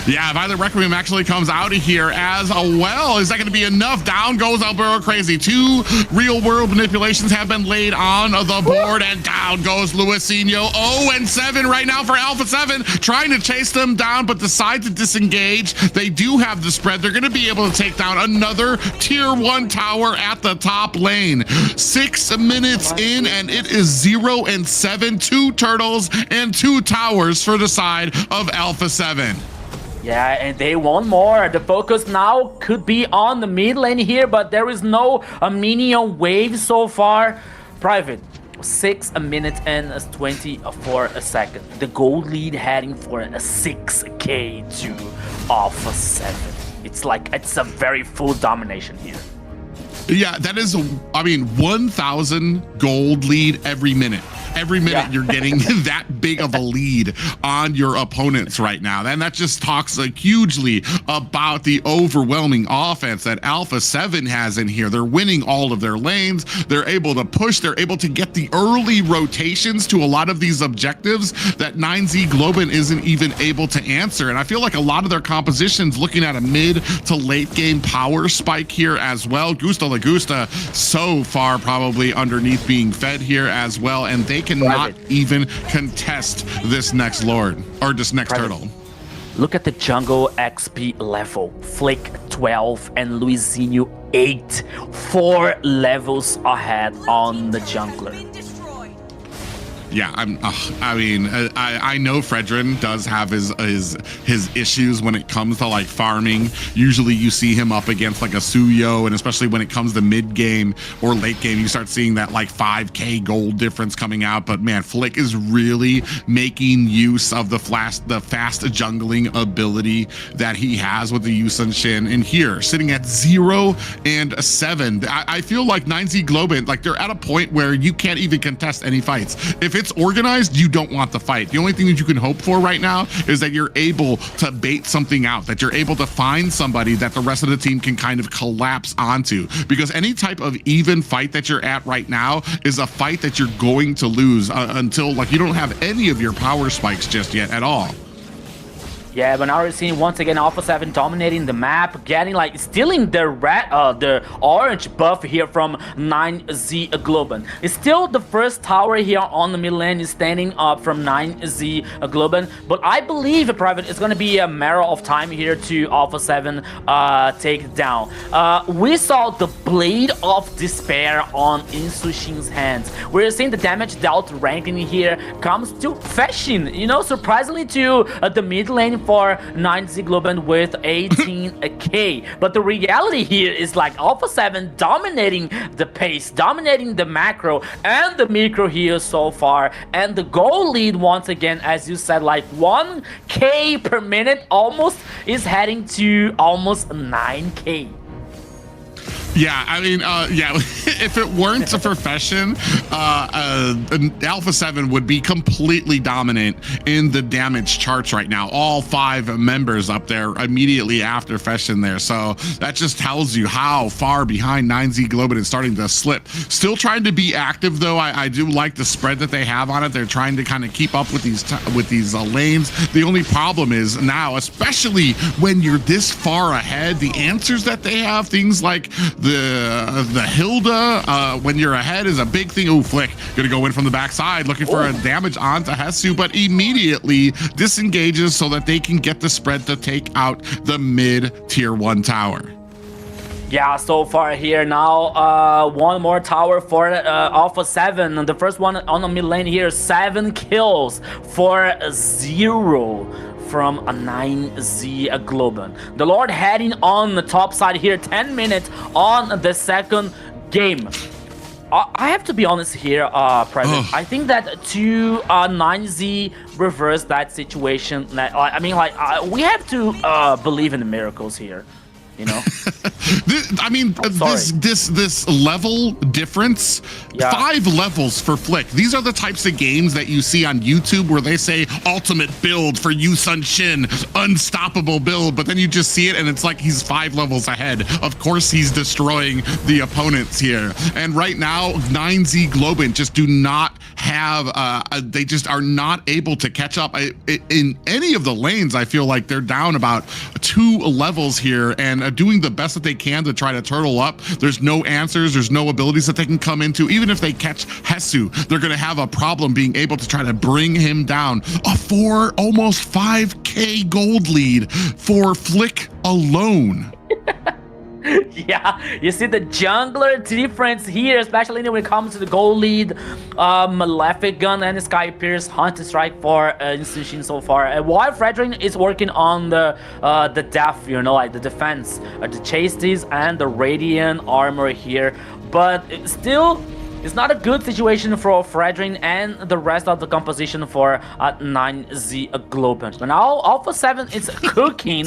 Yeah, Violet Requiem actually comes out of here as well. Is that going to be enough? Down goes Albero Crazy. 2 real-world manipulations have been laid on the board, and down goes Luisinho. 0-7 right now for Alpha 7, trying to chase them down, but decide to disengage. They do have the spread. They're going to be able to take down another Tier 1 tower at the top lane. 6 minutes in, and it is 0-7. 2 turtles and 2 towers for the side of Alpha 7. Yeah, and they want more. The focus now could be on the mid lane here, but there is no minion wave so far. Private, 6 minutes and 24 seconds. The gold lead heading for a 6k to Alpha 7. It's a very full domination here. Yeah, that is, I mean, 1,000 gold lead every minute. Every minute you're getting that big of a lead on your opponents right now. And that just talks hugely about the overwhelming offense that Alpha 7 has in here. They're winning all of their lanes. They're able to push. They're able to get the early rotations to a lot of these objectives that 9Z Globant isn't even able to answer. And I feel like a lot of their compositions looking at a mid to late game power spike here as well. Gusto Lagusta so far probably underneath being fed here as well. And they cannot even contest this next lord or this next turtle. Look at the jungle XP level. Flick 12 and Luisinho 8. 4 levels ahead on the jungler. Yeah, I know Fredrin does have his issues when it comes to like farming. Usually you see him up against like a Suyo, and especially when it comes to mid game or late game, you start seeing that like 5k gold difference coming out. But man, Flick is really making use of the fast jungling ability that he has with the Yusun Shin. And here, sitting at 0-7, I feel like 9Z Globant, like they're at a point where you can't even contest any fights. If it's organized, you don't want the fight. The only thing that you can hope for right now is that you're able to bait something out, that you're able to find somebody that the rest of the team can kind of collapse onto, because any type of even fight that you're at right now is a fight that you're going to lose until like you don't have any of your power spikes just yet at all. Yeah, but now we're seeing once again Alpha 7 dominating the map, getting like stealing the orange buff here from 9Z Globant. It's still the first tower here on the mid lane is standing up from 9Z Globant, but I believe Private is going to be a matter of time here to Alpha 7 take down. We saw the Blade of Despair on Insushin's hands. We're seeing the damage dealt ranking here comes to Fashion, you know, surprisingly to the mid lane for 9Z Globant with 18k. But the reality here is like Alpha 7 dominating the pace, dominating the macro and the micro here so far. And the goal lead, once again, as you said, like 1k per minute almost, is heading to almost 9k. Yeah, I mean, yeah, if it weren't a profession, Alpha 7 would be completely dominant in the damage charts right now. All 5 members up there immediately after Fashion there. So that just tells you how far behind 9Z Globant is starting to slip. Still trying to be active, though. I do like the spread that they have on it. They're trying to kind of keep up with these lanes. The only problem is now, especially when you're this far ahead, the answers that they have, things like the Hilda, when you're ahead, is a big thing. Oh, Flick gonna go in from the backside looking for a damage onto Hesu, but immediately disengages so that they can get the spread to take out the mid tier 1 tower. Yeah, so far here now, one more tower for Alpha 7. The first one on the mid lane here, 7 kills for 0 from a 9Z Globant. The Lord heading on the top side here, 10 minutes on the second game. I have to be honest here, President. I think that to 9Z reverse that situation, I mean, like, we have to believe in the miracles here. You know, I mean, this level difference, 5 levels for Flick. These are the types of games that you see on YouTube where they say ultimate build for Yu Sun Shin, unstoppable build, but then you just see it and it's like he's 5 levels ahead. Of course, he's destroying the opponents here. And right now, 9Z Globant just do not have, they just are not able to catch up. In any of the lanes, I feel like they're down about 2 levels here and doing the best that they can to try to turtle up. There's no answers, there's no abilities that they can come into. Even if they catch Hesu, they're gonna have a problem being able to try to bring him down. A almost 5k gold lead for Flick alone. Yeah, you see the jungler difference here, especially when it comes to the gold lead, Malefic Gun and Sky Pierce, Hunter Strike for Institution so far. While Fredrin is working on the def, you know, like the defense, the chases and the Radiant armor here, but still, it's not a good situation for Fredrin and the rest of the composition for 9Z Globant. But now Alpha 7 is cooking.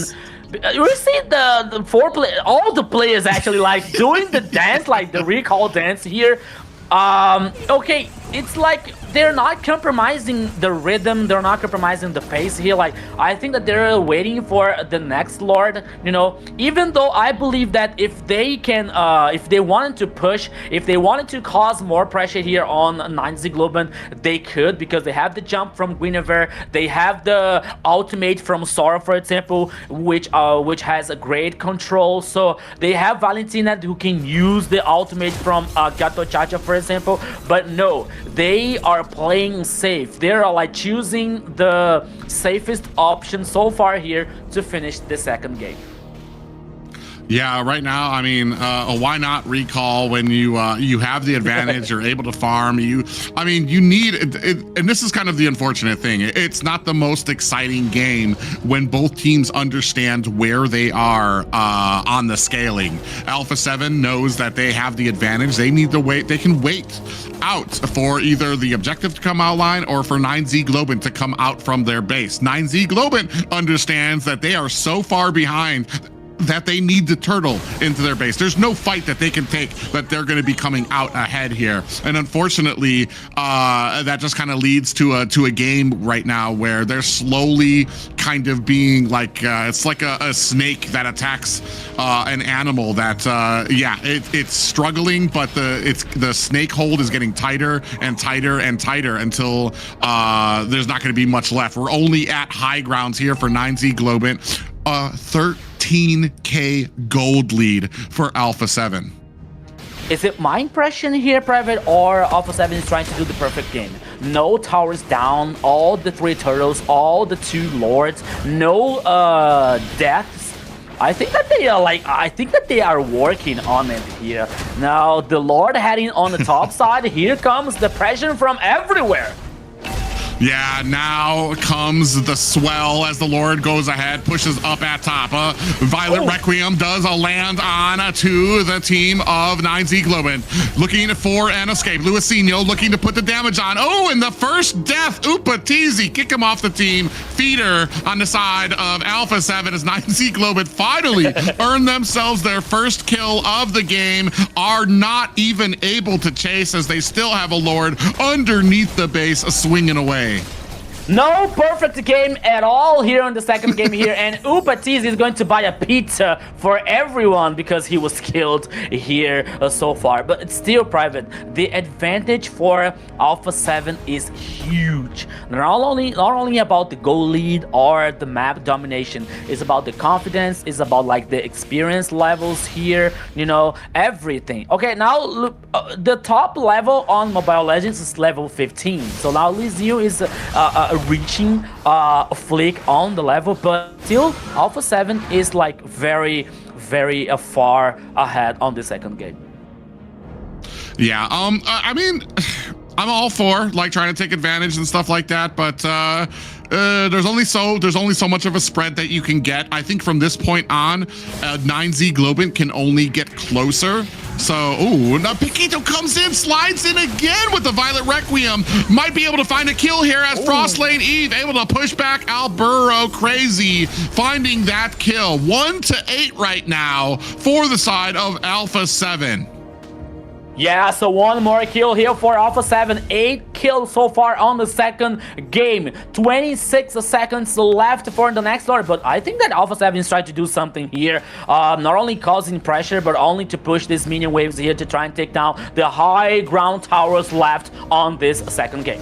You see the all the players actually like doing the dance, like the recall dance here. Okay, it's like they're not compromising the rhythm, they're not compromising the pace here. Like, I think that they're waiting for the next Lord, you know, even though I believe that if they can, if they wanted to push, if they wanted to cause more pressure here on 9Z Globant, they could, because they have the jump from Guinevere, they have the ultimate from Sora, for example, which has a great control. So they have Valentina who can use the ultimate from Gato Chacha, for example, but no, they are playing safe. They're like choosing the safest option so far here to finish the second game. Yeah, right now, I mean, why not recall when you have the advantage, you're able to farm, you need it, and this is kind of the unfortunate thing. It's not the most exciting game when both teams understand where they are on the scaling. Alpha 7 knows that they have the advantage. They need to wait. They can wait out for either the objective to come outline or for 9Z Globant to come out from their base. 9Z Globant understands that they are so far behind that they need to turtle into their base. There's no fight that they can take that they're going to be coming out ahead here. And unfortunately, that just kind of leads to a game right now where they're slowly kind of being like, it's like a snake that attacks an animal that, it's struggling, but the snake hold is getting tighter and tighter and tighter until there's not going to be much left. We're only at high grounds here for 9Z Globant. 13k gold lead for Alpha 7. Is it my impression here, Private, or Alpha 7 is trying to do the perfect game? No towers down, all the 3 turtles, all the 2 lords, no deaths. I think that they are working on it here. Now the Lord heading on the top side. Here comes the pressure from everywhere. Yeah, now comes the swell as the Lord goes ahead, pushes up at top. Violet Requiem does a land on to the team of 9Z Globant. Looking for an escape. Luisinho looking to put the damage on. Oh, and the first death. Upatizi, kick him off the team. Feeder on the side of Alpha 7 as 9Z Globant finally earn themselves their first kill of the game. Are not even able to chase as they still have a Lord underneath the base swinging away. No perfect game at all here on the second game here, and Upatiz is going to buy a pizza for everyone because he was killed here so far. But it's still private. The advantage for Alpha 7 is huge. Not only about the goal lead or the map domination. It's about the confidence. It's about like the experience levels here. You know, everything. Okay, now look, the top level on Mobile Legends is level 15. So now Lizio is reaching a flick on the level, but still Alpha 7 is like very far ahead on the second game. Yeah, I mean, I'm all for like trying to take advantage and stuff like that, but there's only so much of a spread that you can get. I think from this point on, 9Z Globant can only get closer. So, ooh, now Paquito comes in, slides in again with the Violet Requiem. Might be able to find a kill here as Frostlane Eve able to push back Alburo Crazy, finding that kill. 1-8 right now for the side of Alpha 7. Yeah, so one more kill here for Alpha 7. 8 kills so far on the second game. 26 seconds left for the next Lord, but I think that Alpha 7 is trying to do something here. Not only causing pressure, but only to push these minion waves here to try and take down the high ground towers left on this second game.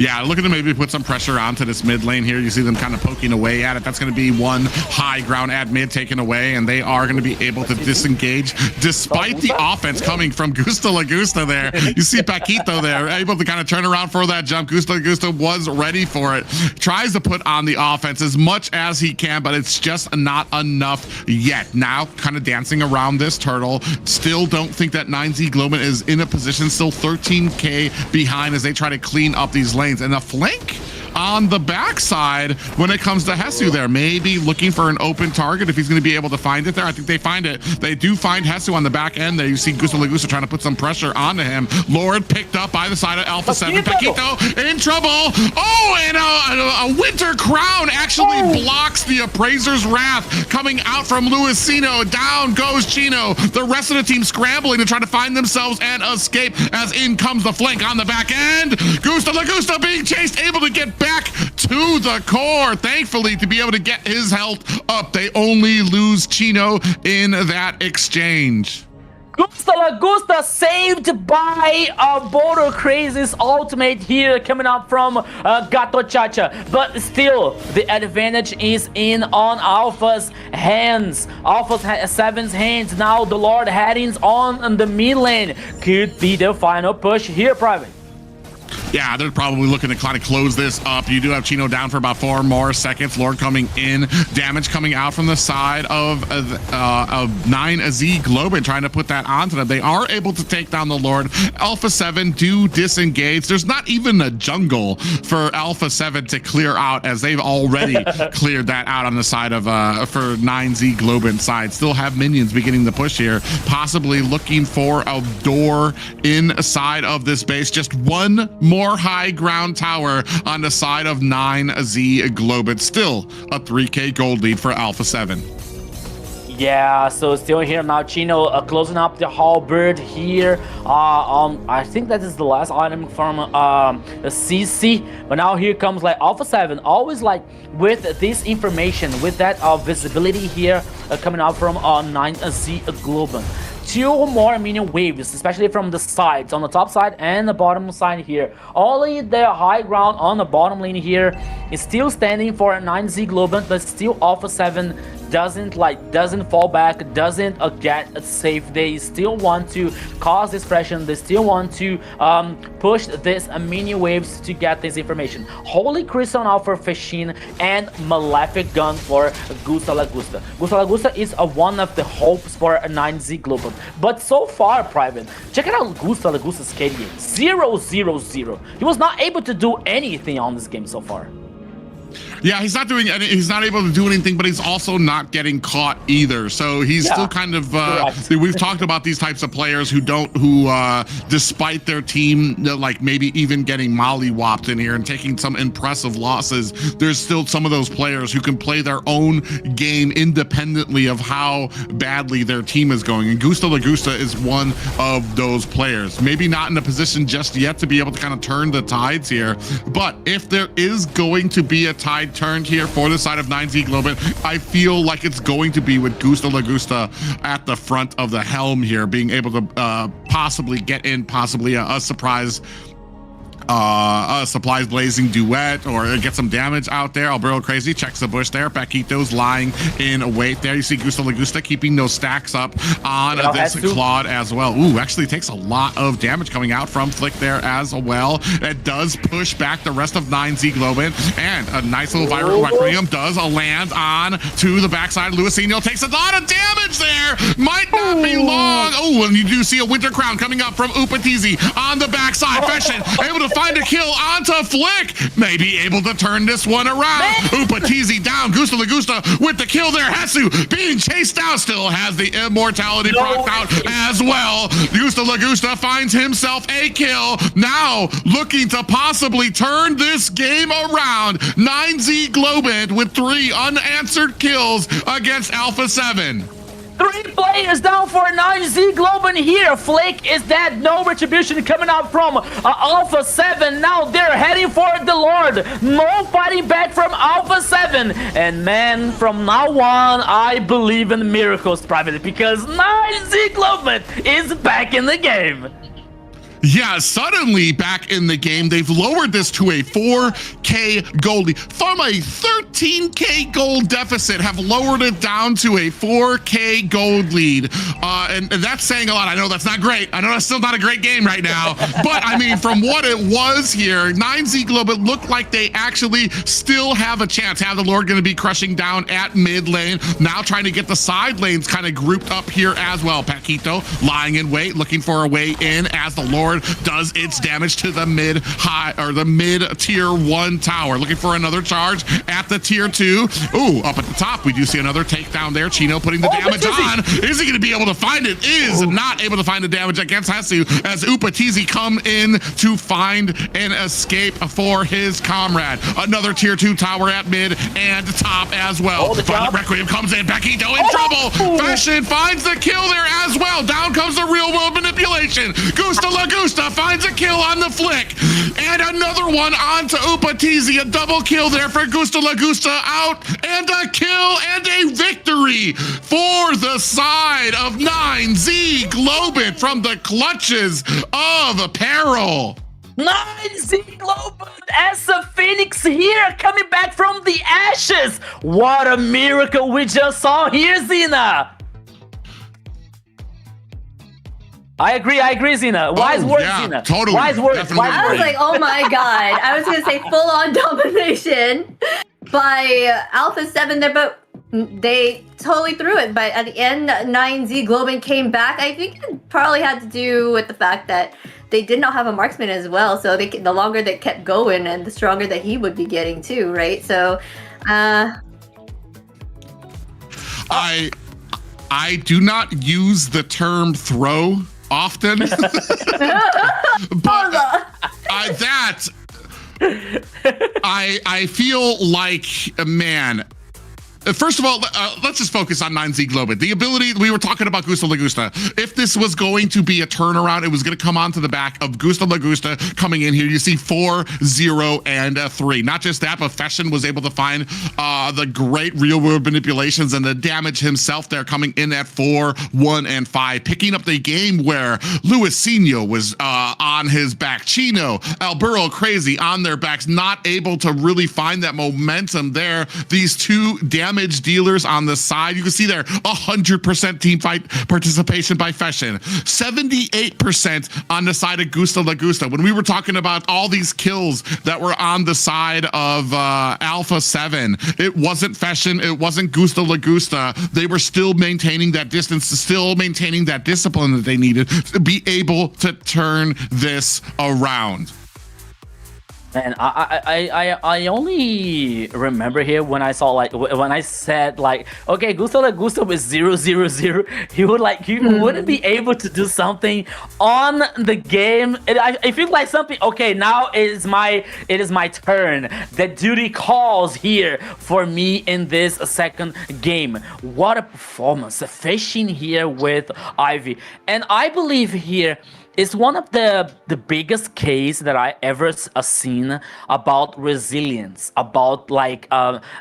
Yeah, looking to maybe put some pressure onto this mid lane here. You see them kind of poking away at it. That's going to be one high ground at mid taken away, and they are going to be able to disengage despite the offense coming from Gusta Lagusta there. You see Paquito there, able to kind of turn around for that jump. Gusta Lagusta was ready for it. Tries to put on the offense as much as he can, but it's just not enough yet. Now, kind of dancing around this turtle. Still don't think that 9Z Globant is in a position, still 13K behind as they try to clean up these lanes. And a flank on the backside when it comes to Hesu there. Maybe looking for an open target if he's going to be able to find it there. I think they find it. They do find Hesu on the back end there. You see Gusta Lagusta trying to put some pressure onto him. Lord picked up by the side of Alpha 7. Paquito in trouble. Oh, and a Winter Crown actually blocks the Appraiser's Wrath coming out from Luisino. Down goes Chino. The rest of the team scrambling to try to find themselves and escape as in comes the flank on the back end. Gusta Lagusta being chased, able to get back to the core, thankfully, to be able to get his health up. They only lose Chino in that exchange. Gusta Lagusta saved by Border Crazy's ultimate here coming up from Gato Chacha, but still the advantage is in on Alpha's hands. Alpha's 7's hands. Now the Lord heading on the mid lane could be the final push here, Private. Yeah, they're probably looking to kind of close this up. You do have Chino down for about 4 more seconds. Lord coming in. Damage coming out from the side of 9Z Globant, trying to put that onto them. They are able to take down the Lord. Alpha 7 do disengage. There's not even a jungle for Alpha 7 to clear out, as they've already cleared that out on the side of for 9Z Globant side. Still have minions beginning to push here, possibly looking for a door inside of this base. Just one more high ground tower on the side of 9Z Globant. Still a 3K gold lead for Alpha 7. Yeah, so still here now, Chino closing up the halberd here. I think that is the last item from CC, but now here comes like Alpha 7, always like with this information, with that visibility here coming out from 9Z Globant. 2 more minion waves, especially from the sides, on the top side and the bottom side here. Only the high ground on the bottom lane here is still standing for 9Z Globant, but still Alpha 7 doesn't fall back, doesn't get safe. They still want to cause this pressure. They still want to push this mini waves to get this information. Holy Crystal now for Fashin and Malefic Gun for Gusta Lagusta. Gusta Lagusta is one of the hopes for a 9Z Global. But so far, Private, check it out Gusta Lagusta's KDA. 0-0-0. He was not able to do anything on this game so far. Yeah, he's not doing any, he's not able to do anything, but he's also not getting caught either. So he's still kind of we've talked about these types of players who despite their team like maybe even getting mollywopped in here and taking some impressive losses, there's still some of those players who can play their own game independently of how badly their team is going. And Gusta Lagusta is one of those players. Maybe not in a position just yet to be able to kind of turn the tides here, but if there is going to be a tide turned here for the side of 9Z Globant, I feel like it's going to be with Gusta Lagusta at the front of the helm here, being able to possibly get in possibly a surprise supplies blazing duet or get some damage out there. Alberto Crazy checks the bush there. Paquito's lying in wait there. You see Gusta Lagusta keeping those stacks up on this Claude as well. Ooh, actually takes a lot of damage coming out from Flick there as well. It does push back the rest of 9Z Globant, and a nice little Vibranium does land on to the backside. Luisinho takes a lot of damage there. Might not be long. Oh, and you do see a Winter Crown coming up from Upatizi on the backside. Fashion able to find a kill onto Flick. Maybe able to turn this one around. Upatizi down. Gusta Lagusta with the kill there. Hesu being chased down. Still has the immortality procced out as well. Gusta Lagusta finds himself a kill. Now looking to possibly turn this game around. 9Z Globant with 3 unanswered kills against Alpha 7. 3 players down for 9Z Globant here. Flake is dead. No retribution coming out from Alpha 7. Now they're heading for the Lord. No fighting back from Alpha 7. And man, from now on, I believe in miracles, privately, because 9Z Globant is back in the game. Yeah, suddenly back in the game, they've lowered this to a 4K gold lead. From a 13K gold deficit, have lowered it down to a 4K gold lead. And that's saying a lot. I know that's not great. I know that's still not a great game right now. But I mean, from what it was here, 9Z Globant looked like they actually still have a chance. Have the Lord going to be crushing down at mid lane. Now trying to get the side lanes kind of grouped up here as well. Paquito lying in wait, looking for a way in as the Lord does its damage to the mid tier 1 tower. Looking for another charge at the tier 2. Ooh, up at the top, we do see another takedown there. Chino putting the damage on. Is he going to be able to find it? Is not able to find the damage against Hesu as Upatizi come in to find an escape for his comrade. Another tier 2 tower at mid and top as well. Final Requiem comes in. Paquito in trouble. Fashion finds the kill there as well. Down comes the real world manipulation. Gusta Lagusta finds a kill on the Flick, and another one onto Upatizi. A double kill there for Gusta Lagusta out, and a kill and a victory for the side of 9Z Globant from the clutches of peril. 9Z Globant as a phoenix here, coming back from the ashes. What a miracle we just saw here, Zena. I agree, Zena. Wise words, Zena. Totally. Wise words. I was like, oh my god. I was going to say full-on domination by Alpha 7 there, but they totally threw it. But at the end, 9Z Globant came back. I think it probably had to do with the fact that they did not have a marksman as well. So the longer they kept going and the stronger that he would be getting too, right? So, I do not use the term throw often, but I feel like, man, first of all, let's just focus on 9Z Globant. The ability, we were talking about Gusta Lagusta. If this was going to be a turnaround, it was going to come onto the back of Gusta Lagusta coming in here. You see 4, 0, and 3. Not just that, but Fashion was able to find the great real world manipulations and the damage himself there, coming in at 4, 1, and 5, picking up the game where Luisinho was on his back. Chino, Alberto Crazy on their backs, not able to really find that momentum there. These two damage damage dealers on the side. You can see there 100% team fight participation by Fashion, 78% on the side of Gusta Lagusta. When we were talking about all these kills that were on the side of Alpha 7, it wasn't Fashion, it wasn't Gusta Lagusta. They were still maintaining that distance, still maintaining that discipline that they needed to be able to turn this around. And I only remember here when I saw when I said okay, Gusto with 0-0-0, he wouldn't be able to do something on the game. And I feel like something. Okay, now it is my turn. The duty calls here for me in this second game. What a performance! Fishing here with Ivy, and I believe here. It's one of the biggest case that I ever seen about resilience, about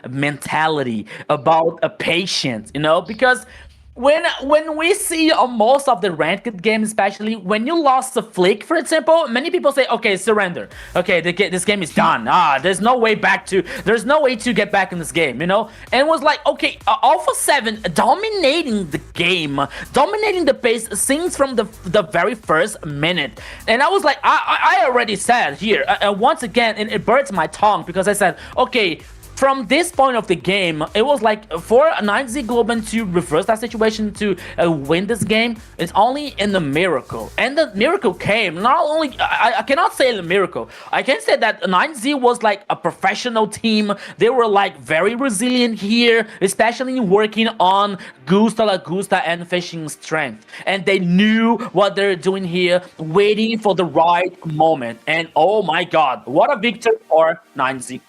mentality, about patience, because when we see on most of the ranked games, especially when you lost a flick, for example, many people say, okay, surrender. Okay, this game is done. There's no way to get back in this game, And it was like, okay, Alpha 7 dominating the game, dominating the pace since from the very first minute. And I was like, I already said here, once again, and it burns my tongue because I said, okay, from this point of the game, it was like for 9Z Globant to reverse that situation to win this game, it's only in the miracle. And the miracle came. Not only, I cannot say the miracle. I can say that 9Z was like a professional team. They were very resilient here, especially working on Gusta Lagusta and Fishing strength. And they knew what they're doing here, waiting for the right moment. And oh my god, what a victory for 9Z.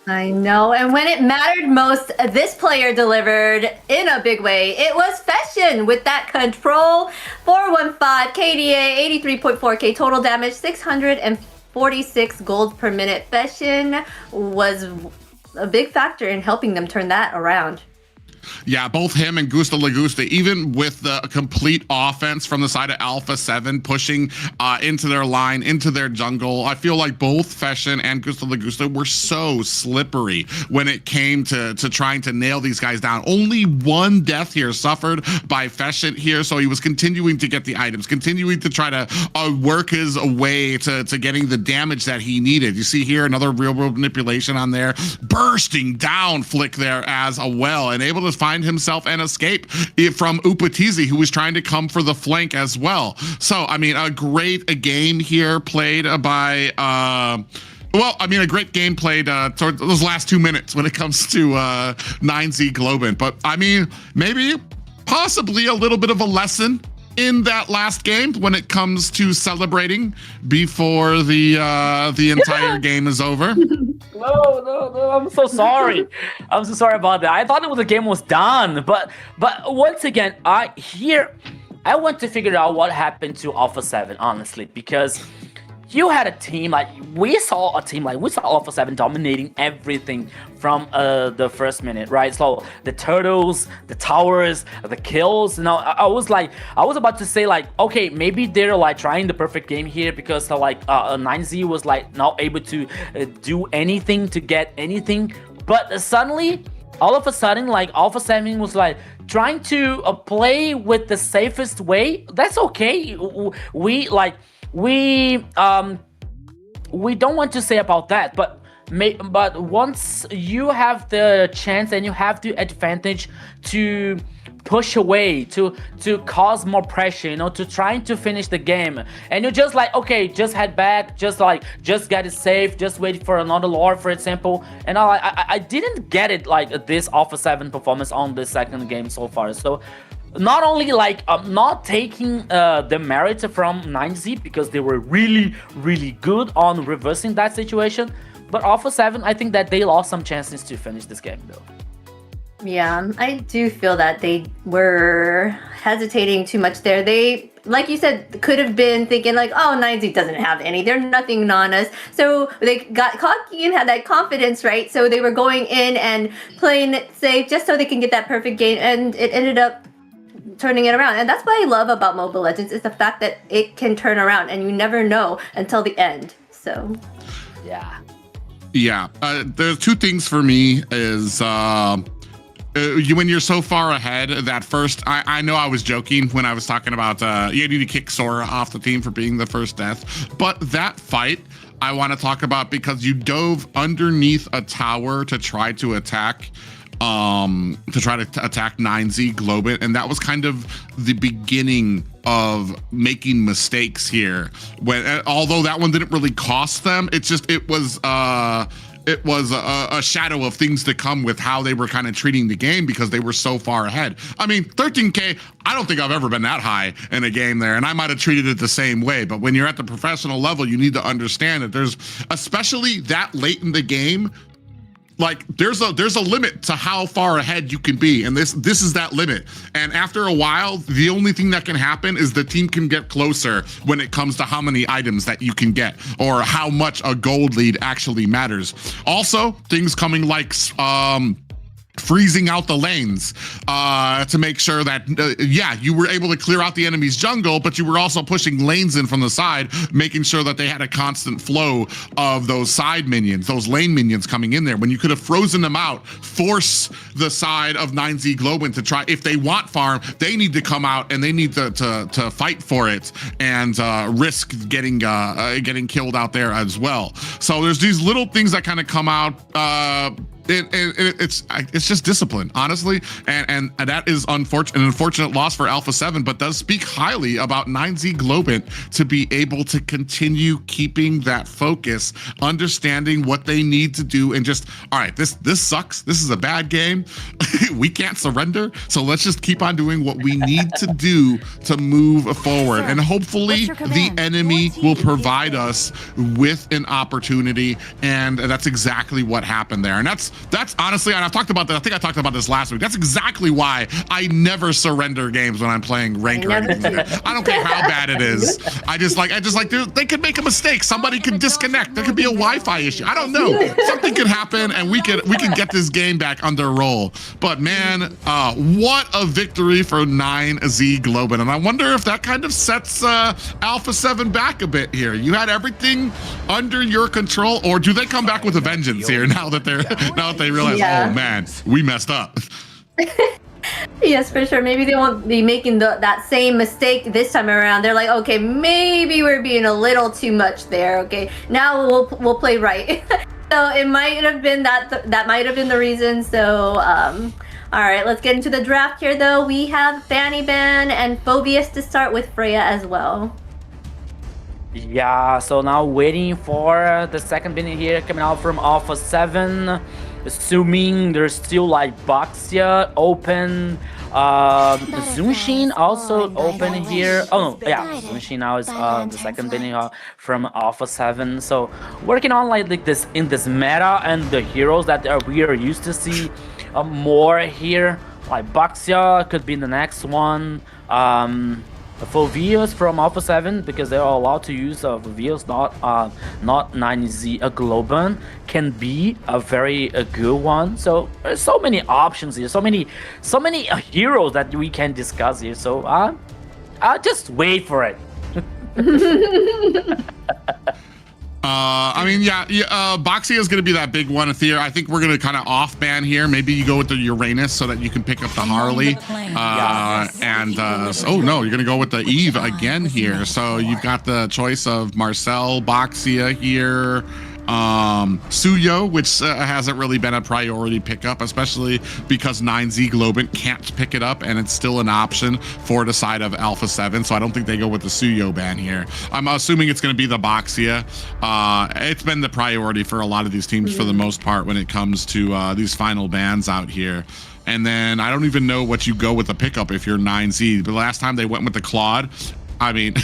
I know, and when it mattered most, this player delivered in a big way. It was Fashion with that control. 415 KDA, 83.4k total damage, 646 gold per minute. Fashion was a big factor in helping them turn that around. Yeah, both him and Gusta Lagusta, even with the complete offense from the side of Alpha 7 pushing into their line, into their jungle, I feel like both Fashion and Gusta Lagusta were so slippery when it came to trying to nail these guys down. Only one death here suffered by Fashion here, so he was continuing to get the items, continuing to try to work his way to getting the damage that he needed. You see here another real-world manipulation on there, bursting down Flick there as well, and able to find himself an escape from Upatizi, who was trying to come for the flank as well. So, I mean, a game here played by, a great game played toward those last 2 minutes when it comes to 9Z Globant. But, I mean, maybe possibly a little bit of a lesson in that last game when it comes to celebrating before the entire game is over. No, I'm so sorry. I'm so sorry about that. I thought the game was done, but once again, I want to figure out what happened to Alpha 7, honestly, because you had a team we saw Alpha 7 dominating everything from the first minute, right? So the turtles, the towers, the kills. I was about to say okay, maybe they're trying the perfect game here because 9Z was not able to do anything to get anything, but suddenly, all of a sudden, Alpha 7 was trying to play with the safest way. That's okay. We don't want to say about that, but once you have the chance and you have the advantage to push away, to cause more pressure, to trying to finish the game, and you're just okay, just head back, just get it safe, just wait for another lord, for example. And I didn't get it this Alpha 7 performance on the second game so far. So not only not taking the merit from 9Z because they were really, really good on reversing that situation, but Alpha 7, I think that they lost some chances to finish this game though. Yeah, I do feel that they were hesitating too much there. They, like you said, could have been thinking oh, 9Z doesn't have any. They're nothing on us. So they got cocky and had that confidence, right? So they were going in and playing it safe just so they can get that perfect game, and it ended up turning it around. And that's what I love about Mobile Legends, is the fact that it can turn around and you never know until the end. So yeah. Yeah, there's two things for me is when you're so far ahead that first, I know I was joking when I was talking about you need to kick Sora off the team for being the first death, but that fight I want to talk about because you dove underneath a tower to try to attack 9Z Globant, and that was kind of the beginning of making mistakes here. When although that one didn't really cost them, it was a shadow of things to come with how they were kind of treating the game because they were so far ahead. I mean, 13K, I don't think I've ever been that high in a game there, and I might have treated it the same way. But when you're at the professional level, you need to understand that there's, especially that late in the game, like there's a limit to how far ahead you can be, and this is that limit. And after a while, the only thing that can happen is the team can get closer when it comes to how many items that you can get or how much a gold lead actually matters. Also, things coming like freezing out the lanes to make sure that you were able to clear out the enemy's jungle, but you were also pushing lanes in from the side, making sure that they had a constant flow of those side minions, those lane minions coming in there. When you could have frozen them out, force the side of 9Z Globant to try, if they want farm, they need to come out and they need to fight for it and risk getting killed out there as well. So there's these little things that kind of come out. It's just discipline, honestly, and that is an unfortunate loss for Alpha 7, but does speak highly about 9Z Globant to be able to continue keeping that focus, understanding what they need to do, and just, all right, this sucks. This is a bad game. We can't surrender, so let's just keep on doing what we need to do to move forward, and hopefully the enemy will provide us with an opportunity, and that's exactly what happened there. And that's honestly, and I've talked about that. I think I talked about this last week. That's exactly why I never surrender games when I'm playing ranked or anything. I don't care how bad it is. I just like they could make a mistake. Somebody could disconnect. There could be a Wi-Fi issue. I don't know. Something could happen, and we can get this game back under roll. But man, what a victory for 9Z Globant, and I wonder if that kind of sets Alpha 7 back a bit here. You had everything under your control, or do they come back with a vengeance here now that they realize, oh man, we messed up? Yes, for sure. Maybe they won't be making that same mistake this time around. They're like, okay, maybe we're being a little too much there. Okay, now we'll play right. So it might have been that might have been the reason. So all right, let's get into the draft here though. We have Fanny Ban and Phobius to start with Freya as well. Yeah, so now waiting for the second bin here coming out from Alpha 7. Assuming there's still like Baxia open, Zunshin also open here. Oh no, yeah, Zunshin now is the second bin from Alpha 7. So working on like this in this meta and the heroes that we are used to see more here. Like Baxia could be the next one. Phobius from Alpha 7, because they're allowed to use Phobius, not 9Z Globant, can be a very good one. So there's so many options here, so many heroes that we can discuss here. So I'll just wait for it. I mean, Baxia is going to be that big one. Aether, I think we're going to kind of off ban here. Maybe you go with the Uranus so that you can pick up the Harley. Oh no, you're going to go with the Eve again here. So you've got the choice of Marcel, Baxia here. Suyo, which hasn't really been a priority pickup, especially because 9Z Globant can't pick it up, and it's still an option for the side of Alpha 7, so I don't think they go with the Suyo ban here. I'm assuming it's going to be the Baxia. It's been the priority for a lot of these teams for the most part when it comes to these final bans out here. And then I don't even know what you go with the pickup if you're 9Z. The last time they went with the Claude, I mean,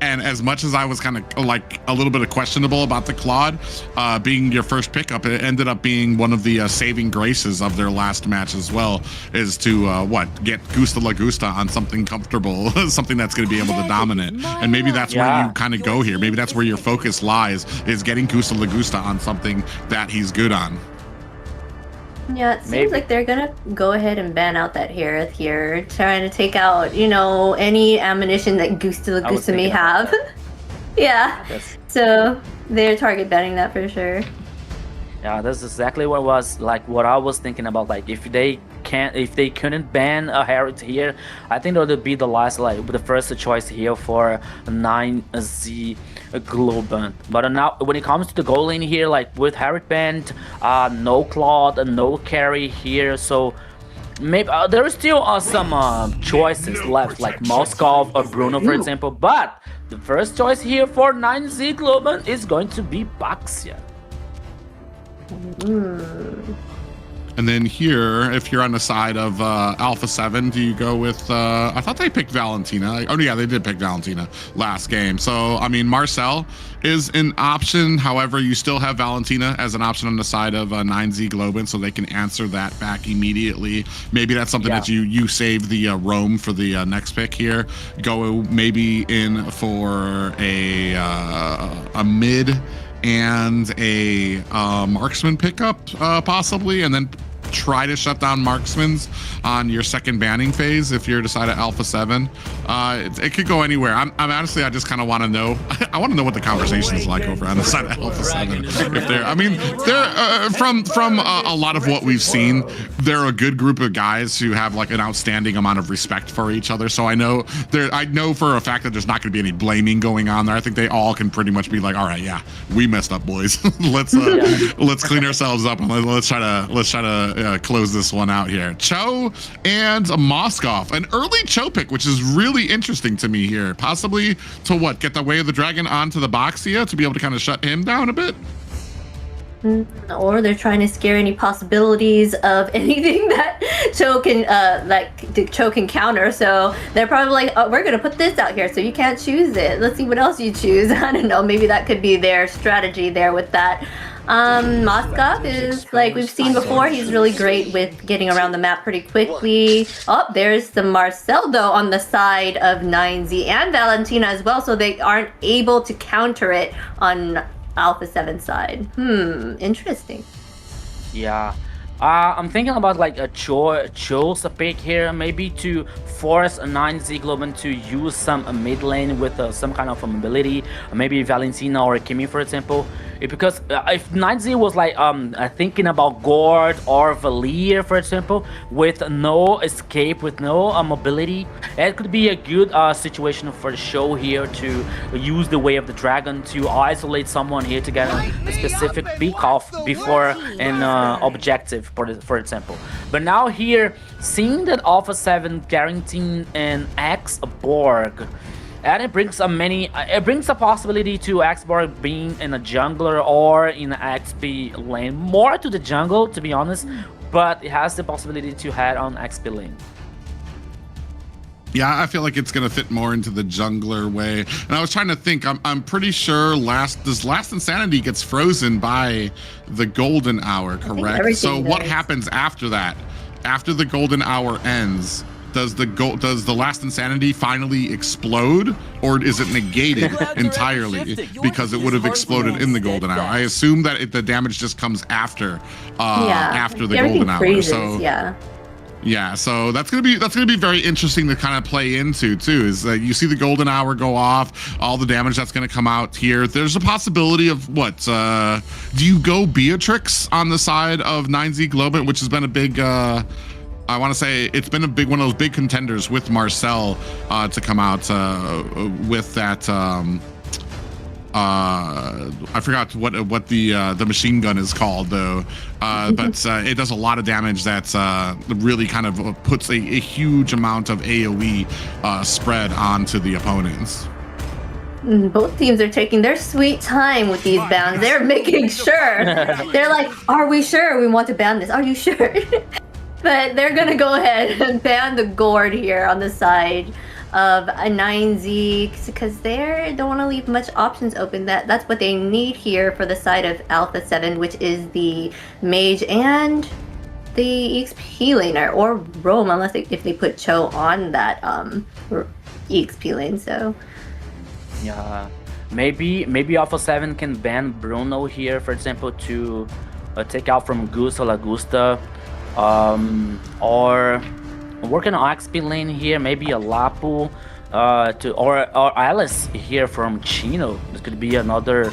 and as much as I was kind of like a little bit of questionable about the Claude being your first pickup, it ended up being one of the saving graces of their last match as well, is to get Gusta La Gusta on something comfortable, something that's going to be able to dominate. And maybe that's where you kind of go here. Maybe that's where your focus lies, is getting Gusta La Gusta on something that he's good on. Yeah, it seems like they're gonna go ahead and ban out that Harith here, trying to take out, any ammunition that Gusta La Gusta may have. Yeah, so they're target banning that for sure. Yeah, that's exactly what was like what I was thinking about. Like if they couldn't ban a Harriet here, I think that would be the first choice here for 9Z Globant. But now when it comes to the goal lane here, like with Harriet banned, no Claude, no carry here, so maybe there is still some choices left, like Moskov or Bruno, for example. But the first choice here for 9Z Globant is going to be Baxia. And then here, if you're on the side of Alpha 7, do you go with, I thought they picked Valentina. Oh yeah, they did pick Valentina last game. So, I mean, Marcel is an option. However, you still have Valentina as an option on the side of 9Z Globant, so they can answer that back immediately. Maybe that's something that you save the roam for the next pick here. Go maybe in for a mid and a marksman pickup possibly, and then try to shut down marksmans on your second banning phase if you're decided Alpha 7. It could go anywhere. I'm honestly, I just kind of want to know. I want to know what the conversation is like over on the side of Alpha 7. If they're, I mean, they're from a lot of what we've seen, they're a good group of guys who have like an outstanding amount of respect for each other. So I know for a fact that there's not going to be any blaming going on there. I think they all can pretty much be like, all right, yeah, we messed up, boys. let's clean ourselves up and let's try to close this one out here. Cho and Moskov, an early Cho pick, which is really interesting to me here. Possibly to what? Get the Way of the Dragon onto the Boxia to be able to kind of shut him down a bit? Or they're trying to scare any possibilities of anything that Cho can counter. So they're probably like, oh, we're gonna put this out here so you can't choose it. Let's see what else you choose. I don't know, maybe that could be their strategy there with that. Moskov is, like we've seen before, he's really great with getting around the map pretty quickly. Oh, there's the Marcel though on the side of 9Z and Valentina as well, so they aren't able to counter it on Alpha 7 side. Interesting. Yeah. I'm thinking about like a Cho's pick here, maybe to force a 9Z Globant to use some mid lane with some kind of mobility, maybe Valentina or Kimi, for example. Because if 9Z was like thinking about Gord or Valier, for example, with no escape, with no mobility, it could be a good situation for the show here to use the Way of the Dragon to isolate someone here to get a specific pick off before an objective, for example. But now here, seeing that Alpha 7 guaranteeing an X-Borg, and it brings a possibility to X-Borg being in a jungler or in an XP lane, more to the jungle to be honest, but it has the possibility to head on XP lane. Yeah, I feel like it's gonna fit more into the jungler way. And I was trying to think, I'm pretty sure Last Insanity gets frozen by the golden hour, correct? So what happens after that? After the golden hour ends, does the Last Insanity finally explode, or is it negated entirely because it would have exploded in the golden hour? I assume that the damage just comes after after the golden hour. So yeah, so that's gonna be very interesting to kind of play into too. Is that you see the golden hour go off, all the damage that's gonna come out here. There's a possibility of what? Do you go Beatrix on the side of 9Z Globant, which has been a big I want to say it's been a big one of those big contenders with Marcel to come out with that. I forgot what the machine gun is called though, but it does a lot of damage. That's really kind of puts a huge amount of AOE spread onto the opponents. Both teams are taking their sweet time with these bans. They're making sure. They're like, are we sure we want to ban this? Are you sure? But they're gonna go ahead and ban the Gord here on the side of a 9Z because they don't want to leave much options open. That's what they need here for the side of Alpha 7, which is the Mage and the EXP laner, or Roam, unless if they put Cho on that EXP lane. So yeah, maybe Alpha 7 can ban Bruno here, for example, to take out from Gus or Lagusta. Or working on XP lane here, maybe a Lapu or Alice here from Chino. This could be another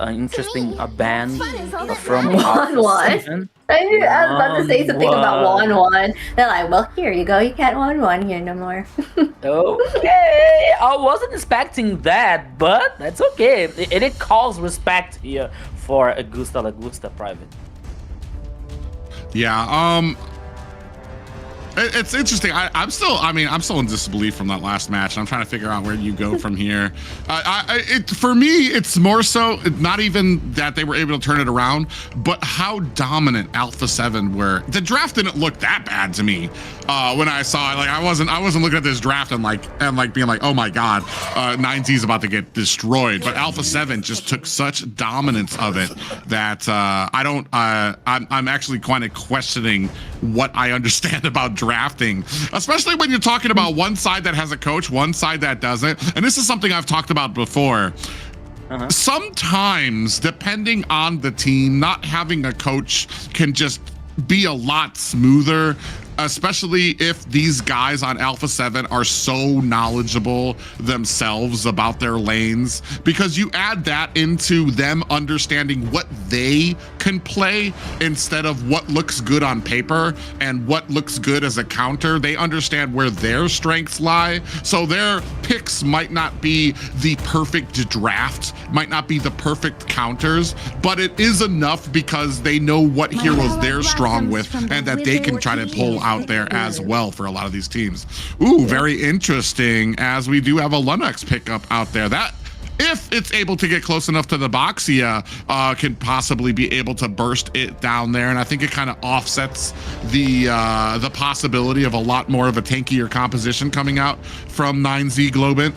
interesting ban from Alpha 7. I knew I was about to say something about 1-1. They're like, well, here you go. You can't 1-1 here no more. Okay, I wasn't expecting that, but that's okay. It calls respect here for Augusta Lagusta Private. Yeah, it's interesting. I'm still in disbelief from that last match. I'm trying to figure out where you go from here. For me, it's more so not even that they were able to turn it around, but how dominant Alpha 7 were. The draft didn't look that bad to me when I saw it. Like I wasn't looking at this draft and being like, oh my god, 9Z is about to get destroyed. But Alpha 7 just took such dominance of it that I'm actually kind of questioning what I understand about drafting, especially when you're talking about one side that has a coach, one side that doesn't. And this is something I've talked about before. Sometimes, depending on the team, not having a coach can just be a lot smoother, especially if these guys on Alpha 7 are so knowledgeable themselves about their lanes, because you add that into them understanding what they can play instead of what looks good on paper and what looks good as a counter. They understand where their strengths lie. So their picks might not be the perfect draft, might not be the perfect counters, but it is enough because they know what heroes they're strong with and that they can try to pull out there as well for a lot of these teams. Ooh, very interesting, as we do have a Lunox pickup out there. That, if it's able to get close enough to the Boxia, can possibly be able to burst it down there. And I think it kind of offsets the possibility of a lot more of a tankier composition coming out from 9Z Globant.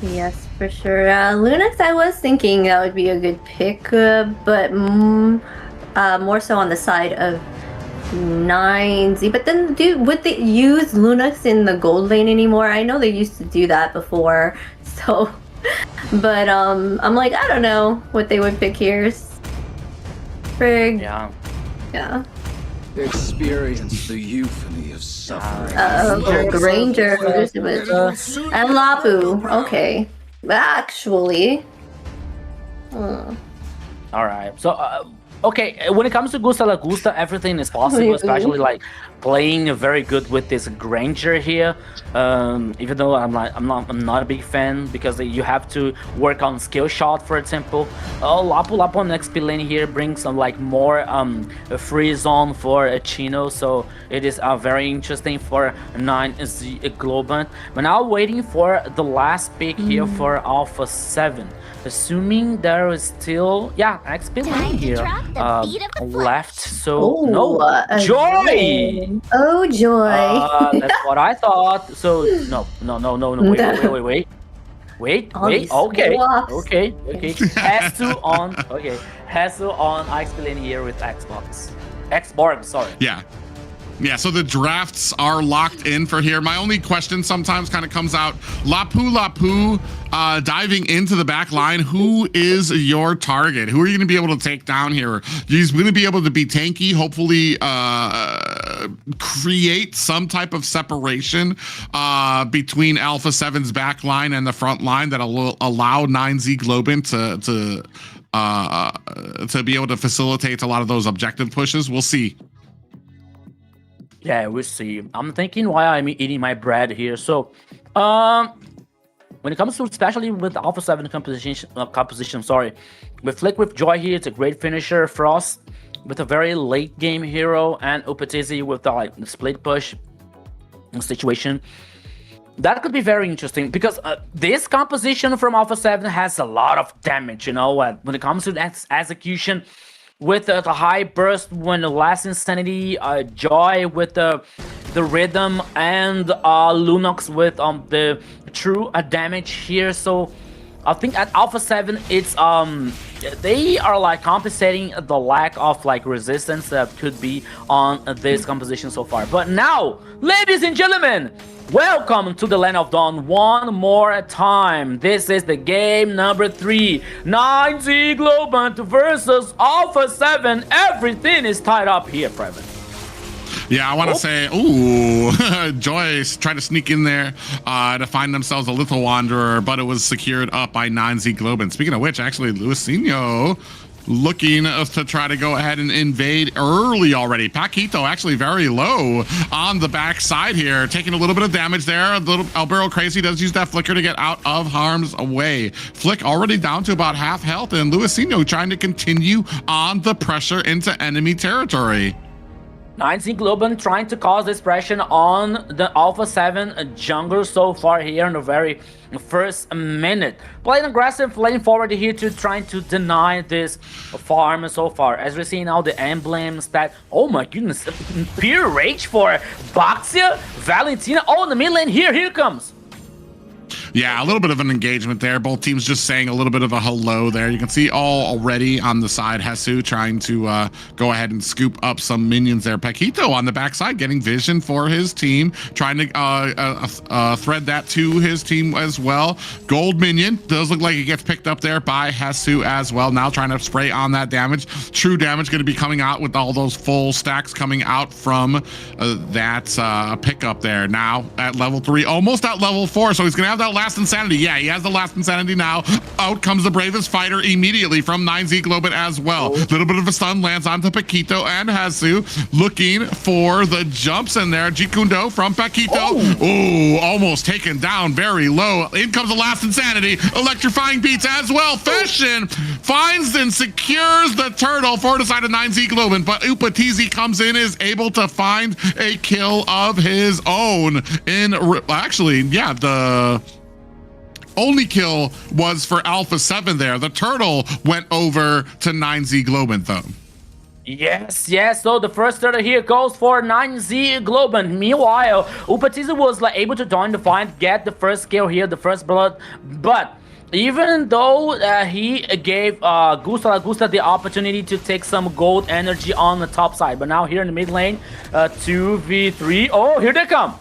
Yes, for sure. Lunox, I was thinking that would be a good pick, but more so on the side of 9Z. But then, would they use Lunox in the gold lane anymore? I know they used to do that before, so. But I'm like, I don't know what they would pick here. Frig. Yeah. Experience the euphony of suffering. Granger and Lapu. Okay, actually. All right. So. Okay, when it comes to Gusta Lagusta, everything is possible, especially like playing very good with this Granger here. Even though I'm not a big fan, because you have to work on skill shot, for example. Lapu on XP lane here brings some like more free zone for Chino, so it is very interesting for 9Z Globant. But now waiting for the last pick here for Alpha 7. Assuming there is still XP lane here left, so Joy! Oh, Joy! That's what I thought. So no, wait. Okay. Hesu on XP lane here with Xborg, sorry. Yeah, so the drafts are locked in for here. My only question sometimes kind of comes out, Lapu, diving into the back line, who is your target? Who are you going to be able to take down here? He's going to be able to be tanky, hopefully create some type of separation between Alpha 7's back line and the front line that will allow 9Z Globant to be able to facilitate a lot of those objective pushes. We'll see. Yeah, we'll see. I'm thinking why I'm eating my bread here. So, when it comes to, especially with Alpha 7 composition, sorry, with Flick with Joy here, it's a great finisher. Frost with a very late game hero, and Upatizi with the split push situation. That could be very interesting, because this composition from Alpha 7 has a lot of damage, you know, when it comes to execution. With the high burst, when the last insanity, Joy with the rhythm, and Lunox with the true damage here. So I think at Alpha 7, it's they are like compensating the lack of like resistance that could be on this composition so far. But now, ladies and gentlemen, welcome to the Land of Dawn one more time. This is the game number 3. 9Z Globant versus Alpha 7. Everything is tied up here, Private. Yeah, I want to say, ooh, Joyce tried to sneak in there to find themselves a little wanderer, but it was secured up by 9Z Globant. Speaking of which, actually, Luisinho looking to try to go ahead and invade early already. Paquito actually very low on the backside here, taking a little bit of damage there. A little Albero Crazy does use that flicker to get out of harm's way. Flick already down to about half health, and Luisinho trying to continue on the pressure into enemy territory. 9Z Globant trying to cause this pressure on the Alpha 7 jungler so far here in the very first minute. Playing aggressive, playing forward here to trying to deny this farm so far. As we're seeing now the emblems that, oh my goodness, pure rage for Baxia, Valentina. Oh, in the mid lane here it comes. Yeah, a little bit of an engagement there. Both teams just saying a little bit of a hello there. You can see all already on the side. Hesu trying to go ahead and scoop up some minions there. Paquito on the backside getting vision for his team, trying to thread that to his team as well. Gold minion does look like it gets picked up there by Hesu as well. Now trying to spray on that damage. True damage going to be coming out with all those full stacks coming out from that pickup there. Now at level 3, almost at level 4. So he's going to have that last insanity. Yeah, he has the last insanity now. Out comes the bravest fighter immediately from 9Z Globant as well. A little bit of a stun lands onto Paquito and Hesu, looking for the jumps in there. Jikundo from Paquito. Ooh, almost taken down very low. In comes the last insanity. Electrifying beats as well. Fashion finds and secures the turtle for the side of 9Z Globant, but Upatizi comes in, is able to find a kill of his own. Actually, yeah, the only kill was for Alpha 7 there. The turtle went over to 9Z Globant though. Yes, so the first turtle here goes for 9Z Globant. Meanwhile, Upatizi was able to join the fight, get the first kill here, the first blood, but even though he gave Gusta the opportunity to take some gold energy on the top side, but now here in the mid lane, 2v3. Oh, here they come.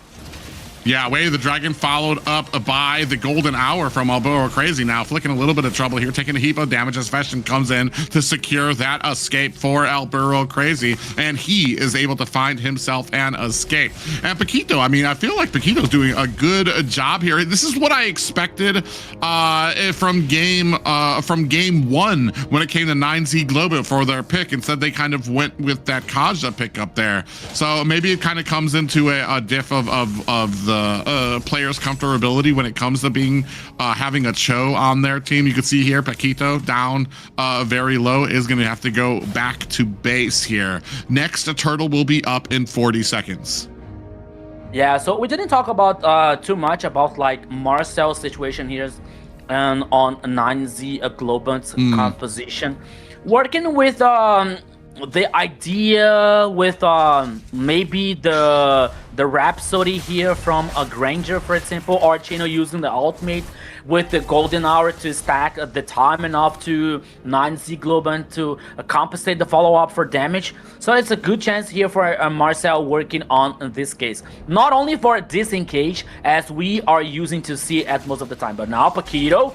Yeah, Way of the Dragon followed up by the Golden Hour from Albero Crazy. Now flicking a little bit of trouble here, taking a heap of damage as Fashion comes in to secure that escape for Albero Crazy, and he is able to find himself an escape. And Paquito, I mean, I feel like Paquito's doing a good job here. This is what I expected from game 1 when it came to 9Z Globant for their pick. Instead, they kind of went with that Kaja pick up there. So maybe it kind of comes into a diff of the players' comfortability when it comes to being having a Cho on their team. You can see here Paquito down very low, is going to have to go back to base here. Next, a turtle will be up in 40 seconds. Yeah, so we didn't talk about too much about like Marcel's situation here and on 9Z Globant's composition. Working with the idea with maybe the Rhapsody here from a Granger, for example, or Chino using the ultimate with the Golden Hour to stack the time enough to 9Z Globant to compensate the follow-up for damage. So it's a good chance here for Marcel working on this case. Not only for disengage, as we are using to see it most of the time, but now Paquito.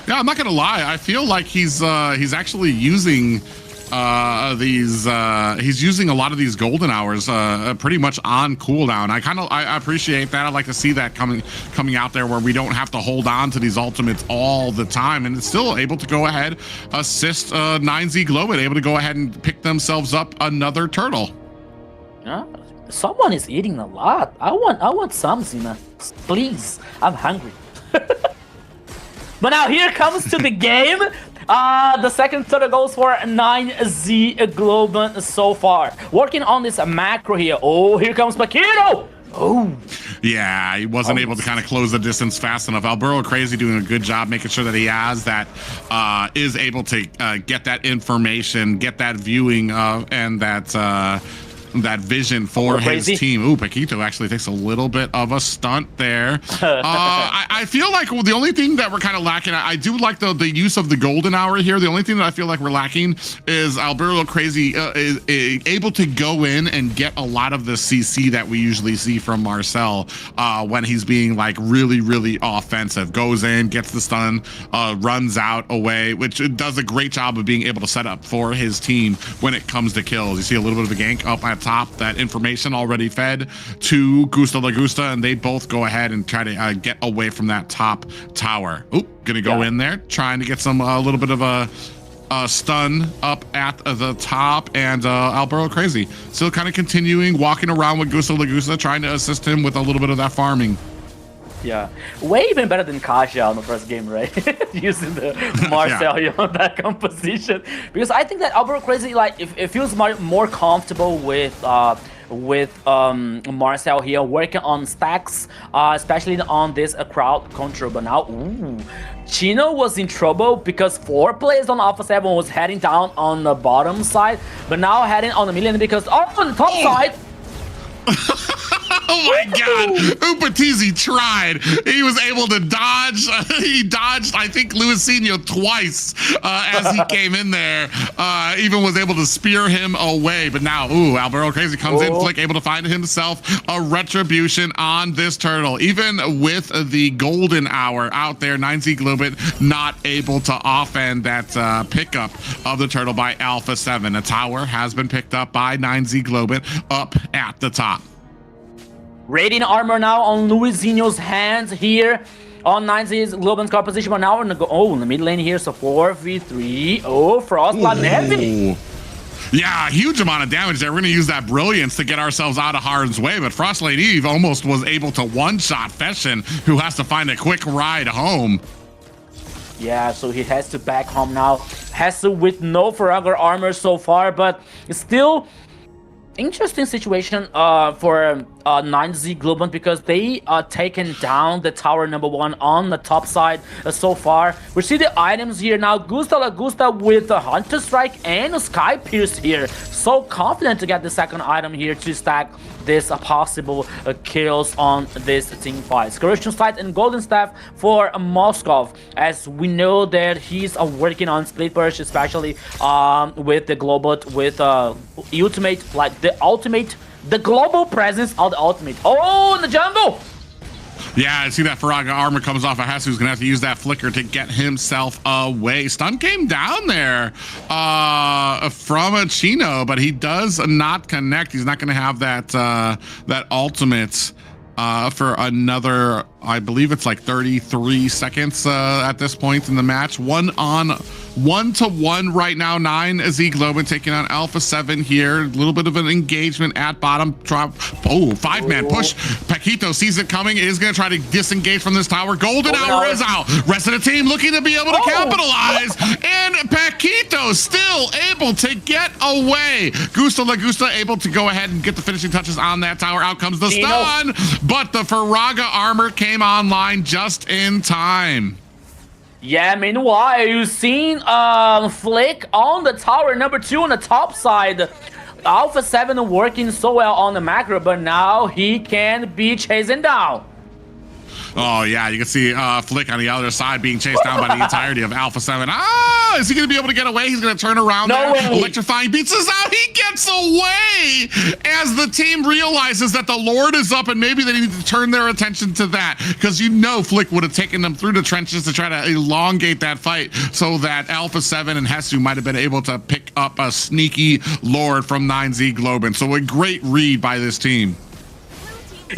Yeah, I'm not gonna lie. I feel like he's actually using he's using a lot of these Golden Hours pretty much on cooldown. I appreciate that. I'd like to see that coming out there where we don't have to hold on to these ultimates all the time, and it's still able to go ahead assist 9Z Globant, able to go ahead and pick themselves up another turtle. Yeah, someone is eating a lot. I want some, Zina. Please, I'm hungry. But now here comes to the game. The second turtle goes for 9Z Globant so far. Working on this macro here. Oh, here comes Paquito. Oh. Yeah, he wasn't able to kind of close the distance fast enough. Albero Crazy doing a good job making sure that he has that, is able to get that information, get that viewing, and that vision for his team. Ooh, Paquito actually takes a little bit of a stunt there. I feel like the only thing that we're kind of lacking, I do like the use of the Golden Hour here. The only thing that I feel like we're lacking is Albero Crazy is able to go in and get a lot of the CC that we usually see from Marcel when he's being like really, really offensive. Goes in, gets the stun, runs out away, which does a great job of being able to set up for his team when it comes to kills. You see a little bit of a gank up at top, that information already fed to Gusta Lagusta, and they both go ahead and try to get away from that top tower. Oop, gonna go in there, trying to get some a little bit of a stun up at the top, and Albero Crazy still kind of continuing walking around with Gusta Lagusta, trying to assist him with a little bit of that farming. Yeah, way even better than Kaja on the first game, right? Using the Marcel on that composition, because I think that Albero Crazy, like, it feels more comfortable with Marcel here, working on stacks, especially on this crowd control. But now, Chino was in trouble because 4 players on Alpha 7 was heading down on the bottom side, but now heading on the million because on the top side. Oh my God! Upatizi tried. He was able to dodge. He dodged, I think, Luisinho twice as he came in there. Even was able to spear him away. But now, Albero Crazy comes in. Flick able to find himself a retribution on this turtle. Even with the golden hour out there, 9Z Globant not able to offend that pickup of the turtle by Alpha 7. A tower has been picked up by 9Z Globant up at the top. Radiant armor now on Luisinho's hands here on 9Z's Globant's car position, but now in the mid lane here, so 4v3. Frostbite heavy. Yeah, huge amount of damage there. We're going to use that brilliance to get ourselves out of harm's way, but Frostlane Eve almost was able to one-shot Feshin, who has to find a quick ride home. Yeah, so he has to back home now. Hessel with no Faragher armor so far, but still interesting situation for 9Z Globant, because they are taken down the tower number 1 on the top side so far. We see the items here now. Gusta Lagusta with the Hunter Strike and Sky Pierce here. So confident to get the second item here to stack this possible kills on this team fight. Scorpion Sight and Golden Staff for Moskov, as we know that he's working on split push, especially with the Globot, with ultimate, like the global presence of the ultimate. In the jungle! Yeah, I see that Faraga armor comes off of Hess, who's going to have to use that flicker to get himself away. Stun came down there from a Chino, but he does not connect. He's not going to have that that ultimate for another, I believe it's like 33 seconds at this point in the match. 1-1 right now. 9Z Globant taking on Alpha 7 here. A little bit of an engagement at bottom. Drop. 5-man push. Paquito sees it coming. Is going to try to disengage from this tower. Golden hour is out. Rest of the team looking to be able to capitalize. And Paquito still able to get away. Gusta Lagusta able to go ahead and get the finishing touches on that tower. Out comes the stun. But the Faraga armor came online just in time. Yeah, meanwhile, you've seen Flick on the tower number 2 on the top side. Alpha 7 working so well on the macro, but now he can be chasing down. Oh, yeah, you can see Flick on the other side being chased down by the entirety of Alpha 7. Is he going to be able to get away? He's going to turn around there. Electrifying beats us out. He gets away as the team realizes that the Lord is up, and maybe they need to turn their attention to that, because you know Flick would have taken them through the trenches to try to elongate that fight so that Alpha 7 and Hesu might have been able to pick up a sneaky Lord from 9Z Globant. So a great read by this team.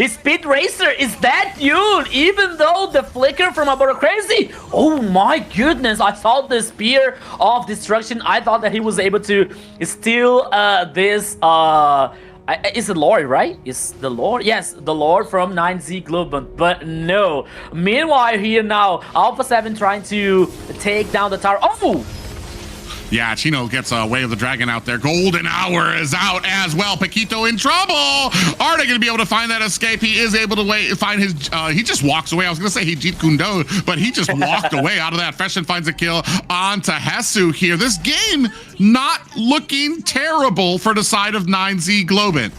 Speed Racer, is that you? Even though the flicker from Albero Crazy. Oh my goodness, I saw the Spear of Destruction. I thought that he was able to steal this. It's the Lord, right? It's the Lord? Yes, the Lord from 9Z Globant. But no. Meanwhile, here now, Alpha 7 trying to take down the tower. Yeah, Chino gets away with the dragon out there. Golden hour is out as well. Paquito in trouble. Are they going to be able to find that escape? He is able to find his, he just walks away. I was going to say he Jeet Kundo, but he just walked away out of that. Feshin finds a kill onto Hesu here. This game not looking terrible for the side of 9Z Globant.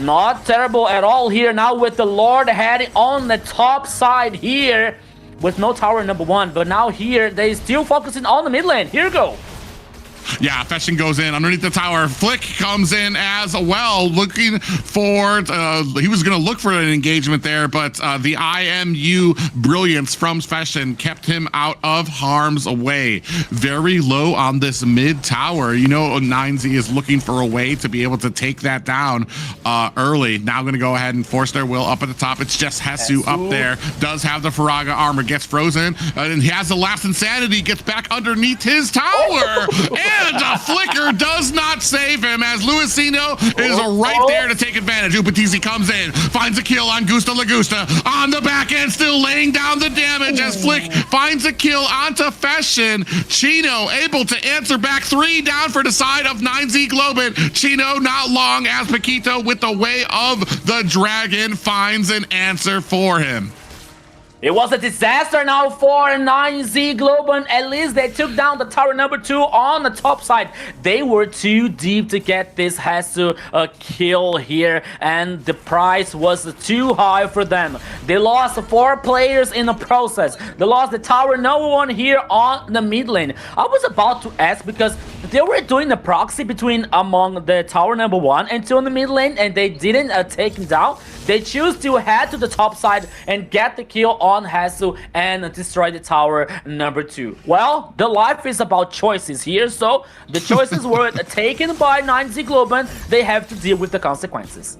Not terrible at all here now with the Lord heading on the top side here, with no tower number 1, but now here they still focusing on the mid lane. Here we go. Yeah, Feshin goes in underneath the tower. Flick comes in as well, looking for, he was going to look for an engagement there, but the IMU brilliance from Feshin kept him out of harm's way. Very low on this mid tower. You know, 9Z is looking for a way to be able to take that down early. Now going to go ahead and force their will up at the top. It's just Hesu up there. Does have the Faraga armor, gets frozen, and he has the last insanity, gets back underneath his tower, and a flicker does not save him as Luisino is right there to take advantage. Upatizi comes in, finds a kill on Gusta Lagusta on the back end, still laying down the damage as Flick finds a kill onto Feshin. Chino able to answer back, 3 down for the side of 9Z Globant. Chino not long as Paquito with the way of the dragon finds an answer for him. It was a disaster now for 9Z Globant. At least they took down the tower number 2 on the top side. They were too deep to get this Hesu kill here, and the price was too high for them. They lost 4 players in the process. They lost the tower number 1 here on the mid lane. I was about to ask because they were doing the proxy among the tower number 1 and 2 on the mid lane, and they didn't take him down. They choose to head to the top side and get the kill on Hesu and destroy the tower number 2. Well, the life is about choices here, so the choices were taken by 9Z Globant. They have to deal with the consequences.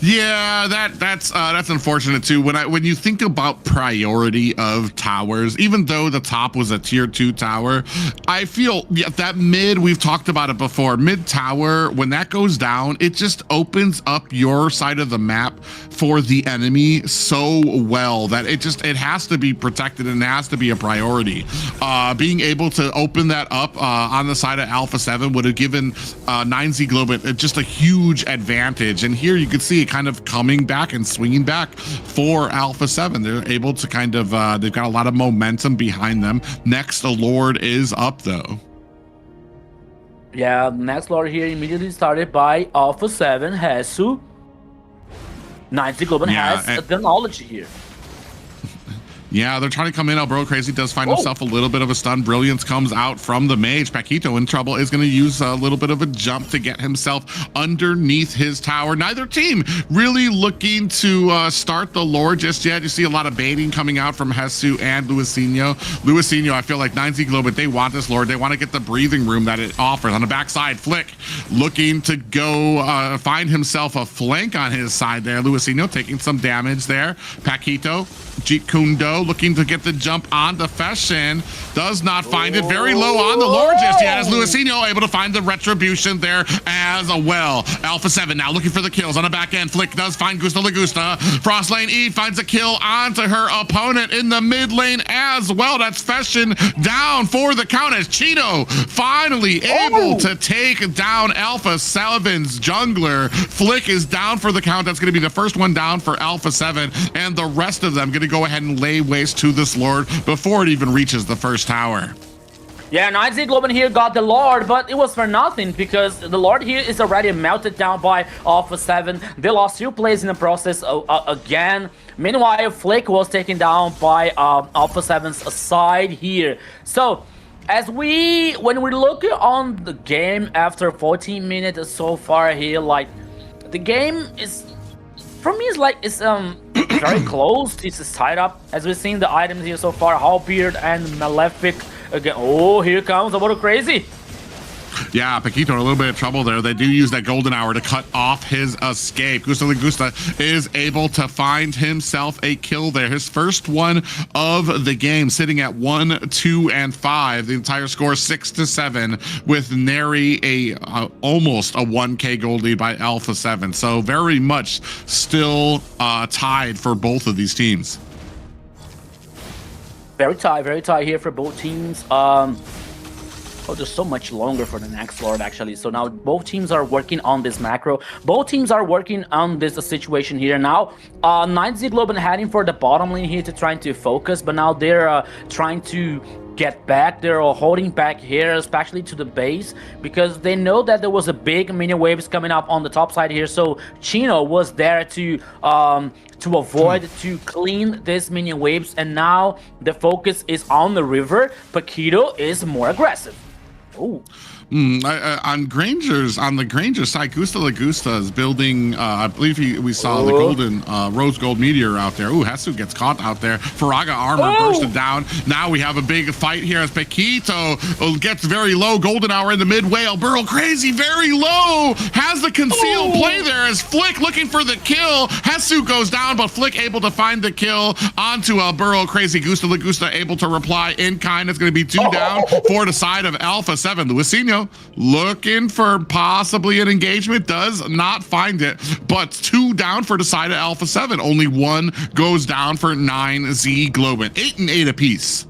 Yeah, that's unfortunate too. When you think about priority of towers, even though the top was a tier 2 tower, I feel that mid, we've talked about it before, mid tower, when that goes down, it just opens up your side of the map for the enemy so well that it has to be protected and it has to be a priority. Being able to open that up on the side of Alpha 7 would have given 9Z Globant just a huge advantage. And here you can see it kind of coming back and swinging back for Alpha 7. They're able to kind of, they've got a lot of momentum behind them. Next Lord is up though. Yeah, next Lord here immediately started by Alpha 7, Hesu. 9Z Globant has the knowledge here. Yeah, they're trying to come in. Bro Crazy does find himself a little bit of a stun. Brilliance comes out from the mage. Paquito in trouble is going to use a little bit of a jump to get himself underneath his tower. Neither team really looking to start the lore just yet. You see a lot of baiting coming out from Hesu and Luisino. Luisino, I feel like 9Z Globant, they want this lord. They want to get the breathing room that it offers. On the backside, Flick looking to go find himself a flank on his side there. Luisino taking some damage there. Paquito, Jeet Kundo looking to get the jump on the Feshin. Does not find it. Very low on the Lord just yet as Luisino able to find the retribution there as well. Alpha 7 now looking for the kills on the back end. Flick does find Gusta Lagusta. Frost Lane E finds a kill onto her opponent in the mid lane as well. That's Feshin down for the count as Chino finally able to take down Alpha 7's jungler. Flick is down for the count. That's going to be the first one down for Alpha 7, and the rest of them going to go ahead and lay waste to this Lord before it even reaches the first tower. Yeah, 9Z Globant here got the Lord, but it was for nothing because the Lord here is already melted down by Alpha 7. They lost 2 plays in the process again. Meanwhile, Flick was taken down by Alpha 7's side here. So, when we look on the game after 14 minutes so far here, like, the game is, for me, it's very close. It's tied up. As we've seen the items here so far, Hallbeard and Malefic again. Oh, here comes a little crazy. Yeah, Paquito in a little bit of trouble there. They do use that golden hour to cut off his escape. Gusta Lagusta is able to find himself a kill there. His first one of the game, sitting at 1, 2, and 5. The entire score 6-7 with nary almost a 1K gold lead by Alpha 7. So very much still tied for both of these teams. Very tight here for both teams. Oh, there's so much longer for the next Lord, actually. So now both teams are working on this macro. Both teams are working on this situation here. Now, 9Z Globant heading for the bottom lane here to trying to focus, but now they're trying to get back. They're holding back here, especially to the base, because they know that there was a big mini waves coming up on the top side here. So Chino was there to avoid, to clean this mini waves, and now the focus is on the river. Paquito is more aggressive. Oh. On the Granger side, Gusta Lagusta is building. I believe we saw the golden rose gold meteor out there. Ooh, Hesu gets caught out there. Faraga armor bursted down. Now we have a big fight here as Paquito gets very low. Golden hour in the midway. Alberto crazy, very low. Has the concealed play there as Flick looking for the kill. Hesu goes down, but Flick able to find the kill onto Alberto crazy. Gusta Lagusta able to reply in kind. It's going to be 2 down for the side of Alpha 7. Luisinho looking for possibly an engagement, does not find it, but 2 down for the side of Alpha 7. Only 1 goes down for 9Z Globant. 8 and 8 apiece.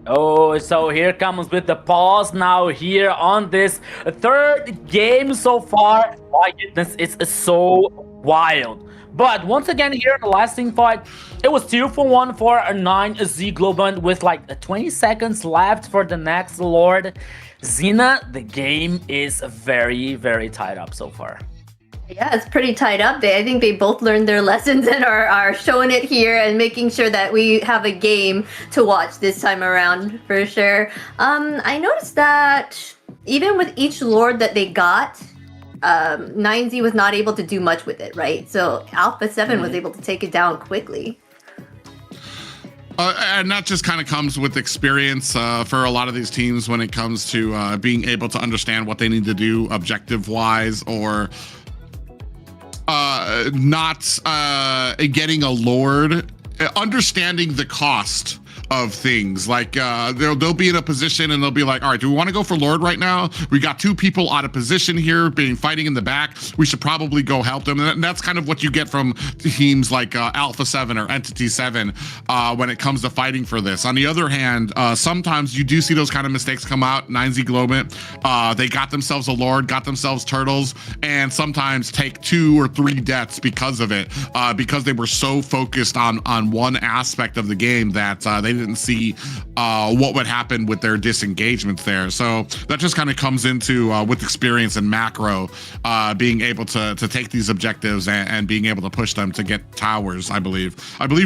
Oh, so here comes with the pause now here on this 3rd game so far. My goodness, it's so wild. But once again here in the last team fight, it was 2 for 1 for a 9Z Globant with like 20 seconds left for the next Lord. Xena, the game is very, very tied up so far. Yeah, it's pretty tied up. I think they both learned their lessons and are showing it here and making sure that we have a game to watch this time around for sure. I noticed that even with each Lord that they got, 9Z was not able to do much with it, right? So Alpha 7 was able to take it down quickly. And that just kind of comes with experience for a lot of these teams when it comes to being able to understand what they need to do objective-wise, or not getting a Lord, understanding the cost of things. Like they'll be in a position and they'll be like, all right, do we want to go for Lord right now? We got 2 people out of position here fighting in the back. We should probably go help them. And that's kind of what you get from teams like Alpha 7 or Entity 7 when it comes to fighting for this. On the other hand, sometimes you do see those kind of mistakes come out. 9Z Globant, they got themselves a Lord, got themselves turtles, and sometimes take 2 or 3 deaths because of it, because they were so focused on one aspect of the game that they didn't see what would happen with their disengagements there. So that just kind of comes into with experience and macro, being able to take these objectives and being able to push them to get towers. I believe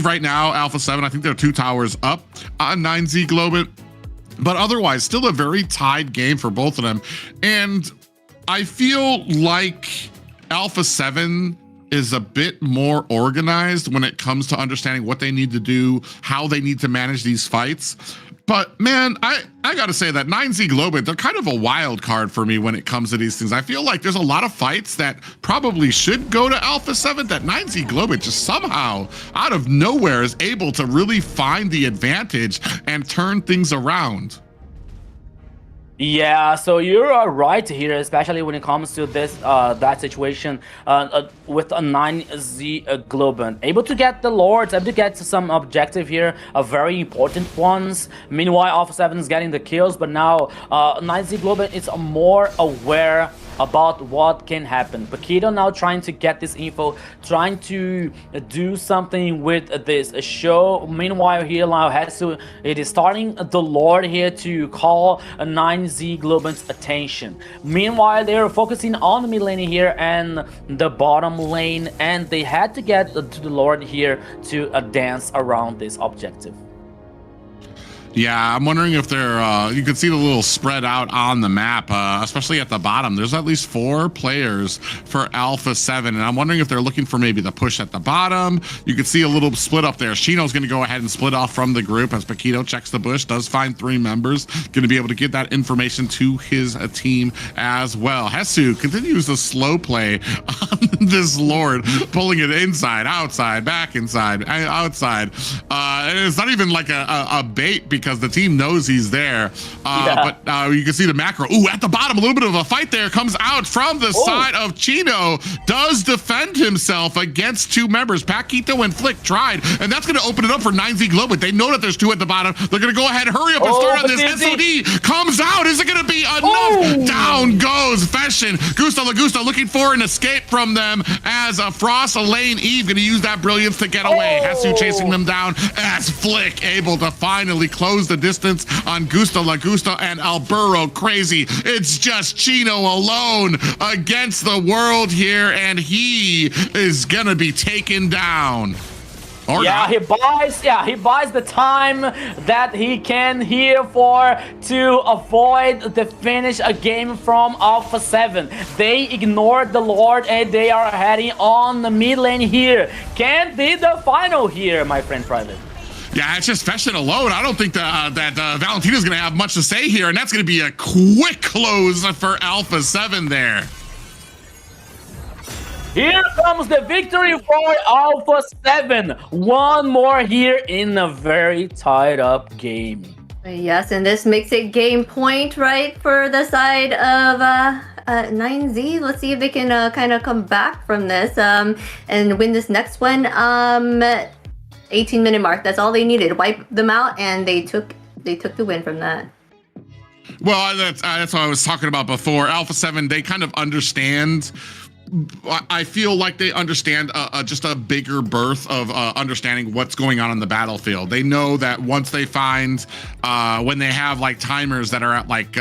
right now Alpha 7, I think they're 2 towers up on 9Z Globant, but otherwise still a very tied game for both of them. And I feel like Alpha 7 is a bit more organized when it comes to understanding what they need to do, how they need to manage these fights. But man, I gotta say that 9Z Globant, they're kind of a wild card for me when it comes to these things. I feel like there's a lot of fights that probably should go to Alpha 7 that 9Z Globant just somehow out of nowhere is able to really find the advantage and turn things around. Yeah, so you're right here, especially when it comes to this that situation with a 9Z Globant. Able to get the Lords, able to get some objective here, very important ones. Meanwhile, Alpha 7 is getting the kills, but now 9Z Globant is more aware about what can happen. Paquito now trying to get this info, trying to do something with this show. Meanwhile, here now Hesu, it is starting the Lord here to call a 9Z Globant's attention. Meanwhile, they are focusing on the mid lane here and the bottom lane, and they had to get to the Lord here to dance around this objective. Yeah, I'm wondering if they're, you can see the little spread out on the map, especially at the bottom. There's at least 4 players for Alpha 7, and I'm wondering if they're looking for maybe the push at the bottom. You can see a little split up there. Shino's going to go ahead and split off from the group as Paquito checks the bush, does find 3 members, going to be able to get that information to his team as well. Hesu continues the slow play on this Lord, pulling it inside, outside, back inside, outside. And it's not even like a bait because the team knows he's there. But you can see the macro. Ooh, at the bottom, a little bit of a fight there comes out from the side of Chino. Does defend himself against 2 members. Paquito and Flick tried, and that's going to open it up for 9Z Globant. They know that there's 2 at the bottom. They're going to go ahead, hurry up and start on this. SOD comes out. Is it going to be enough? Down goes Fashion. Gusta Lagusta looking for an escape from them as Frost, Elaine, Eve going to use that brilliance to get away. Hesu chasing them down as Flick able to finally close the distance on Gusta Lagusta and Alberto crazy. It's just Chino alone against the world here, and he is gonna be taken down. Or yeah, not. he buys the time that he can here for to avoid the finish a game from Alpha 7. They ignored the Lord and they are heading on the mid lane here. Can't be the final here, my friend Private. Yeah, it's just Feshin alone. I don't think that Valentina's going to have much to say here, and that's going to be a quick close for Alpha 7 there. Here comes the victory for Alpha 7. One more here in a very tied up game. Yes, and this makes it game point, right, for the side of 9Z. Let's see if they can kind of come back from this and win this next one. 18-minute mark. That's all they needed. Wipe them out, and they took the win from that. Well, that's what I was talking about before. Alpha 7, they kind of understand. I feel like they understand just a bigger berth of understanding what's going on the battlefield. They know that once they find, when they have like timers that are at like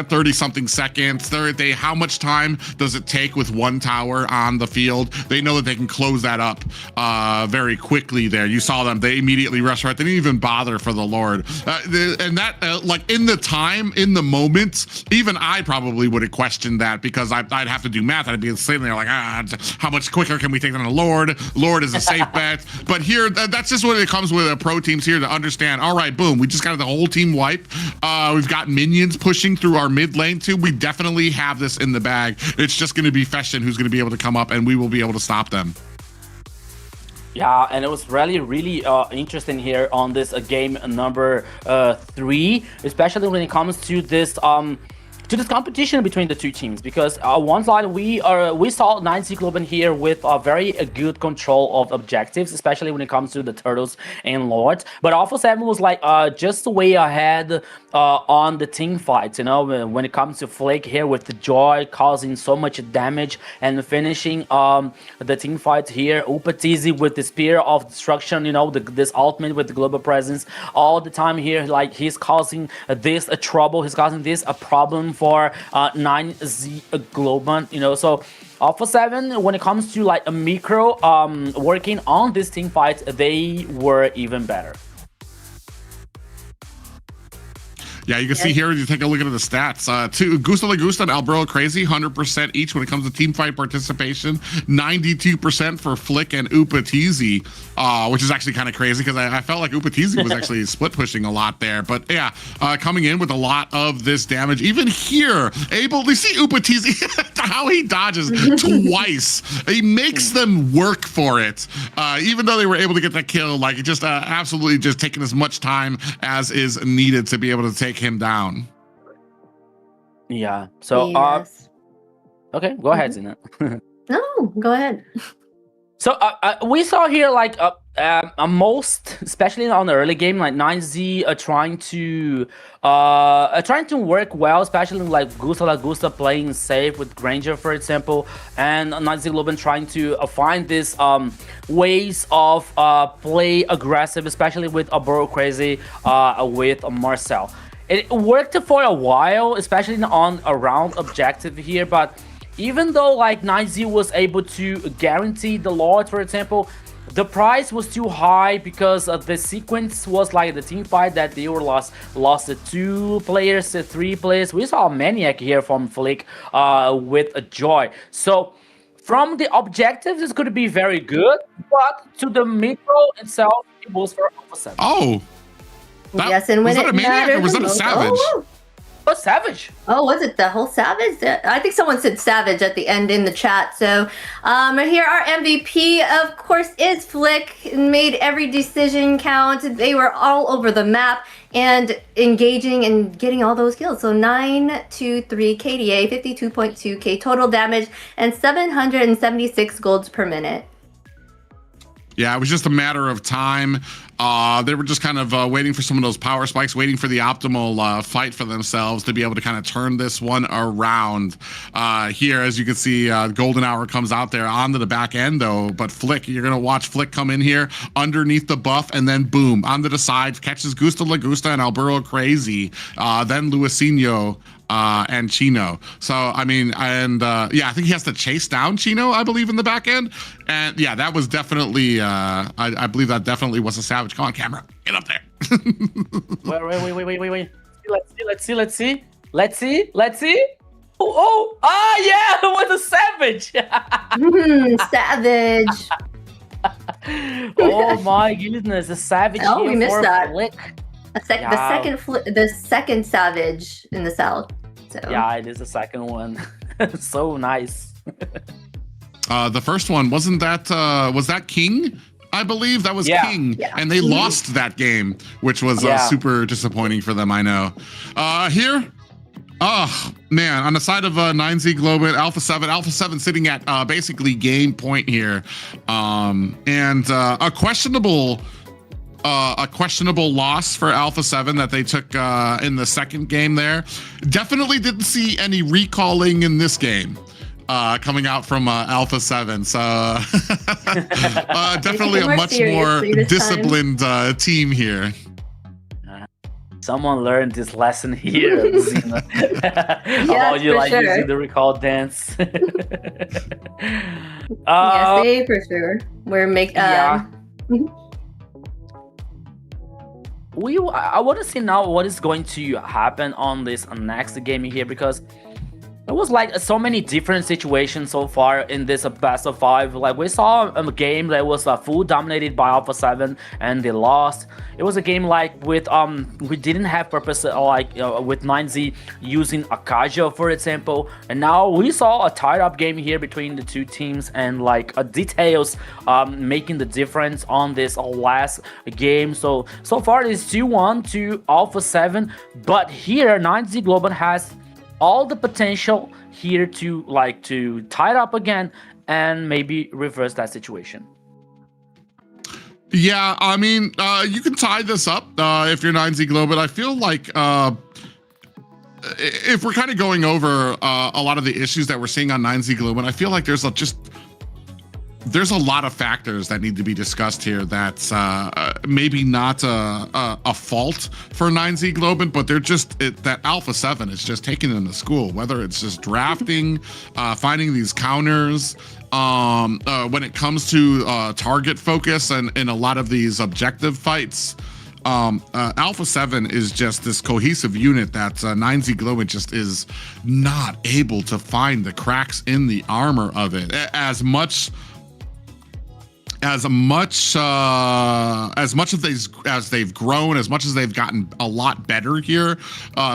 30 something seconds, how much time does it take with one tower on the field? They know that they can close that up very quickly there. You saw them, they immediately rushed right. They didn't even bother for the Lord. And that, like in the moment, even I probably would have questioned that because I'd have to do math. I'd be sitting there like, how much quicker can we take down the Lord? Lord is a safe bet. But here, that's just what it comes with pro teams here to understand. All right, boom, we just got the whole team wipe. We've got minions pushing through our mid lane too. We definitely have this in the bag. It's just going to be Feshin who's going to be able to come up, and we will be able to stop them. Yeah, and it was really interesting here on this game number 3, especially when it comes to this competition between the two teams, because on one side we saw 9Z Globant here with a very good control of objectives, especially when it comes to the turtles and lords. But Alpha 7 was like just way ahead on the team fights, you know, when it comes to Flake here with the Joy causing so much damage and finishing the team fight here. Upatizi with the Spear of Destruction, you know, this ultimate with the global presence all the time here, like he's causing this trouble, he's causing this a problem for 9Z Globant, you know. So Alpha 7, when it comes to like a micro working on this team fight, they were even better. Yeah, you can see here, you take a look at the stats. Gusta Lagusta and Albero Crazy, 100% each when it comes to team fight participation. 92% for Flick and Upatizi, which is actually kind of crazy because I felt like Upatizi was actually split pushing a lot there. But yeah, coming in with a lot of this damage. Even here, able to see Upatizi, how he dodges twice. He makes them work for it. Even though they were able to get that kill, like just absolutely just taking as much time as is needed to be able to take him down. Yeah. So Yes. okay, go ahead, Zina. No, go ahead. So we saw here like most, especially on the early game, like 9Z trying to work well, especially like Gusta Lagusta playing safe with Granger, for example, and 9Z Globant trying to find this ways of play aggressive, especially with Albero Crazy with Marcel. It worked for a while, especially on a round objective here, but even though like 9Z was able to guarantee the Lord, for example, the price was too high because the sequence was like the team fight that they were lost to 2 players, to 3 players. We saw a Maniac here from Flick with a Joy. So from the objectives, it's going to be very good, but to the micro itself, it was for Alpha 7. Oh. Yes, and when was that a Maniac or was that a Savage? Oh, Savage. Oh, was it the whole Savage? I think someone said Savage at the end in the chat. So here our MVP, of course, is Flick. Made every decision count. They were all over the map and engaging and getting all those kills. So 923 KDA, 52.2k total damage, and 776 golds per minute. Yeah, it was just a matter of time. They were just kind of waiting for some of those power spikes, waiting for the optimal fight for themselves to be able to kind of turn this one around. Here, as you can see, Golden Hour comes out there onto the back end, though. But Flick, you're going to watch Flick come in here underneath the buff, and then boom, onto the side, catches Gusta Lagusta and Albero Crazy. Then Luisinho and Chino. So I mean, and yeah, I think he has to chase down Chino, I believe, in the back end. And yeah, that was definitely I believe that definitely was a savage. Come on, camera, get up there. Wait. Let's see. Yeah, it was a savage. Savage. Oh my goodness, a savage. Oh, we missed that. Flick. The second savage in the south. So. Yeah, it is the second one. So nice. The first one wasn't that was that King? I believe that was King, and they lost that game, which was super disappointing for them. I know. Here. Oh man, on the side of 9Z Globant, Alpha 7 sitting at basically game point here, and a questionable loss for Alpha 7 that they took in the second game there. Definitely didn't see any recalling in this game coming out from Alpha 7, so definitely a much more disciplined team here. Someone learned this lesson here, Zena. About you using the recall dance. Yes, they for sure. We're making. I want to see now what is going to happen on this next game here, because it was like so many different situations so far in this best of 5. Like we saw a game that was full dominated by Alpha 7 and they lost. It was a game like with we didn't have purpose with 9Z using Akaja, for example, and now we saw a tied up game here between the two teams, and like details making the difference on this last game. So far it is 2-1 to Alpha 7, but here 9Z Globant has all the potential here to tie it up again and maybe reverse that situation. Yeah, I mean, you can tie this up if you're 9Z Globant. I feel like if we're kind of going over a lot of the issues that we're seeing on 9Z Globant, I feel like there's a lot of factors that need to be discussed here that's maybe not a fault for 9Z Globant, but they're just that Alpha 7 is just taking them to school, whether it's just drafting, finding these counters, when it comes to target focus and in a lot of these objective fights. Alpha 7 is just this cohesive unit that 9Z Globant just is not able to find the cracks in the armor of it. As much as they've grown, as much as they've gotten a lot better here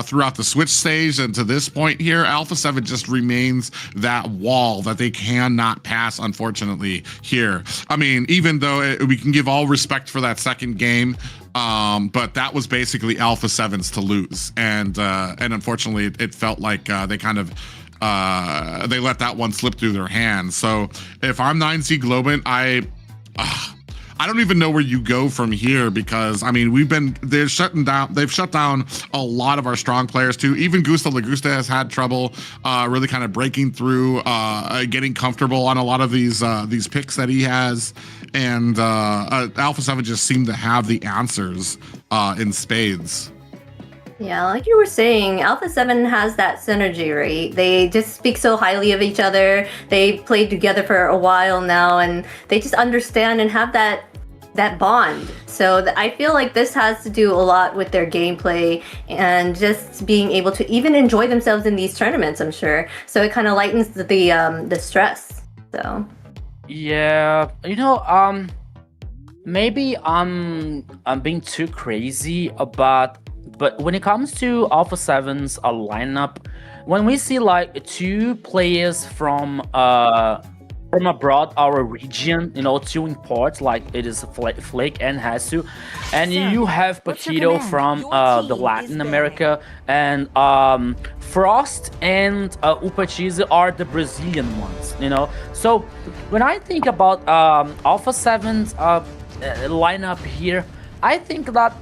throughout the switch stage and to this point here, Alpha 7 just remains that wall that they cannot pass, unfortunately, here. I mean, even though we can give all respect for that second game, but that was basically Alpha 7's to lose, and unfortunately it felt like they kind of they let that one slip through their hands. So if I'm 9Z Globant, I don't even know where you go from here, because I mean they've shut down a lot of our strong players too. Even Gusta Lagusta has had trouble really kind of breaking through, getting comfortable on a lot of these picks that he has, and Alpha 7 just seemed to have the answers in spades. Yeah, like you were saying, Alpha 7 has that synergy, right? They just speak so highly of each other. They played together for a while now, and they just understand and have that bond. So I feel like this has to do a lot with their gameplay and just being able to even enjoy themselves in these tournaments, I'm sure. So it kind of lightens the stress. So yeah, maybe I'm being too crazy but when it comes to Alpha 7's lineup, when we see like two players from abroad our region, two imports, like it is Flake and Hasu, and you have Paquito from the Latin America, and Frost and Upachiza are the Brazilian ones, So when I think about Alpha 7's lineup here, I think that,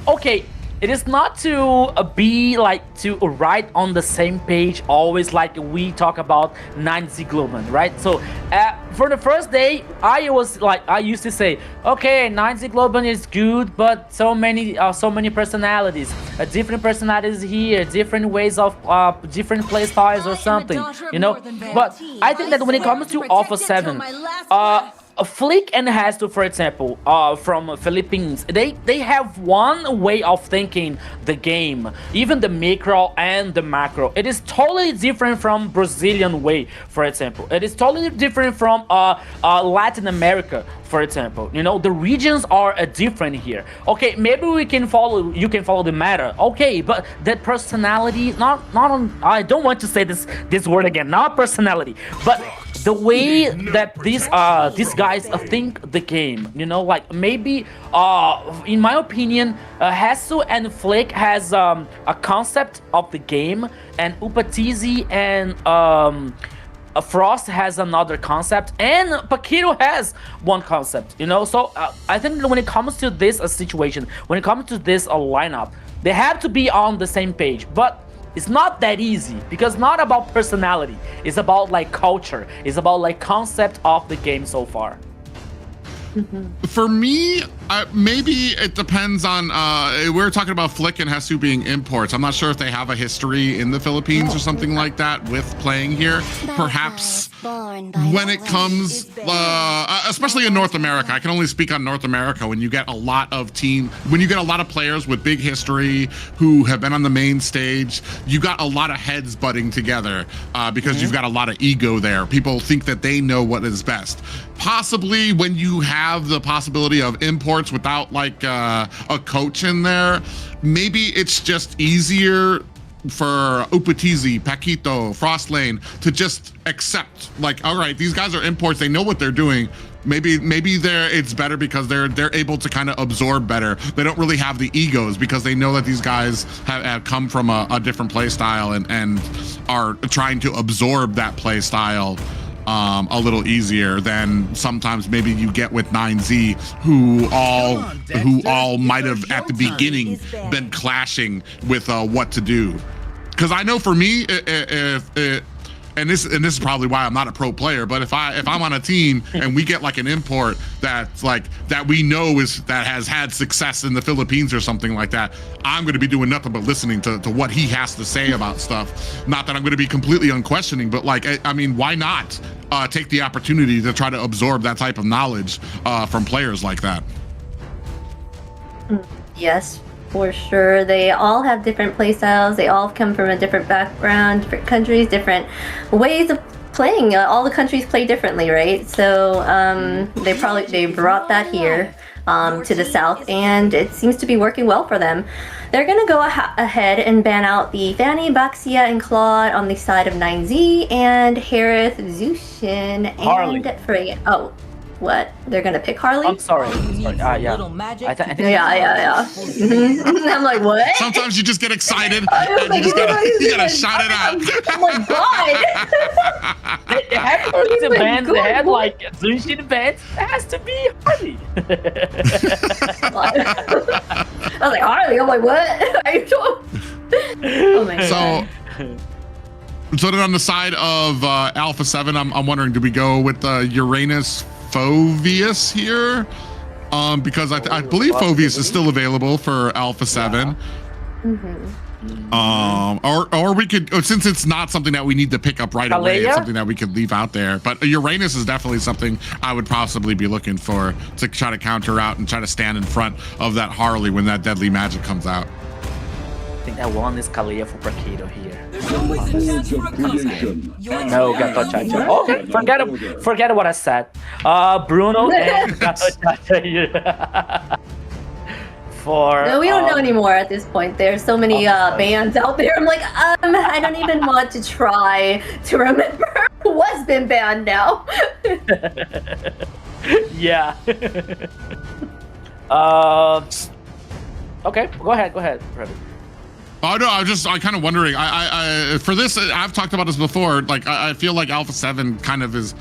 okay, it is not to be to write on the same page always like we talk about 9Z Globant, right? So for the first day, I used to say, okay, 9Z Globant is good, but so many personalities, different personalities here, different ways of different play styles or something, you know. But I think that when it comes to Alpha 7, Flick and Hasto, for example, from Philippines, they have one way of thinking the game, even the micro and the macro. It is totally different from Brazilian way, for example. It is totally different from Latin America, for example. You know, the regions are different here. Okay, maybe you can follow the meta. Okay, but that personality, not on. I don't want to say this word again. Not personality, but the way that these guys think the game, you know, like maybe in my opinion, Hasu and Flick has a concept of the game, and Upatizi and Frost has another concept, and Paquito has one concept, you know. So I think when it comes to this situation, when it comes to this lineup, they have to be on the same page, but it's not that easy, because it's not about personality, it's about like culture, it's about like concept of the game so far. For me, maybe it depends on, we're talking about Flick and Hasu being imports. I'm not sure if they have a history in the Philippines or something like that with playing here. Perhaps when it comes, especially in North America, I can only speak on North America, when you get a lot of players with big history who have been on the main stage, you got a lot of heads butting together because you've got a lot of ego there. People think that they know what is best. Possibly when you have the possibility of imports without like a coach in there, maybe it's just easier for Upatizi, Paquito, Frostlane to just accept, like, all right, these guys are imports, they know what they're doing. Maybe it's better because they're able to kind of absorb better. They don't really have the egos because they know that these guys have come from a different play style and are trying to absorb that play style a little easier than sometimes maybe you get with 9Z, who all might have at the beginning been clashing with what to do. Because I know for me, and this is probably why I'm not a pro player, but if I'm on a team and we get like an import that's like that we know that has had success in the Philippines or something like that, I'm going to be doing nothing but listening to what he has to say about stuff. Not that I'm going to be completely unquestioning, but like I mean, why not take the opportunity to try to absorb that type of knowledge from players like that? Yes, for sure. They all have different play styles. They all come from a different background, different countries, different ways of playing. All the countries play differently, right? So they brought that here to the south, and it seems to be working well for them. They're gonna go ahead and ban out the Fanny, Baxia, and Claude on the side of 9Z, and Harith, Zushin, and Freya. Oh, what? They're gonna pick Harley? I'm sorry. Yeah. Yeah. I'm like, what? Sometimes you just get excited and you gotta shout it out. Oh my god! They have the bands. They had like Zushin bands. It has to be Harley. I was like, Harley. I'm like, what? Are you doing? Oh my god. So then on the side of Alpha 7, I'm wondering, do we go with Uranus Phoveus here? Because I believe Phoveus is still available for Alpha 7. Or we could, since it's not something that we need to pick up right away, it's something that we could leave out there. But Uranus is definitely something I would possibly be looking for to try to counter out and try to stand in front of that Harley when that deadly magic comes out. I think that one is Kalia for Paquito here. No, Gato Chacha. Okay, forget what I said. Bruno and Gato Chacha here. No, we don't know anymore at this point. There's so many bands out there. I'm like, I don't even want to try to remember what's been banned now. Yeah. Okay, go ahead, Freddy. Oh no, I'm kind of wondering. I for this, I've talked about this before. Like I feel like Alpha 7 kind of is,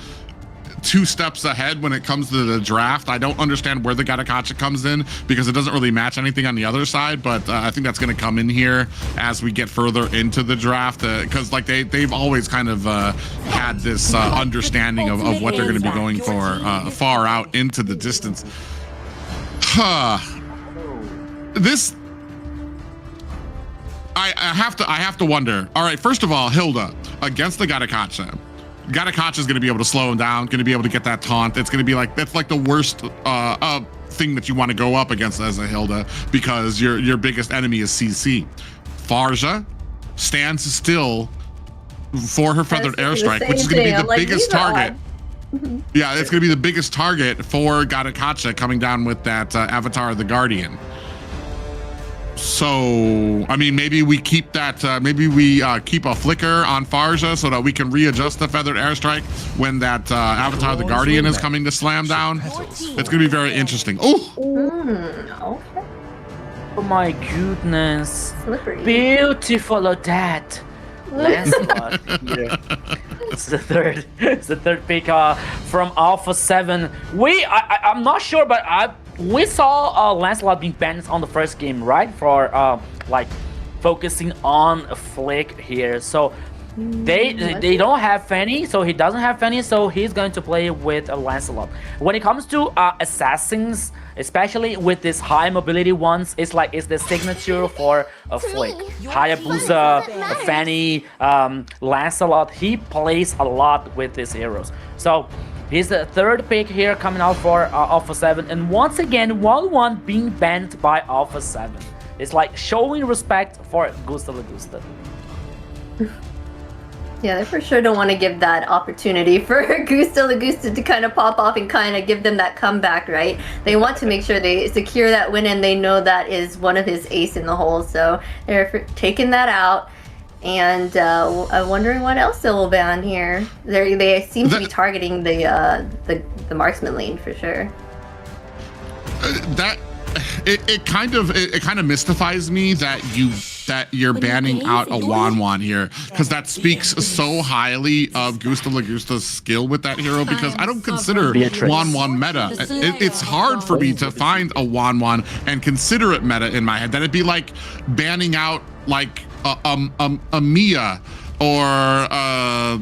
2 steps ahead when it comes to the draft. I don't understand where the Gatakacha comes in because it doesn't really match anything on the other side, but I think that's going to come in here as we get further into the draft, because like they've always kind of had this understanding of what they're going to be going for far out into the distance. This I have to wonder. All right, first of all, Hilda against the Gatakacha. Gatakacha is going to be able to slow him down, going to be able to get that taunt. It's going to be like, that's like the worst thing that you want to go up against as a Hilda, because your biggest enemy is CC. Farja stands still for her feathered airstrike, which is going to be the biggest target. Yeah, it's going to be the biggest target for Gatakacha coming down with that Avatar of the Guardian. So, I mean, maybe we keep that, maybe we keep a flicker on Farja so that we can readjust the feathered airstrike when that Avatar of the Guardian is coming to slam down. It's going to be very interesting. Oh! Okay. Oh my goodness. Slippery. Beautiful of that. Lancelot. Yeah. It's the third pick from Alpha 7. I'm not sure, but we saw Lancelot being banned on the first game, right? For like focusing on a flick here. So they don't have Fanny, so he doesn't have Fanny, so he's going to play with Lancelot. When it comes to assassins, especially with these high mobility ones, it's the signature for a flick. Hayabusa, Fanny, Lancelot, he plays a lot with these heroes. So he's the third pick here coming out for Alpha 7, and once again 1-1 being banned by Alpha 7. It's like showing respect for Gusta Lagusta. Yeah, they for sure don't want to give that opportunity for Gusta Lagusta to kind of pop off and kind of give them that comeback, right? They want to make sure they secure that win, and they know that is one of his ace in the hole, so they're taking that out. And I'm wondering what else they will ban here. They seem to be targeting the marksman lane for sure. It kind of mystifies me that you're banning out a Wanwan here, because that speaks so highly of Gusta Lagusta's skill with that hero, because I don't consider Wanwan meta. It's hard for me to find a Wanwan and consider it meta in my head. That'd be like banning out like a Mia, or I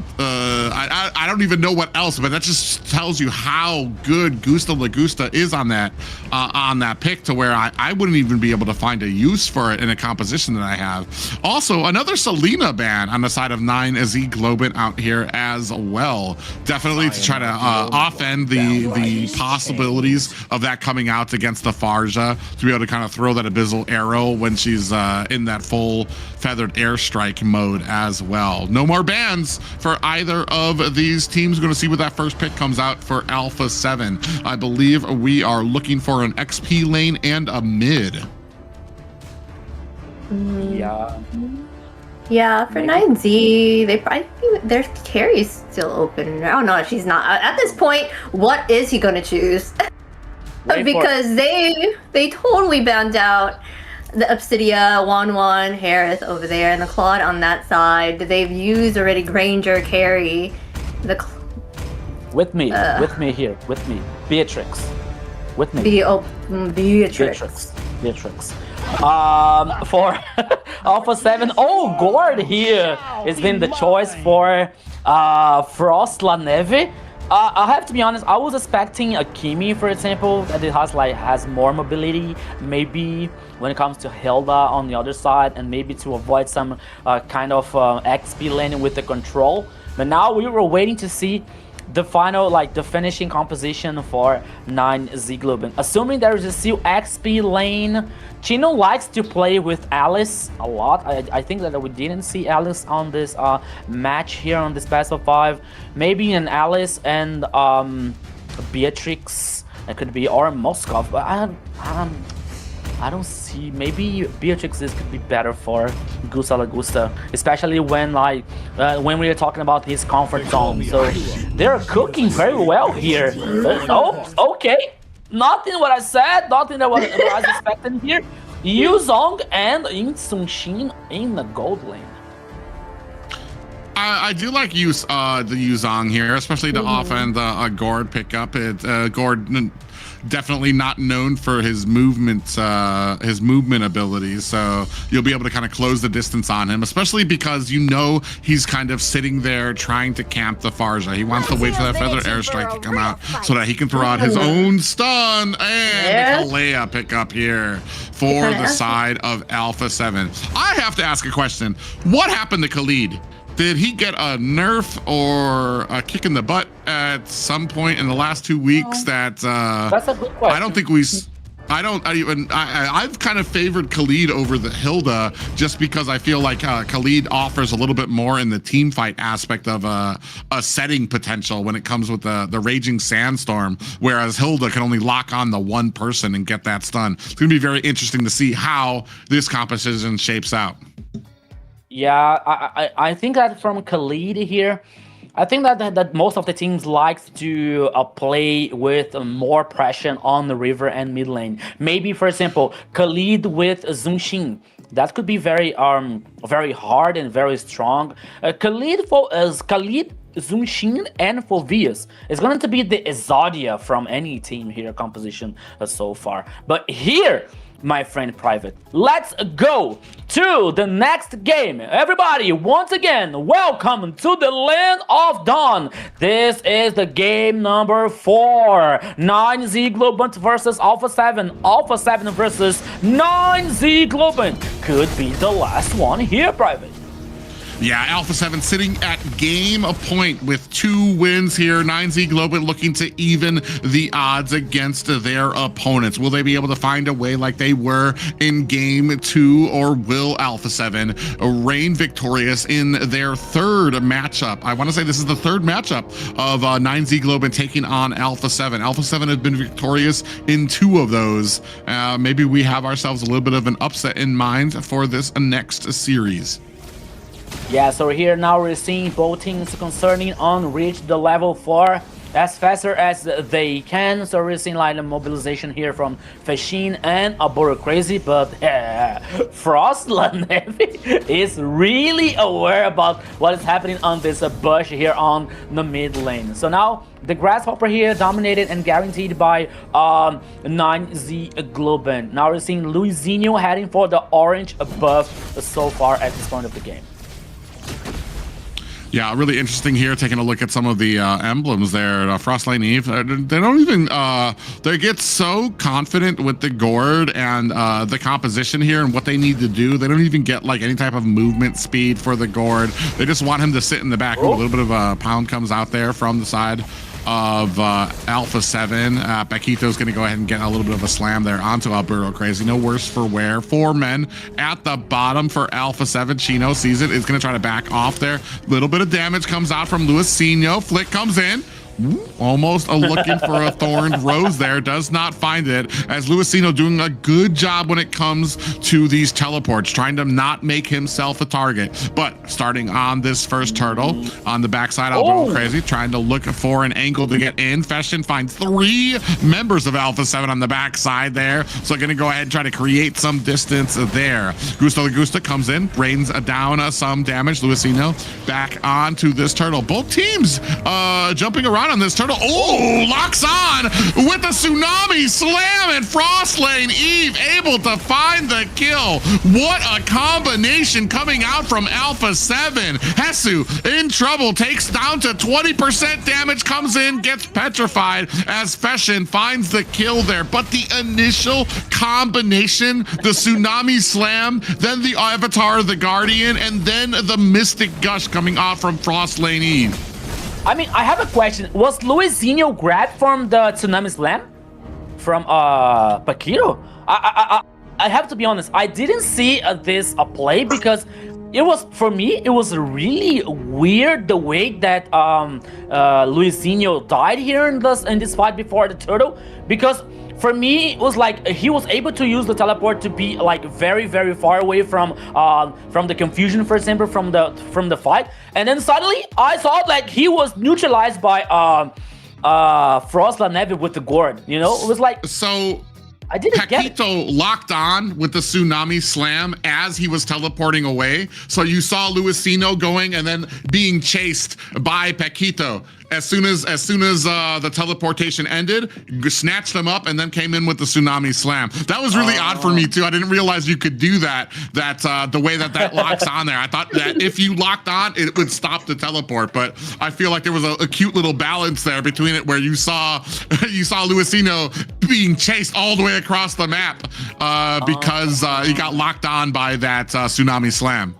don't even know what else, but that just tells you how good Gusta Lagusta is on that pick, to where I wouldn't even be able to find a use for it in a composition that I have. Also, another Selena ban on the side of 9Z Globant out here as well. Definitely to try to offend the possibilities of that coming out against the Farja, to be able to kind of throw that abyssal arrow when she's in that full feathered airstrike mode as well. No more bans for either of these teams. We're going to see what that first pick comes out for Alpha 7. I believe we are looking for an XP lane and a mid. Yeah, for 9Z, their carry's still open. Oh no, she's not. At this point, what is he going to choose? Because they totally banned out the Obsidia, Wanwan, Harith over there, and the Claude on that side. They've used already Granger carry. With me here, Beatrix. With me. Beatrix. For Alpha 7, Gord here has been the choice for Frost La Neve. I have to be honest, I was expecting a Kimi, for example, that it has more mobility, maybe when it comes to Hilda on the other side, and maybe to avoid some kind of XP lane with the control. But now we were waiting to see the final, the finishing composition for 9Z Globant. Assuming there is a still XP lane, Chino likes to play with Alice a lot. I think that we didn't see Alice on this match here on this best of 5. Maybe an Alice and Beatrix, it could be, or Moskov, but I don't see. Maybe Beatrix could be better for Gusta Lagusta, especially when we are talking about his comfort zone. So they're cooking very well here. Okay. Nothing what I said, nothing that what I was expecting here. Yuzong and In Sun Shin in the gold lane. I do like the Yuzong here, especially to offend a Gord pickup. Gord definitely not known for his movement abilities, so you'll be able to kind of close the distance on him, especially because he's kind of sitting there trying to camp the Farja. He wants to wait for that feather airstrike to come out so that he can throw out his own stun, and the Kalea pickup here for the side of Alpha 7. I have to ask a question. What happened to Khalid? Did he get a nerf or a kick in the butt at some point in the last 2 weeks? That's a good question. I don't think I've kind of favored Khalid over the Hilda just because I feel like Khalid offers a little bit more in the team fight aspect of a setting potential when it comes with the Raging Sandstorm, whereas Hilda can only lock on the one person and get that stun. It's going to be very interesting to see how this composition shapes out. Yeah, I think that from Khalid here, I think that most of the teams likes to play with more pressure on the river and mid lane. Maybe, for example, Khalid with Zunshin. That could be very hard and very strong. Khalid, Zunshin, and Fulvius is going to be the Exodia from any team here composition so far. But here, my friend Private, let's go to the next game. Everybody, once again, welcome to the Land of Dawn. This is the game number 4. 9Z Globant versus Alpha 7. Alpha 7 versus 9Z Globant. Could be the last one here, Private. Yeah, Alpha 7 sitting at game point with 2 wins here. 9Z Globant looking to even the odds against their opponents. Will they be able to find a way like they were in game 2, or will Alpha 7 reign victorious in their 3rd matchup? I want to say this is the 3rd matchup of 9Z Globant taking on Alpha 7. Alpha 7 has been victorious in 2 of those. Maybe we have ourselves a little bit of an upset in mind for this next series. Yeah, so here now we're seeing both teams concerning on reach the level 4 as faster as they can. So we're seeing like a mobilization here from Fashin and Abura Crazy, but Frostlanevi is really aware about what is happening on this bush here on the mid lane. So now the Grasshopper here dominated and guaranteed by 9Z Globant. Now we're seeing Luizinho heading for the orange buff so far at this point of the game. Yeah, really interesting here, taking a look at some of the emblems there. Frostlane Eve, they don't even, they get so confident with the Gord and the composition here and what they need to do. They don't even get like any type of movement speed for the Gord. They just want him to sit in the back. Ooh, a little bit of a pound comes out there from the side of Alpha 7. Paquito's going to go ahead and get a little bit of a slam there onto Alburo Crazy. No worse for wear. 4 men at the bottom for Alpha 7. Chino sees it, is going to try to back off there. Little bit of damage comes out from Luizinho. Flick comes in. Almost looking for a thorned rose there, does not find it, as Luizinho doing a good job when it comes to these teleports, trying to not make himself a target. But starting on this first turtle on the backside, Alburo Crazy trying to look for an angle to get in. Fashion finds 3 members of Alpha 7 on the backside there, so gonna go ahead and try to create some distance there. Gusto Lagusta comes in, rains down some damage. Luizinho back onto this turtle. Both teams jumping around on this turtle. Oh, locks on with the tsunami slam, and Frostlane Eve able to find the kill. What a combination coming out from Alpha 7. Hesu in trouble, takes down to 20% damage, comes in, gets petrified as Fashion finds the kill there. But the initial combination, the tsunami slam, then the Avatar, the Guardian, and then the Mystic Gush coming off from Frostlane Eve. I mean, I have a question. Was Luizinho grabbed from the Tsunami Slam? From Paquito? I have to be honest, I didn't see this play because it was, for me, it was really weird the way that Luizinho died here in this fight before the turtle, because for me, it was like he was able to use the teleport to be like very, very far away from the confusion, for example, from the fight, and then suddenly I saw like he was neutralized by Frostlanevi with the Gord. You know, it was like so. I didn't get it. Paquito locked on with the tsunami slam as he was teleporting away. So you saw Luisino going and then being chased by Paquito. As soon as the teleportation ended, snatched them up and then came in with the tsunami slam. That was really odd for me too. I didn't realize you could do that. The way that locks on there. I thought that if you locked on, it would stop the teleport. But I feel like there was a cute little balance there between it, where you saw Luisino being chased all the way across the map because he got locked on by that tsunami slam.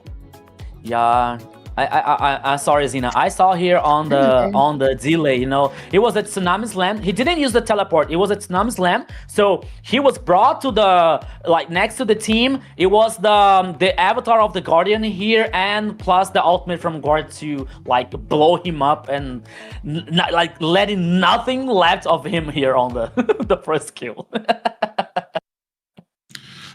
Yeah. I sorry, Zina. I saw here on the delay, you know, it was a tsunami slam. He didn't use the teleport. It was a tsunami slam. So he was brought to the next to the team. It was the avatar of the Guardian here, and plus the ultimate from Guard to blow him up and letting nothing left of him here on the the first kill.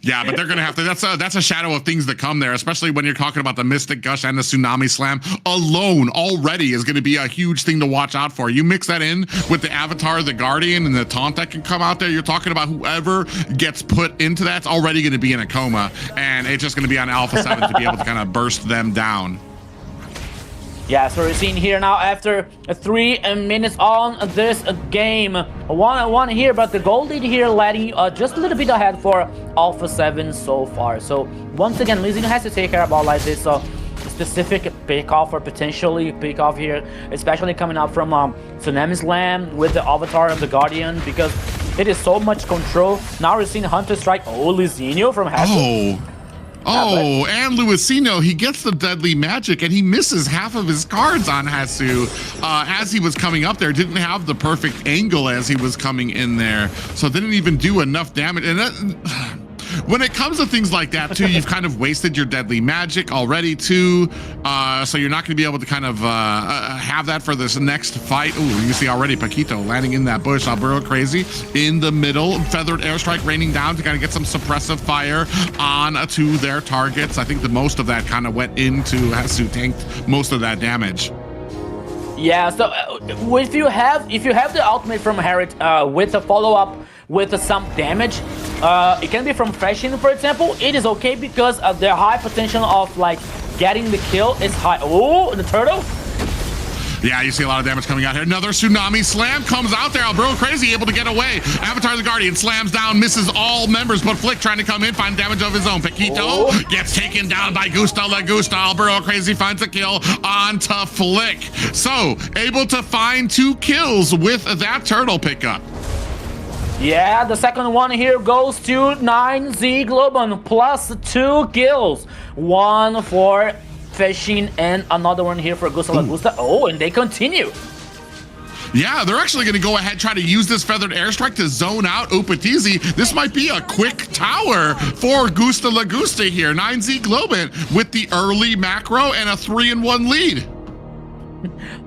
Yeah, but they're gonna have to. That's a shadow of things that come there, especially when you're talking about the Mystic Gush and the Tsunami Slam alone. Already is going to be a huge thing to watch out for. You mix that in with the Avatar, the Guardian, and the taunt that can come out there. You're talking about whoever gets put into that's already going to be in a coma, and it's just going to be on Alpha 7 to be able to kind of burst them down. Yeah, so we're seeing here now after 3 minutes on this game. 1-1 here, but the goal lead here letting just a little bit ahead for Alpha 7 so far. So once again, Lizino has to take care about this specific pick-off or potentially pick-off here, especially coming up from Tsunami Slam with the Avatar of the Guardian, because it is so much control. Now we're seeing Hunter Strike. Oh, Lizino from Hassel. Oh, and Luisino, he gets the deadly magic and he misses half of his cards on Hasu as he was coming up there. Didn't have the perfect angle as he was coming in there, so didn't even do enough damage. And that, when it comes to things like that too, you've kind of wasted your deadly magic already too, so you're not going to be able to kind of have that for this next fight. Ooh, you see already Paquito landing in that bush. Alberto Crazy in the middle, feathered airstrike raining down to kind of get some suppressive fire on to their targets. I think the most of that kind of went into Hasu, tanked most of that damage. Yeah, so if you have the ultimate from Harriet with a follow-up with some damage, it can be from Fashion, for example. It is okay because the high potential of getting the kill is high. Oh, the turtle. Yeah, you see a lot of damage coming out here. Another Tsunami Slam comes out there. Alberto Crazy able to get away. Avatar the Guardian slams down, misses all members, but Flick trying to come in, find damage of his own. Paquito gets taken down by Gusta La Gusta. Alberto Crazy finds a kill onto Flick. So, able to find 2 kills with that turtle pickup. Yeah, the second one here goes to 9Z Globant, plus 2 kills. 1 for Fishing and another one here for Gusta La Gusta. Oh, and they continue. Yeah, they're actually going to go ahead, try to use this feathered airstrike to zone out Upatizi. This might be a quick tower for Gusta La Gusta here. 9Z Globant with the early macro and a 3-1 lead.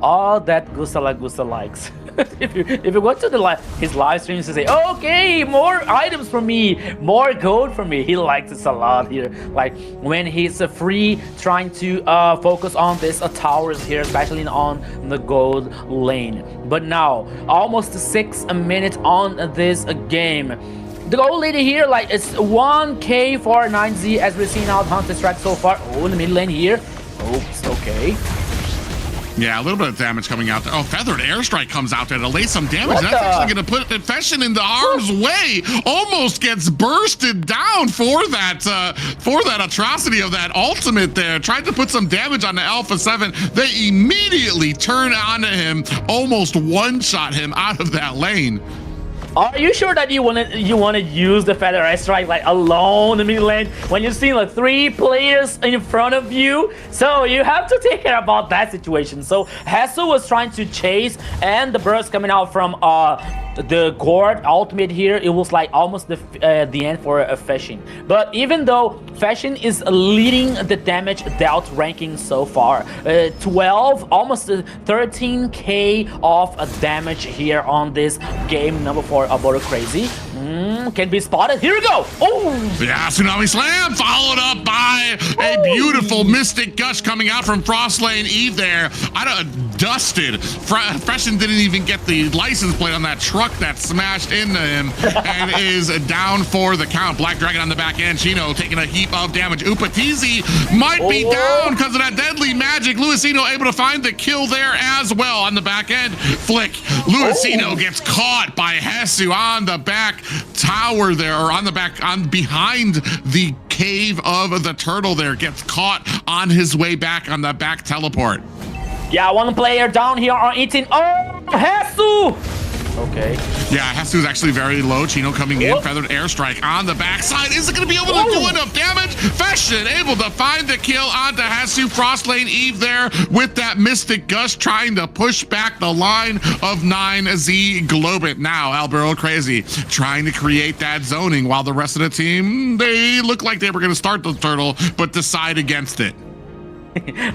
All that Gusta La Gusta likes. if you go to his live streams and say, okay, more items for me, more gold for me, he likes this a lot here. Like when he's free, trying to focus on this towers here, especially on the gold lane. But now, almost 6 minutes on this game. The goal leader here, it's 1k for 9Z as we're seeing out Hunter Strike so far. Oh, in the mid lane here. Oops, okay. Yeah, a little bit of damage coming out there. Oh, feathered airstrike comes out there to lay some damage. That's actually going to put Confession into harm's way. Almost gets bursted down for that atrocity of that ultimate there. Tried to put some damage on the Alpha 7. They immediately turn onto him, almost one-shot him out of that lane. Are you sure that you want to use the feather airstrike alone in the mid lane when you're seeing 3 players in front of you? So you have to take care about that situation. So Hassel was trying to chase, and the burst coming out from the Gord ultimate here, it was almost the end for Fashion. But even though Fashion is leading the damage dealt ranking so far, 12, almost 13k of damage here on this game number 4 Alberto Crazy. Can be spotted. Here we go. Oh! Yeah, Tsunami Slam followed up by a beautiful Mystic Gush coming out from Frost Lane Eve there. Dusted. Freshen didn't even get the license plate on that truck that smashed into him and is down for the count. Black Dragon on the back end. Chino taking a heap of damage. Upatizi might be down because of that deadly magic. Luisino able to find the kill there as well on the back end. Flick. Luisino gets caught by Hesu on the back tower there, or on the back, behind the cave of the turtle there. Gets caught on his way back on the back teleport. Yeah, one player down here on 18. Oh, Hesu! Okay. Yeah, Hesu's actually very low. Chino coming in. Feathered Airstrike on the backside. Is it going to be able to do enough damage? Fashion able to find the kill onto Hesu. Frost Lane Eve there with that Mystic Gush trying to push back the line of 9Z Globant. Now, Albero Crazy trying to create that zoning while the rest of the team, they look like they were going to start the turtle, but decide against it.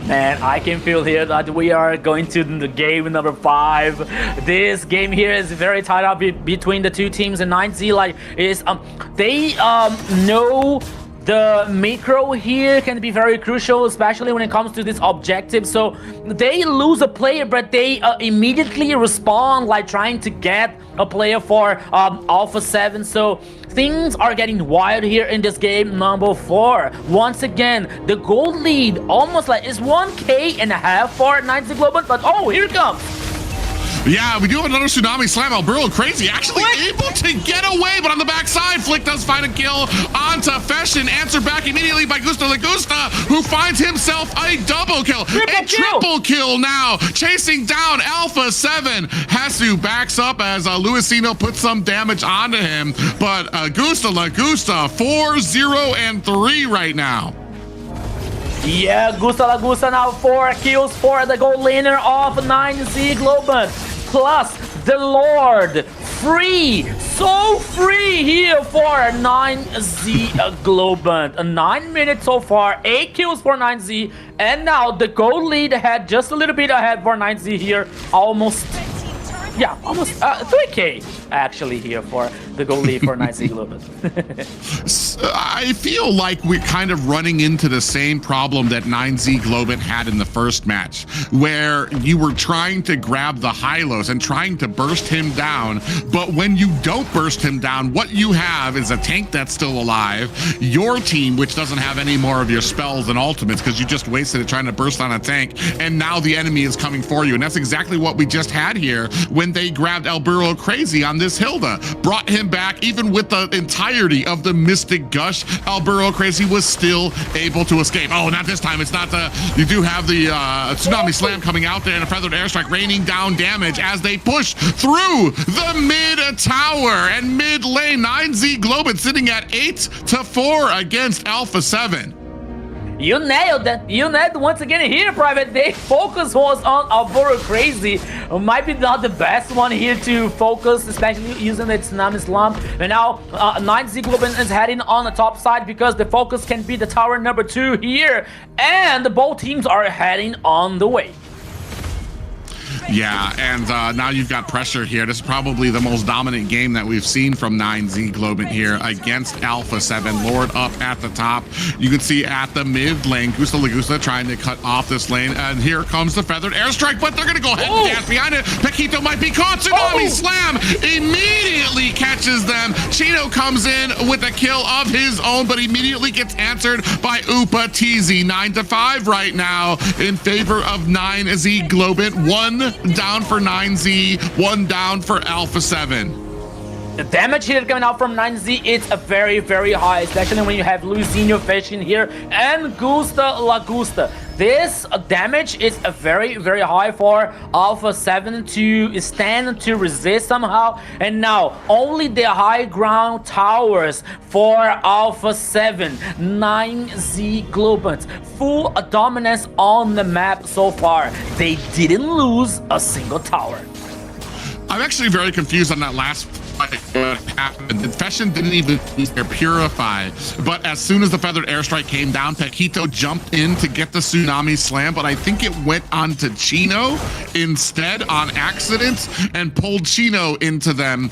Man, I can feel here that we are going to the game number 5. This game here is very tight up between the two teams, and 9Z like is they know the macro here can be very crucial, especially when it comes to this objective. So they lose a player, but they immediately respond, like trying to get a player for Alpha 7. So things are getting wild here in this game number 4. Once again, the gold lead almost like is 1K.5 for 9Z Globant, but oh, here it comes. Yeah, we do have another Tsunami Slam. Albero Crazy actually able to get away, but on the backside, Flick does find a kill onto Fashion. Answered back immediately by Gusta Lagusta, who finds himself a double kill. Triple kill now, chasing down Alpha 7. Hesu backs up as Luisino puts some damage onto him, but Gusta Lagusta 4-0-3 right now. Yeah, Gusta Lagusta now 4 kills for the gold laner of 9Z Globant. Plus the Lord, free, so free here for 9Z Globant. 9 minutes so far, 8 kills for 9Z, and now the gold lead ahead, just a little bit ahead for 9Z here, almost 3K actually here for the goal lead for 9Z Globant. I feel like we're kind of running into the same problem that 9Z Globant had in the first match, where you were trying to grab the Hylos and trying to burst him down, but when you don't burst him down, what you have is a tank that's still alive, your team, which doesn't have any more of your spells and ultimates because you just wasted it trying to burst on a tank, and now the enemy is coming for you. And that's exactly what we just had here when they grabbed Albero Crazy on this Hilda, brought him back. Even with the entirety of the Mystic Gush, Albero Crazy was still able to escape. Oh, not this time. It's not the, you do have the Tsunami Slam coming out there and a Feathered Airstrike raining down damage as they push through the mid tower and mid lane. 9Z Globant sitting at 8-4 against Alpha 7. You nailed that. You nailed once again here, Private. They focus was on Albero Crazy. Might be not the best one here to focus, especially using the Tsunami Slam. And now 9Z Globant is heading on the top side because the focus can be the tower number 2 here. And both teams are heading on the way. Yeah, and now you've got pressure here. This is probably the most dominant game that we've seen from 9Z Globant here against Alpha 7. Lord up at the top. You can see at the mid lane, Gusta Lagusta trying to cut off this lane. And here comes the Feathered Airstrike, but they're going to go ahead and dance behind it. Paquito might be caught. Tsunami Slam immediately catches them. Chino comes in with a kill of his own, but immediately gets answered by Upatizi. 9-5 right now in favor of 9Z Globant. 1 down for 9Z, 1 down for Alpha 7. The damage here coming out from 9Z, it's a very, very high, especially when you have Luisinho fishing here and Gusta Lagusta. This damage is a very, very high for Alpha 7 to stand to resist somehow. And now only the high ground towers for Alpha 7. 9Z Globant, full dominance on the map so far. They didn't lose a single tower. I'm actually very confused on that last what happened. Fashion didn't even use their Purify, but as soon as the Feathered Airstrike came down, Paquito jumped in to get the Tsunami Slam, but I think it went onto Chino instead on accident and pulled Chino into them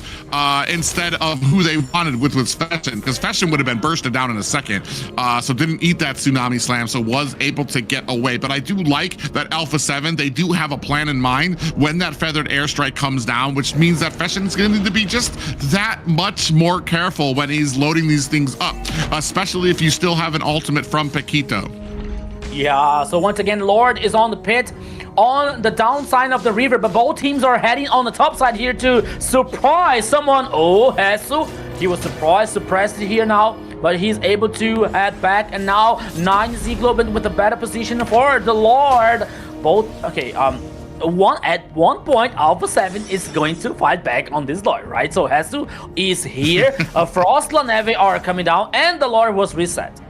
instead of who they wanted, which was Fashion, because Fashion would have been bursted down in a second, so didn't eat that Tsunami Slam, so was able to get away. But I do like that Alpha 7, they do have a plan in mind when that Feathered Airstrike comes down, which means that Fashion is going to need to be just that much more careful when he's loading these things up, especially if you still have an ultimate from Paquito. Yeah, so once again, Lord is on the pit on the downside of the river, but both teams are heading on the top side here to surprise someone. Oh, Hesu, he was suppressed here now, but he's able to head back, and now 9Z Globant with a better position for the Lord. Both, okay, at one point, Alpha 7 is going to fight back on this Lord, right? So Hesu is here, Frost, Laneve are coming down, and the Lord was reset.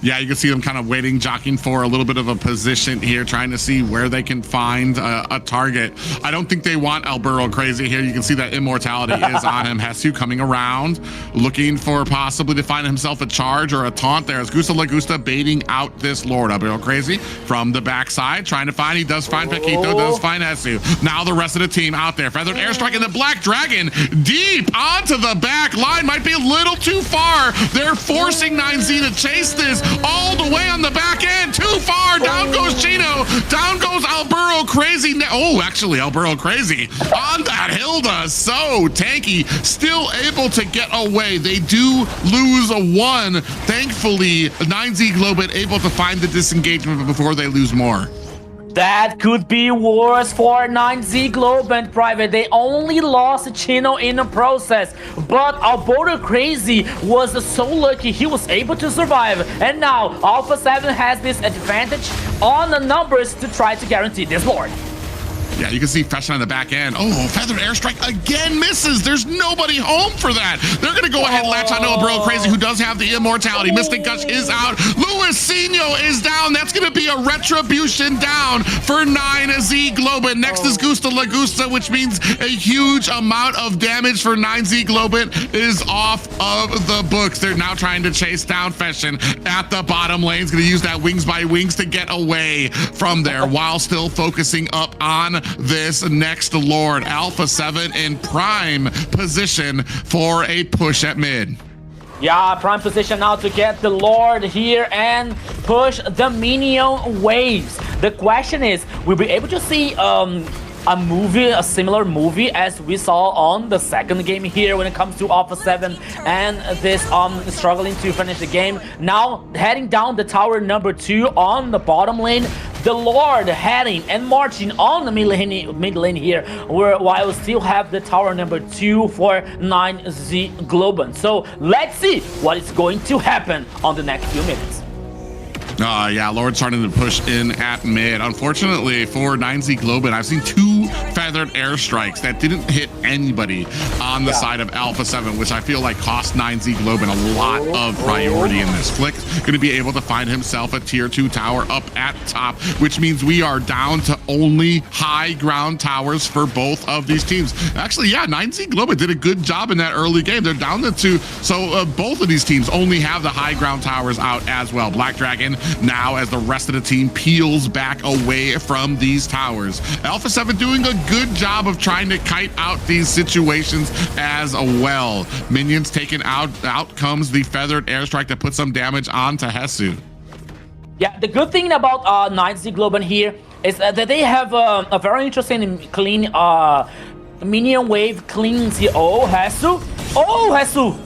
Yeah, you can see them kind of waiting, jockeying for a little bit of a position here, trying to see where they can find a target. I don't think they want Alburo Crazy here. You can see that Immortality is on him. Hesu coming around, looking for possibly to find himself a charge or a taunt there. As Gusta Lagusta baiting out this Lord. Alburo Crazy from the backside, trying to find, he does find Paquito, does find Hesu. Now the rest of the team out there. Feathered Airstrike and the Black Dragon deep onto the back line. Might be a little too far. They're forcing 9Z to chase this all the way on the back end. Too far. Down goes Chino. Down goes Alburo Crazy. Oh, actually, Alburo Crazy on that Hilda. So tanky. Still able to get away. They do lose a one. Thankfully, 9Z Globant able to find the disengagement before they lose more. That could be worse for 9Z Globant, Private. They only lost Chino in the process, but Alburo Crazy was so lucky he was able to survive. And now Alpha 7 has this advantage on the numbers to try to guarantee this Lord. Yeah, you can see Fashion on the back end. Oh, Feathered Airstrike again misses. There's nobody home for that. They're going to go ahead and latch on to Alburo Crazy, who does have the Immortality. Mystic Gush is out. Luisinho is down. That's going to be a Retribution down for 9Z Globant. Next is Gusta Lagusta, which means a huge amount of damage for 9Z Globant is off of the books. They're now trying to chase down Fashion at the bottom lane. He's going to use that Wings by Wings to get away from there while still focusing up on this next Lord. Alpha 7 in prime position for a push at mid. Yeah, prime position now to get the Lord here and push the minion waves. The question is, we'll be able to see a similar movie as we saw on the second game here when it comes to Alpha 7 and this struggling to finish the game. Now heading down the tower number 2 on the bottom lane. The Lord heading and marching on the mid lane here, while we still have the tower number 2 for 9Z Globant. So let's see what is going to happen on the next few minutes. Yeah, Lord starting to push in at mid. Unfortunately for 9Z Globant, I've seen 2 Feathered Airstrikes that didn't hit anybody on the side of Alpha 7, which I feel like cost 9Z Globant a lot of priority in this. Flick going to be able to find himself a tier 2 tower up at top, which means we are down to only high ground towers for both of these teams. Actually, yeah, 9Z Globant did a good job in that early game. They're down to 2, so both of these teams only have the high ground towers out as well. Black Dragon now as the rest of the team peels back away from these towers. Alpha 7 doing a good job of trying to kite out these situations as well. Minions taken out. Out comes the Feathered Airstrike that puts some damage onto Hesu. Yeah, the good thing about 9Z Globant here is that they have a very interesting and clean minion wave cleansing. Oh, Hesu. Oh, Hesu.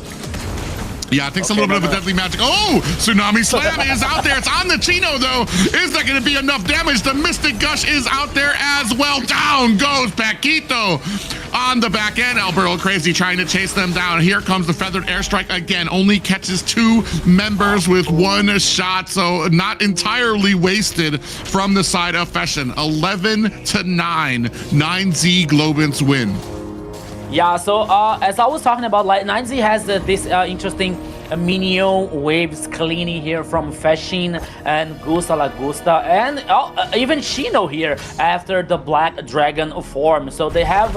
Yeah, it takes a little bit of a deadly magic. Oh, Tsunami Slam is out there. It's on the Chino, though. Is that going to be enough damage? The Mystic Gush is out there as well. Down goes Paquito on the back end. Alburo Crazy trying to chase them down. Here comes the Feathered Airstrike again. Only catches 2 members with 1 shot, so not entirely wasted from the side of Fashion. 11-9, 9Z Globant's win. Yeah, so as I was talking about, like 9Z has this interesting minion waves cleaning here from Fashion and Gusta Lagusta and even Chino here after the Black Dragon form. So they have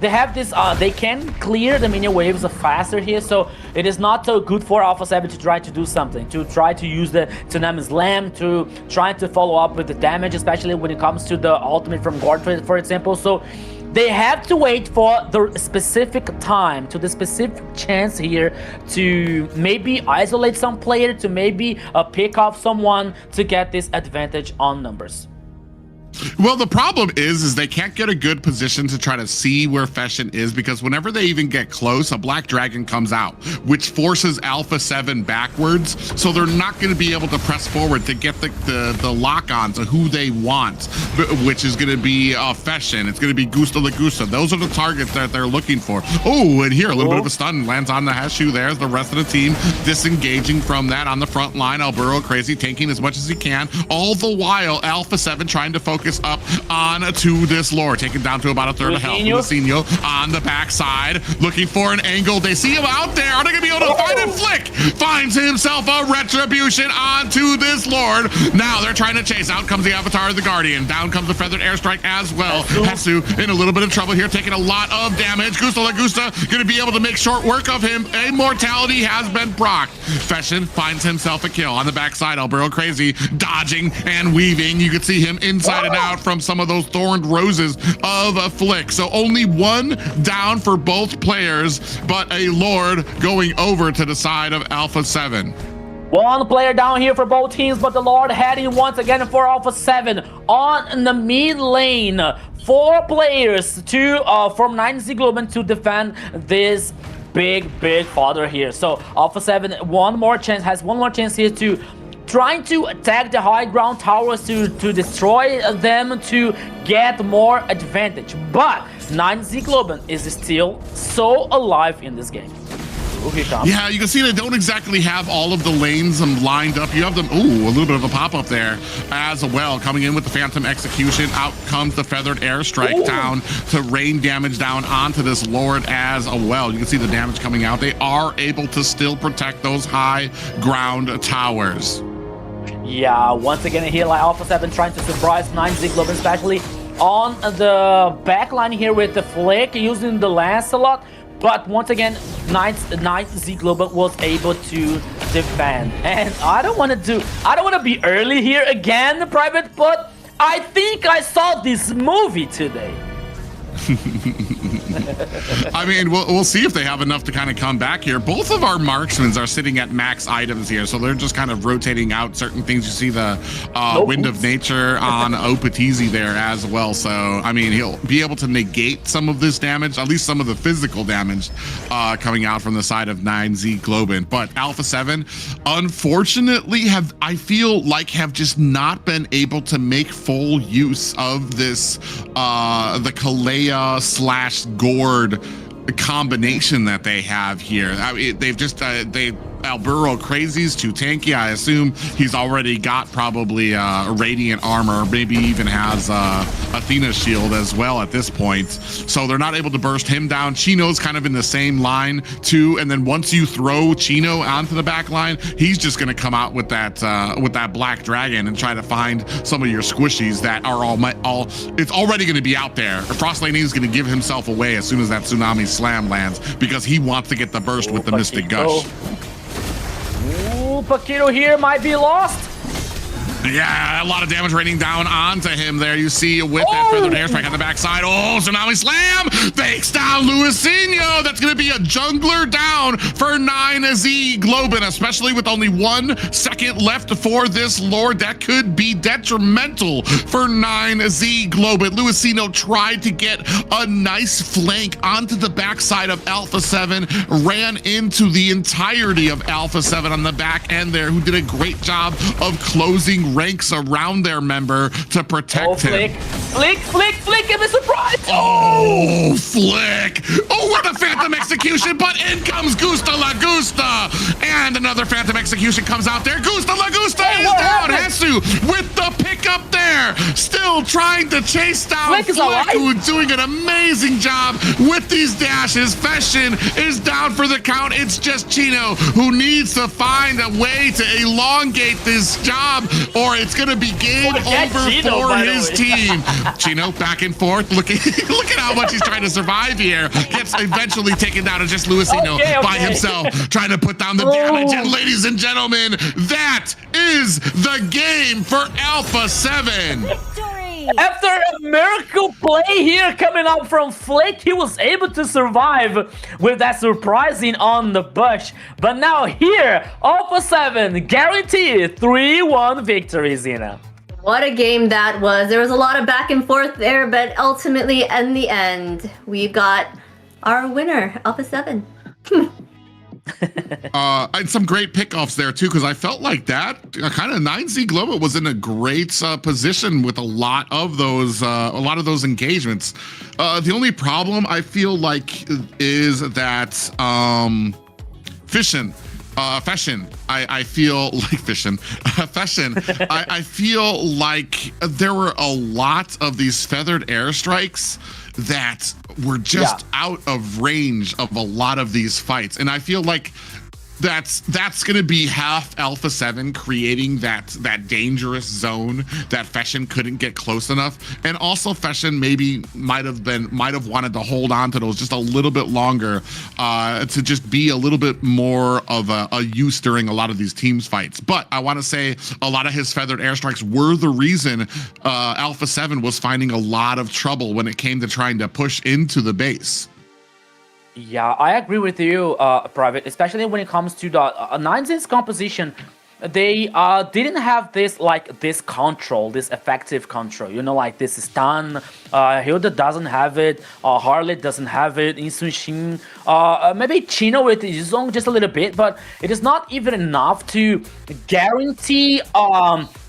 they have this, they can clear the minion waves faster here, so it is not so good for Alpha 7 to try to do something, to try to use the Tsunami Slam, to try to follow up with the damage, especially when it comes to the ultimate from Gord, for example. So they have to wait for the specific time, to the specific chance here to maybe isolate some player, to maybe pick off someone to get this advantage on numbers. Well, the problem is they can't get a good position to try to see where Fashion is, because whenever they even get close, a Black Dragon comes out, which forces Alpha 7 backwards. So they're not going to be able to press forward to get the lock on to who they want, which is going to be Fashion. It's going to be Gusta Lagusta. Those are the targets that they're looking for. Oh, and here, a little bit of a stun lands on the Hashu. There's the rest of the team disengaging from that on the front line. Alburo crazy, tanking as much as he can. All the while, Alpha 7 trying to focus up on to this lore, taken down to about a third of health. Luisinho on the backside, looking for an angle. They see him out there. Are they gonna be able to find it? Flick finds himself a retribution onto this lord. Now they're trying to chase. Out comes the Avatar of the Guardian. Down comes the feathered airstrike as well. Hesu in a little bit of trouble here, taking a lot of damage. Gusta Lagusta gonna be able to make short work of him. Immortality has been procced. Fashion finds himself a kill on the backside. Alburo crazy, dodging and weaving. You can see him inside and out from some of those thorned roses of a Flick. So only one down for both players, but a Lord going over to the side of Alpha 7. One player down here for both teams, but the Lord heading once again for Alpha 7 on the mid lane. 4 players from 9Z Globant to defend this big father here. So Alpha 7 has one more chance here to trying to attack the high ground towers to destroy them to get more advantage. But 9Z Globant is still so alive in this game. Yeah, you can see they don't exactly have all of the lanes lined up. You have them, ooh, a little bit of a pop-up there as well. Coming in with the Phantom Execution. Out comes the Feathered Airstrike down to rain damage down onto this Lord as well. You can see the damage coming out. They are able to still protect those high ground towers. Yeah, once again here, like Alpha 7 trying to surprise 9Z Globant, especially on the backline here with the Flick using the Lancelot. But once again, 9Z Globant was able to defend. And I don't want to be early here again, Private, but I think I saw this movie today. I mean, we'll see if they have enough to kind of come back here. Both of our marksmen are sitting at max items here, so they're just kind of rotating out certain things. You see the Wind of Nature on Opatizi there as well. So, I mean, he'll be able to negate some of this damage, at least some of the physical damage coming out from the side of 9Z Globant. But Alpha 7, unfortunately, I feel like have just not been able to make full use of this, the Kalea / Gord combination that they have here. I mean, they've just Alburo crazy's too tanky. I assume he's already got probably radiant armor, maybe even has Athena shield as well at this point. So they're not able to burst him down. Chino's kind of in the same line too. And then once you throw Chino onto the back line, he's just going to come out with that Black Dragon and try to find some of your squishies that are all it's already going to be out there. Frost Lane is going to give himself away as soon as that Tsunami Slam lands, because he wants to get the burst with the Mystic Gush. Ooh, Paquito here might be lost. Yeah, a lot of damage raining down onto him there. You see with that Feathered Airstrike on the backside. Oh, Tsunami Slam fakes down Luisinho. That's going to be a jungler down for 9Z Globant, especially with only 1 second left for this Lord. That could be detrimental for 9Z Globant. Luisinho tried to get a nice flank onto the backside of Alpha 7, ran into the entirety of Alpha 7 on the back end there, who did a great job of closing ranks around their member to protect him. Flick, give me a surprise! Oh, Flick! Oh, what a Phantom Execution, but in comes Gusta Lagusta! And another Phantom Execution comes out there. Gusta Lagusta is down! Hesu with the pickup there! Still trying to chase down Flick, who's doing an amazing job with these dashes. Fashion is down for the count. It's just Chino who needs to find a way to elongate this job, or it's going to be game over Chino, for by the his way. team. Chino back and forth. Look at how much he's trying to survive here. Gets eventually taken down. It's just Luisino by himself trying to put down the damage. And ladies and gentlemen, that is the game for Alpha 7. After a miracle play here coming up from Flick, he was able to survive with that surprising on the bush. But now here, Alpha 7 guaranteed 3-1 victory, Zena. What a game that was. There was a lot of back and forth there, but ultimately, in the end, we've got our winner, Alpha 7. And some great pickoffs there too, because I felt like that kind of 9Z Global was in a great position with a lot of those engagements. The only problem I feel like is that Fashion. I feel like Fashion. I feel like there were a lot of these feathered airstrikes that were just out of range of a lot of these fights. And I feel like that's going to be half Alpha 7 creating that dangerous zone that Fashion couldn't get close enough. And also Fashion maybe might have wanted to hold on to those just a little bit longer to just be a little bit more of a use during a lot of these teams fights. But I want to say a lot of his feathered airstrikes were the reason Alpha 7 was finding a lot of trouble when it came to trying to push into the base. Yeah, I agree with you, Private, especially when it comes to the 9Z's composition. They didn't have this control, this effective control, you know, like this stun. Hilda doesn't have it, Harley doesn't have it, Insunshin, maybe Chino with his own just a little bit, but it is not even enough to guarantee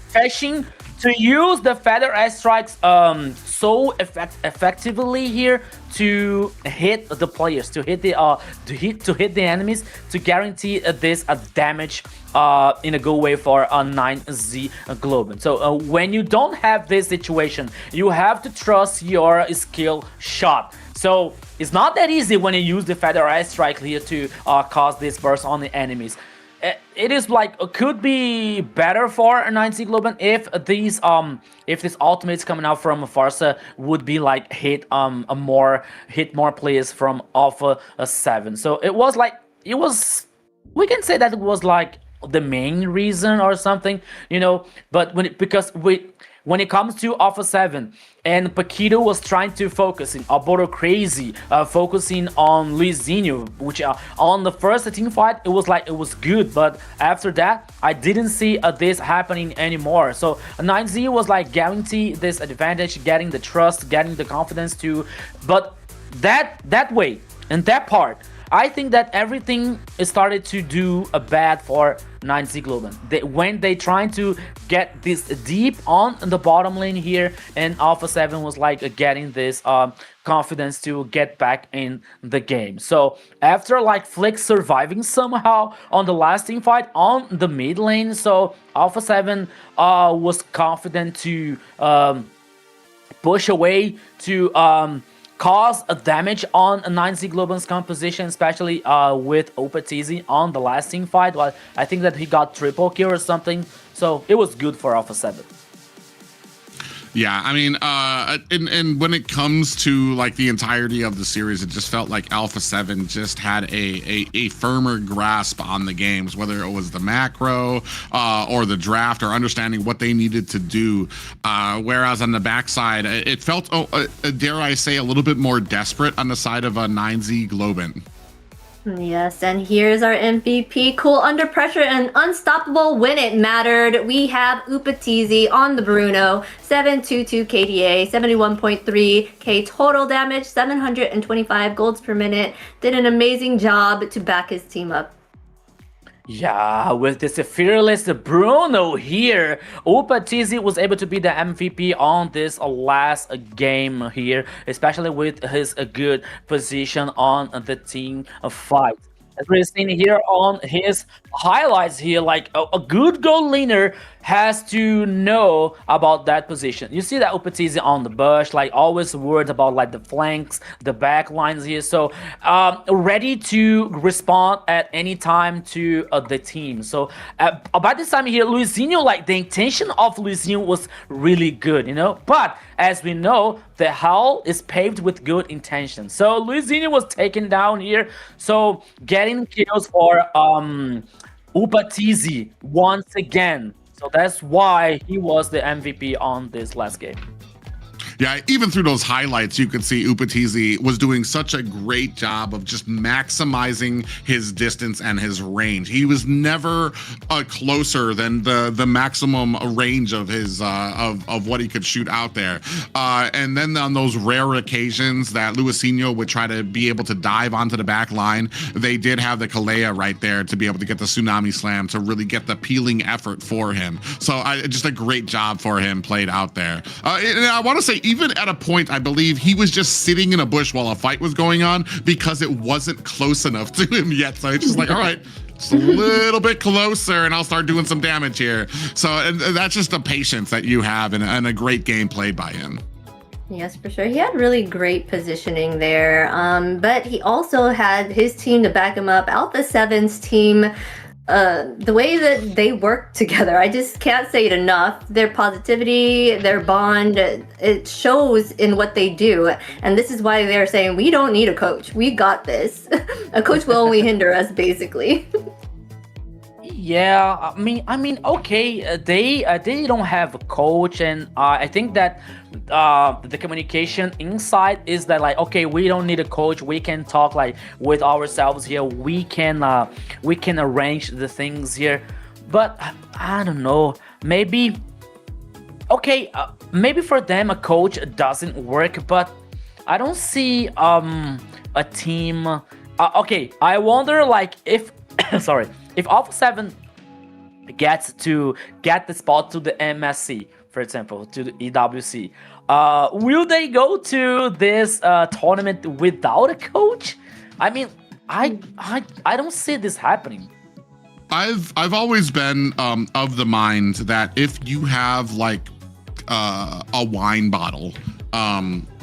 Fashion to use the feather airstrikes so effectively here to hit the players, to hit the enemies, to guarantee this damage in a good way for a 9Z Globant. So when you don't have this situation, you have to trust your skill shot. So it's not that easy when you use the feather airstrike here to cause this burst on the enemies. It is like could be better for a 9Z Globant if this ultimates coming out from Farsa would be like hit more players from Alpha 7. So it was we can say that it was like the main reason or something, you know. But when it comes to Alpha 7 and Paquito was trying to focus in Alberto Crazy, focusing on Luizinho, which on the first team fight it was good, but after that I didn't see this happening anymore. So 9Z was like guarantee this advantage, getting the trust, getting the confidence to, but that way and that part, I think that everything started to do a bad for 9Z Globant. When they trying to get this deep on the bottom lane here, and Alpha 7 was like getting this confidence to get back in the game. So after like Flick surviving somehow on the last team fight on the mid lane, so Alpha 7 was confident to push away to cause a damage on a 9Z Globant's composition, especially with Opatizi on the last team fight. Well, I think that he got triple kill or something, so it was good for Alpha 7. Yeah, I mean, and when it comes to like the entirety of the series, it just felt like Alpha 7 just had a firmer grasp on the games, whether it was the macro or the draft or understanding what they needed to do. Whereas on the backside, it felt, dare I say, a little bit more desperate on the side of a 9Z Globant. Yes, and here's our MVP. Cool under pressure and unstoppable when it mattered. We have Upatizi on the Bruno, 722 KDA, 71.3k total damage, 725 golds per minute. Did an amazing job to back his team up. Yeah, with this fearless Bruno here, Upatizi was able to be the MVP on this last game here, especially with his good position on the team fight. as we're seeing here on his highlights here, like a good goal leaner has to know about that position. You see that Upatizi on the bush, like always worried about like the flanks, the back lines here. So ready to respond at any time to the team. So by this time here, Luizinho, like the intention of Luizinho was really good, you know. But as we know, the hell is paved with good intentions. So Luizinho was taken down here. So getting kills for Upatizi once again. So that's why he was the MVP on this last game. Yeah, even through those highlights, you could see Upatizi was doing such a great job of just maximizing his distance and his range. He was never closer than the maximum range of his of what he could shoot out there. And then on those rare occasions that Luizinho would try to be able to dive onto the back line, they did have the Kalea right there to be able to get the Tsunami Slam to really get the peeling effort for him. So just a great job for him played out there. And I want to say, even at a point, I believe he was just sitting in a bush while a fight was going on because it wasn't close enough to him yet. So it's just like, all right, just a little bit closer and I'll start doing some damage here. So and that's just the patience that you have and a great game played by him. Yes, for sure. He had really great positioning there. But he also had his team to back him up. Alpha 7's team, the way that they work together, I just can't say it enough. Their positivity, their bond, it shows in what they do. And this is why they're saying, we don't need a coach. We got this. A coach will only hinder us, basically. Yeah, I mean, okay, they don't have a coach, and I think that the communication inside is that like, okay, we don't need a coach. We can talk like with ourselves here. We can arrange the things here. But I don't know. Maybe okay, maybe for them a coach doesn't work, but I don't see a team. Okay, I wonder like if sorry. If Alpha 7 gets to get the spot to the MSC, for example, to the EWC, will they go to this tournament without a coach? I mean, I don't see this happening. I've always been of the mind that if you have like a wine bottle,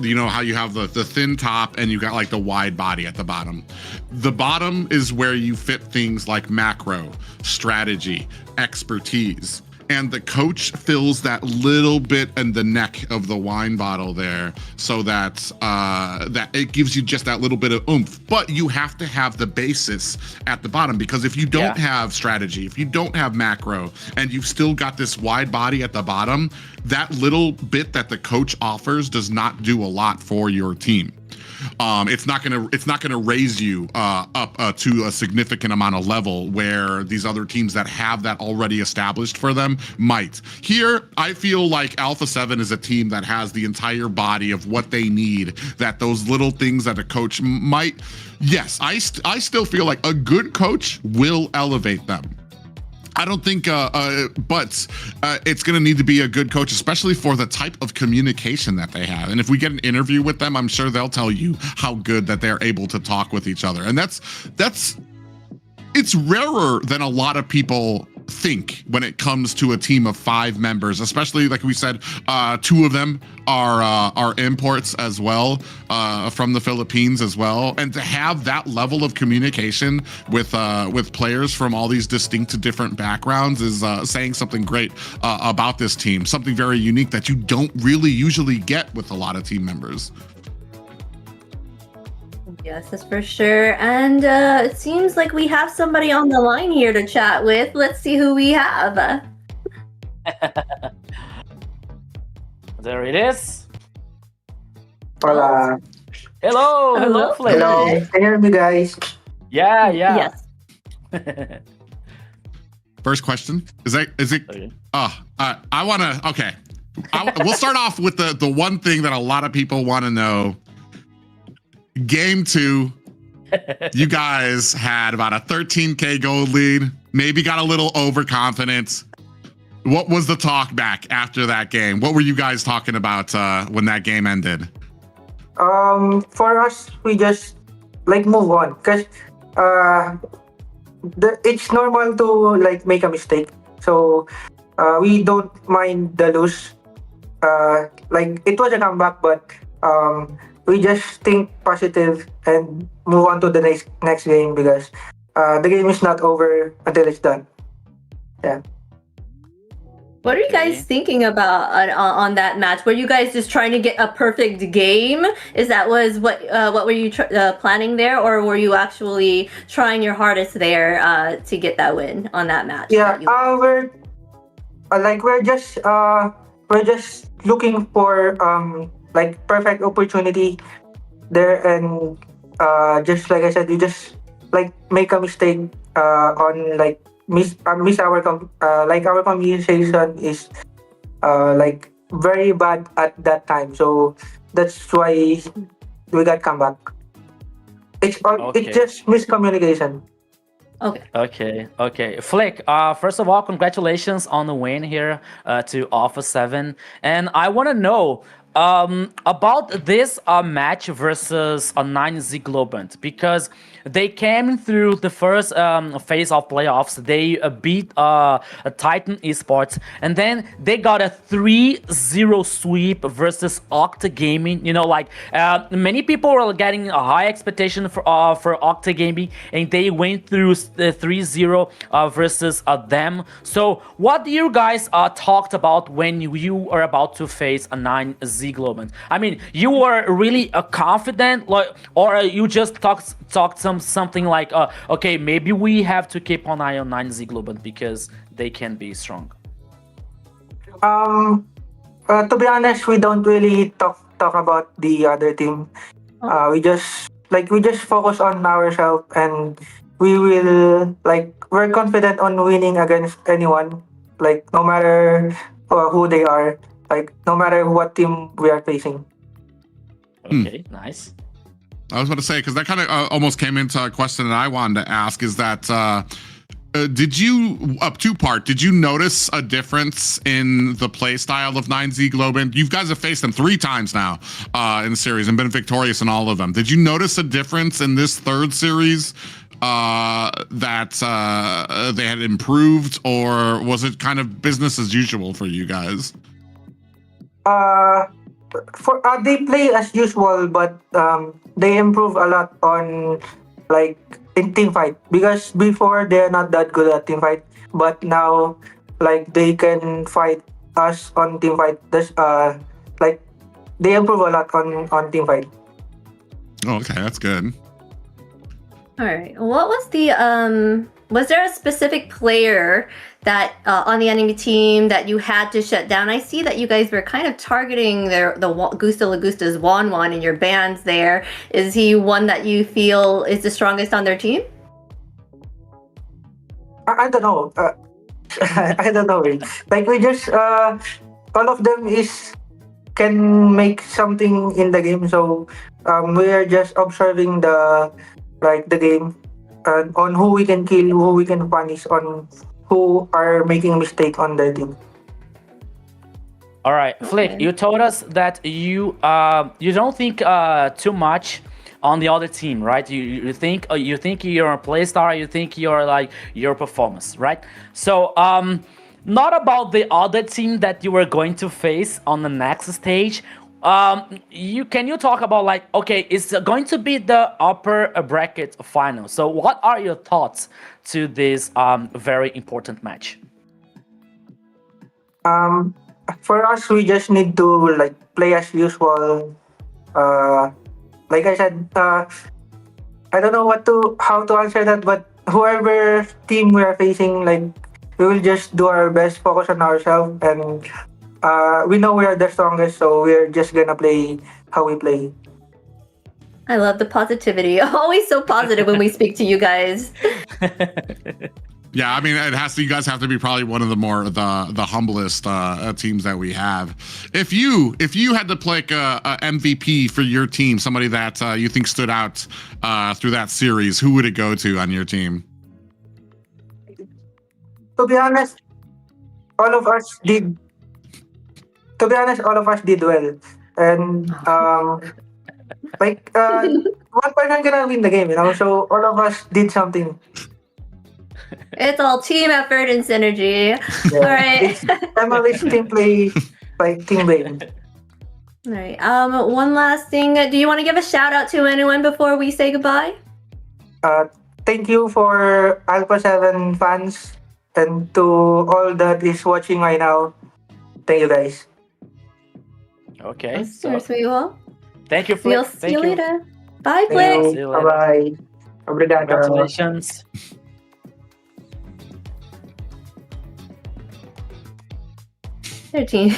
you know how you have the thin top and you got like the wide body at the bottom. The bottom is where you fit things like macro, strategy, expertise. And the coach fills that little bit in the neck of the wine bottle there so that that it gives you just that little bit of oomph. But you have to have the basis at the bottom, because if you don't have strategy, if you don't have macro, and you've still got this wide body at the bottom, that little bit that the coach offers does not do a lot for your team. It's not gonna raise you up to a significant amount of level where these other teams that have that already established for them might. Here, I feel like Alpha 7 is a team that has the entire body of what they need, that those little things that a coach might. Yes, I still feel like a good coach will elevate them. I don't think, but it's going to need to be a good coach, especially for the type of communication that they have. And if we get an interview with them, I'm sure they'll tell you how good that they're able to talk with each other. And it's rarer than a lot of people think when it comes to a team of 5 members, especially like we said, 2 of them are imports as well, from the Philippines as well. And to have that level of communication with players from all these distinct different backgrounds is saying something great about this team, something very unique that you don't really usually get with a lot of team members. Yes, that's for sure. And it seems like we have somebody on the line here to chat with. Let's see who we have. There it is. Hola. Hello, Flair. Hello. Can you hear me, guys? Yeah. Yes. First question is it? Okay. I want to. Okay, we'll start off with the one thing that a lot of people want to know. Game 2, you guys had about a 13K gold lead, maybe got a little overconfident. What was the talk back after that game? What were you guys talking about when that game ended? For us, we just like move on, because it's normal to like make a mistake. So we don't mind the lose. Like it was a comeback, but we just think positive and move on to the next game because the game is not over until it's done. Yeah. What are you guys thinking about on that match? Were you guys just trying to get a perfect game? Is that what were you planning there, or were you actually trying your hardest there to get that win on that match? Yeah, we're just looking for like perfect opportunity there, and just like I said, you just like make a mistake on like miss our like our communication is like very bad at that time, so that's why we got comeback. It's just miscommunication. Okay. Flick, first of all, congratulations on the win here to Alpha 7. And I want to know about this match versus a 9Z Globant, because they came through the first phase of playoffs. They beat Titan Esports, and then they got a 3-0 sweep versus Octa Gaming. You know, like many people were getting a high expectation for Octa Gaming, and they went through the 3-0 versus them. So what do you guys talked about when you were about to face a 9Z Globant? I mean, you were really confident, like, or you just talked something like, okay, maybe we have to keep an eye on 9Z Globant because they can be strong. To be honest, we don't really talk about the other team. We just focus on ourselves, and we're confident on winning against anyone, like no matter who they are, like no matter what team we are facing. Okay, nice. I was about to say, because that kind of almost came into a question that I wanted to ask, is that did you, two-part, did you notice a difference in the play style of 9Z Globant? You guys have faced them 3 times now in the series and been victorious in all of them. Did you notice a difference in this third series that they had improved, or was it kind of business as usual for you guys? They play as usual, but they improve a lot on like in team fight, because before they're not that good at team fight, but now like they can fight us on team fight. That's like they improve a lot on team fight. Oh, okay, that's good. All right. What was the was there a specific player that on the enemy team that you had to shut down? I see that you guys were kind of targeting the Gusto Lagusta's Juan in your bans there. Is he one that you feel is the strongest on their team? I don't know. I don't know. Like we just all of them can make something in the game, so we are just observing the game on who we can kill, who we can punish, on who are making mistake on their team. All right, Flick, you told us that you don't think too much on the other team, right? You think you're a play star, you think you're like your performance, right? So not about the other team that you were going to face on the next stage. Can you talk about, like, okay, it's going to be the upper bracket final. So what are your thoughts to this very important match? For us, we just need to like play as usual. Like I said, I don't know how to answer that, but whoever team we are facing, like we will just do our best, focus on ourselves, and we know we are the strongest, so we're just gonna play how we play. I love the positivity. Always so positive when we speak to you guys. Yeah, I mean, you guys have to be probably one of the humblest teams that we have. If you had to pick a MVP for your team, somebody that you think stood out through that series, who would it go to on your team? To be honest, all of us did well, and Like, one person gonna win the game, you know? So all of us did something. It's all team effort and synergy. Yeah. All right. It's MLB's team play, like team game. All right. One last thing. Do you want to give a shout out to anyone before we say goodbye? Thank you for Alpha 7 fans and to all that is watching right now. Thank you guys. Okay. Sure, sweet well. Thank you, We'll Flick. see you later. Bye, Thank Flick. you. See you later. Bye-bye. Obrigado. Congratulations. Their team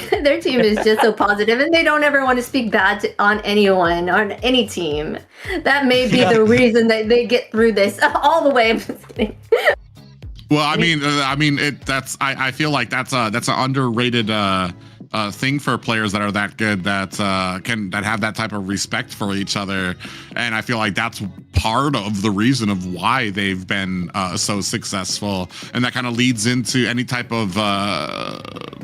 is just so positive, and they don't ever want to speak bad on anyone on any team. That may be the reason that they get through this all the way. Well, I mean, I feel like that's an underrated thing for players that are that good, that have that type of respect for each other, and I feel like that's part of the reason of why they've been so successful, and that kind of leads into any type of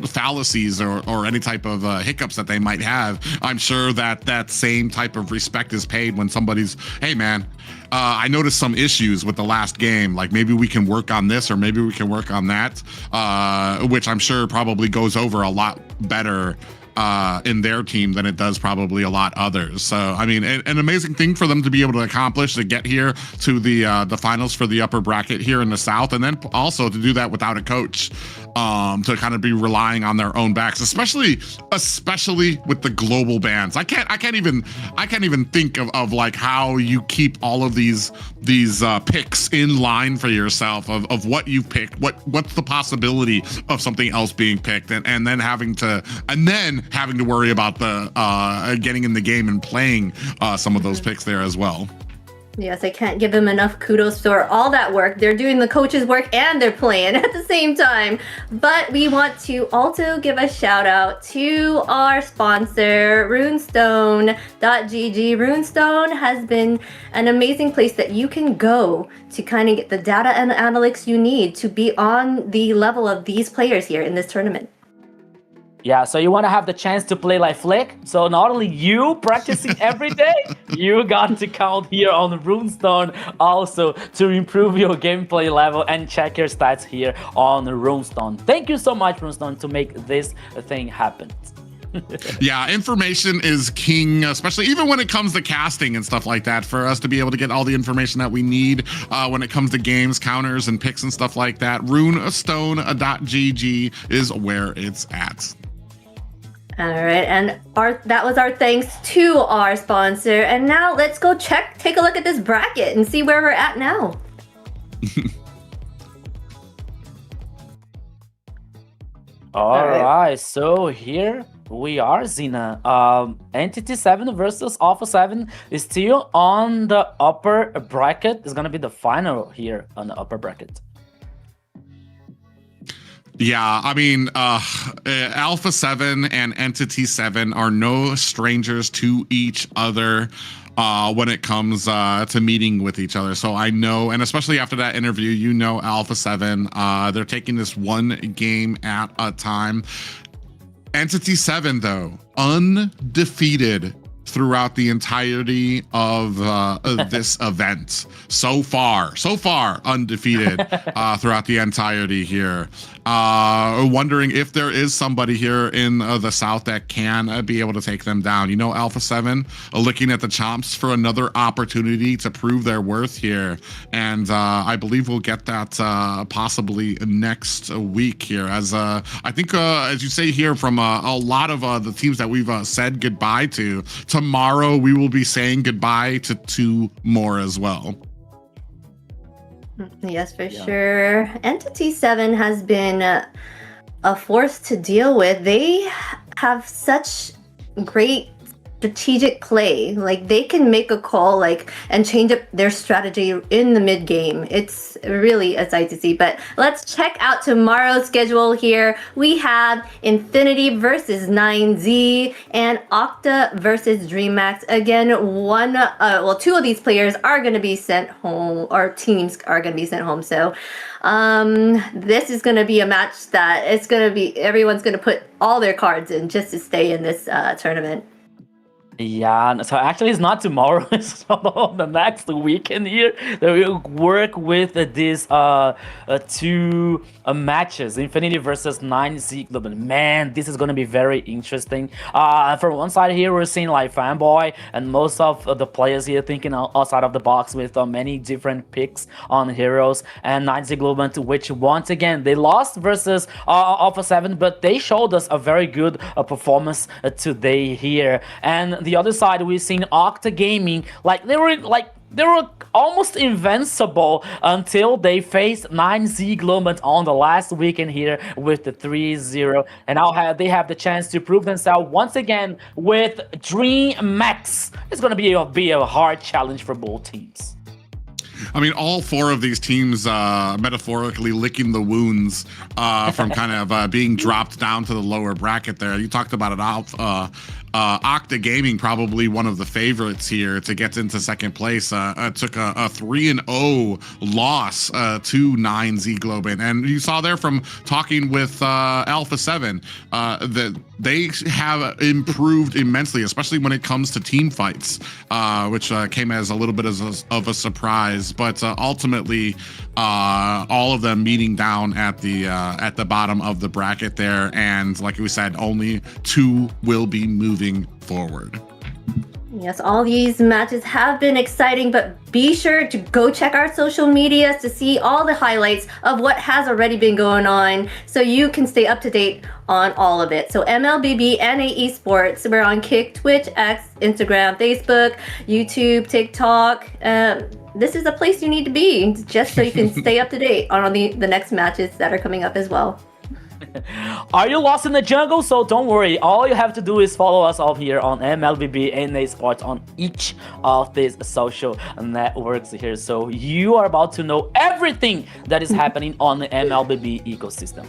fallacies or any type of hiccups that they might have. I'm sure that same type of respect is paid when somebody's, hey man, I noticed some issues with the last game, like maybe we can work on this or maybe we can work on that, which I'm sure probably goes over a lot better in their team than it does probably a lot others. So I mean, an amazing thing for them to be able to accomplish, to get here to the finals for the upper bracket here in the South, and then also to do that without a coach, to kind of be relying on their own backs, especially with the global bans. I can't even think of like how you keep all of these picks in line for yourself of what you've picked, what's the possibility of something else being picked, and then having to worry about the getting in the game and playing some of those picks there as well. Yes, I can't give them enough kudos for all that work. They're doing the coach's work and they're playing at the same time. But we want to also give a shout out to our sponsor, runestone.gg. Runestone has been an amazing place that you can go to kind of get the data and analytics you need to be on the level of these players here in this tournament. Yeah, so you want to have the chance to play like Flick. So not only you practicing every day, you got to count here on Runestone also to improve your gameplay level and check your stats here on Runestone. Thank you so much, Runestone, to make this thing happen. Yeah, information is king, especially even when it comes to casting and stuff like that, for us to be able to get all the information that we need when it comes to games, counters, and picks and stuff like that. Runestone.gg is where it's at. All right, and that was our thanks to our sponsor. And now let's go take a look at this bracket and see where we're at now. All right, so here we are, Zena. Entity 7 versus Alpha 7 is still on the upper bracket. It's gonna be the final here on the upper bracket. Yeah, I mean, Alpha 7 and Entity 7 are no strangers to each other when it comes to meeting with each other. So I know, and especially after that interview, you know, Alpha 7, they're taking this one game at a time. Entity 7, though, undefeated throughout the entirety of this event. So far undefeated throughout the entirety here. Wondering if there is somebody here in the South that can be able to take them down. You know, Alpha 7 looking at the chomps for another opportunity to prove their worth here. And I believe we'll get that possibly next week here. As I think, as you say here, from a lot of the teams that we've said goodbye to, tomorrow we will be saying goodbye to 2 more as well. Yes, for sure. Entity 7 has been a force to deal with. They have such great strategic play. Like, they can make a call and change up their strategy in the mid game. It's really a sight to see. But let's check out tomorrow's schedule here. We have Infinity versus 9Z and Octa versus Dreammax. Again, 2 of these players are going to be sent home, or teams are going to be sent home. So this is going to be a match that everyone's going to put all their cards in just to stay in this tournament. Yeah, so actually it's not tomorrow, it's on the next weekend here that we'll work with these two matches, Infinity versus 9Z Globant. Man, this is gonna be very interesting. From one side here, we're seeing like Fanboy and most of the players here thinking outside of the box with many different picks on heroes, and 9Z Globant, which once again, they lost versus Alpha 7, but they showed us a very good performance today here. And the other side, we've seen Octa Gaming, they were almost invincible until they faced 9Z Globant on the last weekend here with the 3-0, and now they have the chance to prove themselves once again with Dreammax. It's going to be a hard challenge for both teams. I mean, all four of these teams metaphorically licking the wounds from kind of being dropped down to the lower bracket there. You talked about it, Octa Gaming, probably one of the favorites here to get into second place. Took a 3-0 loss to 9Z Globant. And you saw there from talking with Alpha 7 that they have improved immensely, especially when it comes to team fights, which came as a little bit of a surprise. But ultimately, all of them meeting down at the bottom of the bracket there. And like we said, only two will be moving forward. Yes, all these matches have been exciting, but be sure to go check our social medias to see all the highlights of what has already been going on so you can stay up to date on all of it. So MLBB Esports, we're on Kick, Twitch, X, Instagram, Facebook, YouTube, TikTok. This is a place you need to be just so you can stay up to date on the next matches that are coming up as well. Are you lost in the jungle? So don't worry, all you have to do is follow us all here on MLBB Esports on each of these social networks here, so you are about to know everything that is happening on the MLBB ecosystem.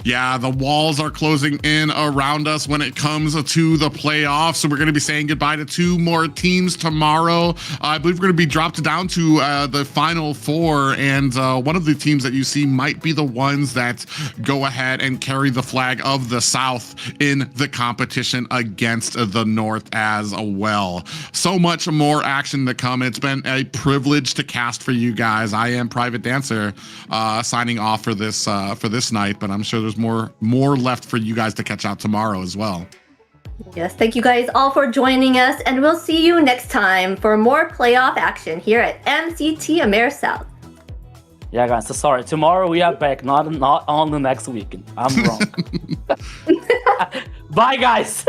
Yeah, the walls are closing in around us when it comes to the playoffs. So we're going to be saying goodbye to two more teams tomorrow. I believe we're going to be dropped down to the final four. And one of the teams that you see might be the ones that go ahead and carry the flag of the South in the competition against the North as well. So much more action to come. It's been a privilege to cast for you guys. I am Private Dancer signing off for this night, but I'm sure there's more left for you guys to catch out tomorrow as well. Yes, thank you guys all for joining us, and we'll see you next time for more playoff action here at MCT AMER South. Yeah, guys, so sorry. Tomorrow we are back, not on the next weekend. I'm wrong. Bye, guys.